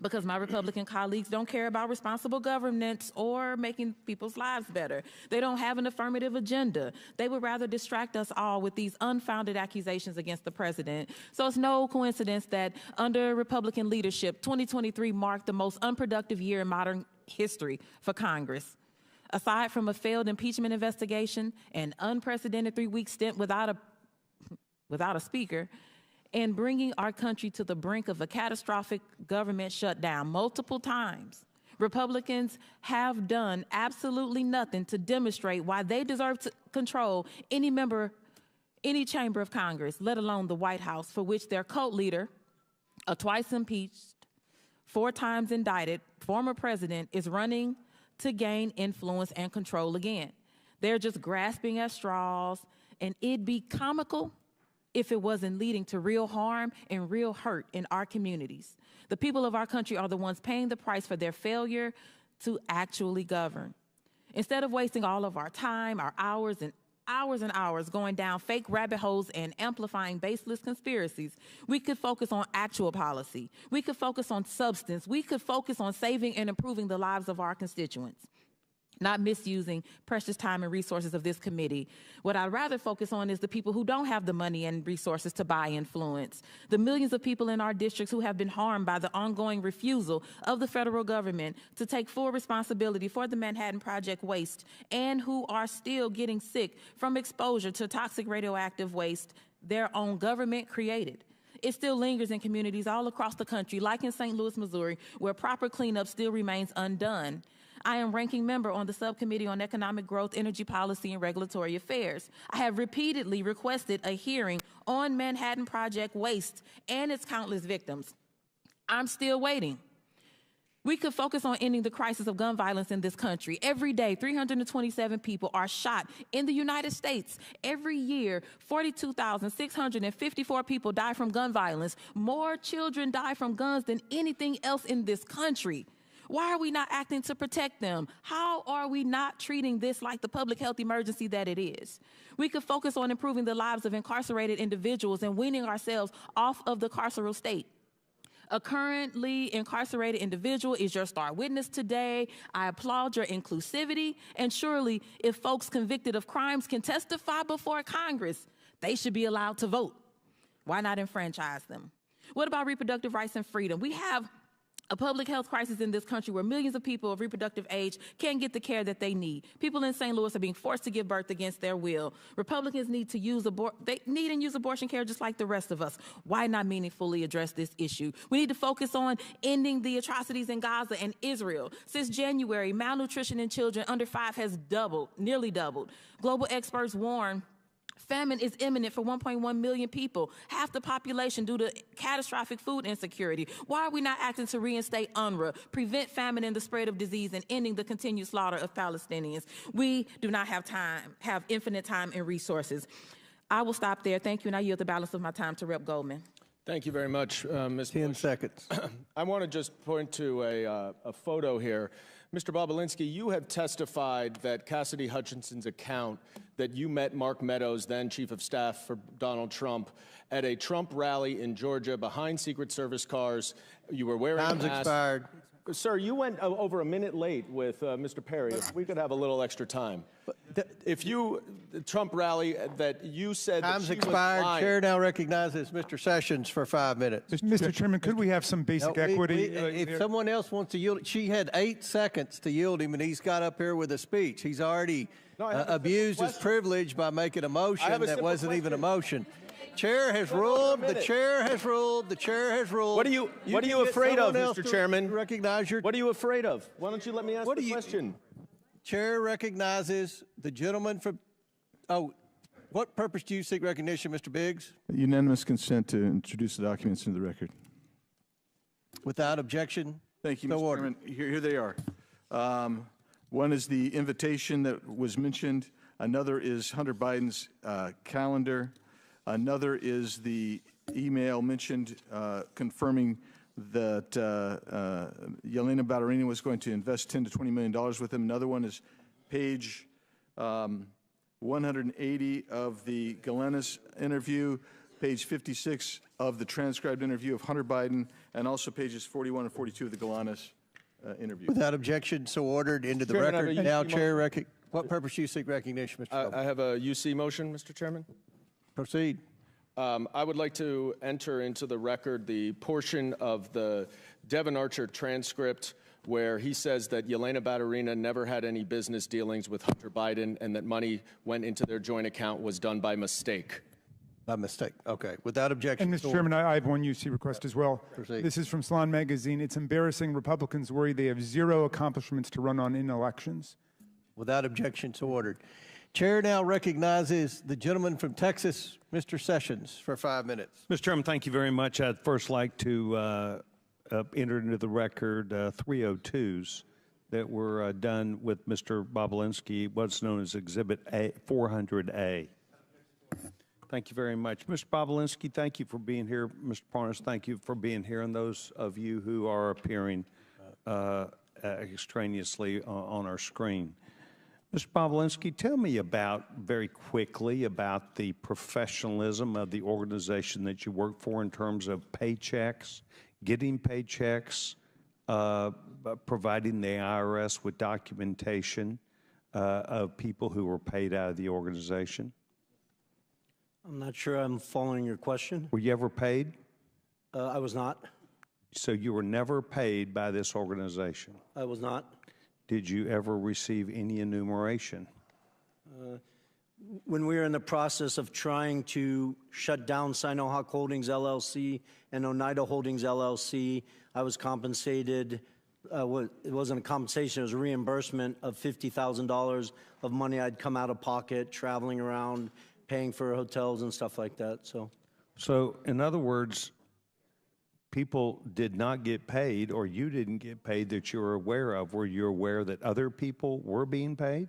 because my Republican colleagues don't care about responsible governance or making people's lives better. They don't have an affirmative agenda. They would rather distract us all with these unfounded accusations against the president. So it's no coincidence that under Republican leadership, 2023 marked the most unproductive year in modern history for Congress. Aside from a failed impeachment investigation, an unprecedented 3-week stint without a speaker, and bringing our country to the brink of a catastrophic government shutdown multiple times, Republicans have done absolutely nothing to demonstrate why they deserve to control any chamber of Congress, let alone the White House, for which their cult leader, a twice impeached, 4 times indicted former president, is running to gain influence and control again. They're just grasping at straws, and it'd be comical if it wasn't leading to real harm and real hurt in our communities. The people of our country are the ones paying the price for their failure to actually govern. Instead of wasting all of our time, our hours and hours going down fake rabbit holes and amplifying baseless conspiracies, we could focus on actual policy. We could focus on substance. We could focus on saving and improving the lives of our constituents, not misusing precious time and resources of this committee. What I'd rather focus on is the people who don't have the money and resources to buy influence, the millions of people in our districts who have been harmed by the ongoing refusal of the federal government to take full responsibility for the Manhattan Project waste, and who are still getting sick from exposure to toxic radioactive waste their own government created. It still lingers in communities all across the country, like in St. Louis, Missouri, where proper cleanup still remains undone. I am ranking member on the Subcommittee on Economic Growth, Energy Policy, and Regulatory Affairs. I have repeatedly requested a hearing on Manhattan Project waste and its countless victims. I'm still waiting. We could focus on ending the crisis of gun violence in this country. Every day, 327 people are shot in the United States. Every year, 42,654 people die from gun violence. More children die from guns than anything else in this country. Why are we not acting to protect them? How are we not treating this like the public health emergency that it is? We could focus on improving the lives of incarcerated individuals and weaning ourselves off of the carceral state. A currently incarcerated individual is your star witness today. I applaud your inclusivity, and surely if folks convicted of crimes can testify before Congress, they should be allowed to vote. Why not enfranchise them? What about reproductive rights and freedom? We have a public health crisis in this country where millions of people of reproductive age can't get the care that they need. People in St. Louis are being forced to give birth against their will. Republicans need to use abortion care just like the rest of us. Why not meaningfully address this issue? We need to focus on ending the atrocities in Gaza and Israel. Since January, malnutrition in children under 5 has nearly doubled. Global experts warn famine is imminent for 1.1 million people, half the population due to catastrophic food insecurity. Why are we not acting to reinstate UNRWA, prevent famine and the spread of disease, and ending the continued slaughter of Palestinians? We do not have infinite time and resources. I will stop there. Thank you, and I yield the balance of my time to Rep. Goldman. Thank you very much, Ms. 10 seconds. I want to just point to a photo here. Mr. Bobulinski, you have testified that Cassidy Hutchinson's account that you met Mark Meadows, then Chief of Staff for Donald Trump, at a Trump rally in Georgia behind Secret Service cars. You were wearing a mask. Time's expired. Sir, you went over a minute late with Mr. Perry. If we could have a little extra time. If you, the Trump rally that you said Time's that she expired. was lying. Chair now recognizes Mr. Sessions for 5 minutes. Mr. Chairman, could we have some basic equity? If someone else wants to yield, she had 8 seconds to yield him, and he's got up here with a speech. He's already abused his privilege by making a motion that wasn't even a motion. Chair has ruled. The chair has ruled. The chair has ruled. What are you afraid of, Mr. Chairman? Recognize your. What are you afraid of? Why don't you let me ask the question? Chair recognizes the gentleman from. Oh, what purpose do you seek recognition, Mr. Biggs? Unanimous consent to introduce the documents into the record. Without objection. Thank you, Mr. Chairman. Here they are. One is the invitation that was mentioned. Another is Hunter Biden's calendar. Another is the email mentioned confirming that Yelena Baturina was going to invest $10 to $20 million with him. Another one is page 180 of the Galanis interview, page 56 of the transcribed interview of Hunter Biden, and also pages 41 and 42 of the Galanis interview. Without objection, so ordered into the Chairman, record. Now, Chair, what purpose do you seek recognition, Mr. President? I have a UC motion, Mr. Chairman. Proceed. I would like to enter into the record the portion of the Devin Archer transcript where he says that Yelena Baturina never had any business dealings with Hunter Biden and that money went into their joint account was done by mistake. By mistake. Okay. Without objection. And Mr. Chairman, I have one UC request as well. Proceed. This is from Salon Magazine. It's embarrassing. Republicans worry they have zero accomplishments to run on in elections. Without objection, so ordered. Chair now recognizes the gentleman from Texas, Mr. Sessions, for 5 minutes. Mr. Chairman, thank you very much. I'd first like to enter into the record 302s that were done with Mr. Bobulinski, what's known as Exhibit 400A. Thank you very much. Mr. Bobulinski, thank you for being here. Mr. Parnas, thank you for being here. And those of you who are appearing extraneously on our screen. Mr. Bobulinski, tell me very quickly about the professionalism of the organization that you work for in terms of paychecks, getting paychecks, providing the IRS with documentation of people who were paid out of the organization. I'm not sure I'm following your question. Were you ever paid? I was not. So you were never paid by this organization? I was not. Did you ever receive any enumeration? When we were in the process of trying to shut down Sinohawk Holdings LLC and Oneida Holdings LLC, I was compensated. It wasn't a compensation, it was a reimbursement of $50,000 of money I'd come out of pocket, traveling around, paying for hotels and stuff like that. So in other words, people did not get paid, or you didn't get paid that you're aware of. Were you aware that other people were being paid?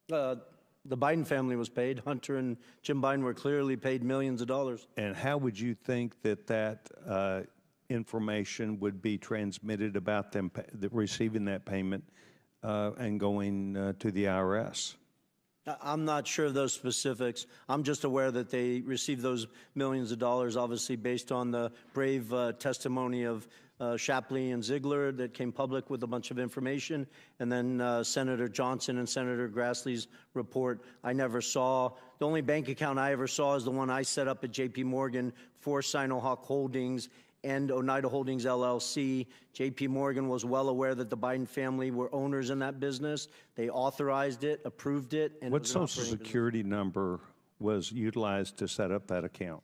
The Biden family was paid. Hunter and Jim Biden were clearly paid millions of dollars. And how would you think that information would be transmitted about them receiving that payment and going to the IRS? I'm not sure of those specifics. I'm just aware that they received those millions of dollars, obviously based on the brave testimony of Shapley and Ziegler that came public with a bunch of information, and then Senator Johnson and Senator Grassley's report. I never saw. The only bank account I ever saw is the one I set up at J.P. Morgan for Sinohawk Holdings and Oneida Holdings LLC. J.P. Morgan was well aware that the Biden family were owners in that business. They authorized it, approved it. And what Social Security number was utilized to set up that account?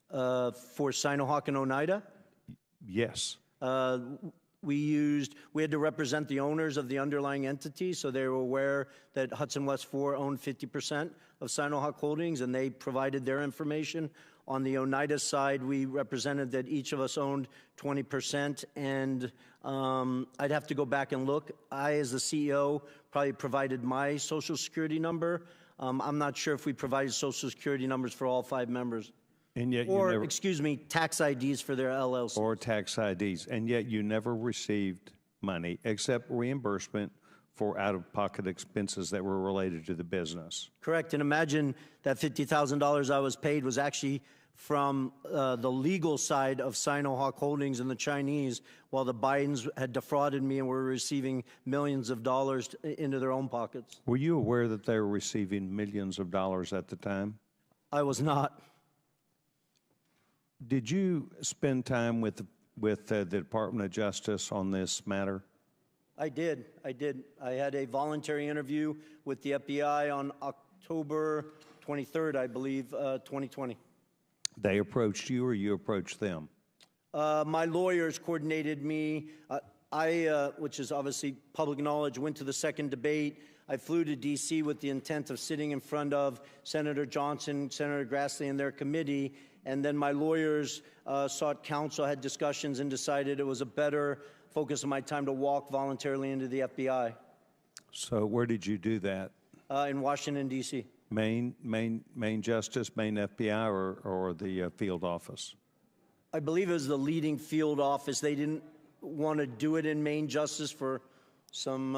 For Sinohawk and Oneida? Yes. We had to represent the owners of the underlying entity, so they were aware that Hudson West 4 owned 50% of Sinohawk Holdings, and they provided their information. On the Oneida side, we represented that each of us owned 20%, and I'd have to go back and look. I, as the CEO, probably provided my Social Security number. I'm not sure if we provided Social Security numbers for all 5 members. And yet excuse me, tax IDs for their LLC. Or tax IDs, and yet you never received money except reimbursement for out-of-pocket expenses that were related to the business. Correct, and imagine that $50,000 I was paid was actually from the legal side of Sinohawk Holdings and the Chinese, while the Bidens had defrauded me and were receiving millions of dollars into their own pockets. Were you aware that they were receiving millions of dollars at the time? I was not. Did you spend time with the Department of Justice on this matter? I did. I had a voluntary interview with the FBI on October 23rd, I believe, 2020. They approached you or you approached them? My lawyers coordinated me. Which is obviously public knowledge, went to the second debate. I flew to D.C. with the intent of sitting in front of Senator Johnson, Senator Grassley, and their committee. And then my lawyers sought counsel, had discussions, and decided it was a better focus of my time to walk voluntarily into the FBI. So where did you do that? In Washington, D.C. Main Justice, Main FBI, or the field office? I believe it was the leading field office. They didn't want to do it in Main Justice for some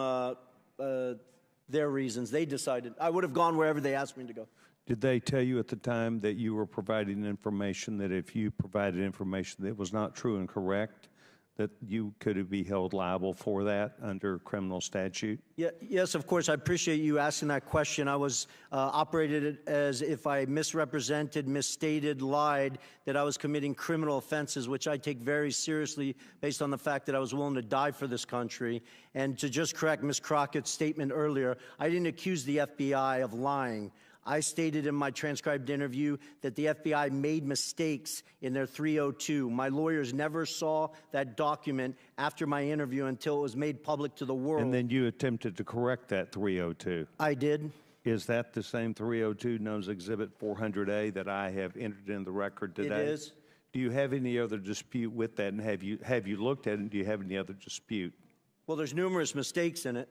their reasons. They decided. I would have gone wherever they asked me to go. Did they tell you at the time that you were providing information that if you provided information that was not true and correct, that you could be held liable for that under criminal statute? Yeah, yes, of course. I appreciate you asking that question. I was operated as if I misrepresented, misstated, lied, that I was committing criminal offenses, which I take very seriously based on the fact that I was willing to die for this country. And to just correct Ms. Crockett's statement earlier, I didn't accuse the FBI of lying. I stated in my transcribed interview that the FBI made mistakes in their 302. My lawyers never saw that document after my interview until it was made public to the world. And then you attempted to correct that 302. I did. Is that the same 302 known as Exhibit 400A that I have entered in the record today? It is. Do you have any other dispute with that? And have you looked at it, and do you have any other dispute? Well, there's numerous mistakes in it.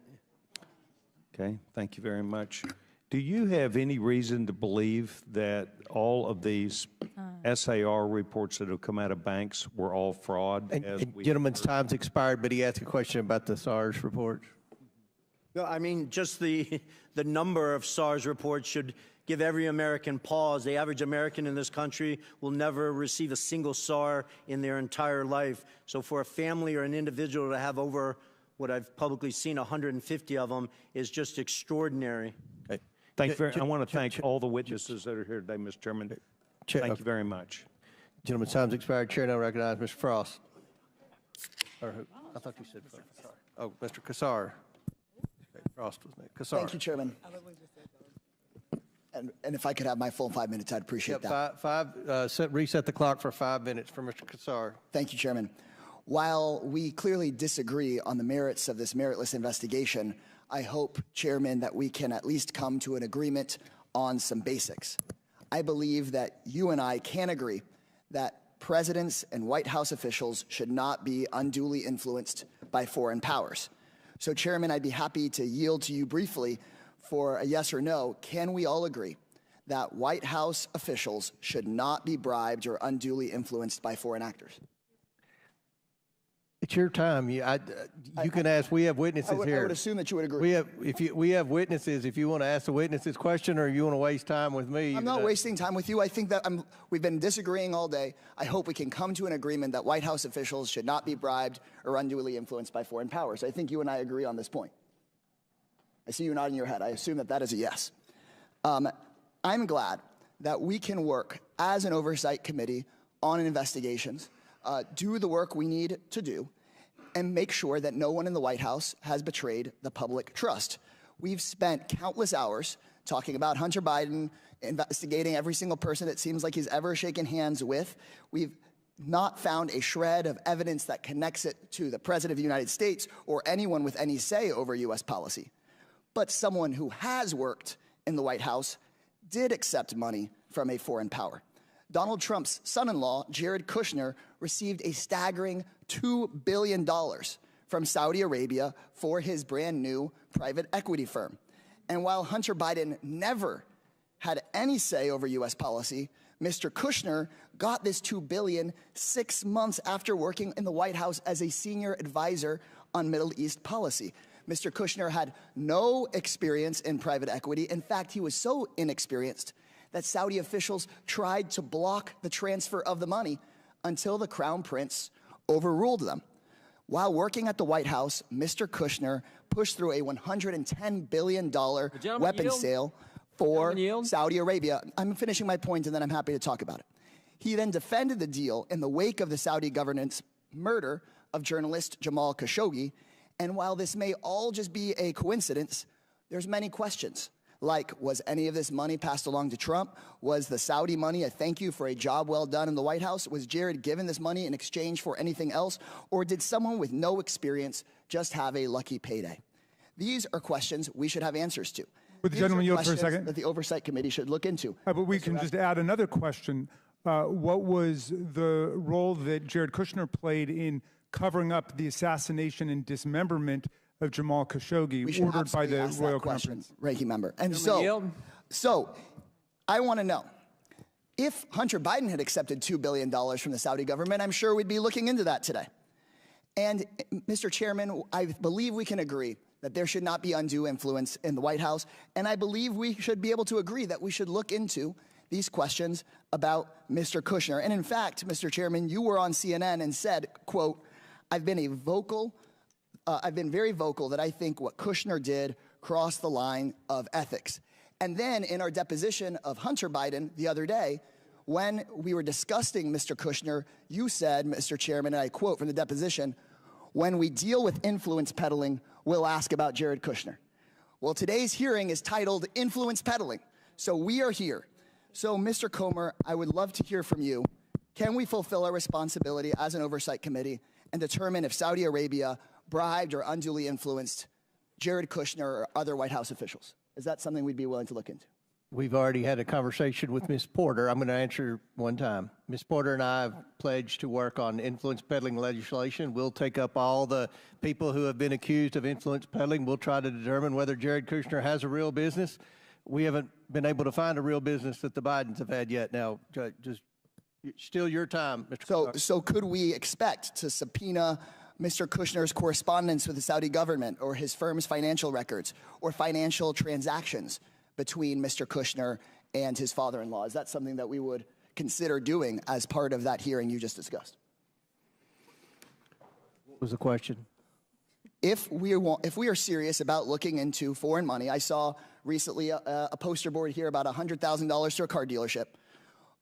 Okay, thank you very much. Do you have any reason to believe that all of these SAR reports that have come out of banks were all fraud? Gentleman's time's expired, but he asked a question about the SARS reports. No, I mean, just the number of SARS reports should give every American pause. The average American in this country will never receive a single SAR in their entire life. So for a family or an individual to have over what I've publicly seen, 150 of them, is just extraordinary. Okay. I want to thank all the witnesses that are here today, Mr. Chairman. Thank you very much. Gentleman's time's expired. Chair now recognizes Mr. Frost. Or who? I thought you said Frost. Oh, Mr. Kassar. Okay, Frost was next. Kassar. Thank you, Chairman. And if I could have my full 5 minutes, I'd appreciate that. Reset the clock for 5 minutes for Mr. Kassar. Thank you, Chairman. While we clearly disagree on the merits of this meritless investigation, I hope, Chairman, that we can at least come to an agreement on some basics. I believe that you and I can agree that presidents and White House officials should not be unduly influenced by foreign powers. So, Chairman, I'd be happy to yield to you briefly for a yes or no. Can we all agree that White House officials should not be bribed or unduly influenced by foreign actors? It's your time. You can ask. We have witnesses here. I would assume that you would agree. We have witnesses. If you want to ask the witnesses question, or you want to waste time with me, I'm not wasting time with you. I think that we've been disagreeing all day. I hope we can come to an agreement that White House officials should not be bribed or unduly influenced by foreign powers. I think you and I agree on this point. I see you nodding your head. I assume that that is a yes. I'm glad that we can work as an oversight committee on investigations. Do the work we need to do, and make sure that no one in the White House has betrayed the public trust. We've spent countless hours talking about Hunter Biden, investigating every single person it seems like he's ever shaken hands with. We've not found a shred of evidence that connects it to the President of the United States or anyone with any say over U.S. policy. But someone who has worked in the White House did accept money from a foreign power. Donald Trump's son-in-law, Jared Kushner, received a staggering $2 billion from Saudi Arabia for his brand new private equity firm. And while Hunter Biden never had any say over U.S. policy, Mr. Kushner got this $2 billion 6 months after working in the White House as a senior advisor on Middle East policy. Mr. Kushner had no experience in private equity. In fact, he was so inexperienced that Saudi officials tried to block the transfer of the money until the Crown Prince overruled them. While working at the White House, Mr. Kushner pushed through a $110 billion weapons sale for Saudi Arabia. I'm finishing my point, and then I'm happy to talk about it. He then defended the deal in the wake of the Saudi government's murder of journalist Jamal Khashoggi. And while this may all just be a coincidence, there's many questions. Like, was any of this money passed along to Trump? Was the Saudi money a thank you for a job well done in the White House? Was Jared given this money in exchange for anything else? Or did someone with no experience just have a lucky payday? These are questions we should have answers to. Would the gentleman yield for a second? That the Oversight Committee should look into. But we can just add another question. What was the role that Jared Kushner played in covering up the assassination and dismemberment of Jamal Khashoggi, ordered by the Royal Crown Prince? Ranking member. And so, So I want to know, if Hunter Biden had accepted $2 billion from the Saudi government, I'm sure we'd be looking into that today. And Mr. Chairman, I believe we can agree that there should not be undue influence in the White House. And I believe we should be able to agree that we should look into these questions about Mr. Kushner. And in fact, Mr. Chairman, you were on CNN and said, quote, I've been very vocal that I think what Kushner did crossed the line of ethics. And then in our deposition of Hunter Biden the other day, when we were discussing Mr. Kushner, you said, Mr. Chairman, and I quote from the deposition, when we deal with influence peddling, we'll ask about Jared Kushner. Well, today's hearing is titled Influence Peddling. So we are here. So, Mr. Comer, I would love to hear from you. Can we fulfill our responsibility as an oversight committee and determine if Saudi Arabia bribed or unduly influenced Jared Kushner or other White House officials? Is that something we'd be willing to look into? We've already had a conversation with Ms. Porter. I'm going to answer one time. Ms. Porter and I have pledged to work on influence peddling legislation. We'll take up all the people who have been accused of influence peddling. We'll try to determine whether Jared Kushner has a real business. We haven't been able to find a real business that the Bidens have had yet. Now, just still your time, Mr. So could we expect to subpoena Mr. Kushner's correspondence with the Saudi government or his firm's financial records or financial transactions between Mr. Kushner and his father-in-law? Is that something that we would consider doing as part of that hearing you just discussed? What was the question? If we are serious about looking into foreign money, I saw recently a poster board here about $100,000 to a car dealership.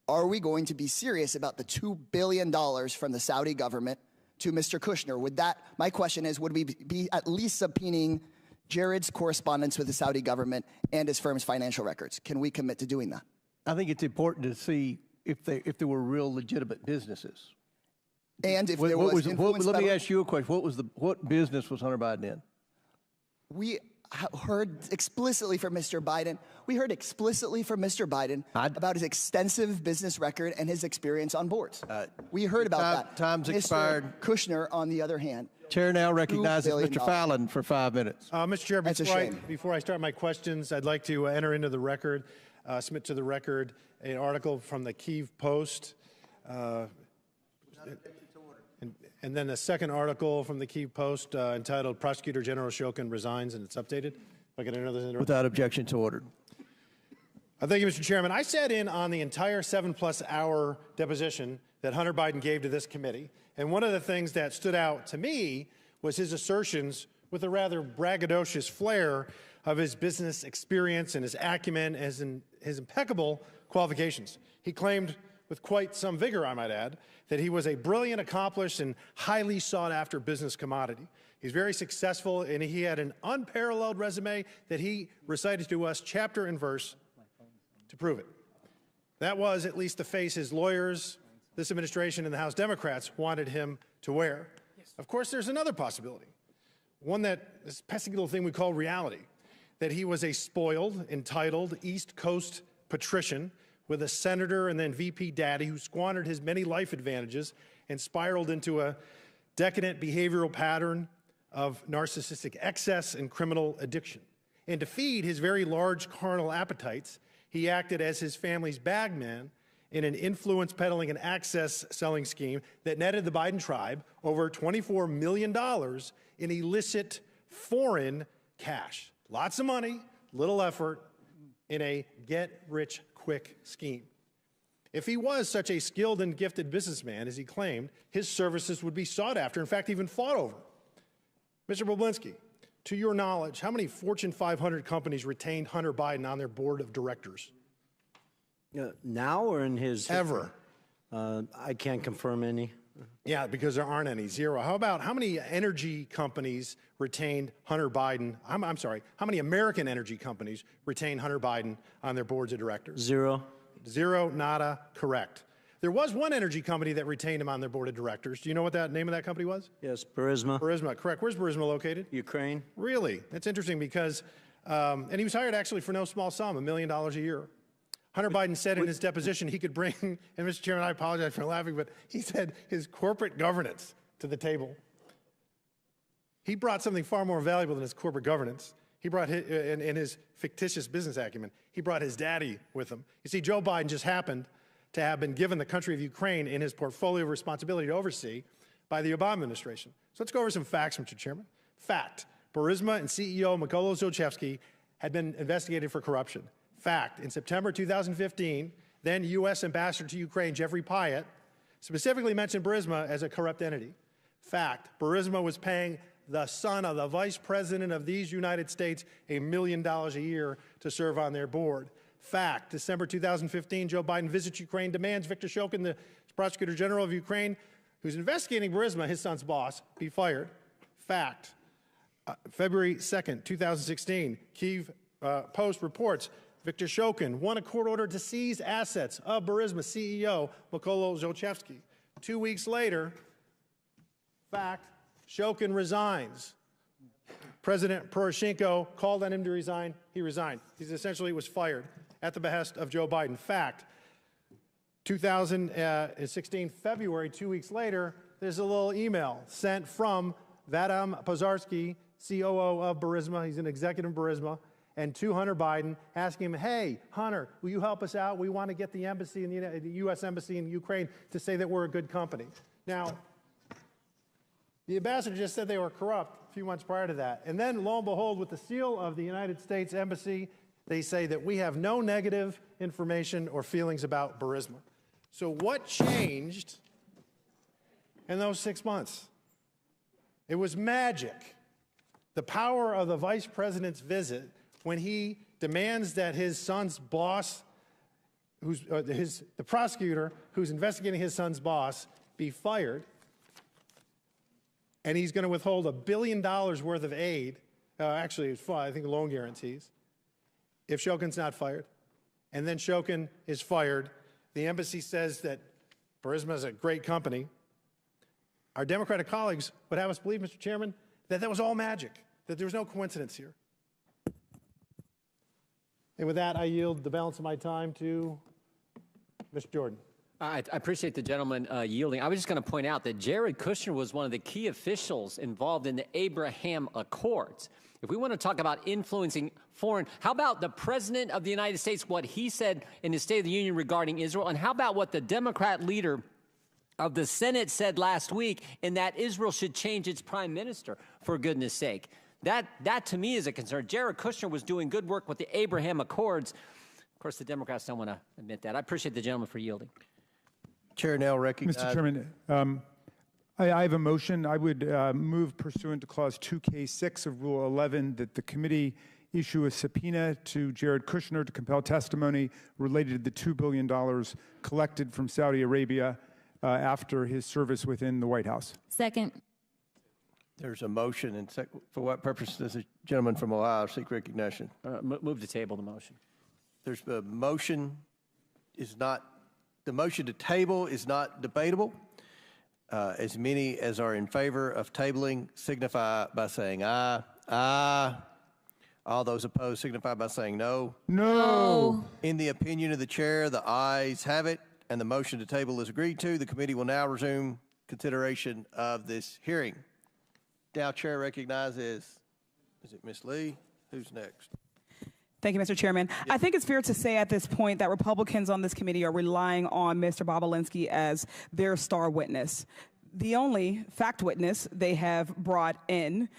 Are we going to be serious about the $2 billion from the Saudi government to Mr. Kushner? My question is, would we be at least subpoenaing Jared's correspondence with the Saudi government and his firm's financial records? Can we commit to doing that? I think it's important to see if there were real legitimate businesses. And if there was influence let me ask you a question. What business was Hunter Biden in? We heard explicitly from Mr. Biden. We heard explicitly from Mr. Biden about his extensive business record and his experience on boards. We heard about that. Time's expired. Kushner, on the other hand. Chair now recognizes Mr. Fallon for 5 minutes. Mr. Chair, before I start my questions, I'd like to enter into the record, submit to the record an article from the Kyiv Post, and then a second article from the Kyiv Post entitled Prosecutor General Shokin Resigns, and it's updated. If I get another without objection to order. Thank you, Mr. Chairman. I sat in on the entire 7+ hour deposition that Hunter Biden gave to this committee. And one of the things that stood out to me was his assertions with a rather braggadocious flair of his business experience and his acumen and his impeccable qualifications. He claimed with quite some vigor, I might add, that he was a brilliant, accomplished, and highly sought-after business commodity. He's very successful, and he had an unparalleled resume that he recited to us chapter and verse to prove it. That was at least the face his lawyers, this administration, and the House Democrats wanted him to wear. Of course, there's another possibility, one that this pesky little thing we call reality, that he was a spoiled, entitled East Coast patrician with a senator and then VP daddy who squandered his many life advantages and spiraled into a decadent behavioral pattern of narcissistic excess and criminal addiction. And to feed his very large carnal appetites, he acted as his family's bagman in an influence peddling and access selling scheme that netted the Biden tribe over $24 million in illicit foreign cash. Lots of money, little effort in a get-rich-quick scheme. If he was such a skilled and gifted businessman, as he claimed, his services would be sought after, in fact, even fought over. Mr. Bobulinski, to your knowledge, how many Fortune 500 companies retained Hunter Biden on their board of directors? Now or in his ever? I can't confirm any. Yeah, because there aren't any. Zero. How about how many energy companies retained Hunter Biden? I'm sorry. How many American energy companies retained Hunter Biden on their boards of directors? Zero. Zero. Nada. Correct. There was one energy company that retained him on their board of directors. Do you know what that name of that company was? Yes, Burisma. Burisma. Correct. Where's Burisma located? Ukraine. Really? That's interesting because, and he was hired actually for no small sum, $1 million a year. Hunter Biden said in his deposition he could bring, and Mr. Chairman, I apologize for laughing, but he said his corporate governance to the table. He brought something far more valuable than his corporate governance. He brought his, in his fictitious business acumen, he brought his daddy with him. You see, Joe Biden just happened to have been given the country of Ukraine in his portfolio of responsibility to oversee by the Obama administration. So let's go over some facts, Mr. Chairman. Fact, Burisma and CEO Mykola Zlochevsky had been investigated for corruption. Fact, in September 2015, then U.S. Ambassador to Ukraine Jeffrey Pyatt specifically mentioned Burisma as a corrupt entity. Fact, Burisma was paying the son of the vice president of these United States $1 million a year to serve on their board. Fact, December 2015, Joe Biden visits Ukraine, demands Viktor Shokin, the prosecutor general of Ukraine, who's investigating Burisma, his son's boss, be fired. Fact, February 2nd, 2016, Kyiv Post reports Viktor Shokin won a court order to seize assets of Burisma CEO Mykola Zlochevsky. 2 weeks later, fact, Shokin resigns. President Poroshenko called on him to resign. He resigned. He essentially was fired at the behest of Joe Biden. Fact, 2016, February, 2 weeks later, there's a little email sent from Vadim Pozarsky, COO of Burisma. He's an executive of Burisma. And to Hunter Biden, asking him, hey, Hunter, will you help us out? We want to get the embassy, the U.S. Embassy in Ukraine to say that we're a good company. Now, the ambassador just said they were corrupt a few months prior to that. And then, lo and behold, with the seal of the United States Embassy, they say that we have no negative information or feelings about Burisma. So what changed in those 6 months? It was magic. The power of the vice president's visit when he demands that his son's boss, the prosecutor who's investigating his son's boss, be fired, and he's going to withhold $1 billion worth of aid, actually, it's I think loan guarantees, if Shokin's not fired. And then Shokin is fired. The embassy says that Burisma is a great company. Our Democratic colleagues would have us believe, Mr. Chairman, that that was all magic, that there was no coincidence here. And with that, I yield the balance of my time to Mr. Jordan. I appreciate the gentleman yielding. I was just going to point out that Jared Kushner was one of the key officials involved in the Abraham Accords. If we want to talk about influencing foreign, how about the President of the United States, what he said in his State of the Union regarding Israel, and how about what the Democrat leader of the Senate said last week, in that Israel should change its prime minister, for goodness sake. That to me is a concern. Jared Kushner was doing good work with the Abraham Accords. Of course, the Democrats don't want to admit that. I appreciate the gentleman for yielding. Chair now recognizes. Mr. Chairman, I have a motion. I would move pursuant to Clause 2K6 of Rule 11 that the committee issue a subpoena to Jared Kushner to compel testimony related to the $2 billion collected from Saudi Arabia after his service within the White House. Second. There's a motion, and for what purpose does the gentleman from Ohio seek recognition? Move to table the motion. There's a motion the motion to table is not debatable. As many as are in favor of tabling signify by saying aye. Aye. All those opposed signify by saying no. No. In the opinion of the chair, the ayes have it, and the motion to table is agreed to. The committee will now resume consideration of this hearing. Now, chair recognizes, is it Ms. Lee? Who's next? Thank you, Mr. Chairman. I think it's fair to say at this point that Republicans on this committee are relying on Mr. Bobulinski as their star witness. The only fact witness they have brought in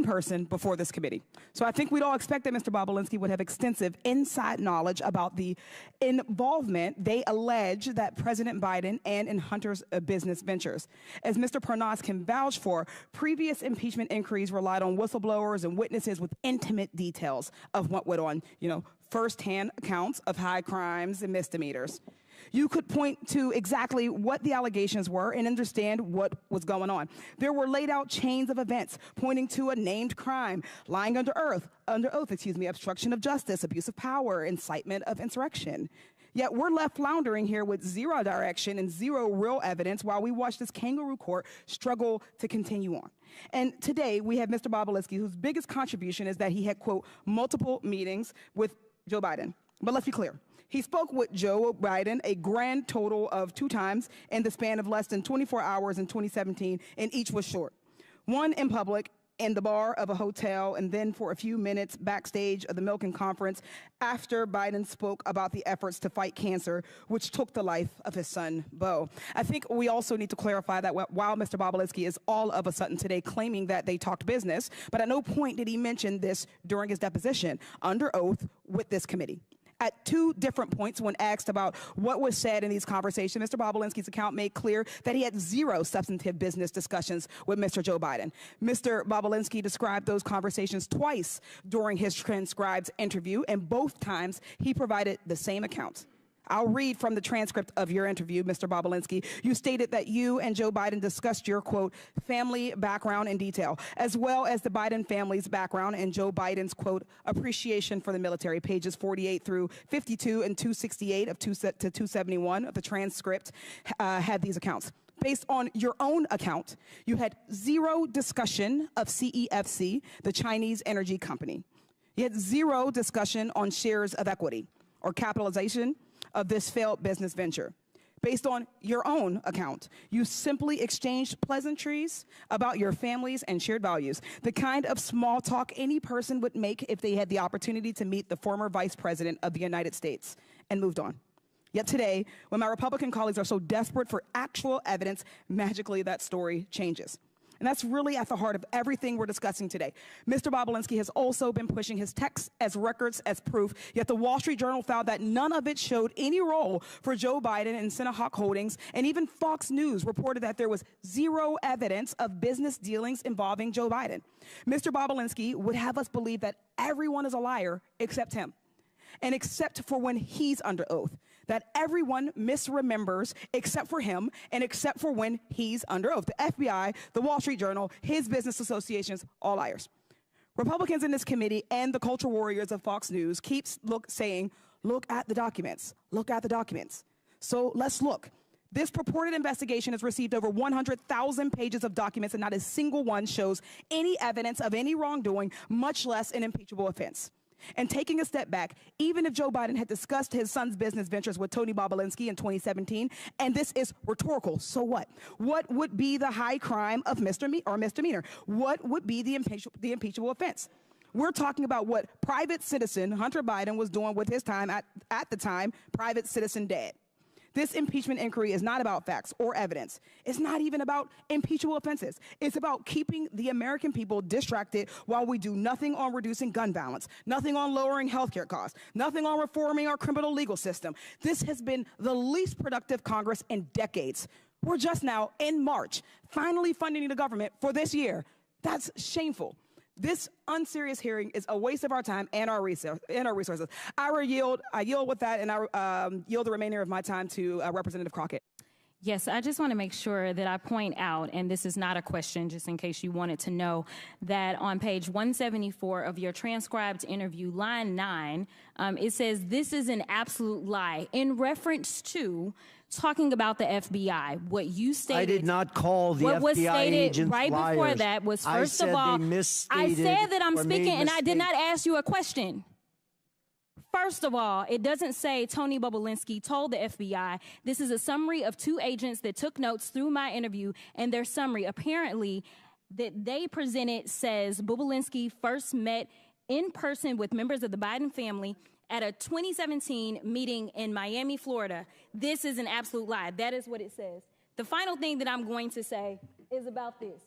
person before this committee. So I think we'd all expect that Mr. Bobulinski would have extensive inside knowledge about the involvement they allege that President Biden and in Hunter's business ventures. As Mr. Parnas can vouch for, previous impeachment inquiries relied on whistleblowers and witnesses with intimate details of what went on, firsthand accounts of high crimes and misdemeanors. You could point to exactly what the allegations were and understand what was going on. There were laid out chains of events pointing to a named crime, lying under oath, obstruction of justice, abuse of power, incitement of insurrection. Yet we're left floundering here with zero direction and zero real evidence while we watch this kangaroo court struggle to continue on. And today we have Mr. Bobulinski, whose biggest contribution is that he had, quote, multiple meetings with Joe Biden. But let's be clear. He spoke with Joe Biden a grand total of 2 times in the span of less than 24 hours in 2017, and each was short. One in public in the bar of a hotel, and then for a few minutes backstage of the Milken conference after Biden spoke about the efforts to fight cancer, which took the life of his son, Bo. I think we also need to clarify that while Mr. Bobulinski is all of a sudden today claiming that they talked business, but at no point did he mention this during his deposition under oath with this committee. At 2 different points, when asked about what was said in these conversations, Mr. Bobulinski's account made clear that he had 0 substantive business discussions with Mr. Joe Biden. Mr. Bobulinski described those conversations twice during his transcribed interview, and both times he provided the same account. I'll read from the transcript of your interview, Mr. Bobulinski. You stated that you and Joe Biden discussed your, quote, family background in detail, as well as the Biden family's background and Joe Biden's, quote, appreciation for the military. Pages 48 through 52 and 268 to 271 of the transcript had these accounts. Based on your own account, you had 0 discussion of CEFC, the Chinese energy company. You had 0 discussion on shares of equity or capitalization of this failed business venture. Based on your own account, you simply exchanged pleasantries about your families and shared values, the kind of small talk any person would make if they had the opportunity to meet the former Vice President of the United States, and moved on. Yet today, when my Republican colleagues are so desperate for actual evidence, magically that story changes. And that's really at the heart of everything we're discussing today. Mr. Bobulinski has also been pushing his texts as records as proof, yet the Wall Street Journal found that none of it showed any role for Joe Biden and Sinahawk Holdings, and even Fox News reported that there was 0 evidence of business dealings involving Joe Biden. Mr. Bobulinski would have us believe that everyone is a liar except him, and except for when he's under oath, that everyone misremembers except for him and except for when he's under oath. The FBI, the Wall Street Journal, his business associations, all liars. Republicans in this committee and the culture warriors of Fox News keep saying, look at the documents, look at the documents. So let's look. This purported investigation has received over 100,000 pages of documents, and not a single one shows any evidence of any wrongdoing, much less an impeachable offense. And taking a step back, even if Joe Biden had discussed his son's business ventures with Tony Bobulinski in 2017, and this is rhetorical, so what? What would be the high crime of misdemeanor? What would be the impeachable offense? We're talking about what private citizen Hunter Biden was doing with his time at the time, private citizen dad. This impeachment inquiry is not about facts or evidence. It's not even about impeachable offenses. It's about keeping the American people distracted while we do nothing on reducing gun violence, nothing on lowering healthcare costs, nothing on reforming our criminal legal system. This has been the least productive Congress in decades. We're just now, in March, finally funding the government for this year. That's shameful. This unserious hearing is a waste of our time and our resources. I yield with that, and I yield the remainder of my time to Representative Crockett. Yes, I just want to make sure that I point out, and this is not a question, just in case you wanted to know, that on page 174 of your transcribed interview, line 9, it says, this is an absolute lie, in reference to talking about the FBI. What you stated, I did not call the what FBI was stated agents right liars. before that was, first of all, I said that I'm speaking, and I did not ask you a question. First of all, it doesn't say Tony Bobulinski told the FBI. This is a summary of 2 agents that took notes through my interview, and their summary apparently that they presented says Bobulinski first met in person with members of the Biden family at a 2017 meeting in Miami, Florida. This is an absolute lie. That is what it says. The final thing that I'm going to say is about this.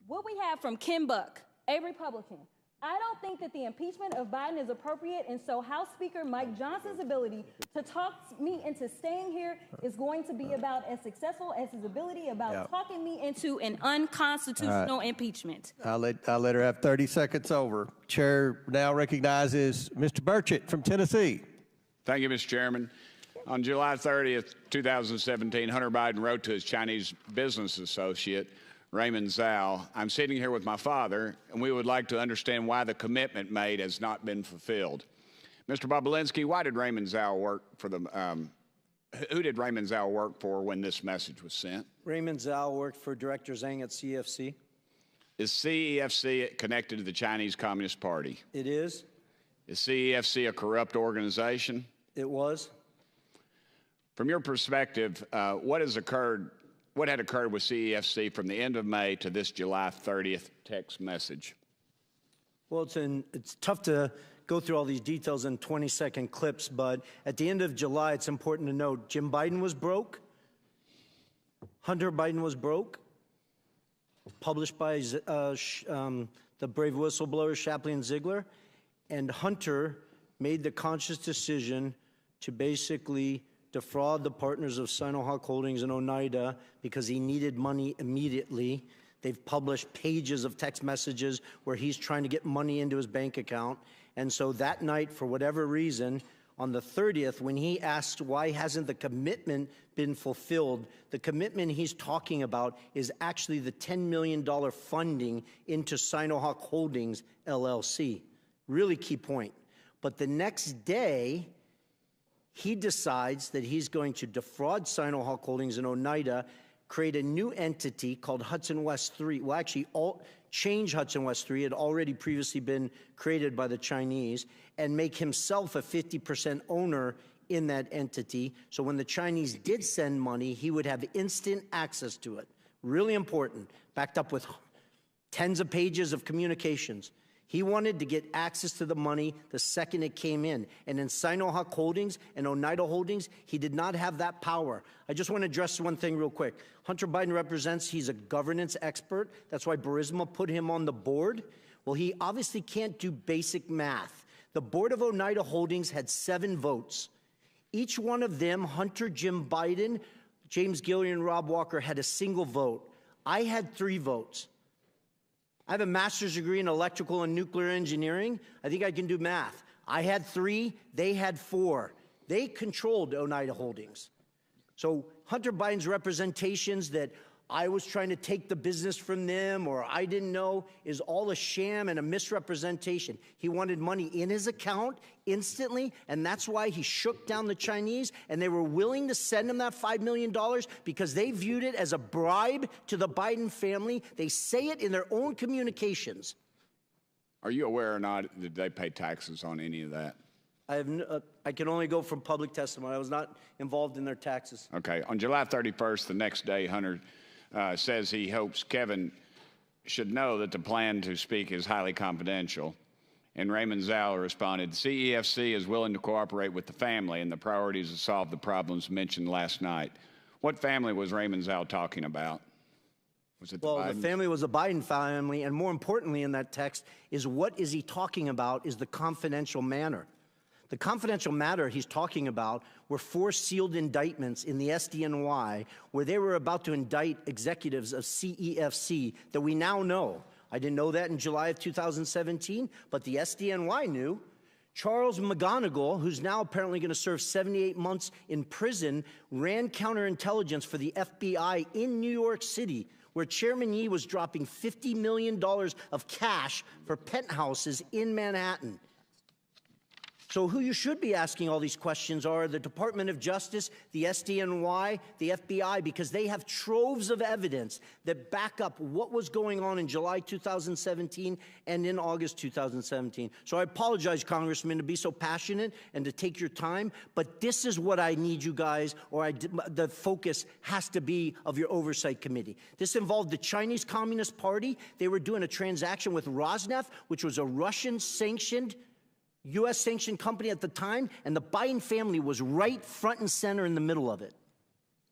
What we have from Kim Buck, a Republican, I don't think that the impeachment of Biden is appropriate, and so House Speaker Mike Johnson's ability to talk me into staying here is going to be about as successful as his ability about talking me into an unconstitutional impeachment. I'll let her have 30 seconds over. Chair now recognizes Mr. Burchett from Tennessee. Thank you, Mr. Chairman. On July 30th, 2017, Hunter Biden wrote to his Chinese business associate, Raymond Zhao, I'm sitting here with my father, and we would like to understand why the commitment made has not been fulfilled. Mr. Bobulinski, why did Raymond Zhao work for the, who did Raymond Zhao work for when this message was sent? Raymond Zhao worked for Director Zhang at CEFC. Is CEFC connected to the Chinese Communist Party? It is. Is CEFC a corrupt organization? It was. From your perspective, what has occurred what had occurred with CEFC from the end of May to this July 30th text message? Well, it's tough to go through all these details in 20-second clips, but at the end of July, it's important to note Jim Biden was broke, Hunter Biden was broke, published by the brave whistleblower Shapley and Ziegler, and Hunter made the conscious decision to basically defraud the partners of Sinohawk Holdings and Oneida because he needed money immediately. They've published pages of text messages where he's trying to get money into his bank account. And so that night, for whatever reason, on the 30th, when he asked why hasn't the commitment been fulfilled, the commitment he's talking about is actually the $10 million funding into Sinohawk Holdings, LLC. Really key point. But the next day, he decides that he's going to defraud Sinohawk Holdings and Oneida, create a new entity called Hudson West 3. Well, actually, change Hudson West 3. It had already previously been created by the Chinese, and make himself a 50% owner in that entity. So when the Chinese did send money, he would have instant access to it. Really important, backed up with tens of pages of communications. He wanted to get access to the money the second it came in. And in Sinohawk Holdings and Oneida Holdings, he did not have that power. I just want to address one thing real quick. Hunter Biden represents, he's a governance expert. That's why Burisma put him on the board. Well, he obviously can't do basic math. The board of Oneida Holdings had 7 votes. Each one of them, Hunter, Jim Biden, James Giuliani, and Rob Walker, had a single vote. I had 3 votes. I have a master's degree in electrical and nuclear engineering. I think I can do math. I had 3, they had 4. They controlled Oneida Holdings. So Hunter Biden's representations that I was trying to take the business from them or I didn't know is all a sham and a misrepresentation. He wanted money in his account instantly, and that's why he shook down the Chinese, and they were willing to send him that $5 million because they viewed it as a bribe to the Biden family. They say it in their own communications. Are you aware or not that they pay taxes on any of that? I can only go from public testimony. I was not involved in their taxes. Okay. On July 31st, the next day, Hunter says he hopes Kevin should know that the plan to speak is highly confidential. And Raymond Zhao responded, CEFC is willing to cooperate with the family and the priorities to solve the problems mentioned last night. What family was Raymond Zhao talking about? Was it the family was the Biden family, and more importantly in that text is what is he talking about is the confidential manner. The confidential matter he's talking about were 4 sealed indictments in the SDNY where they were about to indict executives of CEFC that we now know. I didn't know that in July of 2017, but the SDNY knew. Charles McGonigal, who's now apparently going to serve 78 months in prison, ran counterintelligence for the FBI in New York City, where Chairman Yee was dropping $50 million of cash for penthouses in Manhattan. So who you should be asking all these questions are the Department of Justice, the SDNY, the FBI, because they have troves of evidence that back up what was going on in July 2017 and in August 2017. So I apologize, Congressman, to be so passionate and to take your time, but this is what I need you guys, or the focus has to be of your oversight committee. This involved the Chinese Communist Party. They were doing a transaction with Rosneft, which was a Russian-sanctioned U.S.-sanctioned company at the time, and the Biden family was right front and center in the middle of it.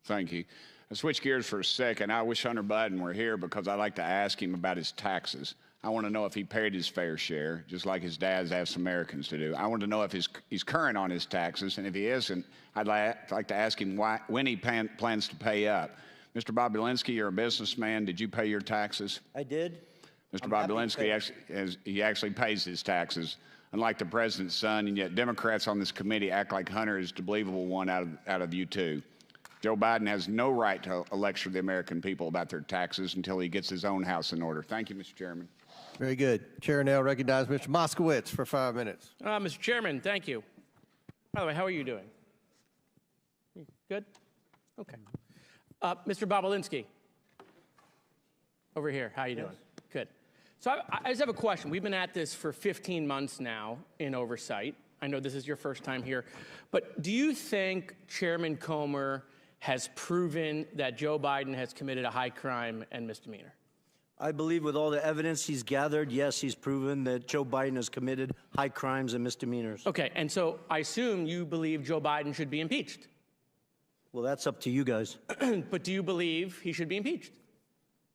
Thank you. I'll switch gears for a second. I wish Hunter Biden were here because I'd like to ask him about his taxes. I want to know if he paid his fair share, just like his dad's asked Americans to do. I want to know if he's current on his taxes, and if he isn't, I'd like to ask him when he plans to pay up. Mr. Bobulinski, you're a businessman. Did you pay your taxes? I did. Mr. Bobulinski actually pays his taxes, unlike the president's son, and yet Democrats on this committee act like Hunter is the believable one out of you two. Joe Biden has no right to lecture the American people about their taxes until he gets his own house in order. Thank you, Mr. Chairman. Very good. Chair now recognizes Mr. Moskowitz for 5 minutes. Mr. Chairman, thank you. By the way, how are you doing? Good? Okay. Mr. Bobulinski, over here, how are you doing? Good. So I just have a question. We've been at this for 15 months now in oversight. I know this is your first time here, but do you think Chairman Comer has proven that Joe Biden has committed a high crime and misdemeanor? I believe with all the evidence he's gathered, yes, he's proven that Joe Biden has committed high crimes and misdemeanors. Okay, and so I assume you believe Joe Biden should be impeached. Well, that's up to you guys. But do you believe he should be impeached?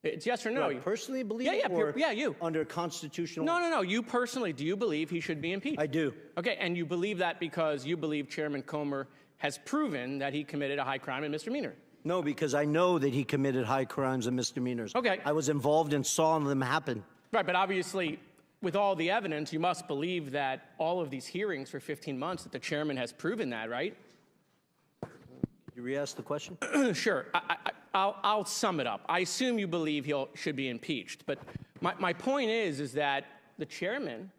It's yes or no. Do I personally believe you. Under constitutional... No. You personally, do you believe he should be impeached? I do. Okay, and you believe that because you believe Chairman Comer has proven that he committed a high crime and misdemeanor? No, because I know that he committed high crimes and misdemeanors. Okay. I was involved and saw them happen. Right, but obviously, with all the evidence, you must believe that all of these hearings for 15 months, that the chairman has proven that, right? You re-ask the question? Sure. I'll sum it up. I assume you believe he should be impeached, but my point is that the chairman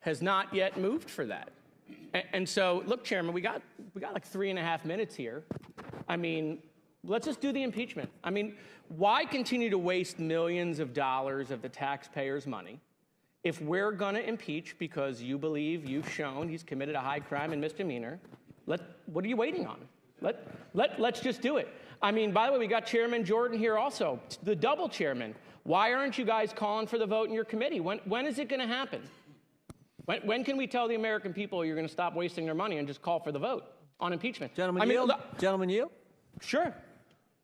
has not yet moved for that. And so, look, Chairman, we got like 3.5 minutes here. I mean, let's just do the impeachment. I mean, why continue to waste millions of dollars of the taxpayers' money if we're going to impeach because you believe you've shown he's committed a high crime and misdemeanor? What are you waiting on? Let's just do it. I mean, by the way, we got Chairman Jordan here also, the double chairman. Why aren't you guys calling for the vote in your committee? When is it going to happen? When can we tell the American people you're going to stop wasting their money and just call for the vote on impeachment? Gentlemen, yield? Sure.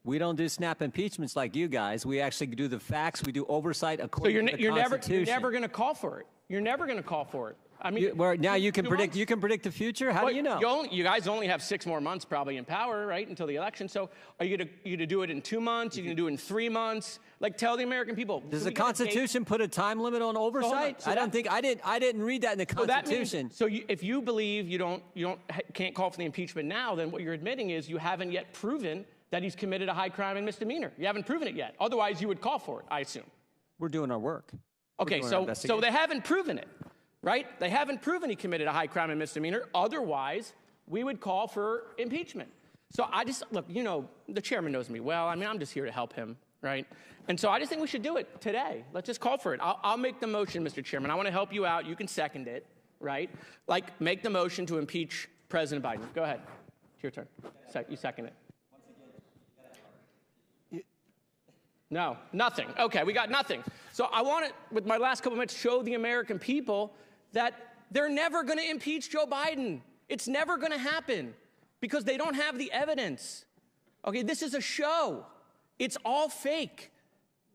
We don't do snap impeachments like you guys. We actually do the facts. We do oversight according to the Constitution. You're never going to call for it. You're never going to call for it. I mean, now you can predict. You can predict the future. How do you know? You guys only have 6 more months probably in power, right, until the election. So are you going to do it in 2 months? Are you going to do it in 3 months? Like, tell the American people. Does the Constitution put a time limit on oversight? I don't think I didn't read that in the Constitution. If you believe you can't call for the impeachment now, then what you're admitting is you haven't yet proven that he's committed a high crime and misdemeanor. You haven't proven it yet. Otherwise, you would call for it, I assume. We're doing our work. Okay, so they haven't proven it, right? They haven't proven he committed a high crime and misdemeanor. Otherwise, we would call for impeachment. So look, the chairman knows me well. I mean, I'm just here to help him, right? And so I just think we should do it today. Let's just call for it. I'll make the motion, Mr. Chairman. I want to help you out. You can second it, right? Like, make the motion to impeach President Biden. Go ahead. It's your turn. You second it. No, nothing. Okay, we got nothing. So I want to, with my last couple minutes, show the American people that they're never going to impeach Joe Biden. It's never going to happen because they don't have the evidence. Okay, this is a show. It's all fake.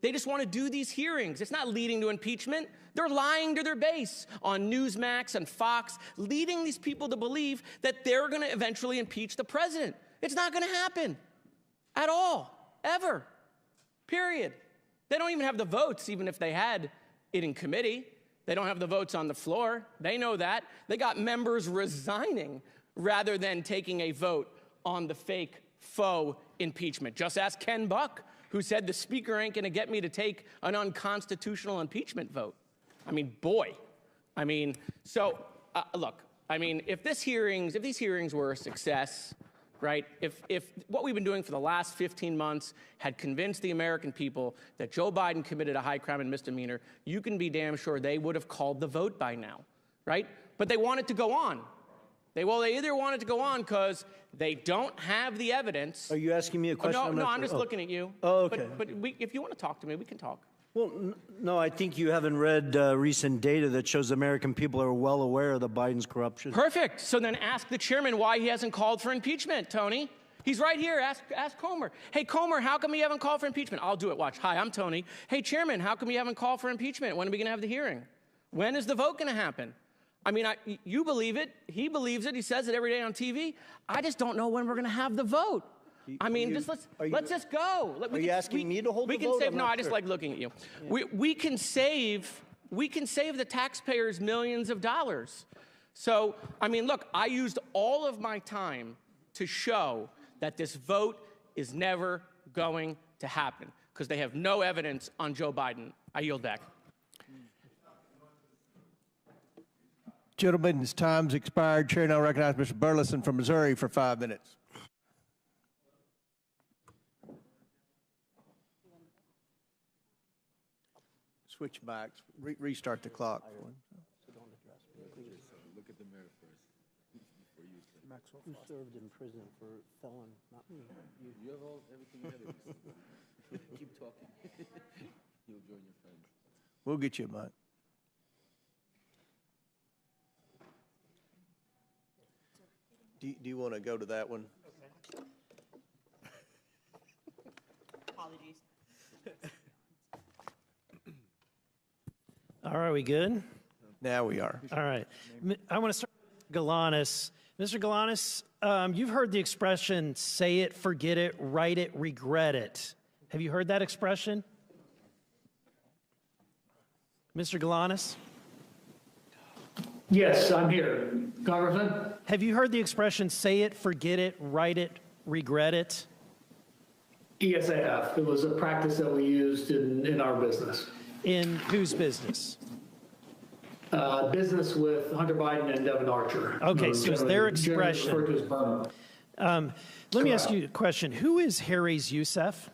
They just want to do these hearings. It's not leading to impeachment. They're lying to their base on Newsmax and Fox, leading these people to believe that they're going to eventually impeach the president. It's not going to happen at all, ever. Period. They don't even have the votes, even if they had it in committee. They don't have the votes on the floor. They know that. They got members resigning rather than taking a vote on the fake faux impeachment. Just ask Ken Buck, who said the speaker ain't going to get me to take an unconstitutional impeachment vote. I mean, boy. I mean, so look, I mean, if these hearings were a success, right? If what we've been doing for the last 15 months had convinced the American people that Joe Biden committed a high crime and misdemeanor, you can be damn sure they would have called the vote by now, right? But they want it to go on. They either want it to go on because they don't have the evidence. Are you asking me a question? No, I'm just looking at you. Oh, okay. But if you want to talk to me, we can talk. Well, no, I think you haven't read recent data that shows the American people are well aware of the Biden's corruption. Perfect. So then ask the chairman why he hasn't called for impeachment, Tony. He's right here. Ask Comer. Hey, Comer, how come you haven't called for impeachment? I'll do it. Watch. Hi, I'm Tony. Hey, chairman, how come you haven't called for impeachment? When are we going to have the hearing? When is the vote going to happen? I mean, you believe it. He believes it. He says it every day on TV. I just don't know when we're going to have the vote. I mean, let's just go. Are you asking me to hold the vote? No, I just like looking at you. We can save the taxpayers millions of dollars. So, I mean, look, I used all of my time to show that this vote is never going to happen because they have no evidence on Joe Biden. I yield back. Gentlemen's time's expired. Chair now recognizes Mr. Burleson from Missouri for 5 minutes. Switch backs. Restart the clock. Look at the mirror first. Who served in prison for felon? Not me. You have everything ahead of you. Keep talking. You'll join your friends. We'll get you a mic. Do you want to go to that one? Apologies. All right, we good? Now we are. All right. I want to start with Galanis. Mr. Galanis, you've heard the expression, say it, forget it, write it, regret it. Have you heard that expression? Mr. Galanis? Yes, I'm here. Congressman? Have you heard the expression, say it, forget it, write it, regret it? Yes, I have. It was a practice that we used in our business. In whose business? Business with Hunter Biden and Devin Archer. Okay, so it's their expression. Let me ask you a question. Who is Harris Youssef?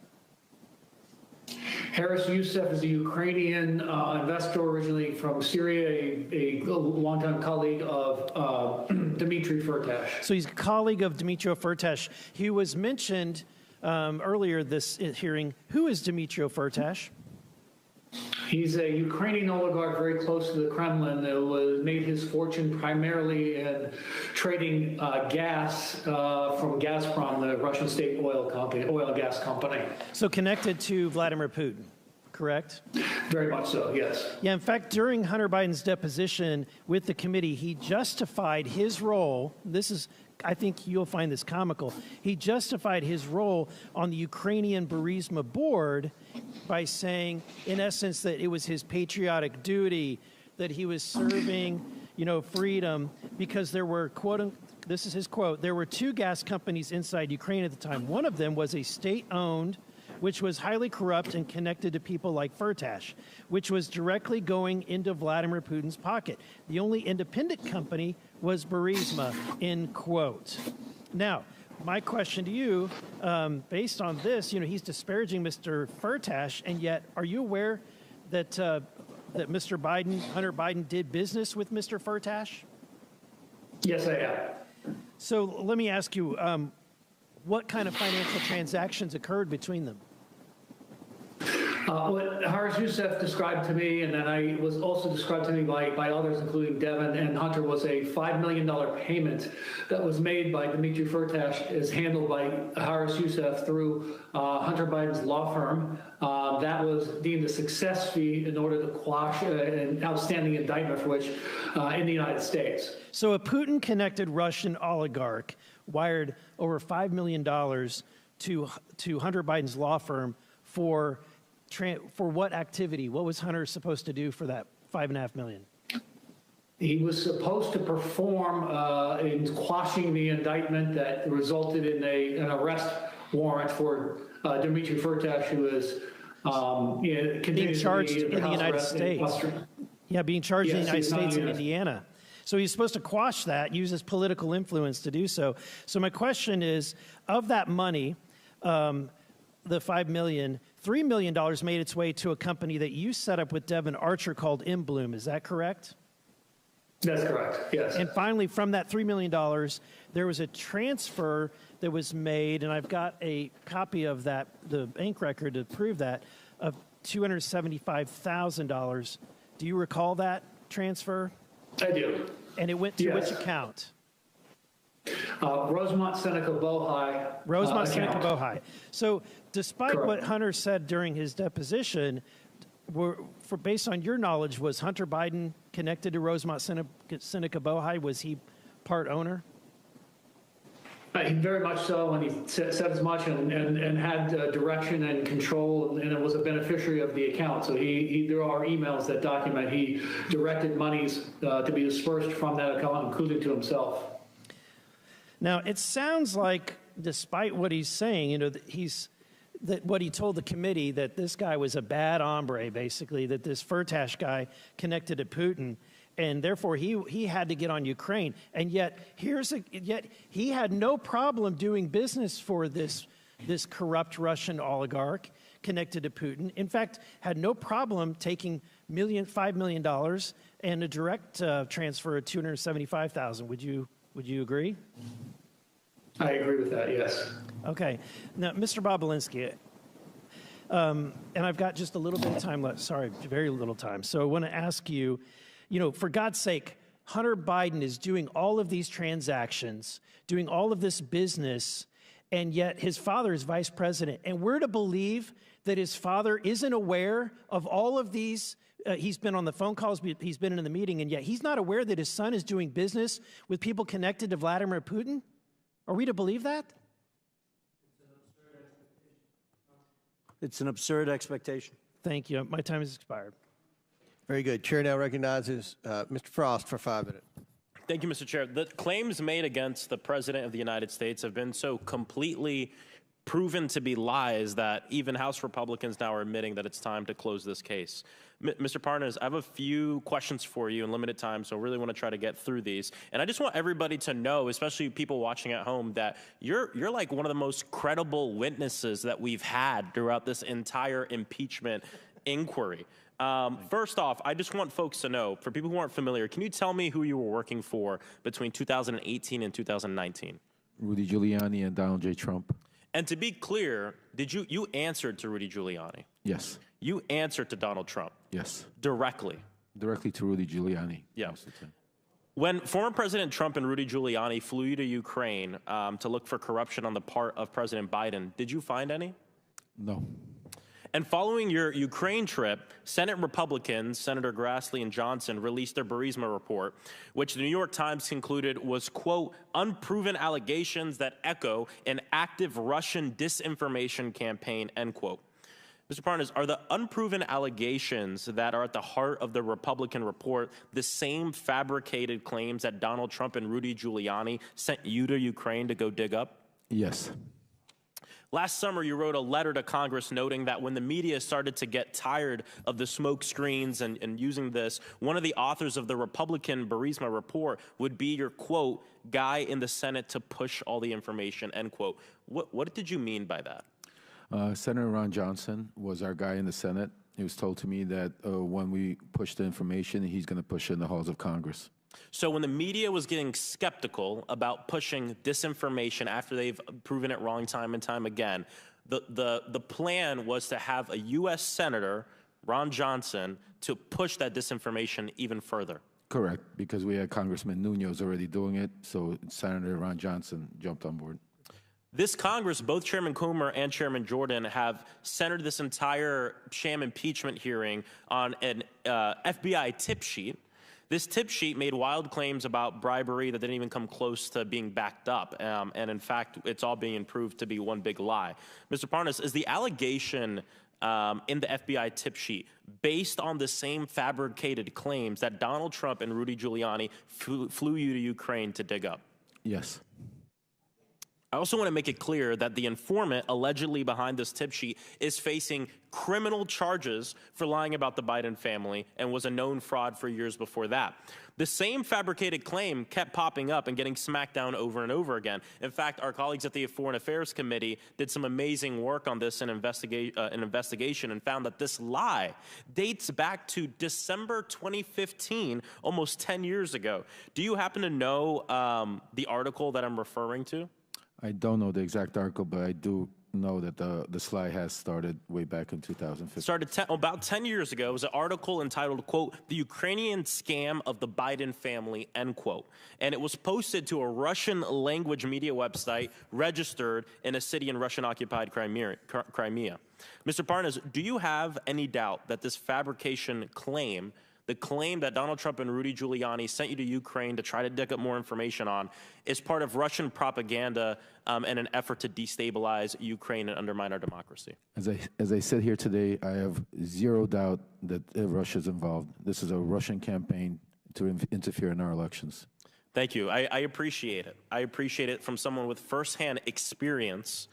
Harris Youssef is a Ukrainian investor originally from Syria, a longtime colleague of Dmitry Firtash. So he's a colleague of Dmitry Firtash. He was mentioned earlier this hearing. Who is Dmitry Firtash? He's a Ukrainian oligarch very close to the Kremlin who made his fortune primarily in trading gas from Gazprom, the Russian state oil and gas company. So connected to Vladimir Putin, correct? Very much so, yes. Yeah, in fact, during Hunter Biden's deposition with the committee, he justified his role. I think you'll find this comical. He justified his role on the Ukrainian Burisma board by saying, in essence, that it was his patriotic duty, that he was serving, freedom, because there were, this is his quote, there were two gas companies inside Ukraine at the time. One of them was a state-owned, which was highly corrupt and connected to people like Firtash, which was directly going into Vladimir Putin's pocket. The only independent company was Burisma, end quote. Now, my question to you, based on this, he's disparaging Mr. Firtash, and yet, are you aware that that Mr. Biden, Hunter Biden, did business with Mr. Firtash? Yes, I am. So let me ask you, what kind of financial transactions occurred between them? What Harris Youssef described to me, and then I was also described to me by others, including Devin and Hunter, was a $5 million payment that was made by Dmitry Firtash, is handled by Harris Youssef through Hunter Biden's law firm. That was deemed a success fee in order to quash an outstanding indictment for which in the United States. So a Putin-connected Russian oligarch wired over $5 million to Hunter Biden's law firm for what activity? What was Hunter supposed to do for that $5.5 million? He was supposed to perform in quashing the indictment that resulted in an arrest warrant for Dmitry Firtash, who is being charged in the United States. Yeah, being charged in the United States in Indiana. So he's supposed to quash that, use his political influence to do so. So my question is, of that money, the $5 million, $3 million made its way to a company that you set up with Devin Archer called Bloom. Is that correct? That's correct, yes. And finally, from that $3 million, there was a transfer that was made, and I've got a copy of that, the bank record to prove that, of $275,000. Do you recall transfer? I do. And it went to which account? Rosemont Seneca Bohai. Rosemont Seneca Bohai. So despite what Hunter said during his deposition, based on your knowledge, was Hunter Biden connected to Rosemont Seneca Bohai? Was he part owner? Very much so, and he said as much and had direction and control, and was a beneficiary of the account. So there are emails that document he directed monies to be dispersed from that account, including to himself. Now, it sounds like, despite what he's saying, what he told the committee, that this guy was a bad hombre, basically, that this Firtash guy connected to Putin, and therefore he had to get on Ukraine. And yet he had no problem doing business for this corrupt Russian oligarch connected to Putin. In fact, had no problem taking $5 million and a direct transfer of $275,000. Would you Would you agree? I agree with that, yes. Okay. Now, Mr. Bobulinski, and I've got just a little bit of time left. Sorry, very little time. So I want to ask you, for God's sake, Hunter Biden is doing all of these transactions, doing all of this business, and yet his father is vice president. And we're to believe that his father isn't aware of all of these. He's been on the phone calls, he's been in the meeting, and yet he's not aware that his son is doing business with people connected to Vladimir Putin? Are we to believe that? It's an absurd expectation. Thank you. My time has expired. Very good. Chair now recognizes Mr. Frost for 5 minutes. Thank you, Mr. Chair. The claims made against the President of the United States have been so completely proven to be lies that even House Republicans now are admitting that it's time to close this case. Mr. Parnas, I have a few questions for you in limited time, so I really want to try to get through these. And I just want everybody to know, especially people watching at home, that you're like one of the most credible witnesses that we've had throughout this entire impeachment inquiry. First off, I just want folks to know, for people who aren't familiar, can you tell me who you were working for between 2018 and 2019? Rudy Giuliani and Donald J. Trump. And to be clear, did you answered to Rudy Giuliani? Yes. You answered to Donald Trump? Yes. Directly? Directly to Rudy Giuliani. Yeah. When former President Trump and Rudy Giuliani flew you to Ukraine to look for corruption on the part of President Biden, did you find any? No. And following your Ukraine trip, Senate Republicans, Senator Grassley and Johnson, released their Burisma report, which the New York Times concluded was, quote, unproven allegations that echo an active Russian disinformation campaign, end quote. Mr. Parnas, are the unproven allegations that are at the heart of the Republican report the same fabricated claims that Donald Trump and Rudy Giuliani sent you to Ukraine to go dig up? Yes. Last summer, you wrote a letter to Congress noting that when the media started to get tired of the smoke screens and using this, one of the authors of the Republican Burisma report would be your, quote, guy in the Senate to push all the information, end quote. What did you mean by that? Senator Ron Johnson was our guy in the Senate. It was told to me that when we push the information, he's going to push it in the halls of Congress. So when the media was getting skeptical about pushing disinformation after they've proven it wrong time and time again, the plan was to have a U.S. Senator, Ron Johnson, to push that disinformation even further. Correct, because we had Congressman Nunes already doing it, so Senator Ron Johnson jumped on board. This Congress, both Chairman Comer and Chairman Jordan, have centered this entire sham impeachment hearing on an FBI tip sheet. This tip sheet made wild claims about bribery that didn't even come close to being backed up. And in fact, it's all being proved to be one big lie. Mr. Parnas, is the allegation in the FBI tip sheet based on the same fabricated claims that Donald Trump and Rudy Giuliani flew you to Ukraine to dig up? Yes. I also want to make it clear that the informant allegedly behind this tip sheet is facing criminal charges for lying about the Biden family and was a known fraud for years before that. The same fabricated claim kept popping up and getting smacked down over and over again. In fact, our colleagues at the Foreign Affairs Committee did some amazing work on this investigation and found that this lie dates back to December 2015, almost 10 years ago. Do you happen to know the article that I'm referring to? I don't know the exact article, but I do know that the slide has started way back in 2015. Started about 10 years ago. It was an article entitled, quote, The Ukrainian Scam of the Biden Family, end quote. And it was posted to a Russian language media website registered in a city in Russian-occupied Crimea. Mr. Parnas, do you have any doubt that this fabrication claim, the claim that Donald Trump and Rudy Giuliani sent you to Ukraine to try to dig up more information on, is part of Russian propaganda and an effort to destabilize Ukraine and undermine our democracy? As I said here today, I have zero doubt that Russia's involved. This is a Russian campaign to interfere in our elections. Thank you. I appreciate it. I appreciate it from someone with firsthand experience.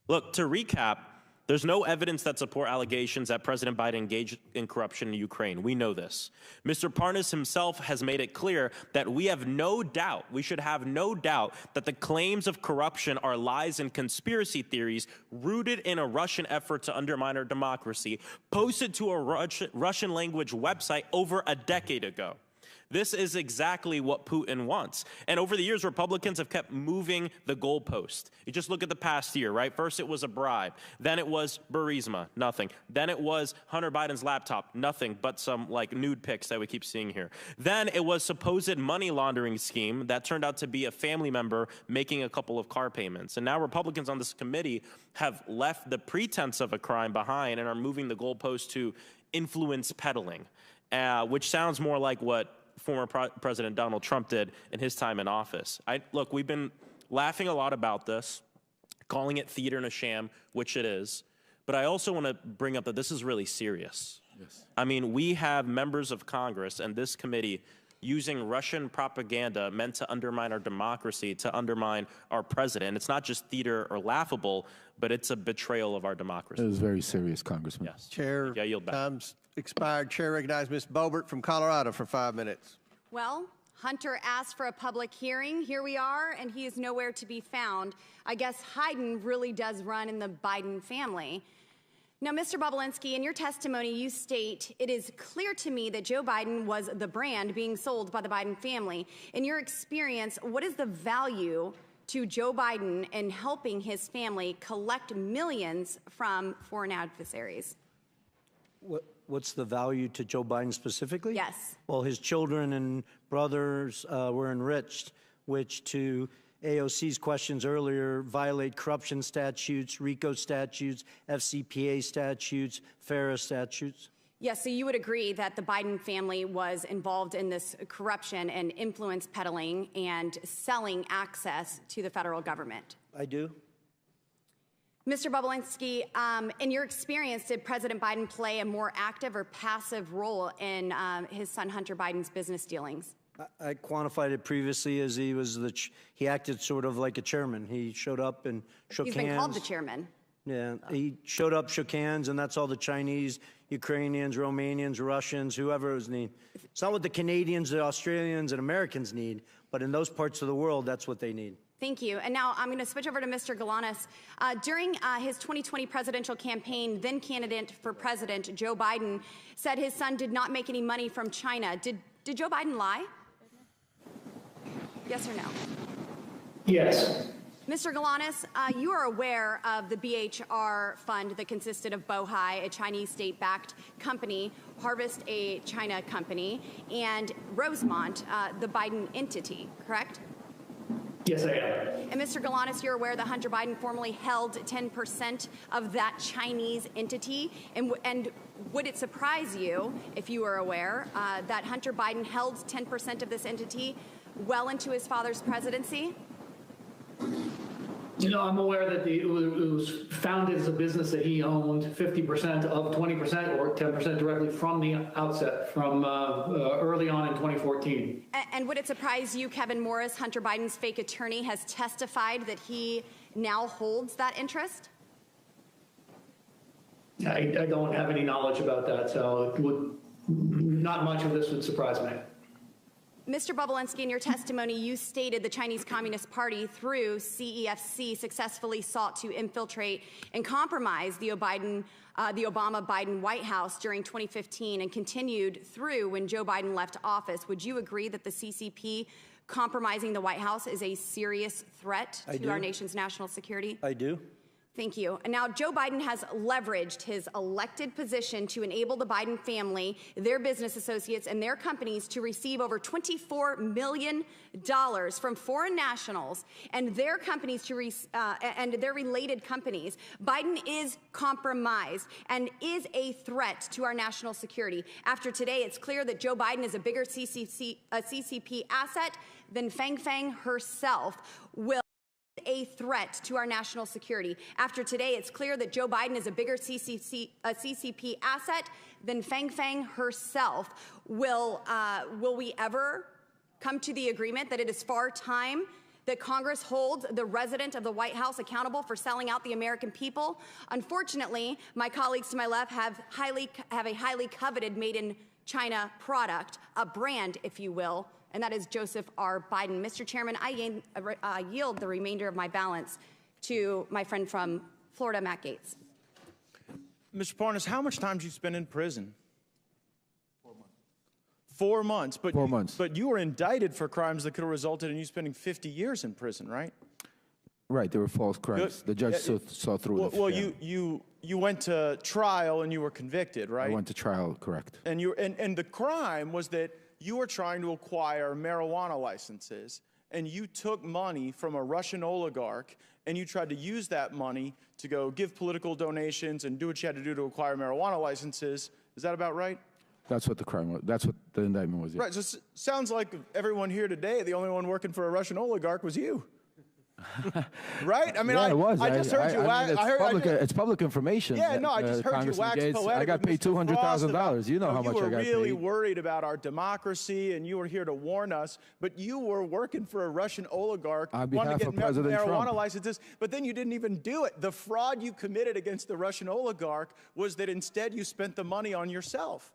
Look, to recap, there's no evidence that support allegations that President Biden engaged in corruption in Ukraine. We know this. Mr. Parnas himself has made it clear that we have no doubt, we should have no doubt, that the claims of corruption are lies and conspiracy theories rooted in a Russian effort to undermine our democracy, posted to a Russian language website over a decade ago. This is exactly what Putin wants. And over the years, Republicans have kept moving the goalpost. You just look at the past year, right? First, it was a bribe. Then it was Burisma, nothing. Then it was Hunter Biden's laptop, nothing but some like nude pics that we keep seeing here. Then it was supposed money laundering scheme that turned out to be a family member making a couple of car payments. And now Republicans on this committee have left the pretense of a crime behind and are moving the goalpost to influence peddling, which sounds more like what former President Donald Trump did in his time in office. Look, we've been laughing a lot about this, calling it theater and a sham, which it is. But I also want to bring up that this is really serious. Yes. I mean, we have members of Congress and this committee using Russian propaganda meant to undermine our democracy, to undermine our president. It's not just theater or laughable, but it's a betrayal of our democracy. It is very serious, Congressman. Yes. Chair, I yield back. time's expired. Chair recognizes Ms. Boebert from Colorado for 5 minutes. Well, Hunter asked for a public hearing. Here we are, and he is nowhere to be found. I guess Biden really does run in the Biden family. Now, Mr. Bobulinski, in your testimony, you state, it is clear to me that Joe Biden was the brand being sold by the Biden family. In your experience, what is the value to Joe Biden in helping his family collect millions from foreign adversaries? What's the value to Joe Biden specifically? Yes. Well, his children and brothers were enriched, which to AOC's questions earlier violate corruption statutes, RICO statutes, FCPA statutes, FARA statutes. Yes, so you would agree that the Biden family was involved in this corruption and influence peddling and selling access to the federal government? I do. Mr. Bobulinski, in your experience, did President Biden play a more active or passive role in his son Hunter Biden's business dealings? I quantified it previously as he acted sort of like a chairman. He showed up and shook hands. He's been called the chairman. Yeah, he showed up, shook hands, and that's all the Chinese, Ukrainians, Romanians, Russians, whoever was need. It's not what the Canadians, the Australians, and Americans need, but in those parts of the world, that's what they need. Thank you. And now I'm going to switch over to Mr. Galanis. During his 2020 presidential campaign, then candidate for president Joe Biden said his son did not make any money from China. Did Joe Biden lie? Yes or no? Yes. Mr. Galanis, you are aware of the BHR fund that consisted of Bohai, a Chinese state-backed company, Harvest, a China company, and Rosemont, the Biden entity, correct? Yes, I am. And Mr. Galanis, you're aware that Hunter Biden formerly held 10% of that Chinese entity. And would it surprise you, if you were aware, that Hunter Biden held 10% of this entity well into his father's presidency? You know, I'm aware that it was founded as a business that he owned 50% of 20% or 10% directly from the outset, from early on in 2014. And would it surprise you, Kevin Morris, Hunter Biden's fake attorney, has testified that he now holds that interest? I don't have any knowledge about that, so not much of this would surprise me. Mr. Bobulinski, in your testimony, you stated the Chinese Communist Party, through CEFC, successfully sought to infiltrate and compromise the Obama-Biden White House during 2015 and continued through when Joe Biden left office. Would you agree that the CCP compromising the White House is a serious threat to our nation's national security? I do. Thank you. And now Joe Biden has leveraged his elected position to enable the Biden family, their business associates, and their companies to receive over $24 million from foreign nationals and their companies and their related companies. Biden is compromised and is a threat to our national security. After today, it's clear that Joe Biden is a bigger CCP asset than Fang Fang herself will. A threat to our national security. After today, it's clear that Joe Biden is a bigger CCP asset than Fang Fang herself. Will we ever come to the agreement that it is far time that Congress holds the resident of the White House accountable for selling out the American people? Unfortunately, my colleagues to my left have a highly coveted made in China product, a brand, if you will, and that is Joseph R. Biden. Mr. Chairman, I yield the remainder of my balance to my friend from Florida, Matt Gaetz. Mr. Parnas, how much time did you spend in prison? 4 months. 4 months. But 4 months. But you were indicted for crimes that could have resulted in you spending 50 years in prison, right? Right, they were false crimes. The judge saw through it. Well, you went to trial and you were convicted, right? I went to trial, correct. And the crime was that you were trying to acquire marijuana licenses, and you took money from a Russian oligarch, and you tried to use that money to go give political donations and do what you had to do to acquire marijuana licenses. Is that about right? That's what the crime was. That's what the indictment was. Yeah. Right. So it sounds like everyone here today, the only one working for a Russian oligarch was you. Right? I mean, yeah, it was. I just heard you. It's public information. Yeah, no, I just heard you wax poetic. I got paid $200,000. You know how much I got paid. You were really worried about our democracy, and you were here to warn us. But you were working for a Russian oligarch, wanting to get marijuana licenses. But then you didn't even do it. The fraud you committed against the Russian oligarch was that instead you spent the money on yourself.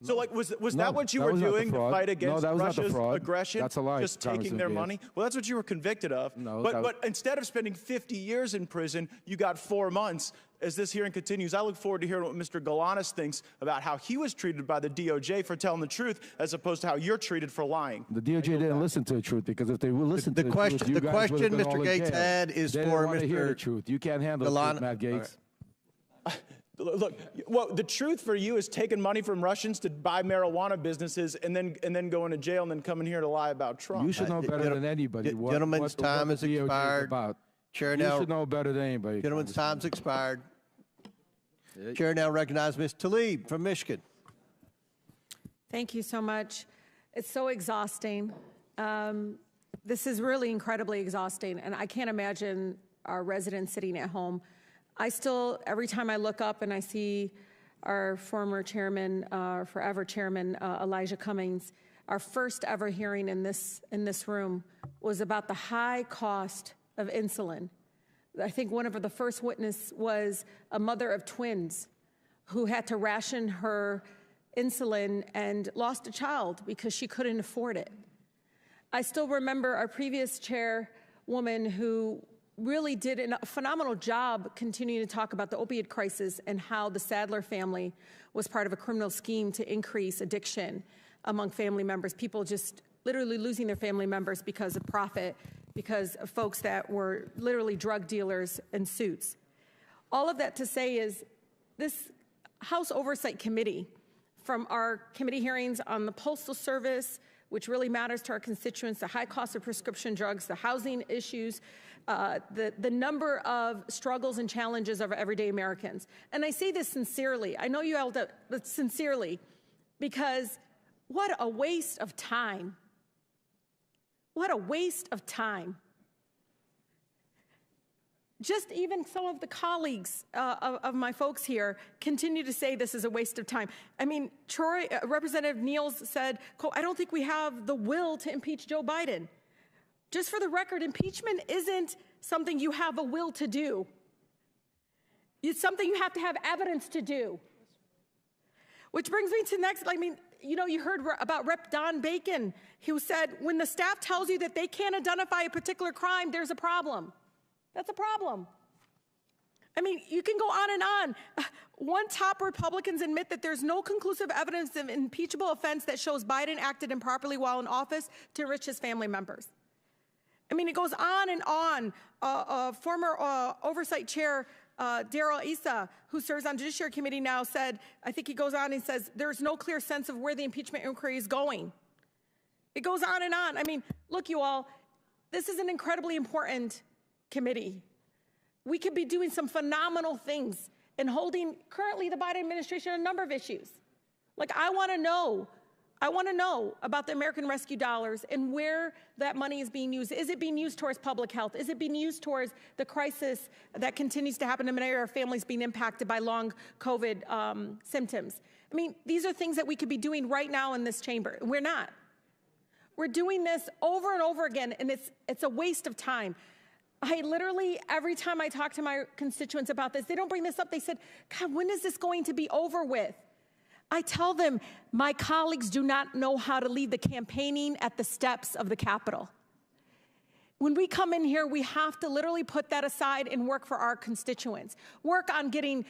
So, like, was that what you were doing to fight against Russia's aggression? That's a lie. Just taking their money? Well, that's what you were convicted of. No, but instead of spending 50 years in prison, you got 4 months. As this hearing continues, I look forward to hearing what Mr. Galanis thinks about how he was treated by the DOJ for telling the truth, as opposed to how you're treated for lying. The DOJ didn't listen to the truth, because if they would listen to the truth, the question Mr. Gates had is for Mr. Hear the truth. You can't handle the truth, Matt Gates. Look, well, the truth for you is taking money from Russians to buy marijuana businesses and then going to jail and then coming here to lie about Trump. You should know better than anybody. Gentlemen's time has expired. Chair now. You should know better than anybody. Gentlemen's time's expired. Chair now recognizes Ms. Tlaib from Michigan. Thank you so much. It's so exhausting. This is really incredibly exhausting, and I can't imagine our residents sitting at home. I still, every time I look up and I see our former chairman, forever chairman, Elijah Cummings, our first ever hearing in this room was about the high cost of insulin. I think one of the first witness was a mother of twins who had to ration her insulin and lost a child because she couldn't afford it. I still remember our previous chairwoman who really did a phenomenal job continuing to talk about the opioid crisis and how the Sadler family was part of a criminal scheme to increase addiction among family members, people just literally losing their family members because of profit, because of folks that were literally drug dealers in suits. All of that to say is this House Oversight Committee, from our committee hearings on the Postal Service, which really matters to our constituents, the high cost of prescription drugs, the housing issues, the number of struggles and challenges of everyday Americans. And I say this sincerely. I know you all do, but sincerely, because what a waste of time. What a waste of time. Just even some of the colleagues of my folks here continue to say this is a waste of time. I mean, Representative Niels said, quote, I don't think we have the will to impeach Joe Biden. Just for the record, impeachment isn't something you have a will to do. It's something you have to have evidence to do. Which brings me to next, I mean, you know, you heard about Rep. Don Bacon, who said, when the staff tells you that they can't identify a particular crime, there's a problem. That's a problem. I mean, you can go on and on. One top Republicans admit that there's no conclusive evidence of impeachable offense that shows Biden acted improperly while in office to enrich his family members. I mean, it goes on and on. Former Oversight Chair Darrell Issa, who serves on the Judiciary Committee now, said, I think he goes on and says, there's no clear sense of where the impeachment inquiry is going. It goes on and on. I mean, look, you all, this is an incredibly important committee. We could be doing some phenomenal things and holding currently the Biden administration a number of issues. Like, I want to know about the American Rescue dollars and where that money is being used. Is it being used towards public health? Is it being used towards the crisis that continues to happen in many of our families being impacted by long COVID symptoms? I mean, these are things that we could be doing right now in this chamber. We're not. We're doing this over and over again, and it's a waste of time. I literally, every time I talk to my constituents about this, they don't bring this up. They said, God, when is this going to be over with? I tell them, my colleagues do not know how to lead the campaigning at the steps of the Capitol. When we come in here, we have to literally put that aside and work for our constituents. Work on getting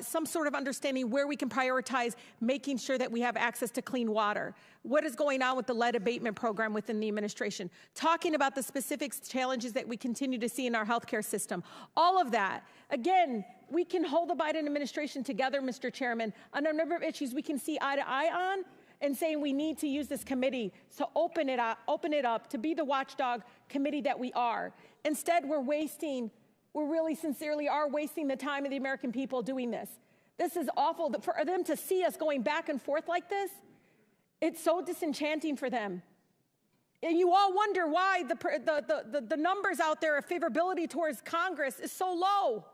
some sort of understanding where we can prioritize making sure that we have access to clean water. What is going on with the lead abatement program within the administration? Talking about the specific challenges that we continue to see in our healthcare system. All of that. Again, we can hold the Biden administration together, Mr. Chairman, on a number of issues we can see eye to eye on, and saying we need to use this committee to open it up, to be the watchdog committee that we are. Instead, we really sincerely are wasting the time of the American people doing this. This is awful. For them to see us going back and forth like this, it's so disenchanting for them. And you all wonder why the numbers out there of favorability towards Congress is so low.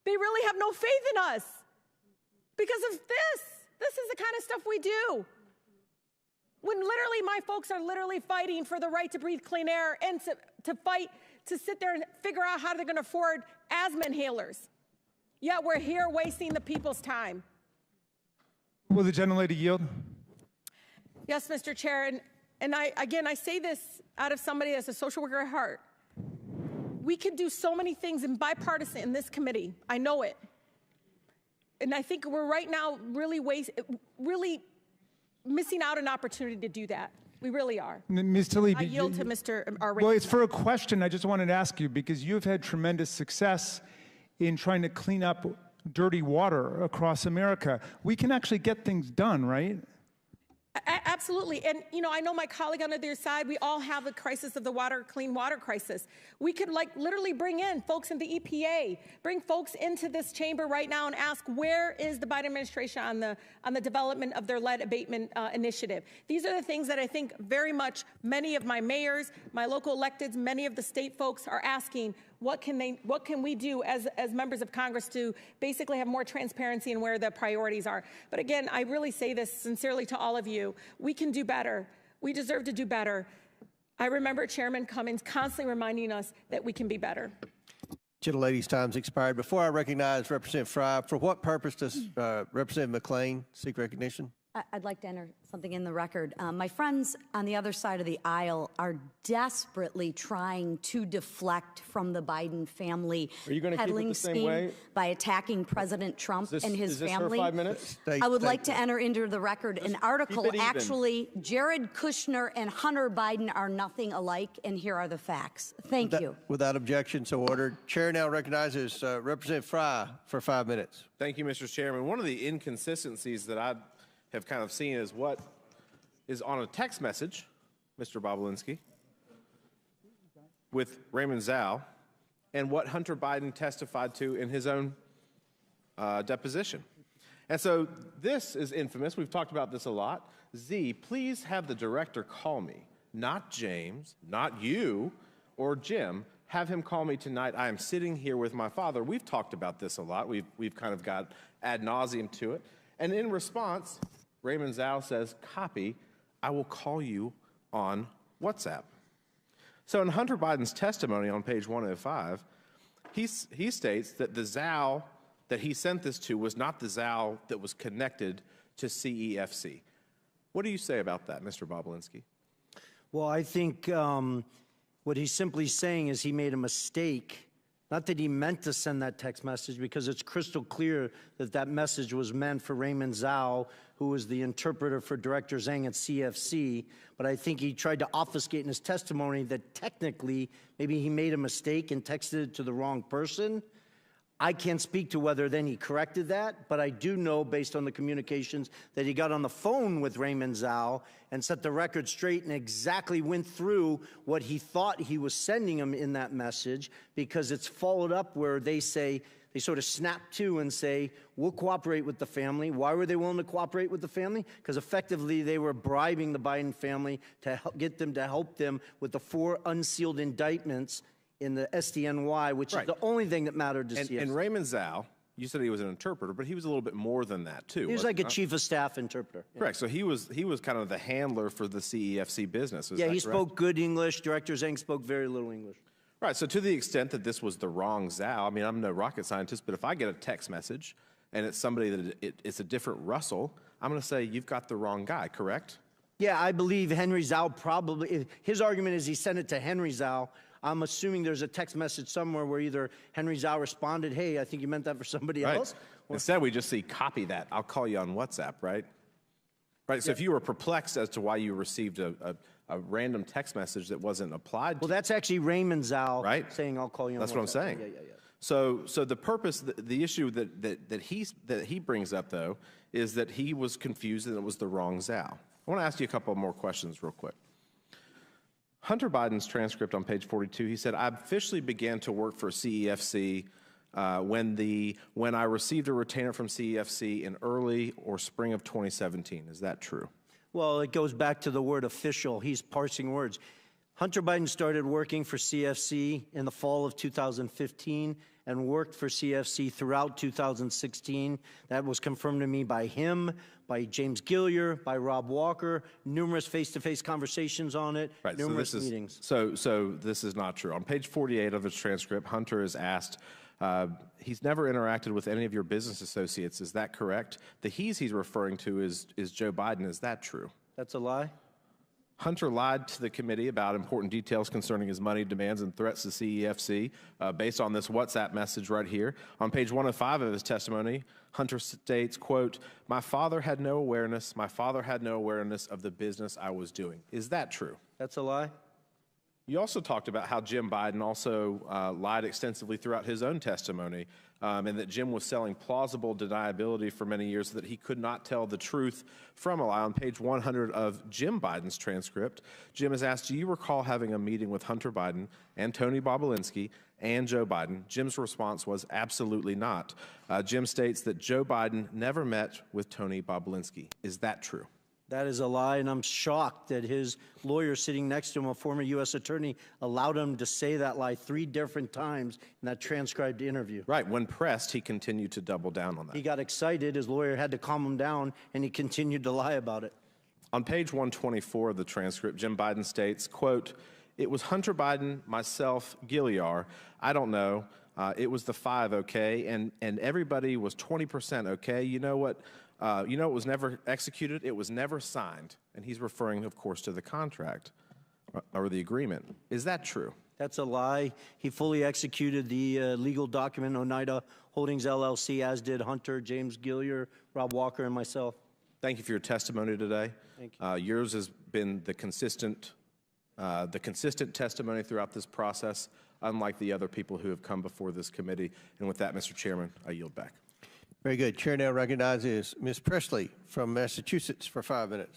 They really have no faith in us because of this. This is the kind of stuff we do. When literally my folks are literally fighting for the right to breathe clean air and to fight to sit there and figure out how they're going to afford asthma inhalers. Yet we're here wasting the people's time. Will the gentlelady yield? Yes, Mr. Chair. And I say this out of somebody that's a social worker at heart. We could do so many things in bipartisan in this committee. I know it. And I think we're right now really missing out an opportunity to do that. We really are. Ms. Tlaib, I yield to Mr. Well, it's for a question I just wanted to ask you, because you've had tremendous success in trying to clean up dirty water across America. We can actually get things done, right? Absolutely. And, you know, I know my colleague on the other side, we all have the crisis of the clean water crisis. We could literally bring in folks in the EPA, bring folks into this chamber right now and ask, where is the Biden administration on the development of their lead abatement initiative? These are the things that I think very much many of my mayors, my local electeds, many of the state folks are asking, what can we do as members of Congress to basically have more transparency in where the priorities are? But again, I really say this sincerely to all of you. We can do better. We deserve to do better. I remember Chairman Cummings constantly reminding us that we can be better. Gentlelady's time's expired. Before I recognize Representative Fry, for what purpose does Representative McClain seek recognition? I'd like to enter something in the record. My friends on the other side of the aisle are desperately trying to deflect from the Biden family peddling scheme by attacking President Trump and his family. 5 minutes? I would like to enter into the record an article. Actually, Jared Kushner and Hunter Biden are nothing alike, and here are the facts. Thank you. Without objection, so ordered. Chair now recognizes Representative Fry for 5 minutes. Thank you, Mr. Chairman. One of the inconsistencies that I have kind of seen is what is on a text message, Mr. Bobulinski, with Raymond Zhao, and what Hunter Biden testified to in his own deposition. And so this is infamous. We've talked about this a lot. Z, please have the director call me, not James, not you, or Jim. Have him call me tonight. I am sitting here with my father. We've talked about this a lot. We've kind of got ad nauseum to it. And in response, Raymond Zhao says, copy, I will call you on WhatsApp. So in Hunter Biden's testimony on page 105, he states that the Zhao that he sent this to was not the Zhao that was connected to CEFC. What do you say about that, Mr. Bobulinski? Well, I think what he's simply saying is he made a mistake. Not that he meant to send that text message, because it's crystal clear that that message was meant for Raymond Zhao, who was the interpreter for Director Zhang at CFC. But I think he tried to obfuscate in his testimony that technically maybe he made a mistake and texted it to the wrong person. I can't speak to whether then he corrected that, but I do know, based on the communications, that he got on the phone with Raymond Zhao and set the record straight and exactly went through what he thought he was sending him in that message, because it's followed up where they say, they sort of snap to and say, we'll cooperate with the family. Why were they willing to cooperate with the family? Because effectively they were bribing the Biden family to get them to help them with the 4 unsealed indictments in the SDNY, which is the only thing that mattered to CFC. And Raymond Zhao, you said he was an interpreter, but he was a little bit more than that, too. He was like a chief of staff interpreter. Yeah. Correct. So he was kind of the handler for the CEFC business. Yeah, he spoke good English. Director Zhang spoke very little English. Right. So to the extent that this was the wrong Zhao, I mean, I'm no rocket scientist, but if I get a text message and it's somebody that it's a different Russell, I'm going to say, you've got the wrong guy, correct? Yeah, I believe Henry Zhao probably, his argument is he sent it to Henry Zhao. I'm assuming there's a text message somewhere where either Henry Zhao responded, hey, I think you meant that for somebody else. Instead, we just see copy that. I'll call you on WhatsApp, right? Right. So if you were perplexed as to why you received a random text message that wasn't applied to well, that's actually Raymond Zhao saying, I'll call you on WhatsApp. That's what I'm saying. So the purpose, the issue that he brings up, though, is that he was confused and it was the wrong Zhao. I want to ask you a couple more questions real quick. Hunter Biden's transcript on page 42, he said, I officially began to work for CEFC when I received a retainer from CEFC in early or spring of 2017. Is that true? Well, it goes back to the word official. He's parsing words. Hunter Biden started working for CFC in the fall of 2015 and worked for CFC throughout 2016. That was confirmed to me by him, by James Gilliar, by Rob Walker, numerous face-to-face conversations on it, numerous meetings. So this is not true. On page 48 of his transcript, Hunter is asked, he's never interacted with any of your business associates. Is that correct? The he's referring to is Joe Biden. Is that true? That's a lie. Hunter lied to the committee about important details concerning his money demands and threats to CEFC based on this WhatsApp message right here. On page 105 of his testimony, Hunter states, quote, my father had no awareness of the business I was doing. Is that true? That's a lie. You also talked about how Jim Biden also lied extensively throughout his own testimony, and that Jim was selling plausible deniability for many years so that he could not tell the truth from a lie. On page 100 of Jim Biden's transcript, Jim is asked, do you recall having a meeting with Hunter Biden and Tony Bobulinski and Joe Biden? Jim's response was absolutely not. Jim states that Joe Biden never met with Tony Bobulinski. Is that true? That is a lie, and I'm shocked that his lawyer sitting next to him, a former U.S. attorney, allowed him to say that lie 3 different times in that transcribed interview. Right. When pressed, he continued to double down on that. He got excited. His lawyer had to calm him down, and he continued to lie about it. On page 124 of the transcript, Jim Biden states, quote, it was Hunter Biden, myself, Gilliar. I don't know. It was the 5, okay? And everybody was 20% okay. You know what? It was never executed. It was never signed. And he's referring, of course, to the contract or the agreement. Is that true? That's a lie. He fully executed the legal document, Oneida Holdings, LLC, as did Hunter, James Gilliar, Rob Walker, and myself. Thank you for your testimony today. Thank you. Yours has been the consistent testimony throughout this process, unlike the other people who have come before this committee. And with that, Mr. Chairman, I yield back. Very good. Chair now recognizes Ms. Presley from Massachusetts for 5 minutes.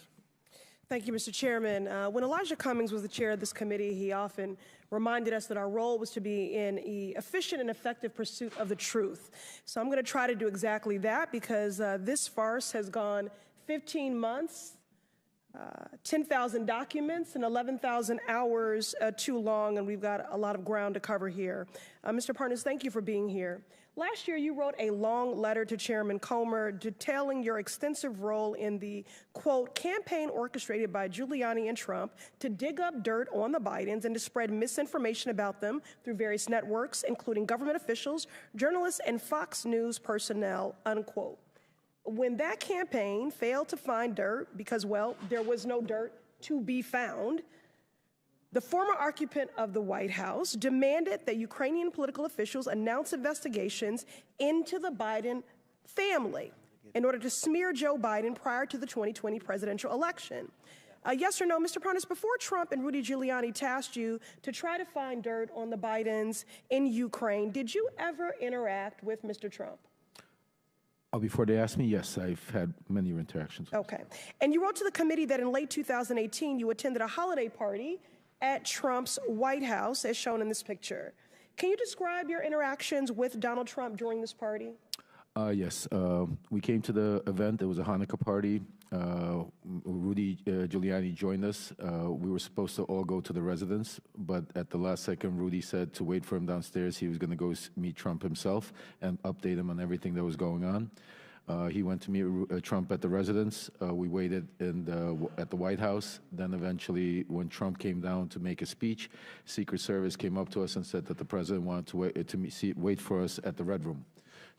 Thank you, Mr. Chairman. When Elijah Cummings was the chair of this committee, he often reminded us that our role was to be in an efficient and effective pursuit of the truth. So I'm going to try to do exactly that because this farce has gone 15 months, 10,000 documents, and 11,000 hours too long, and we've got a lot of ground to cover here. Mr. Parnas, thank you for being here. Last year, you wrote a long letter to Chairman Comer detailing your extensive role in the, quote, campaign orchestrated by Giuliani and Trump to dig up dirt on the Bidens and to spread misinformation about them through various networks, including government officials, journalists, and Fox News personnel, unquote. When that campaign failed to find dirt because, well, there was no dirt to be found, the former occupant of the White House demanded that Ukrainian political officials announce investigations into the Biden family in order to smear Joe Biden prior to the 2020 presidential election. Yes or no, Mr. Parnas, before Trump and Rudy Giuliani tasked you to try to find dirt on the Bidens in Ukraine, did you ever interact with Mr. Trump? Before they asked me, yes, I've had many interactions. Okay. And you wrote to the committee that in late 2018, you attended a holiday party at Trump's White House, as shown in this picture. Can you describe your interactions with Donald Trump during this party? Yes. We came to the event. It was a Hanukkah party. Rudy Giuliani joined us. We were supposed to all go to the residence, but at the last second, Rudy said to wait for him downstairs. He was going to go meet Trump himself and update him on everything that was going on. He went to meet Trump at the residence. We waited at the White House. Then eventually, when Trump came down to make a speech, Secret Service came up to us and said that the president wanted to wait for us at the Red Room.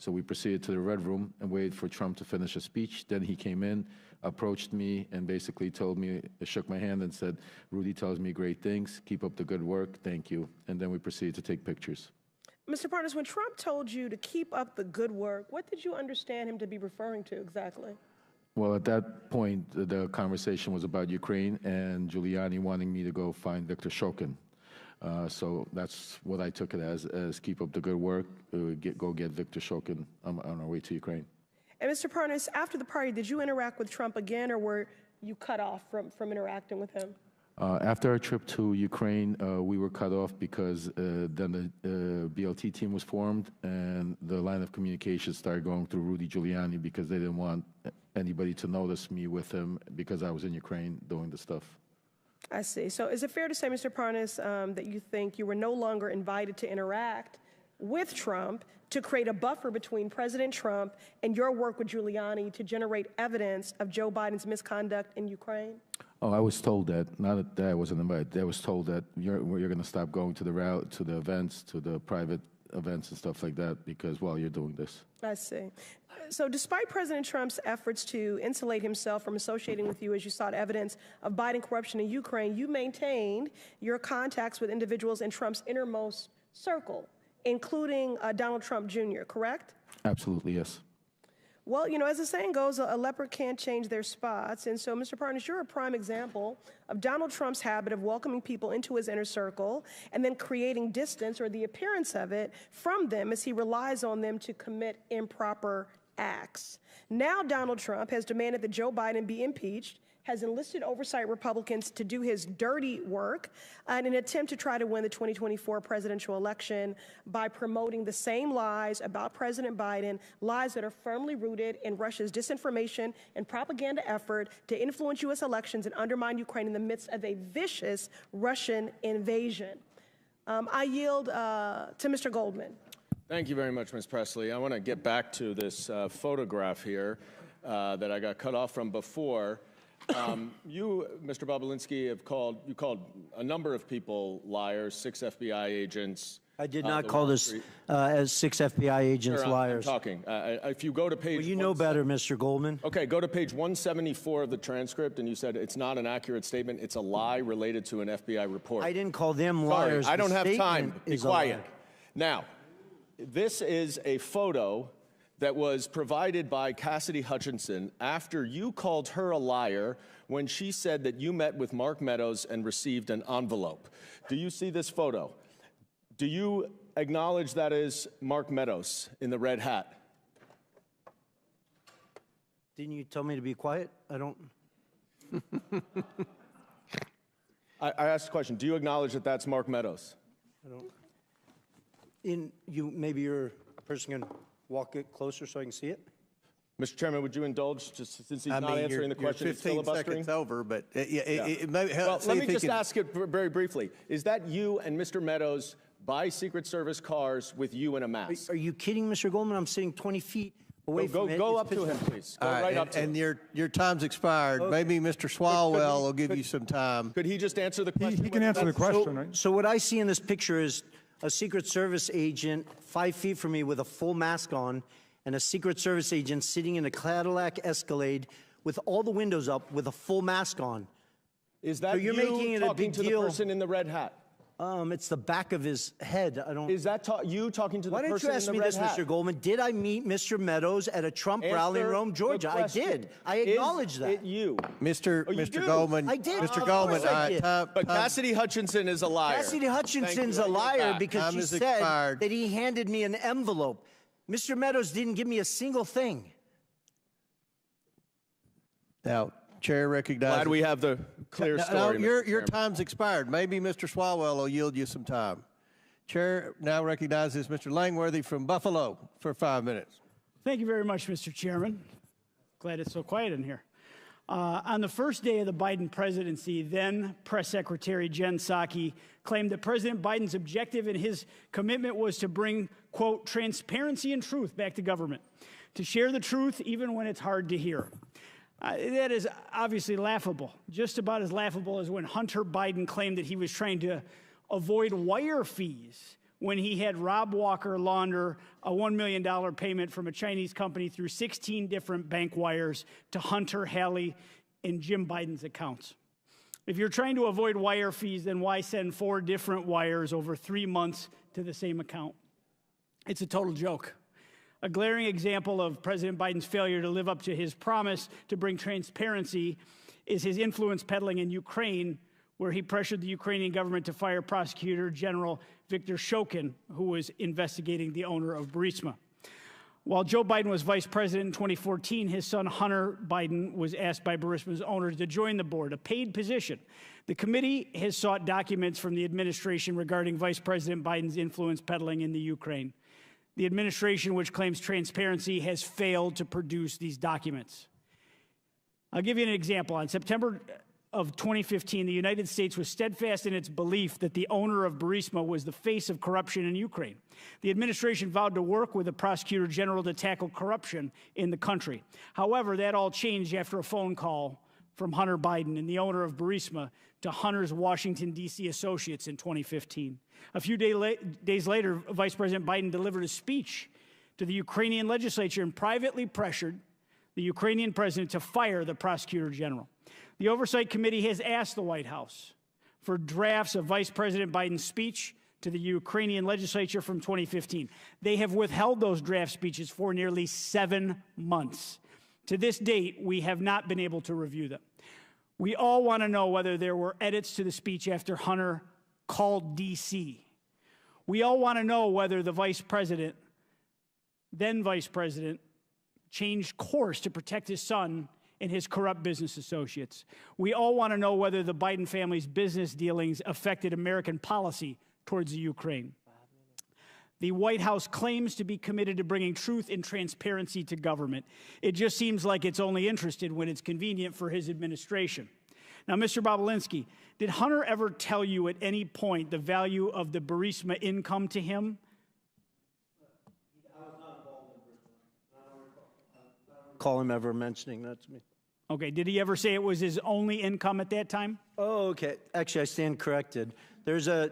So we proceeded to the Red Room and waited for Trump to finish his speech. Then he came in, approached me, and basically told me, shook my hand and said, Rudy tells me great things. Keep up the good work. Thank you. And then we proceeded to take pictures. Mr. Parnas, when Trump told you to keep up the good work, what did you understand him to be referring to exactly? Well, at that point, the conversation was about Ukraine and Giuliani wanting me to go find Viktor Shokin. So that's what I took it as keep up the good work, go get Viktor Shokin on our way to Ukraine. And Mr. Parnas, after the party, did you interact with Trump again, or were you cut off from interacting with him? After our trip to Ukraine, we were cut off because then the BLT team was formed and the line of communication started going through Rudy Giuliani because they didn't want anybody to notice me with him because I was in Ukraine doing the stuff. I see. So is it fair to say, Mr. Parnas, that you think you were no longer invited to interact with Trump to create a buffer between President Trump and your work with Giuliani to generate evidence of Joe Biden's misconduct in Ukraine? Oh, I was told that. Not that I wasn't invited. I was told that you're going to stop going to the events, to the private events and stuff like that because, well, you're doing this. I see. So despite President Trump's efforts to insulate himself from associating with you as you sought evidence of Biden corruption in Ukraine, you maintained your contacts with individuals in Trump's innermost circle, including Donald Trump Jr., correct? Absolutely, yes. Well, you know, as the saying goes, a leopard can't change their spots. And so, Mr. Parnas, you're a prime example of Donald Trump's habit of welcoming people into his inner circle and then creating distance or the appearance of it from them as he relies on them to commit improper acts. Now, Donald Trump has demanded that Joe Biden be impeached, has enlisted oversight Republicans to do his dirty work in an attempt to try to win the 2024 presidential election by promoting the same lies about President Biden, lies that are firmly rooted in Russia's disinformation and propaganda effort to influence U.S. elections and undermine Ukraine in the midst of a vicious Russian invasion. I yield to Mr. Goldman. Thank you very much, Ms. Presley. I want to get back to this photograph here that I got cut off from before. You, Mr. Bobulinski, called a number of people liars, 6 FBI agents. I did not call this as 6 FBI agents liars. I'm talking. If you go to page... Well, you know better, Mr. Goldman. Okay, go to page 174 of the transcript, and you said it's not an accurate statement. It's a lie related to an FBI report. I didn't call them liars. Sorry, I don't have time. Be quiet. Now, this is a photo that was provided by Cassidy Hutchinson after you called her a liar when she said that you met with Mark Meadows and received an envelope. Do you see this photo? Do you acknowledge that is Mark Meadows in the red hat? Didn't you tell me to be quiet? I don't... I asked the question, do you acknowledge that that's Mark Meadows? I don't... Maybe you're a person can walk it closer so I can see it? Mr. Chairman, would you indulge, just since he's not answering the question, you're 15 seconds over, but it may help. Well, let me just ask it very briefly. Is that you and Mr. Meadows buy Secret Service cars with you in a mask? Are you kidding, Mr. Goldman? I'm sitting 20 feet away from it. Go up to him, please. Go right up to him. And your time's expired. Okay. Maybe Mr. Swalwell will give you some time. Could he just answer the question? He can answer the question, right? So what I see in this picture is a Secret Service agent 5 feet from me with a full mask on, and a Secret Service agent sitting in a Cadillac Escalade with all the windows up with a full mask on. Is that so you're making it a big deal? The person in the red hat? It's the back of his head. I don't. Is that you talking to the person in the red hat? Why don't you ask me this, Mr. Goldman? Did I meet Mr. Meadows at a Trump rally in Rome, Georgia? I did. I acknowledge that. Is it you? Mr. Goldman. I did. Mr. Goldman. But Cassidy Hutchinson is a liar. Cassidy Hutchinson's a liar because she said that he handed me an envelope. Mr. Meadows didn't give me a single thing. Now, Chair recognizes... Glad we have the clear story. No, your time's expired. Maybe Mr. Swalwell will yield you some time. Chair now recognizes Mr. Langworthy from Buffalo for 5 minutes. Thank you very much, Mr. Chairman. Glad it's so quiet in here. On the first day of the Biden presidency, then Press Secretary Jen Psaki claimed that President Biden's objective and his commitment was to bring, quote, transparency and truth back to government, to share the truth even when it's hard to hear. That is obviously laughable, just about as laughable as when Hunter Biden claimed that he was trying to avoid wire fees when he had Rob Walker launder a $1 million payment from a Chinese company through 16 different bank wires to Hunter, Hallie, and Jim Biden's accounts. If you're trying to avoid wire fees, then why send 4 different wires over 3 months to the same account? It's a total joke. A glaring example of President Biden's failure to live up to his promise to bring transparency is his influence peddling in Ukraine, where he pressured the Ukrainian government to fire Prosecutor General Viktor Shokin, who was investigating the owner of Burisma. While Joe Biden was vice president in 2014, his son Hunter Biden was asked by Burisma's owners to join the board, a paid position. The committee has sought documents from the administration regarding Vice President Biden's influence peddling in the Ukraine. The administration, which claims transparency, has failed to produce these documents. I'll give you an example. On September of 2015, the United States was steadfast in its belief that the owner of Burisma was the face of corruption in Ukraine. The administration vowed to work with the Prosecutor General to tackle corruption in the country. However, that all changed after a phone call from Hunter Biden and the owner of Burisma to Hunter's Washington, D.C. associates in 2015. A few days later, Vice President Biden delivered a speech to the Ukrainian legislature and privately pressured the Ukrainian president to fire the Prosecutor General. The Oversight Committee has asked the White House for drafts of Vice President Biden's speech to the Ukrainian legislature from 2015. They have withheld those draft speeches for nearly 7 months. To this date, we have not been able to review them. We all want to know whether there were edits to the speech after Hunter called D.C. We all want to know whether the vice president, then vice president, changed course to protect his son and his corrupt business associates. We all want to know whether the Biden family's business dealings affected American policy towards the Ukraine. The White House claims to be committed to bringing truth and transparency to government. It just seems like it's only interested when it's convenient for his administration. Now, Mr. Bobulinski, did Hunter ever tell you at any point the value of the Burisma income to him? Call him ever mentioning that to me. Okay, did he ever say it was his only income at that time? Oh, okay. Actually, I stand corrected. There's a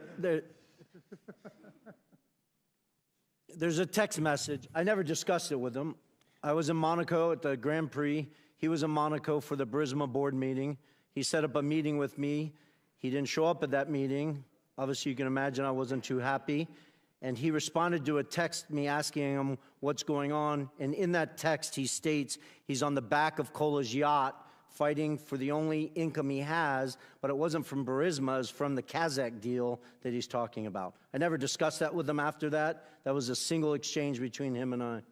text message. I never discussed it with him. I was in Monaco at the Grand Prix. He was in Monaco for the Burisma board meeting. He set up a meeting with me. He didn't show up at that meeting. Obviously, you can imagine I wasn't too happy. And he responded to a text me asking him what's going on. And in that text, he states he's on the back of Kola's yacht fighting for the only income he has, but it wasn't from Burisma, it was from the Kazakh deal that he's talking about. I never discussed that with him after that. That was a single exchange between him and I.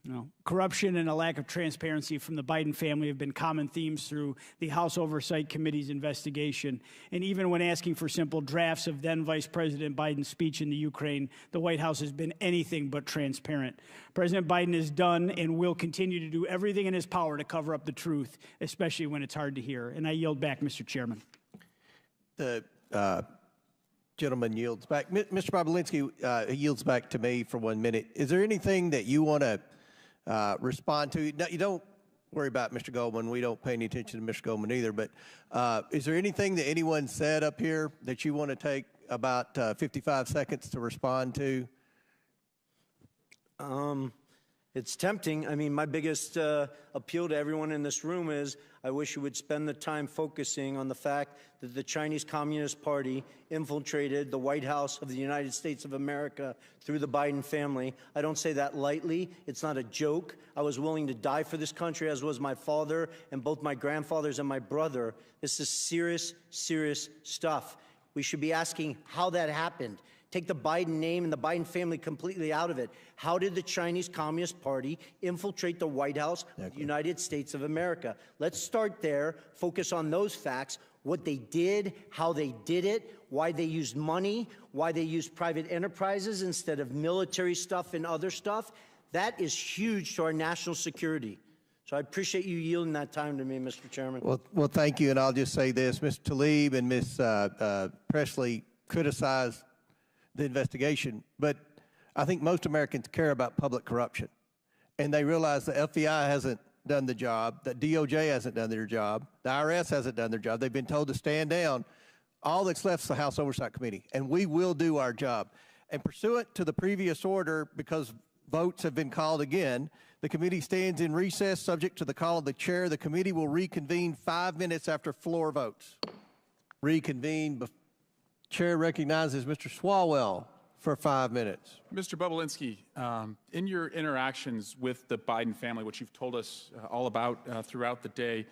No. Corruption and a lack of transparency from the Biden family have been common themes through the House Oversight Committee's investigation. And even when asking for simple drafts of then Vice President Biden's speech in the Ukraine, the White House has been anything but transparent. President Biden has done and will continue to do everything in his power to cover up the truth, especially when it's hard to hear. And I yield back, Mr. Chairman. The gentleman yields back. Mr. Bobulinski yields back to me for 1 minute. Is there anything that you want to respond to? No, you don't worry about Mr. Goldman. We don't pay any attention to Mr. Goldman either. But is there anything that anyone said up here that you want to take about 55 seconds to respond to? It's tempting. I mean, my biggest appeal to everyone in this room is I wish you would spend the time focusing on the fact that the Chinese Communist Party infiltrated the White House of the United States of America through the Biden family. I don't say that lightly. It's not a joke. I was willing to die for this country, as was my father and both my grandfathers and my brother. This is serious, serious stuff. We should be asking how that happened. Take the Biden name and the Biden family completely out of it. How did the Chinese Communist Party infiltrate the White House of the United States of America? Let's start there, focus on those facts, what they did, how they did it, why they used money, why they used private enterprises instead of military stuff and other stuff. That is huge to our national security. So I appreciate you yielding that time to me, Mr. Chairman. Well, thank you, and I'll just say this. Mr. Tlaib and Ms. Presley criticized the investigation, but I think most Americans care about public corruption, and they realize the FBI hasn't done the job, the DOJ hasn't done their job, the IRS hasn't done their job. They've been told to stand down. All that's left is the House Oversight Committee, and we will do our job. And pursuant to the previous order, because votes have been called again, the committee stands in recess subject to the call of the chair. The committee will reconvene 5 minutes after floor votes. Reconvene. Chair recognizes Mr. Swalwell for 5 minutes. Mr. Bobulinski, in your interactions with the Biden family, which you've told us all about throughout the day,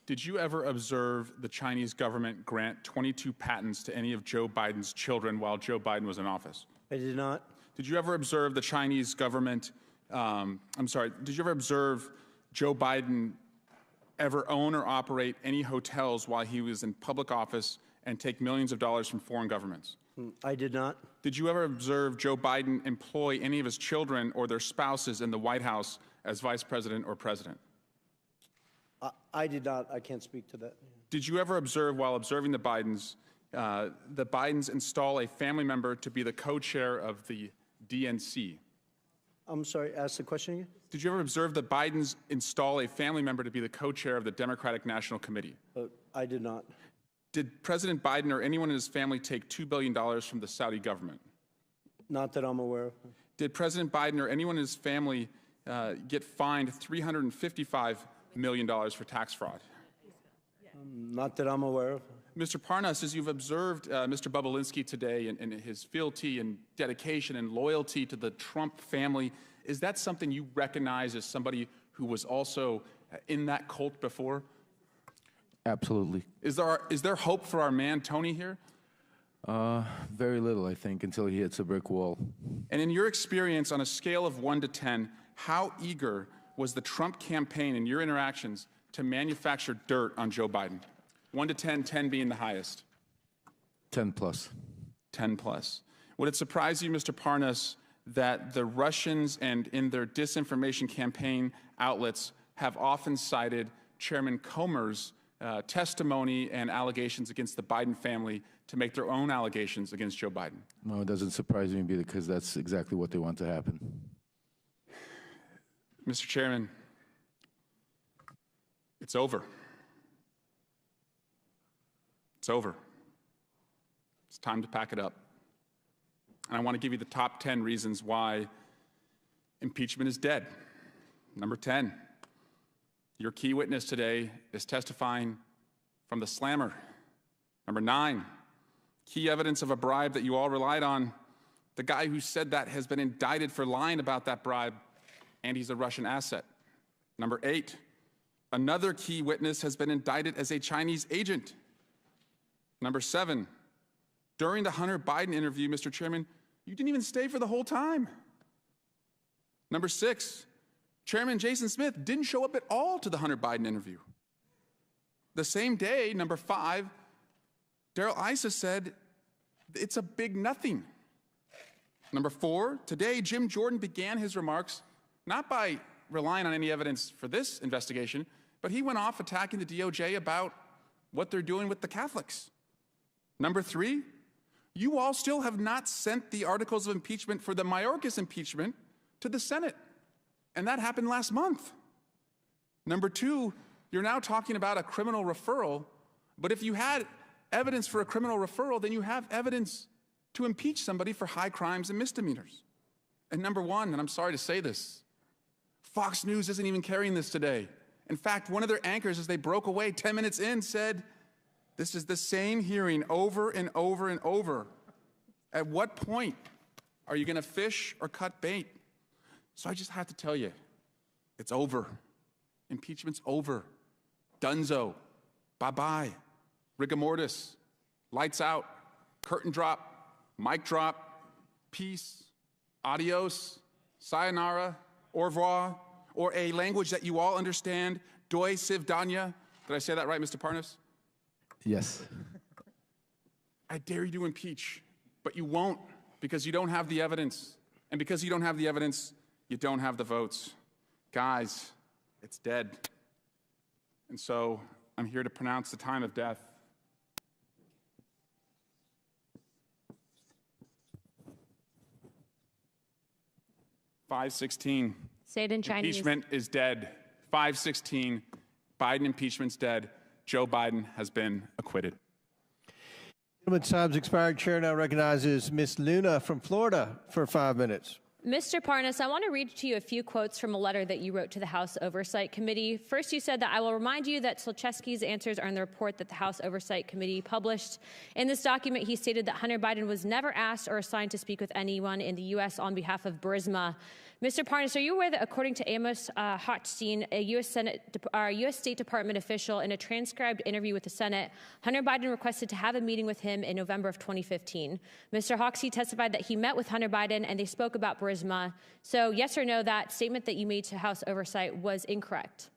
did you ever observe the Chinese government grant 22 patents to any of Joe Biden's children while Joe Biden was in office? I did not. Did you ever observe the Chinese government, did you ever observe Joe Biden ever own or operate any hotels while he was in public office and take millions of dollars from foreign governments? I did not. Did you ever observe Joe Biden employ any of his children or their spouses in the White House as vice president or president? I did not. I can't speak to that. Did you ever observe, while observing the Bidens install a family member to be the co-chair of the DNC? I'm sorry, ask the question again? Did you ever observe the Bidens install a family member to be the co-chair of the Democratic National Committee? I did not. Did President Biden or anyone in his family take $2 billion from the Saudi government? Not that I'm aware of. Did President Biden or anyone in his family get fined $355 million for tax fraud? Not that I'm aware of. Mr. Parnas, as you've observed Mr. Bobulinski today and his fealty and dedication and loyalty to the Trump family, is that something you recognize as somebody who was also in that cult before? Absolutely. Is there hope for our man Tony here? Very little, I think, until he hits a brick wall. And in your experience, on a scale of 1 to 10, how eager was the Trump campaign in your interactions to manufacture dirt on Joe Biden? 1 to 10, 10 being the highest. 10 plus. 10 plus. Would it surprise you, Mr. Parnas, that the Russians and in their disinformation campaign outlets have often cited Chairman Comer's testimony and allegations against the Biden family to make their own allegations against Joe Biden? No, it doesn't surprise me because that's exactly what they want to happen. Mr. Chairman, it's over. It's over. It's time to pack it up. And I want to give you the top 10 reasons why impeachment is dead. Number 10, your key witness today is testifying from the slammer. Number 9, key evidence of a bribe that you all relied on. The guy who said that has been indicted for lying about that bribe, and he's a Russian asset. Number 8, another key witness has been indicted as a Chinese agent. Number 7, during the Hunter Biden interview, Mr. Chairman, you didn't even stay for the whole time. Number 6, Chairman Jason Smith didn't show up at all to the Hunter Biden interview. The same day, number 5, Darrell Issa said it's a big nothing. Number 4, today Jim Jordan began his remarks not by relying on any evidence for this investigation, but he went off attacking the DOJ about what they're doing with the Catholics. Number 3, you all still have not sent the articles of impeachment for the Mayorkas impeachment to the Senate, and that happened last month. Number 2, you're now talking about a criminal referral, but if you had evidence for a criminal referral, then you have evidence to impeach somebody for high crimes and misdemeanors. And number 1, and I'm sorry to say this, Fox News isn't even carrying this today. In fact, one of their anchors, as they broke away 10 minutes in, said, this is the same hearing over and over and over. At what point are you going to fish or cut bait? So I just have to tell you, it's over. Impeachment's over. Dunzo. Bye-bye. Rigor mortis. Lights out. Curtain drop. Mic drop. Peace. Adios. Sayonara. Au revoir. Or a language that you all understand. Doi sivdanya. Did I say that right, Mr. Parnas? Yes. I dare you to impeach, but you won't because you don't have the evidence. And because you don't have the evidence, you don't have the votes. Guys, it's dead. And so I'm here to pronounce the time of death. .516. Say it in Chinese. Impeachment is dead. 516. Biden impeachment's dead. Joe Biden has been acquitted. Gentleman's time's expired. Chair now recognizes Ms. Luna from Florida for 5 minutes. Mr. Parnas, I want to read to you a few quotes from a letter that you wrote to the House Oversight Committee. First, you said that I will remind you that Solcheski's answers are in the report that the House Oversight Committee published. In this document, he stated that Hunter Biden was never asked or assigned to speak with anyone in the U.S. on behalf of Burisma. Mr. Parnas, are you aware that according to Amos Hochstein, a U.S. State Department official, in a transcribed interview with the Senate, Hunter Biden requested to have a meeting with him in November of 2015. Mr. Hochstein testified that he met with Hunter Biden and they spoke about Burisma. So yes or no, that statement that you made to House Oversight was incorrect?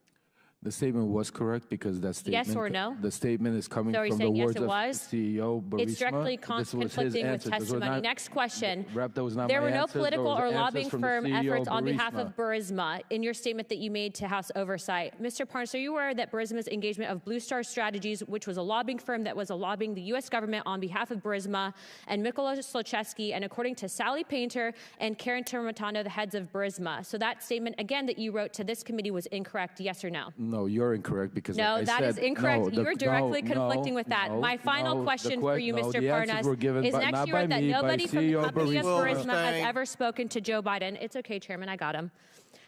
The statement was correct because that statement. Yes or no? The statement is coming So are you from the saying yes, words it of was? CEO Burisma. It's directly This was his conflicting with answer. Those were testimony. not- Next question. That was not There my were no answers. political Those were or answers lobbying from the firm CEO efforts on behalf Burisma. of Burisma in your statement that you made to House Oversight. Mr. Parnas, are you aware that Burisma's engagement of Blue Star Strategies, which was a lobbying firm that was lobbying the U.S. government on behalf of Burisma, and Mykola Solcheski, and according to Sally Painter and Karen Termitano, the heads of Burisma. So that statement, again, that you wrote to this committee was incorrect, yes or no? No, you're incorrect because No, I that said, is incorrect. no, You're directly conflicting with that. My final question for you, Mr. Parnas, is next year that nobody from the company of Burisma has ever spoken to Joe Biden. It's okay, Chairman, I got him.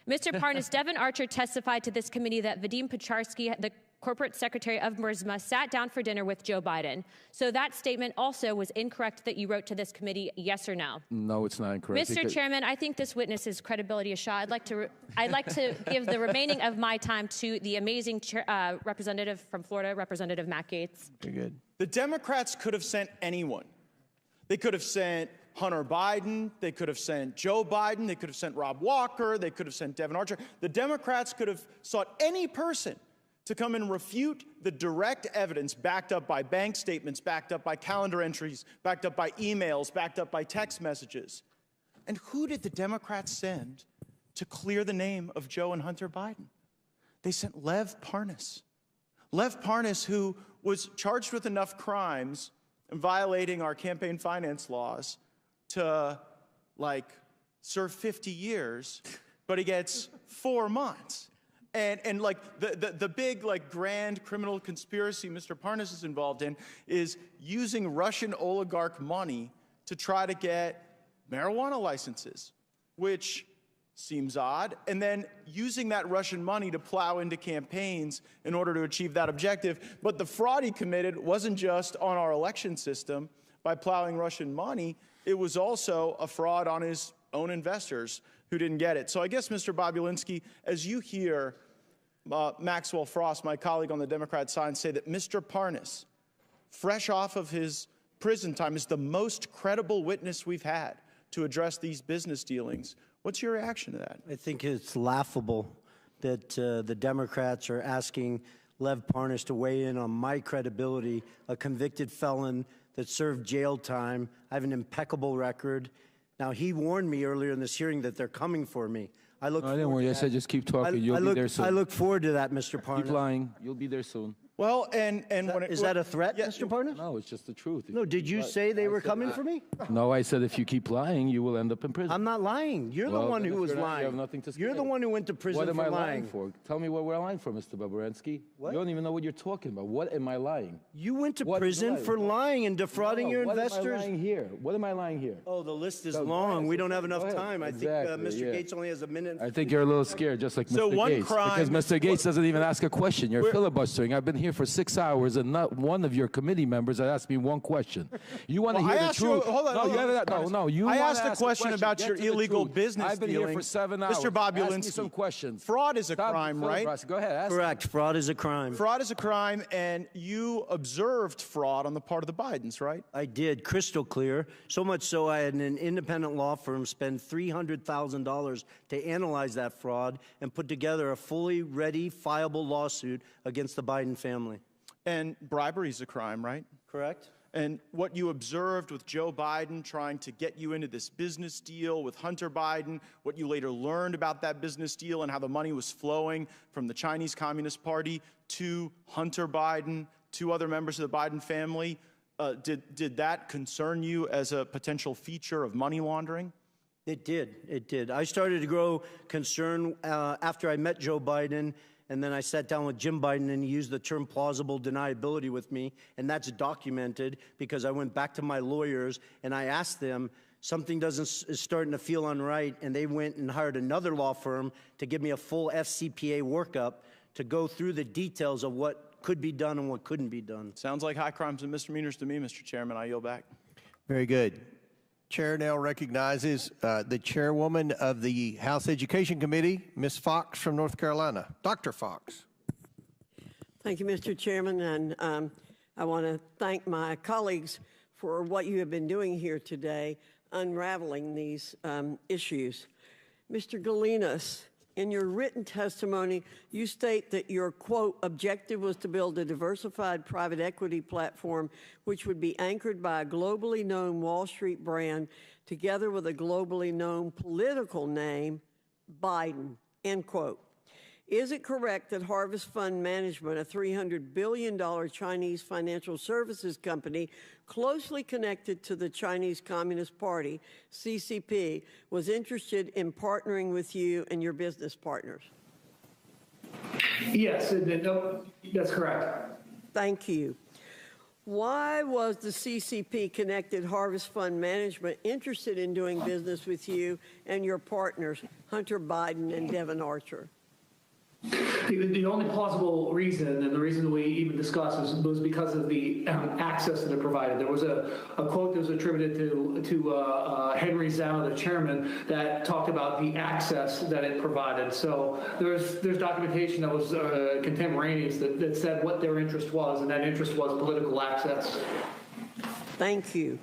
Mr. Parnas, Devin Archer testified to this committee that Vadim Picharsky, the corporate secretary of Burisma, sat down for dinner with Joe Biden. So that statement also was incorrect that you wrote to this committee, yes or no? No, it's not incorrect. Mr. Chairman, I think this witness's credibility is shot. I'd like to give the remaining of my time to the amazing representative from Florida, Representative Matt Gaetz. Very good. The Democrats could have sent anyone. They could have sent Hunter Biden. They could have sent Joe Biden. They could have sent Rob Walker. They could have sent Devin Archer. The Democrats could have sought any person to come and refute the direct evidence backed up by bank statements, backed up by calendar entries, backed up by emails, backed up by text messages. And who did the Democrats send to clear the name of Joe and Hunter Biden? They sent Lev Parnas. Lev Parnas, who was charged with enough crimes and violating our campaign finance laws to, serve 50 years, but he gets 4 months. And the big, grand criminal conspiracy Mr. Parnas is involved in is using Russian oligarch money to try to get marijuana licenses, which seems odd, and then using that Russian money to plow into campaigns in order to achieve that objective. But the fraud he committed wasn't just on our election system by plowing Russian money, it was also a fraud on his own investors who didn't get it. So I guess, Mr. Bobulinski, as you hear Maxwell Frost, my colleague on the Democrat side, say that Mr. Parnas, fresh off of his prison time, is the most credible witness we've had to address these business dealings, what's your reaction to that? I think it's laughable that the Democrats are asking Lev Parnas to weigh in on my credibility, a convicted felon that served jail time. I have an impeccable record. Now, he warned me earlier in this hearing that they're coming for me. I didn't worry. I said just keep talking. You'll be there soon. I look forward to that, Mr. Parnas. Keep lying. You'll be there soon. Well, is that a threat, Mr. Parnas? No, it's just the truth. No, did you say they were coming for me? No, I said if you keep lying, you will end up in prison. I'm not lying. You're the one who was lying. You have nothing to say. You're the one who went to prison for lying. What am I lying for? Tell me what we're lying for, Mr. Bobulinski. What? You don't even know what you're talking about. What am I lying? You went to prison for lying and defrauding your investors. What am I lying here? What am I lying here? Oh, the list is long. We don't have enough time. I think Mr. Gaetz only has a minute. I think you're a little scared, just like Mr. Gaetz. Because Mr. Gaetz doesn't even ask a question. You're filibustering. I've been here for 6 hours, and not one of your committee members has asked me one question. You want to hear the truth? I asked a question about your illegal business I've been here for 7 hours. Mr. Bobulinski, ask me some questions. Fraud is a crime, right? Go ahead. Correct. Fraud is a crime. Fraud is a crime, and you observed fraud on the part of the Bidens, right? I did, crystal clear. So much so I had an independent law firm spend $300,000 to analyze that fraud and put together a fully ready, fileable lawsuit against the Biden family. And bribery is a crime, right? Correct. And what you observed with Joe Biden trying to get you into this business deal with Hunter Biden, what you later learned about that business deal and how the money was flowing from the Chinese Communist Party to Hunter Biden, to other members of the Biden family, did that concern you as a potential feature of money laundering? It did. It did. I started to grow concern after I met Joe Biden And then I sat down with Jim Biden and he used the term plausible deniability with me. And that's documented because I went back to my lawyers and I asked them, something is starting to feel unright. And they went and hired another law firm to give me a full FCPA workup to go through the details of what could be done and what couldn't be done. Sounds like high crimes and misdemeanors to me, Mr. Chairman. I yield back. Very good. Chair now recognizes the chairwoman of the House Education Committee, Ms. Fox from North Carolina. Dr. Fox. Thank you, Mr. Chairman, and I want to thank my colleagues for what you have been doing here today, unraveling these issues. Mr. Galanis, in your written testimony, you state that your, quote, objective was to build a diversified private equity platform which would be anchored by a globally known Wall Street brand together with a globally known political name, Biden, end quote. Is it correct that Harvest Fund Management, a $300 billion Chinese financial services company closely connected to the Chinese Communist Party, CCP, was interested in partnering with you and your business partners? Yes, that's correct. Thank you. Why was the CCP-connected Harvest Fund Management interested in doing business with you and your partners, Hunter Biden and Devon Archer? The only plausible reason, and the reason we even discussed, was because of the access that it provided. There was a quote that was attributed to Henry Zhao, the chairman, that talked about the access that it provided. So there's documentation that was contemporaneous that said what their interest was, and that interest was political access. Thank you.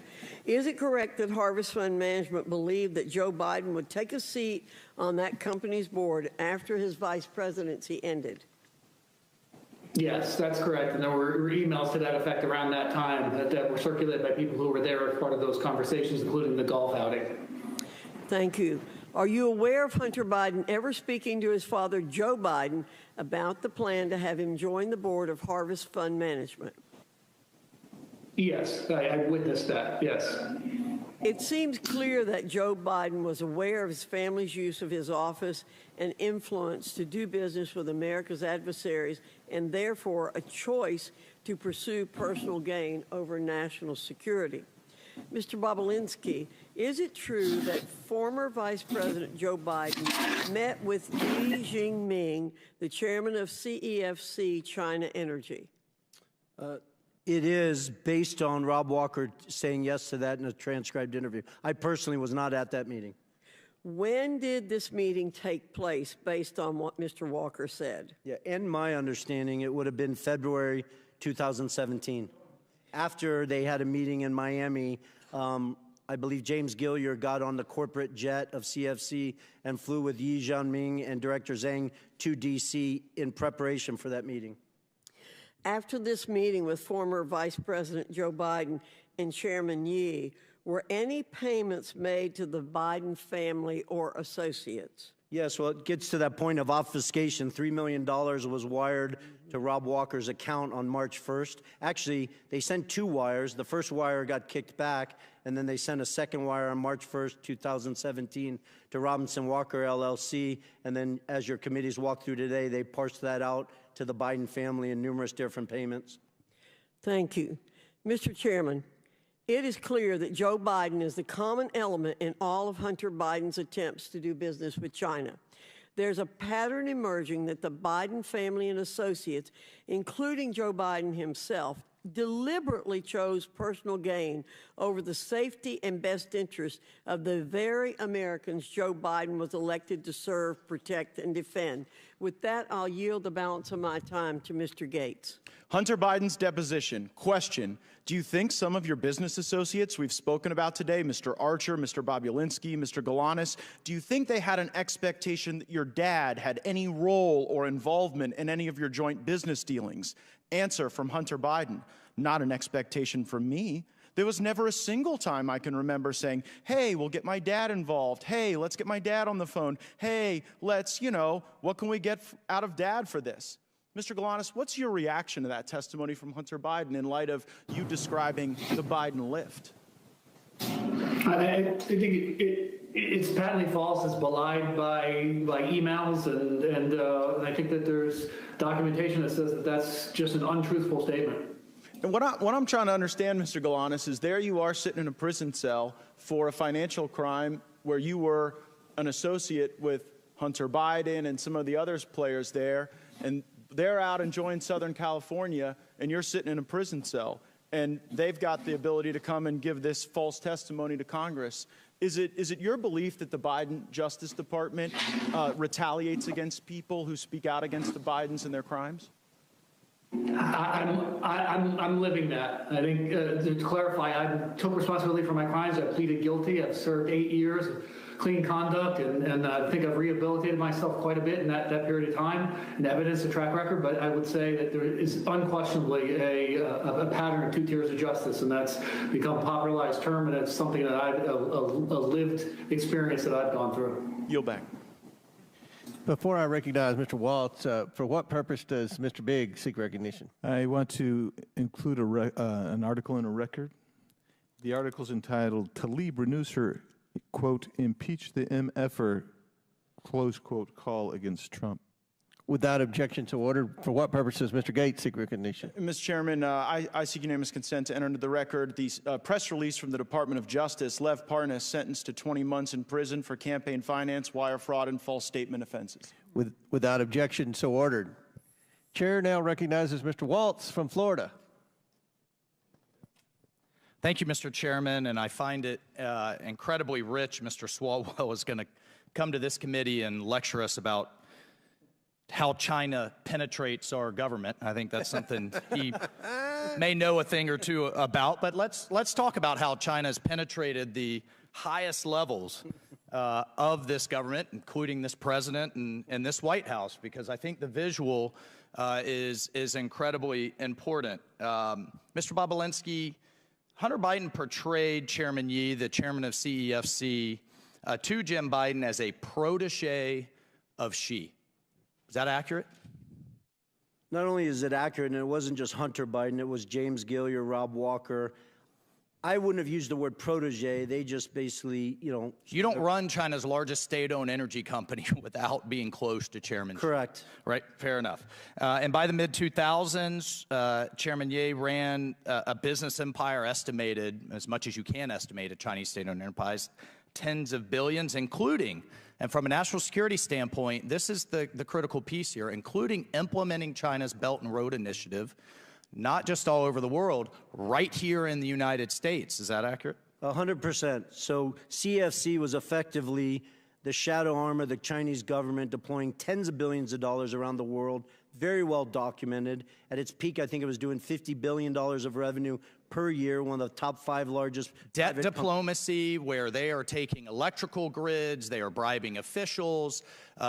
Is it correct that Harvest Fund Management believed that Joe Biden would take a seat on that company's board after his vice presidency ended? Yes, that's correct. And there were emails to that effect around that time that were circulated by people who were there as part of those conversations, including the golf outing. Thank you. Are you aware of Hunter Biden ever speaking to his father, Joe Biden, about the plan to have him join the board of Harvest Fund Management? Yes, I witnessed that, yes. It seems clear that Joe Biden was aware of his family's use of his office and influence to do business with America's adversaries, and therefore a choice to pursue personal gain over national security. Mr. Bobulinski, is it true that former Vice President Joe Biden met with Li Jinping, the chairman of CEFC China Energy? It is based on Rob Walker saying yes to that in a transcribed interview. I personally was not at that meeting. When did this meeting take place based on what Mr. Walker said? Yeah, in my understanding, it would have been February 2017. After they had a meeting in Miami, I believe James Gillier got on the corporate jet of CFC and flew with Yi Jianming and Director Zhang to D.C. in preparation for that meeting. After this meeting with former Vice President Joe Biden and Chairman Yi, were any payments made to the Biden family or associates? Yes, well, it gets to that point of obfuscation. $3 million was wired to Rob Walker's account on March 1st. Actually, they sent two wires. The first wire got kicked back, and then they sent a second wire on March 1st, 2017 to Robinson Walker, LLC. And then, as your committees walked through today, they parsed that out to the Biden family in numerous different payments. Thank you. Mr. Chairman, it is clear that Joe Biden is the common element in all of Hunter Biden's attempts to do business with China. There's a pattern emerging that the Biden family and associates, including Joe Biden himself, deliberately chose personal gain over the safety and best interest of the very Americans Joe Biden was elected to serve, protect, and defend. With that, I'll yield the balance of my time to Mr. Gates. Hunter Biden's deposition. Question: do you think some of your business associates we've spoken about today, Mr. Archer, Mr. Bobulinski, Mr. Galanis, do you think they had an expectation that your dad had any role or involvement in any of your joint business dealings? Answer from Hunter Biden: not an expectation from me. There was never a single time I can remember saying, hey, we'll get my dad involved. Hey, let's get my dad on the phone. Hey, let's, what can we get out of dad for this? Mr. Galanis, what's your reaction to that testimony from Hunter Biden in light of you describing the Biden lift? I think it's patently false. It's belied by emails, and I think that there's documentation that says that that's just an untruthful statement. And what I'm trying to understand, Mr. Galanis, is there you are sitting in a prison cell for a financial crime where you were an associate with Hunter Biden and some of the other players there, and they're out enjoying Southern California, and you're sitting in a prison cell, and they've got the ability to come and give this false testimony to Congress. Is it your belief that the Biden Justice Department retaliates against people who speak out against the Bidens and their crimes? I'm living that. I think to clarify, I took responsibility for my crimes. I pleaded guilty. I've served 8 years of clean conduct, and I think I've rehabilitated myself quite a bit in that period of time, and evidence a track record. But I would say that there is unquestionably a pattern of 2 tiers of justice, and that's become a popularized term, and it's something that a lived experience that I've gone through. Yield back. Before I recognize Mr. Waltz, for what purpose does Mr. Bigg seek recognition? I want to include an article in a record. The article is entitled, Tlaib renews her, quote, impeach the MFer, close quote, call against Trump. Without objection, so ordered. For what purpose does Mr. Gates seek recognition? Mr. Chairman, I seek unanimous consent to enter into the record the press release from the Department of Justice, Lev Parnas sentenced to 20 months in prison for campaign finance, wire fraud, and false statement offenses. Without objection, so ordered. Chair now recognizes Mr. Waltz from Florida. Thank you, Mr. Chairman, and I find it incredibly rich Mr. Swalwell is going to come to this committee and lecture us about how China penetrates our government. I think that's something he may know a thing or two about, but let's talk about how China has penetrated the highest levels of this government, including this president and this White House, because I think the visual is incredibly important. Mr. Bobulinski, Hunter Biden portrayed Chairman Yi, the chairman of CEFC, to Jim Biden as a protege of Xi. Is that accurate? Not only is it accurate, and it wasn't just Hunter Biden, it was James Gilliar, Rob Walker. I wouldn't have used the word protege. They just basically, You don't run China's largest state-owned energy company without being close to Chairman Xi. Correct. Right, fair enough. And by the mid-2000s, Chairman Ye ran a business empire estimated, as much as you can estimate a Chinese state-owned enterprise, tens of billions, including, and from a national security standpoint, this is the critical piece here, including implementing China's Belt and Road Initiative, not just all over the world, right here in the United States. Is that accurate? 100%. So CFC was effectively the shadow arm of the Chinese government deploying tens of billions of dollars around the world, very well documented. At its peak, I think it was doing $50 billion of revenue per year, one of the top 5 largest. Debt diplomacy, where they are taking electrical grids, they are bribing officials,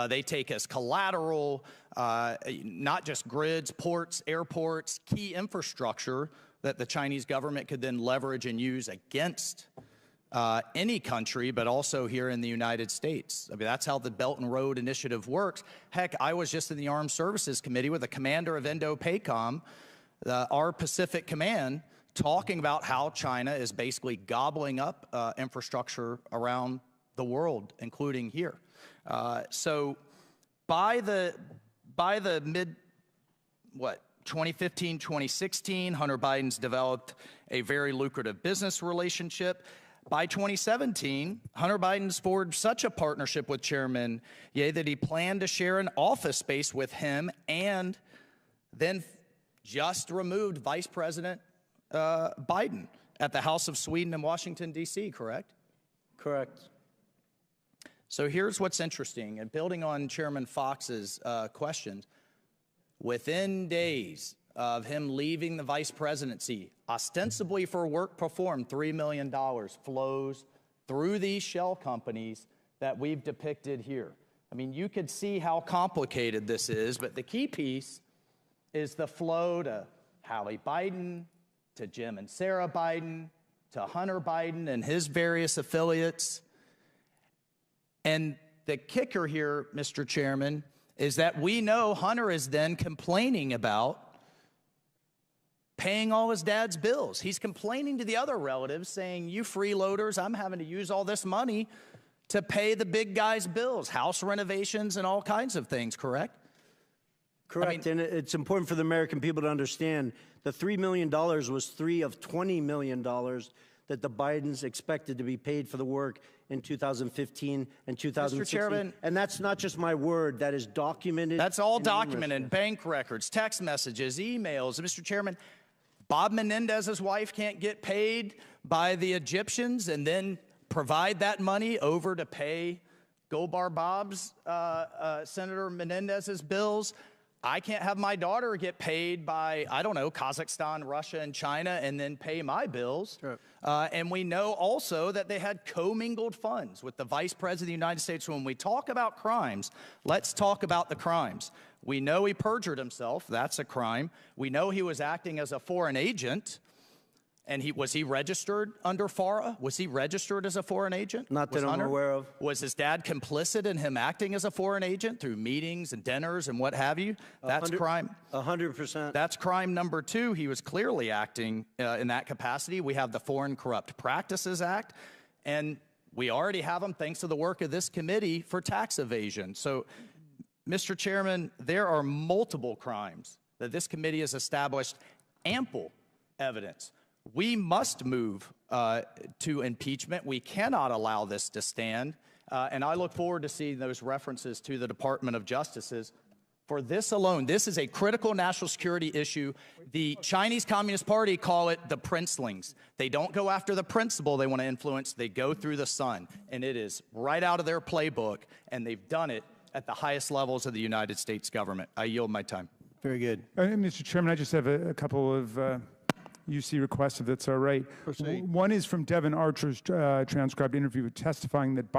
they take as collateral, not just grids, ports, airports, key infrastructure that the Chinese government could then leverage and use against any country, but also here in the United States. I mean, that's how the Belt and Road Initiative works. Heck, I was just in the Armed Services Committee with the commander of Indo-PACOM, our Pacific Command, talking about how China is basically gobbling up infrastructure around the world, including here. So by the mid, 2015, 2016, Hunter Biden's developed a very lucrative business relationship. By 2017, Hunter Biden's forged such a partnership with Chairman Ye that he planned to share an office space with him, and then just removed Vice President Biden at the House of Sweden in Washington, D.C., correct? Correct. So here's what's interesting, and building on Chairman Fox's questions, within days of him leaving the vice presidency, ostensibly for work performed, $3 million flows through these shell companies that we've depicted here. I mean, you could see how complicated this is, but the key piece is the flow to Hallie Biden, to Jim and Sarah Biden, to Hunter Biden and his various affiliates. And the kicker here, Mr. Chairman, is that we know Hunter is then complaining about paying all his dad's bills. He's complaining to the other relatives saying, you freeloaders, I'm having to use all this money to pay the big guys' bills, house renovations and all kinds of things, correct? Correct, and it's important for the American people to understand the $3 million was 3 of $20 million that the Bidens expected to be paid for the work in 2015 and 2016. Mr. Chairman, and that's not just my word, that is documented. That's all documented, bank records, text messages, emails. Mr. Chairman, Bob Menendez's wife can't get paid by the Egyptians and then provide that money over to pay Goldbar Bob's, Senator Menendez's bills. I can't have my daughter get paid by, I don't know, Kazakhstan, Russia, and China, and then pay my bills. Sure. And we know also that they had commingled funds with the Vice President of the United States. When we talk about crimes, let's talk about the crimes. We know he perjured himself. That's a crime. We know he was acting as a foreign agent. And was he registered under FARA? Was he registered as a foreign agent? Not that I'm aware of. Was his dad complicit in him acting as a foreign agent through meetings and dinners and what have you? That's crime. 100%. That's crime number 2. He was clearly acting in that capacity. We have the Foreign Corrupt Practices Act, and we already have them thanks to the work of this committee for tax evasion. So, Mr. Chairman, there are multiple crimes that this committee has established ample evidence. We must move to impeachment. We cannot allow this to stand. And I look forward to seeing those references to the Department of Justice's. For this alone, this is a critical national security issue. The Chinese Communist Party call it the princelings. They don't go after the principle they want to influence. They go through the sun. And it is right out of their playbook. And they've done it at the highest levels of the United States government. I yield my time. Very good. Mr. Chairman, I just have a couple of UC requests, if that's all right. Proceed. One is from Devin Archer's transcribed interview testifying that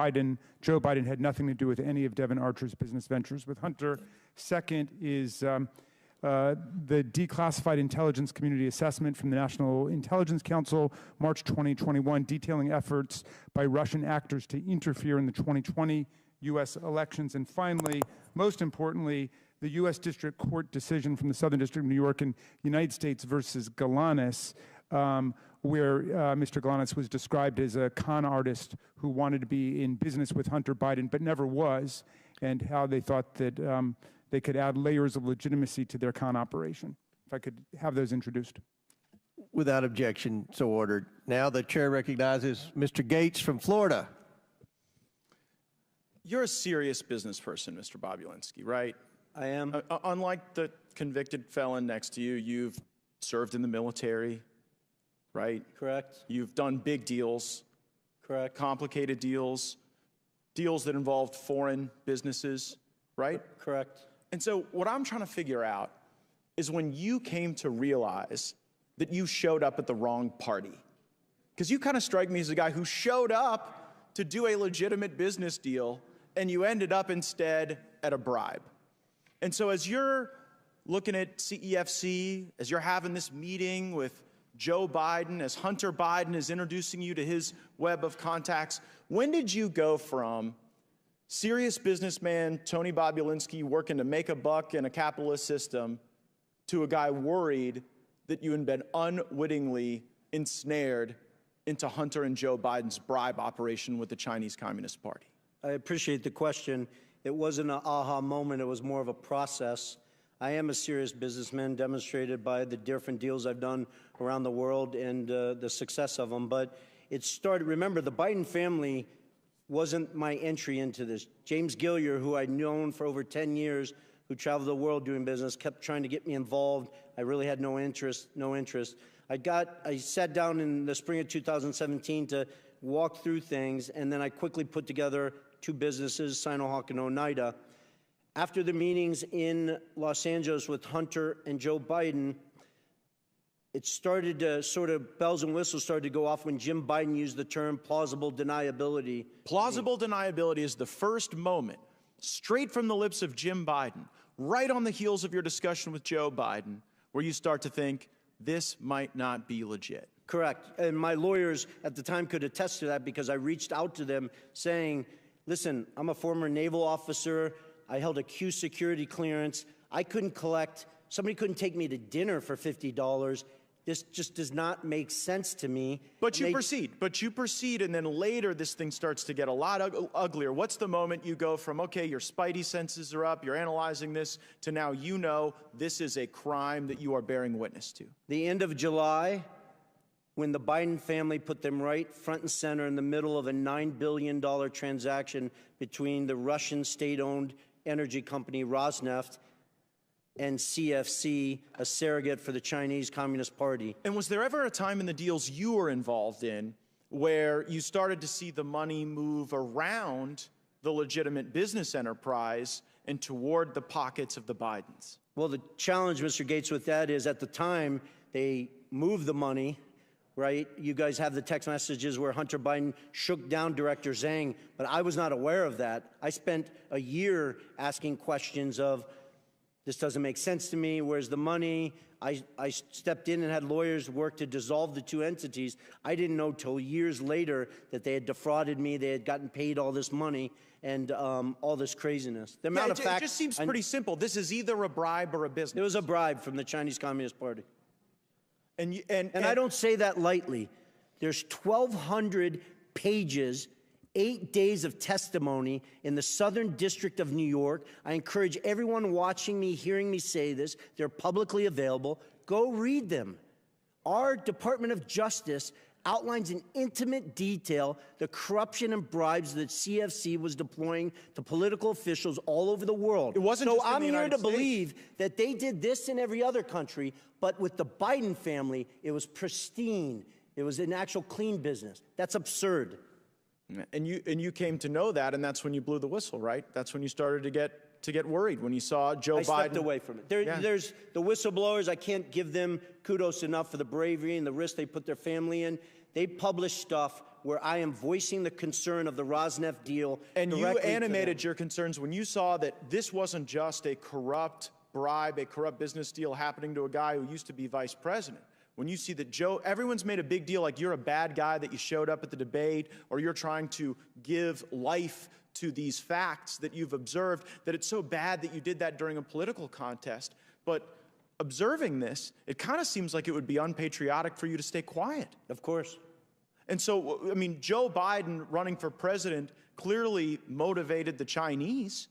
Joe Biden had nothing to do with any of Devin Archer's business ventures with Hunter. Second is the declassified intelligence community assessment from the National Intelligence Council, March 2021, detailing efforts by Russian actors to interfere in the 2020 U.S. elections. And finally, most importantly, the U.S. District Court decision from the Southern District of New York in United States versus Galanis, where Mr. Galanis was described as a con artist who wanted to be in business with Hunter Biden but never was, and how they thought that they could add layers of legitimacy to their con operation. If I could have those introduced. Without objection, so ordered. Now the chair recognizes Mr. Gates from Florida. You're a serious business person, Mr. Bobulinski, right? I am. Unlike the convicted felon next to you, you've served in the military, right? Correct. You've done big deals. Correct. Complicated deals, deals that involved foreign businesses, right? Correct. And so what I'm trying to figure out is when you came to realize that you showed up at the wrong party. Because you kind of strike me as a guy who showed up to do a legitimate business deal, and you ended up instead at a bribe. And so as you're looking at CEFC, as you're having this meeting with Joe Biden, as Hunter Biden is introducing you to his web of contacts, when did you go from serious businessman Tony Bobulinski working to make a buck in a capitalist system to a guy worried that you had been unwittingly ensnared into Hunter and Joe Biden's bribe operation with the Chinese Communist Party? I appreciate the question. It wasn't an aha moment. It was more of a process. I am a serious businessman, demonstrated by the different deals I've done around the world and the success of them. But it started, remember, the Biden family wasn't my entry into this. James Gilliar, who I'd known for over 10 years, who traveled the world doing business, kept trying to get me involved. I really had no interest. I sat down in the spring of 2017 to walk through things, and then I quickly put together 2 businesses, Sinohawk and Oneida. After the meetings in Los Angeles with Hunter and Joe Biden, it started to sort of, bells and whistles started to go off when Jim Biden used the term plausible deniability. Plausible deniability is the first moment, straight from the lips of Jim Biden, right on the heels of your discussion with Joe Biden, where you start to think, this might not be legit. Correct. And my lawyers at the time could attest to that because I reached out to them saying, listen, I'm a former naval officer. I held a Q security clearance. I couldn't collect, somebody couldn't take me to dinner for $50. This just does not make sense to me. But you proceed, and then later this thing starts to get a lot uglier. What's the moment you go from, okay, your spidey senses are up, you're analyzing this, to now you know this is a crime that you are bearing witness to? The end of July, when the Biden family put them right front and center in the middle of a $9 billion transaction between the Russian state-owned energy company Rosneft and CFC, a surrogate for the Chinese Communist Party. And was there ever a time in the deals you were involved in where you started to see the money move around the legitimate business enterprise and toward the pockets of the Bidens? Well, the challenge, Mr. Gates, with that is at the time they moved the money, right? You guys have the text messages where Hunter Biden shook down Director Zhang, but I was not aware of that. I spent a year asking questions of, this doesn't make sense to me. Where's the money? I stepped in and had lawyers work to dissolve the two entities. I didn't know till years later that they had defrauded me. They had gotten paid all this money and all this craziness. The amount of facts. It just seems pretty simple. This is either a bribe or a business. It was a bribe from the Chinese Communist Party. And I don't say that lightly. There's 1,200 pages, 8 days of testimony in the Southern District of New York. I encourage everyone watching me, hearing me say this, they're publicly available. Go read them. Our Department of Justice outlines in intimate detail the corruption and bribes that CFC was deploying to political officials all over the world. It wasn't just in the United States. I'm here to believe that they did this in every other country, but with the Biden family, it was pristine. It was an actual clean business. That's absurd. And you came to know that, and that's when you blew the whistle, right? That's when you started to get worried, when you saw Joe Biden. I stepped away from it. There's the whistleblowers. I can't give them kudos enough for the bravery and the risk they put their family in. They publish stuff where I am voicing the concern of the Rosneft deal. And you animated your concerns when you saw that this wasn't just a corrupt bribe, a corrupt business deal happening to a guy who used to be vice president. When you see that everyone's made a big deal like you're a bad guy, that you showed up at the debate, or you're trying to give life to these facts that you've observed, that it's so bad that you did that during a political contest. But observing this, it kind of seems like it would be unpatriotic for you to stay quiet. Of course. And so, I mean, Joe Biden running for president clearly motivated the Chinese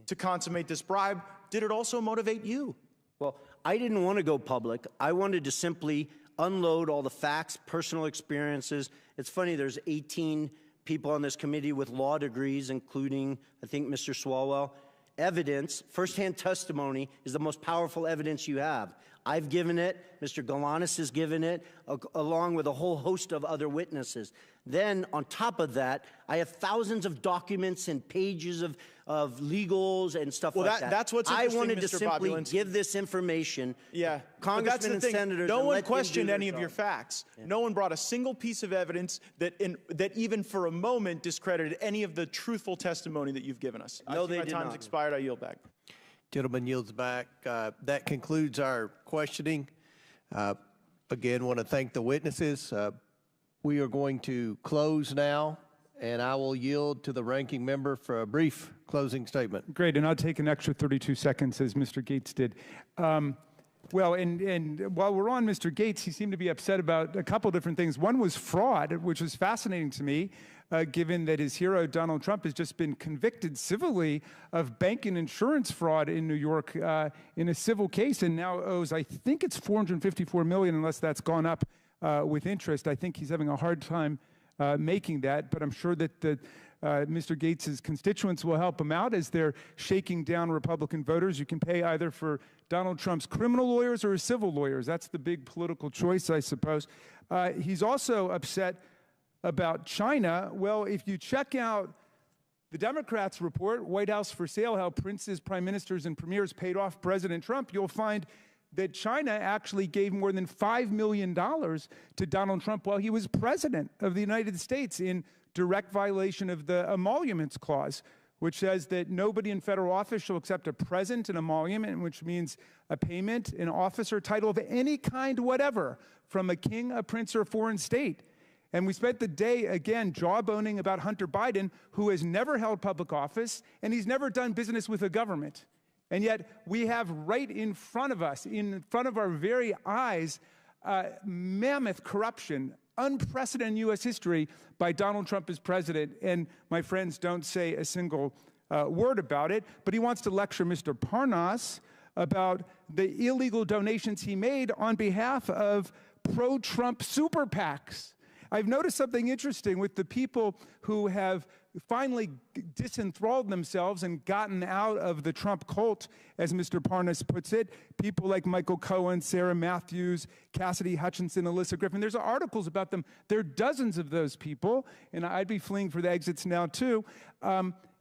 to consummate this bribe. Did it also motivate you? Well, I didn't want to go public. I wanted to simply unload all the facts, personal experiences. It's funny, there's 18 people on this committee with law degrees, including, I think, Mr. Swalwell. Evidence, firsthand testimony, is the most powerful evidence you have. I've given it, Mr. Galanis has given it, along with a whole host of other witnesses. Then, on top of that, I have thousands of documents and pages of legals and stuff like that. That's what's interesting, I wanted Mr. to simply Bobulinski. give this information. Yeah, Congressmen and senators. No one questioned any of your facts. Yeah. No one brought a single piece of evidence that even for a moment discredited any of the truthful testimony that you've given us. No, they did did not. My time's expired. I yield back. Gentleman yields back. That concludes our questioning. Again, want to thank the witnesses. We are going to close now, and I will yield to the ranking member for a brief closing statement. Great, and I'll take an extra 32 seconds, as Mr. Gates did. Well, and while we're on Mr. Gates, he seemed to be upset about a couple different things. One was fraud, which was fascinating to me, given that his hero, Donald Trump, has just been convicted civilly of bank and insurance fraud in New York in a civil case, and now owes, I think it's $454 million, unless that's gone up with interest. I think he's having a hard time making that, but I'm sure that Mr. Gates' constituents will help him out as they're shaking down Republican voters. You can pay either for Donald Trump's criminal lawyers or his civil lawyers. That's the big political choice, I suppose. He's also upset about China. Well, if you check out the Democrats' report, White House for Sale, how princes, prime ministers, and premiers paid off President Trump, you'll find that China actually gave more than $5 million to Donald Trump while he was president of the United States, in direct violation of the Emoluments Clause, which says that nobody in federal office shall accept a present, an emolument, which means a payment, an office or title of any kind whatever, from a king, a prince, or a foreign state. And we spent the day, again, jawboning about Hunter Biden, who has never held public office, and he's never done business with a government. And yet we have right in front of us, in front of our very eyes, mammoth corruption, unprecedented in U.S. history by Donald Trump as president. And my friends don't say a single word about it, but he wants to lecture Mr. Parnas about the illegal donations he made on behalf of pro-Trump super PACs. I've noticed something interesting with the people who have finally disenthralled themselves and gotten out of the Trump cult, as Mr. Parnas puts it. People like Michael Cohen, Sarah Matthews, Cassidy Hutchinson, Alyssa Griffin. There's articles about them. There are dozens of those people, and I'd be fleeing for the exits now too.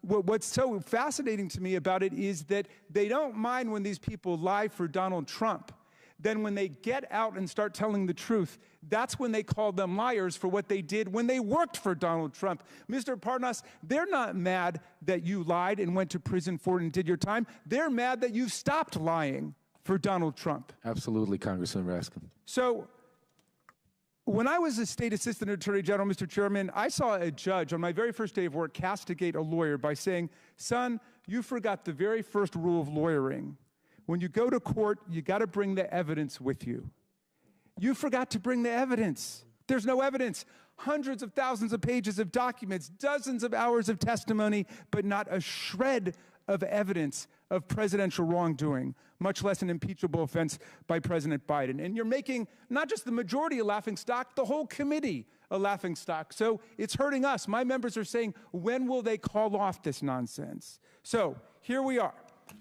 What's so fascinating to me about it is that they don't mind when these people lie for Donald Trump. Then when they get out and start telling the truth, that's when they call them liars for what they did when they worked for Donald Trump. Mr. Parnas, they're not mad that you lied and went to prison for it and did your time. They're mad that you stopped lying for Donald Trump. Absolutely, Congressman Raskin. So when I was a state assistant attorney general, Mr. Chairman, I saw a judge on my very first day of work castigate a lawyer by saying, son, you forgot the very first rule of lawyering. When you go to court, you got to bring the evidence with you. You forgot to bring the evidence. There's no evidence. Hundreds of thousands of pages of documents, dozens of hours of testimony, but not a shred of evidence of presidential wrongdoing, much less an impeachable offense by President Biden. And you're making not just the majority a laughingstock, the whole committee a laughingstock. So it's hurting us. My members are saying, when will they call off this nonsense? So here we are.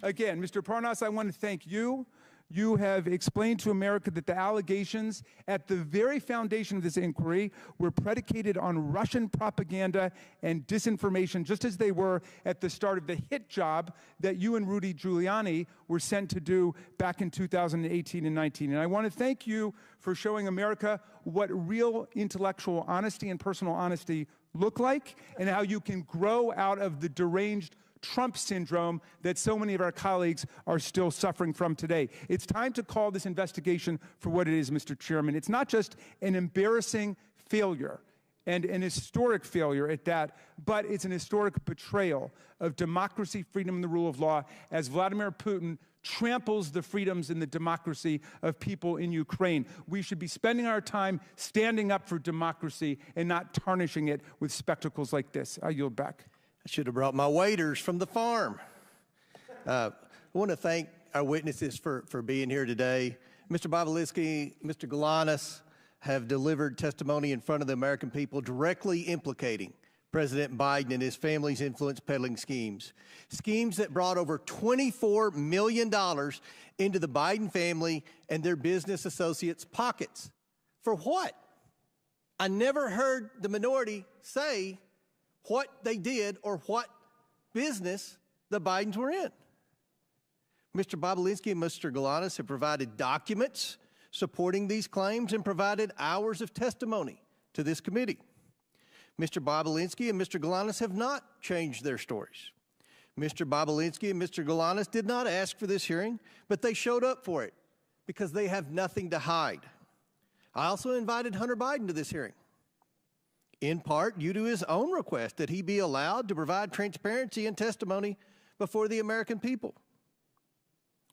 Again, Mr. Parnas, I want to thank you. You have explained to America that the allegations at the very foundation of this inquiry were predicated on Russian propaganda and disinformation, just as they were at the start of the hit job that you and Rudy Giuliani were sent to do back in 2018 and 19. And I want to thank you for showing America what real intellectual honesty and personal honesty look like, and how you can grow out of the deranged Trump syndrome that so many of our colleagues are still suffering from today. It's time to call this investigation for what it is, Mr. Chairman. It's not just an embarrassing failure and an historic failure at that, but it's an historic betrayal of democracy, freedom, and the rule of law as Vladimir Putin tramples the freedoms and the democracy of people in Ukraine. We should be spending our time standing up for democracy and not tarnishing it with spectacles like this. I yield back. I should have brought my waiters from the farm. I want to thank our witnesses for being here today. Mr. Bobulinski, Mr. Galanis have delivered testimony in front of the American people directly implicating President Biden and his family's influence peddling schemes. Schemes that brought over $24 million into the Biden family and their business associates' pockets. For what? I never heard the minority say what they did or what business the Bidens were in. Mr. Bobulinski and Mr. Galanis have provided documents supporting these claims and provided hours of testimony to this committee. Mr. Bobulinski and Mr. Galanis have not changed their stories. Mr. Bobulinski and Mr. Galanis did not ask for this hearing, but they showed up for it because they have nothing to hide. I also invited Hunter Biden to this hearing, in part due to his own request that he be allowed to provide transparency and testimony before the American people.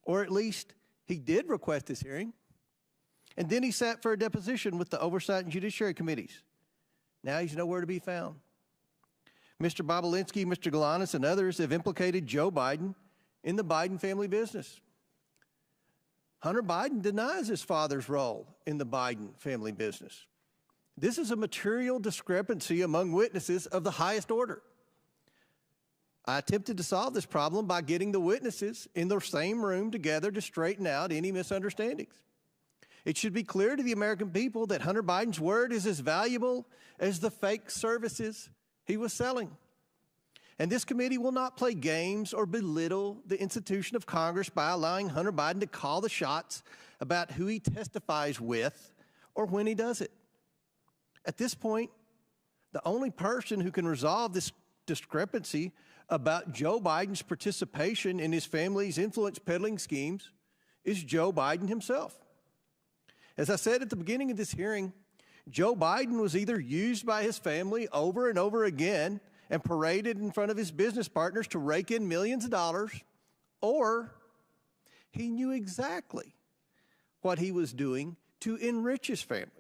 Or at least he did request this hearing, and then he sat for a deposition with the Oversight and Judiciary Committees. Now he's nowhere to be found. Mr. Bobulinski, Mr. Galanis, and others have implicated Joe Biden in the Biden family business. Hunter Biden denies his father's role in the Biden family business. This is a material discrepancy among witnesses of the highest order. I attempted to solve this problem by getting the witnesses in the same room together to straighten out any misunderstandings. It should be clear to the American people that Hunter Biden's word is as valuable as the fake services he was selling. And this committee will not play games or belittle the institution of Congress by allowing Hunter Biden to call the shots about who he testifies with or when he does it. At this point, the only person who can resolve this discrepancy about Joe Biden's participation in his family's influence peddling schemes is Joe Biden himself. As I said at the beginning of this hearing, Joe Biden was either used by his family over and over again and paraded in front of his business partners to rake in millions of dollars, or he knew exactly what he was doing to enrich his family.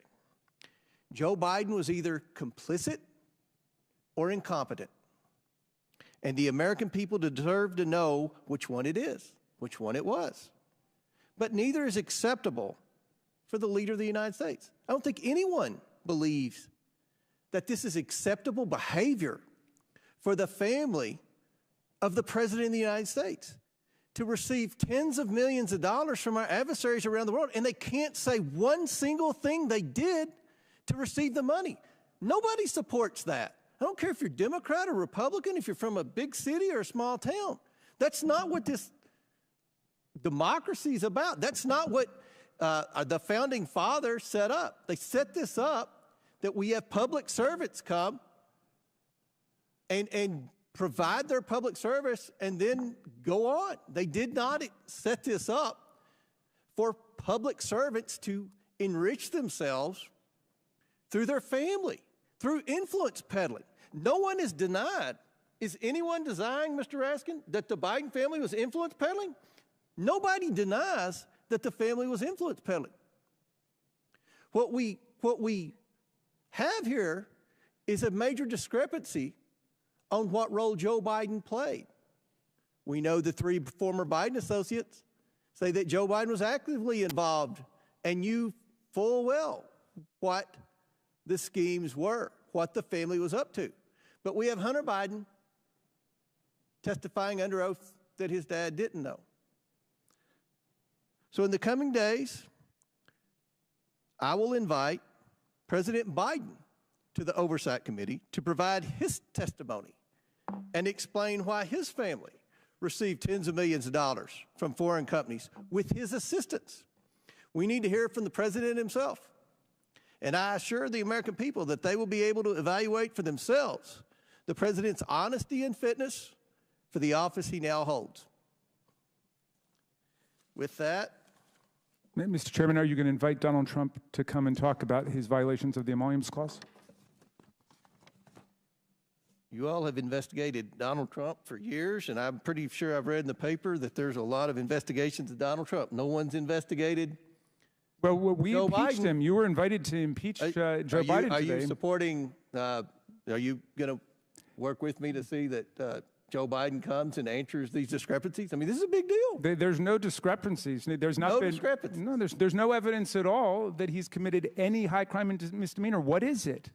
Joe Biden was either complicit or incompetent. And the American people deserve to know which one it is, which one it was. But neither is acceptable for the leader of the United States. I don't think anyone believes that this is acceptable behavior for the family of the President of the United States to receive tens of millions of dollars from our adversaries around the world, and they can't say one single thing they did to receive the money. Nobody supports that. I don't care if you're Democrat or Republican, if you're from a big city or a small town. That's not what this democracy is about. That's not what the founding fathers set up. They set this up that we have public servants come and provide their public service and then go on. They did not set this up for public servants to enrich themselves through their family, through influence peddling. No one is denied. Is anyone denying, Mr. Raskin, that the Biden family was influence peddling? Nobody denies that the family was influence peddling. What we have here is a major discrepancy on what role Joe Biden played. We know the three former Biden associates say that Joe Biden was actively involved and knew full well what the schemes were, what the family was up to. But we have Hunter Biden testifying under oath that his dad didn't know. So in the coming days, I will invite President Biden to the Oversight Committee to provide his testimony and explain why his family received tens of millions of dollars from foreign companies with his assistance. We need to hear from the President himself. And I assure the American people that they will be able to evaluate for themselves the President's honesty and fitness for the office he now holds. With that, Mr. Chairman, are you going to invite Donald Trump to come and talk about his violations of the Emoluments Clause? you all have investigated Donald Trump for years, and I'm pretty sure I've read in the paper that there's a lot of investigations of Donald Trump. No one's investigated Well, we Joe impeached Biden. him. You were invited to impeach Joe Biden Are today. you supporting, are you going to work with me to see that Joe Biden comes and answers these discrepancies? I mean, this is a big deal. There's no discrepancies. There's not No been discrepancies. No, there's no evidence at all that he's committed any high crime and misdemeanor. What is it?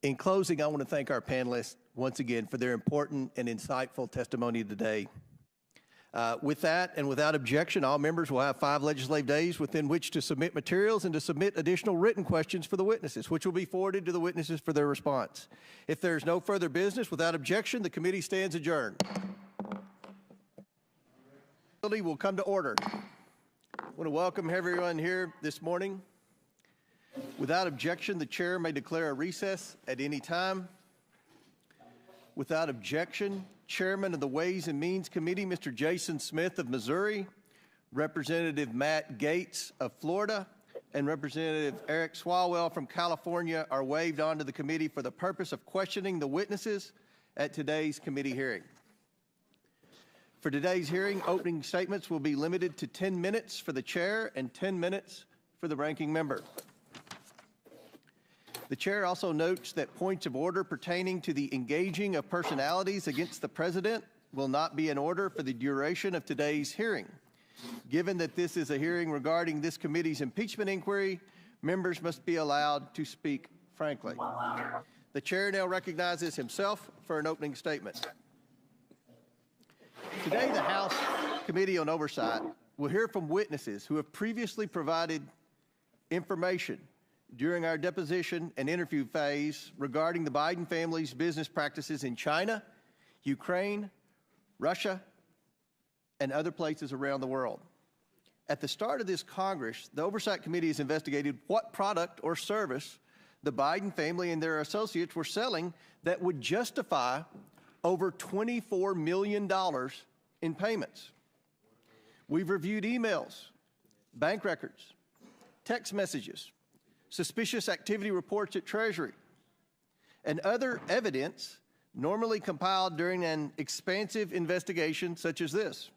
In closing, I want to thank our panelists once again for their important and insightful testimony today. With that and without objection, all members will have 5 legislative days within which to submit materials and to submit additional written questions for the witnesses, which will be forwarded to the witnesses for their response. If there is no further business, without objection, the committee stands adjourned. Will come to order. I want to welcome everyone here this morning. Without objection, the chair may declare a recess at any time. Without objection, Chairman of the Ways and Means Committee, Mr. Jason Smith of Missouri, Representative Matt Gaetz of Florida, and Representative Eric Swalwell from California are waived onto the committee for the purpose of questioning the witnesses at today's committee hearing. For today's hearing, opening statements will be limited to 10 minutes for the chair and 10 minutes for the ranking member. The chair also notes that points of order pertaining to the engaging of personalities against the president will not be in order for the duration of today's hearing. Given that this is a hearing regarding this committee's impeachment inquiry, members must be allowed to speak frankly. The chair now recognizes himself for an opening statement. Today, the House Committee on Oversight will hear from witnesses who have previously provided information during our deposition and interview phase regarding the Biden family's business practices in China, Ukraine, Russia, and other places around the world. At the start of this Congress, the Oversight Committee has investigated what product or service the Biden family and their associates were selling that would justify over $24 million in payments. We've reviewed emails, bank records, text messages, suspicious activity reports at Treasury, and other evidence normally compiled during an expansive investigation such as this.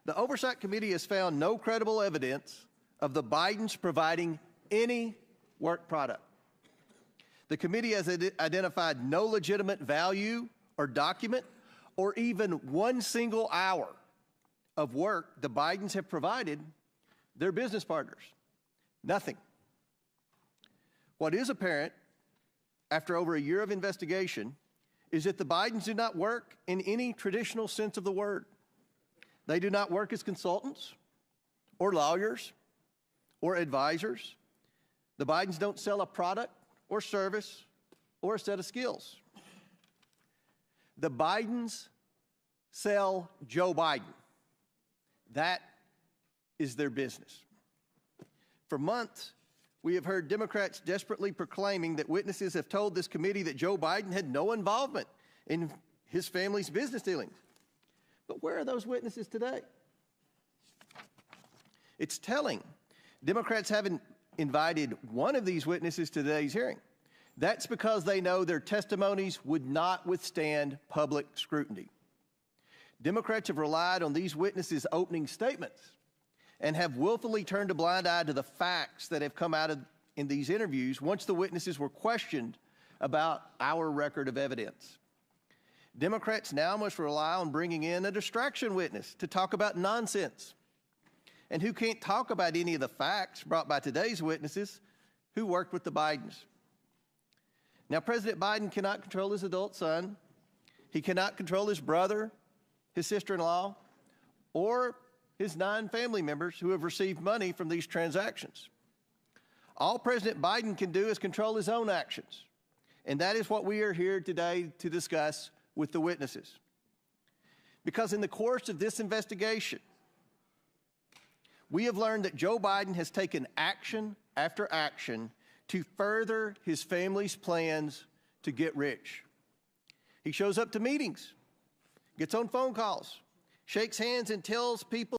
The Oversight Committee has found no credible evidence of the Bidens providing any work product. The committee has identified no legitimate value or document or even one single hour of work the Bidens have provided their business partners. Nothing. What is apparent after over a year of investigation is that the Bidens do not work in any traditional sense of the word. They do not work as consultants or lawyers or advisors. The Bidens don't sell a product or service or a set of skills. The Bidens sell Joe Biden. That is their business. For months, we have heard Democrats desperately proclaiming that witnesses have told this committee that Joe Biden had no involvement in his family's business dealings. But where are those witnesses today? It's telling. Democrats haven't invited one of these witnesses to today's hearing. That's because they know their testimonies would not withstand public scrutiny. Democrats have relied on these witnesses' opening statements and have willfully turned a blind eye to the facts that have come out in these interviews once the witnesses were questioned about our record of evidence. Democrats now must rely on bringing in a distraction witness to talk about nonsense, and who can't talk about any of the facts brought by today's witnesses who worked with the Bidens. Now, President Biden cannot control his adult son. He cannot control his brother, his sister-in-law, or his 9 family members who have received money from these transactions. All President Biden can do is control his own actions, and that is what we are here today to discuss with the witnesses. Because in the course of this investigation, we have learned that Joe Biden has taken action after action to further his family's plans to get rich. He shows up to meetings, gets on phone calls, shakes hands, and tells people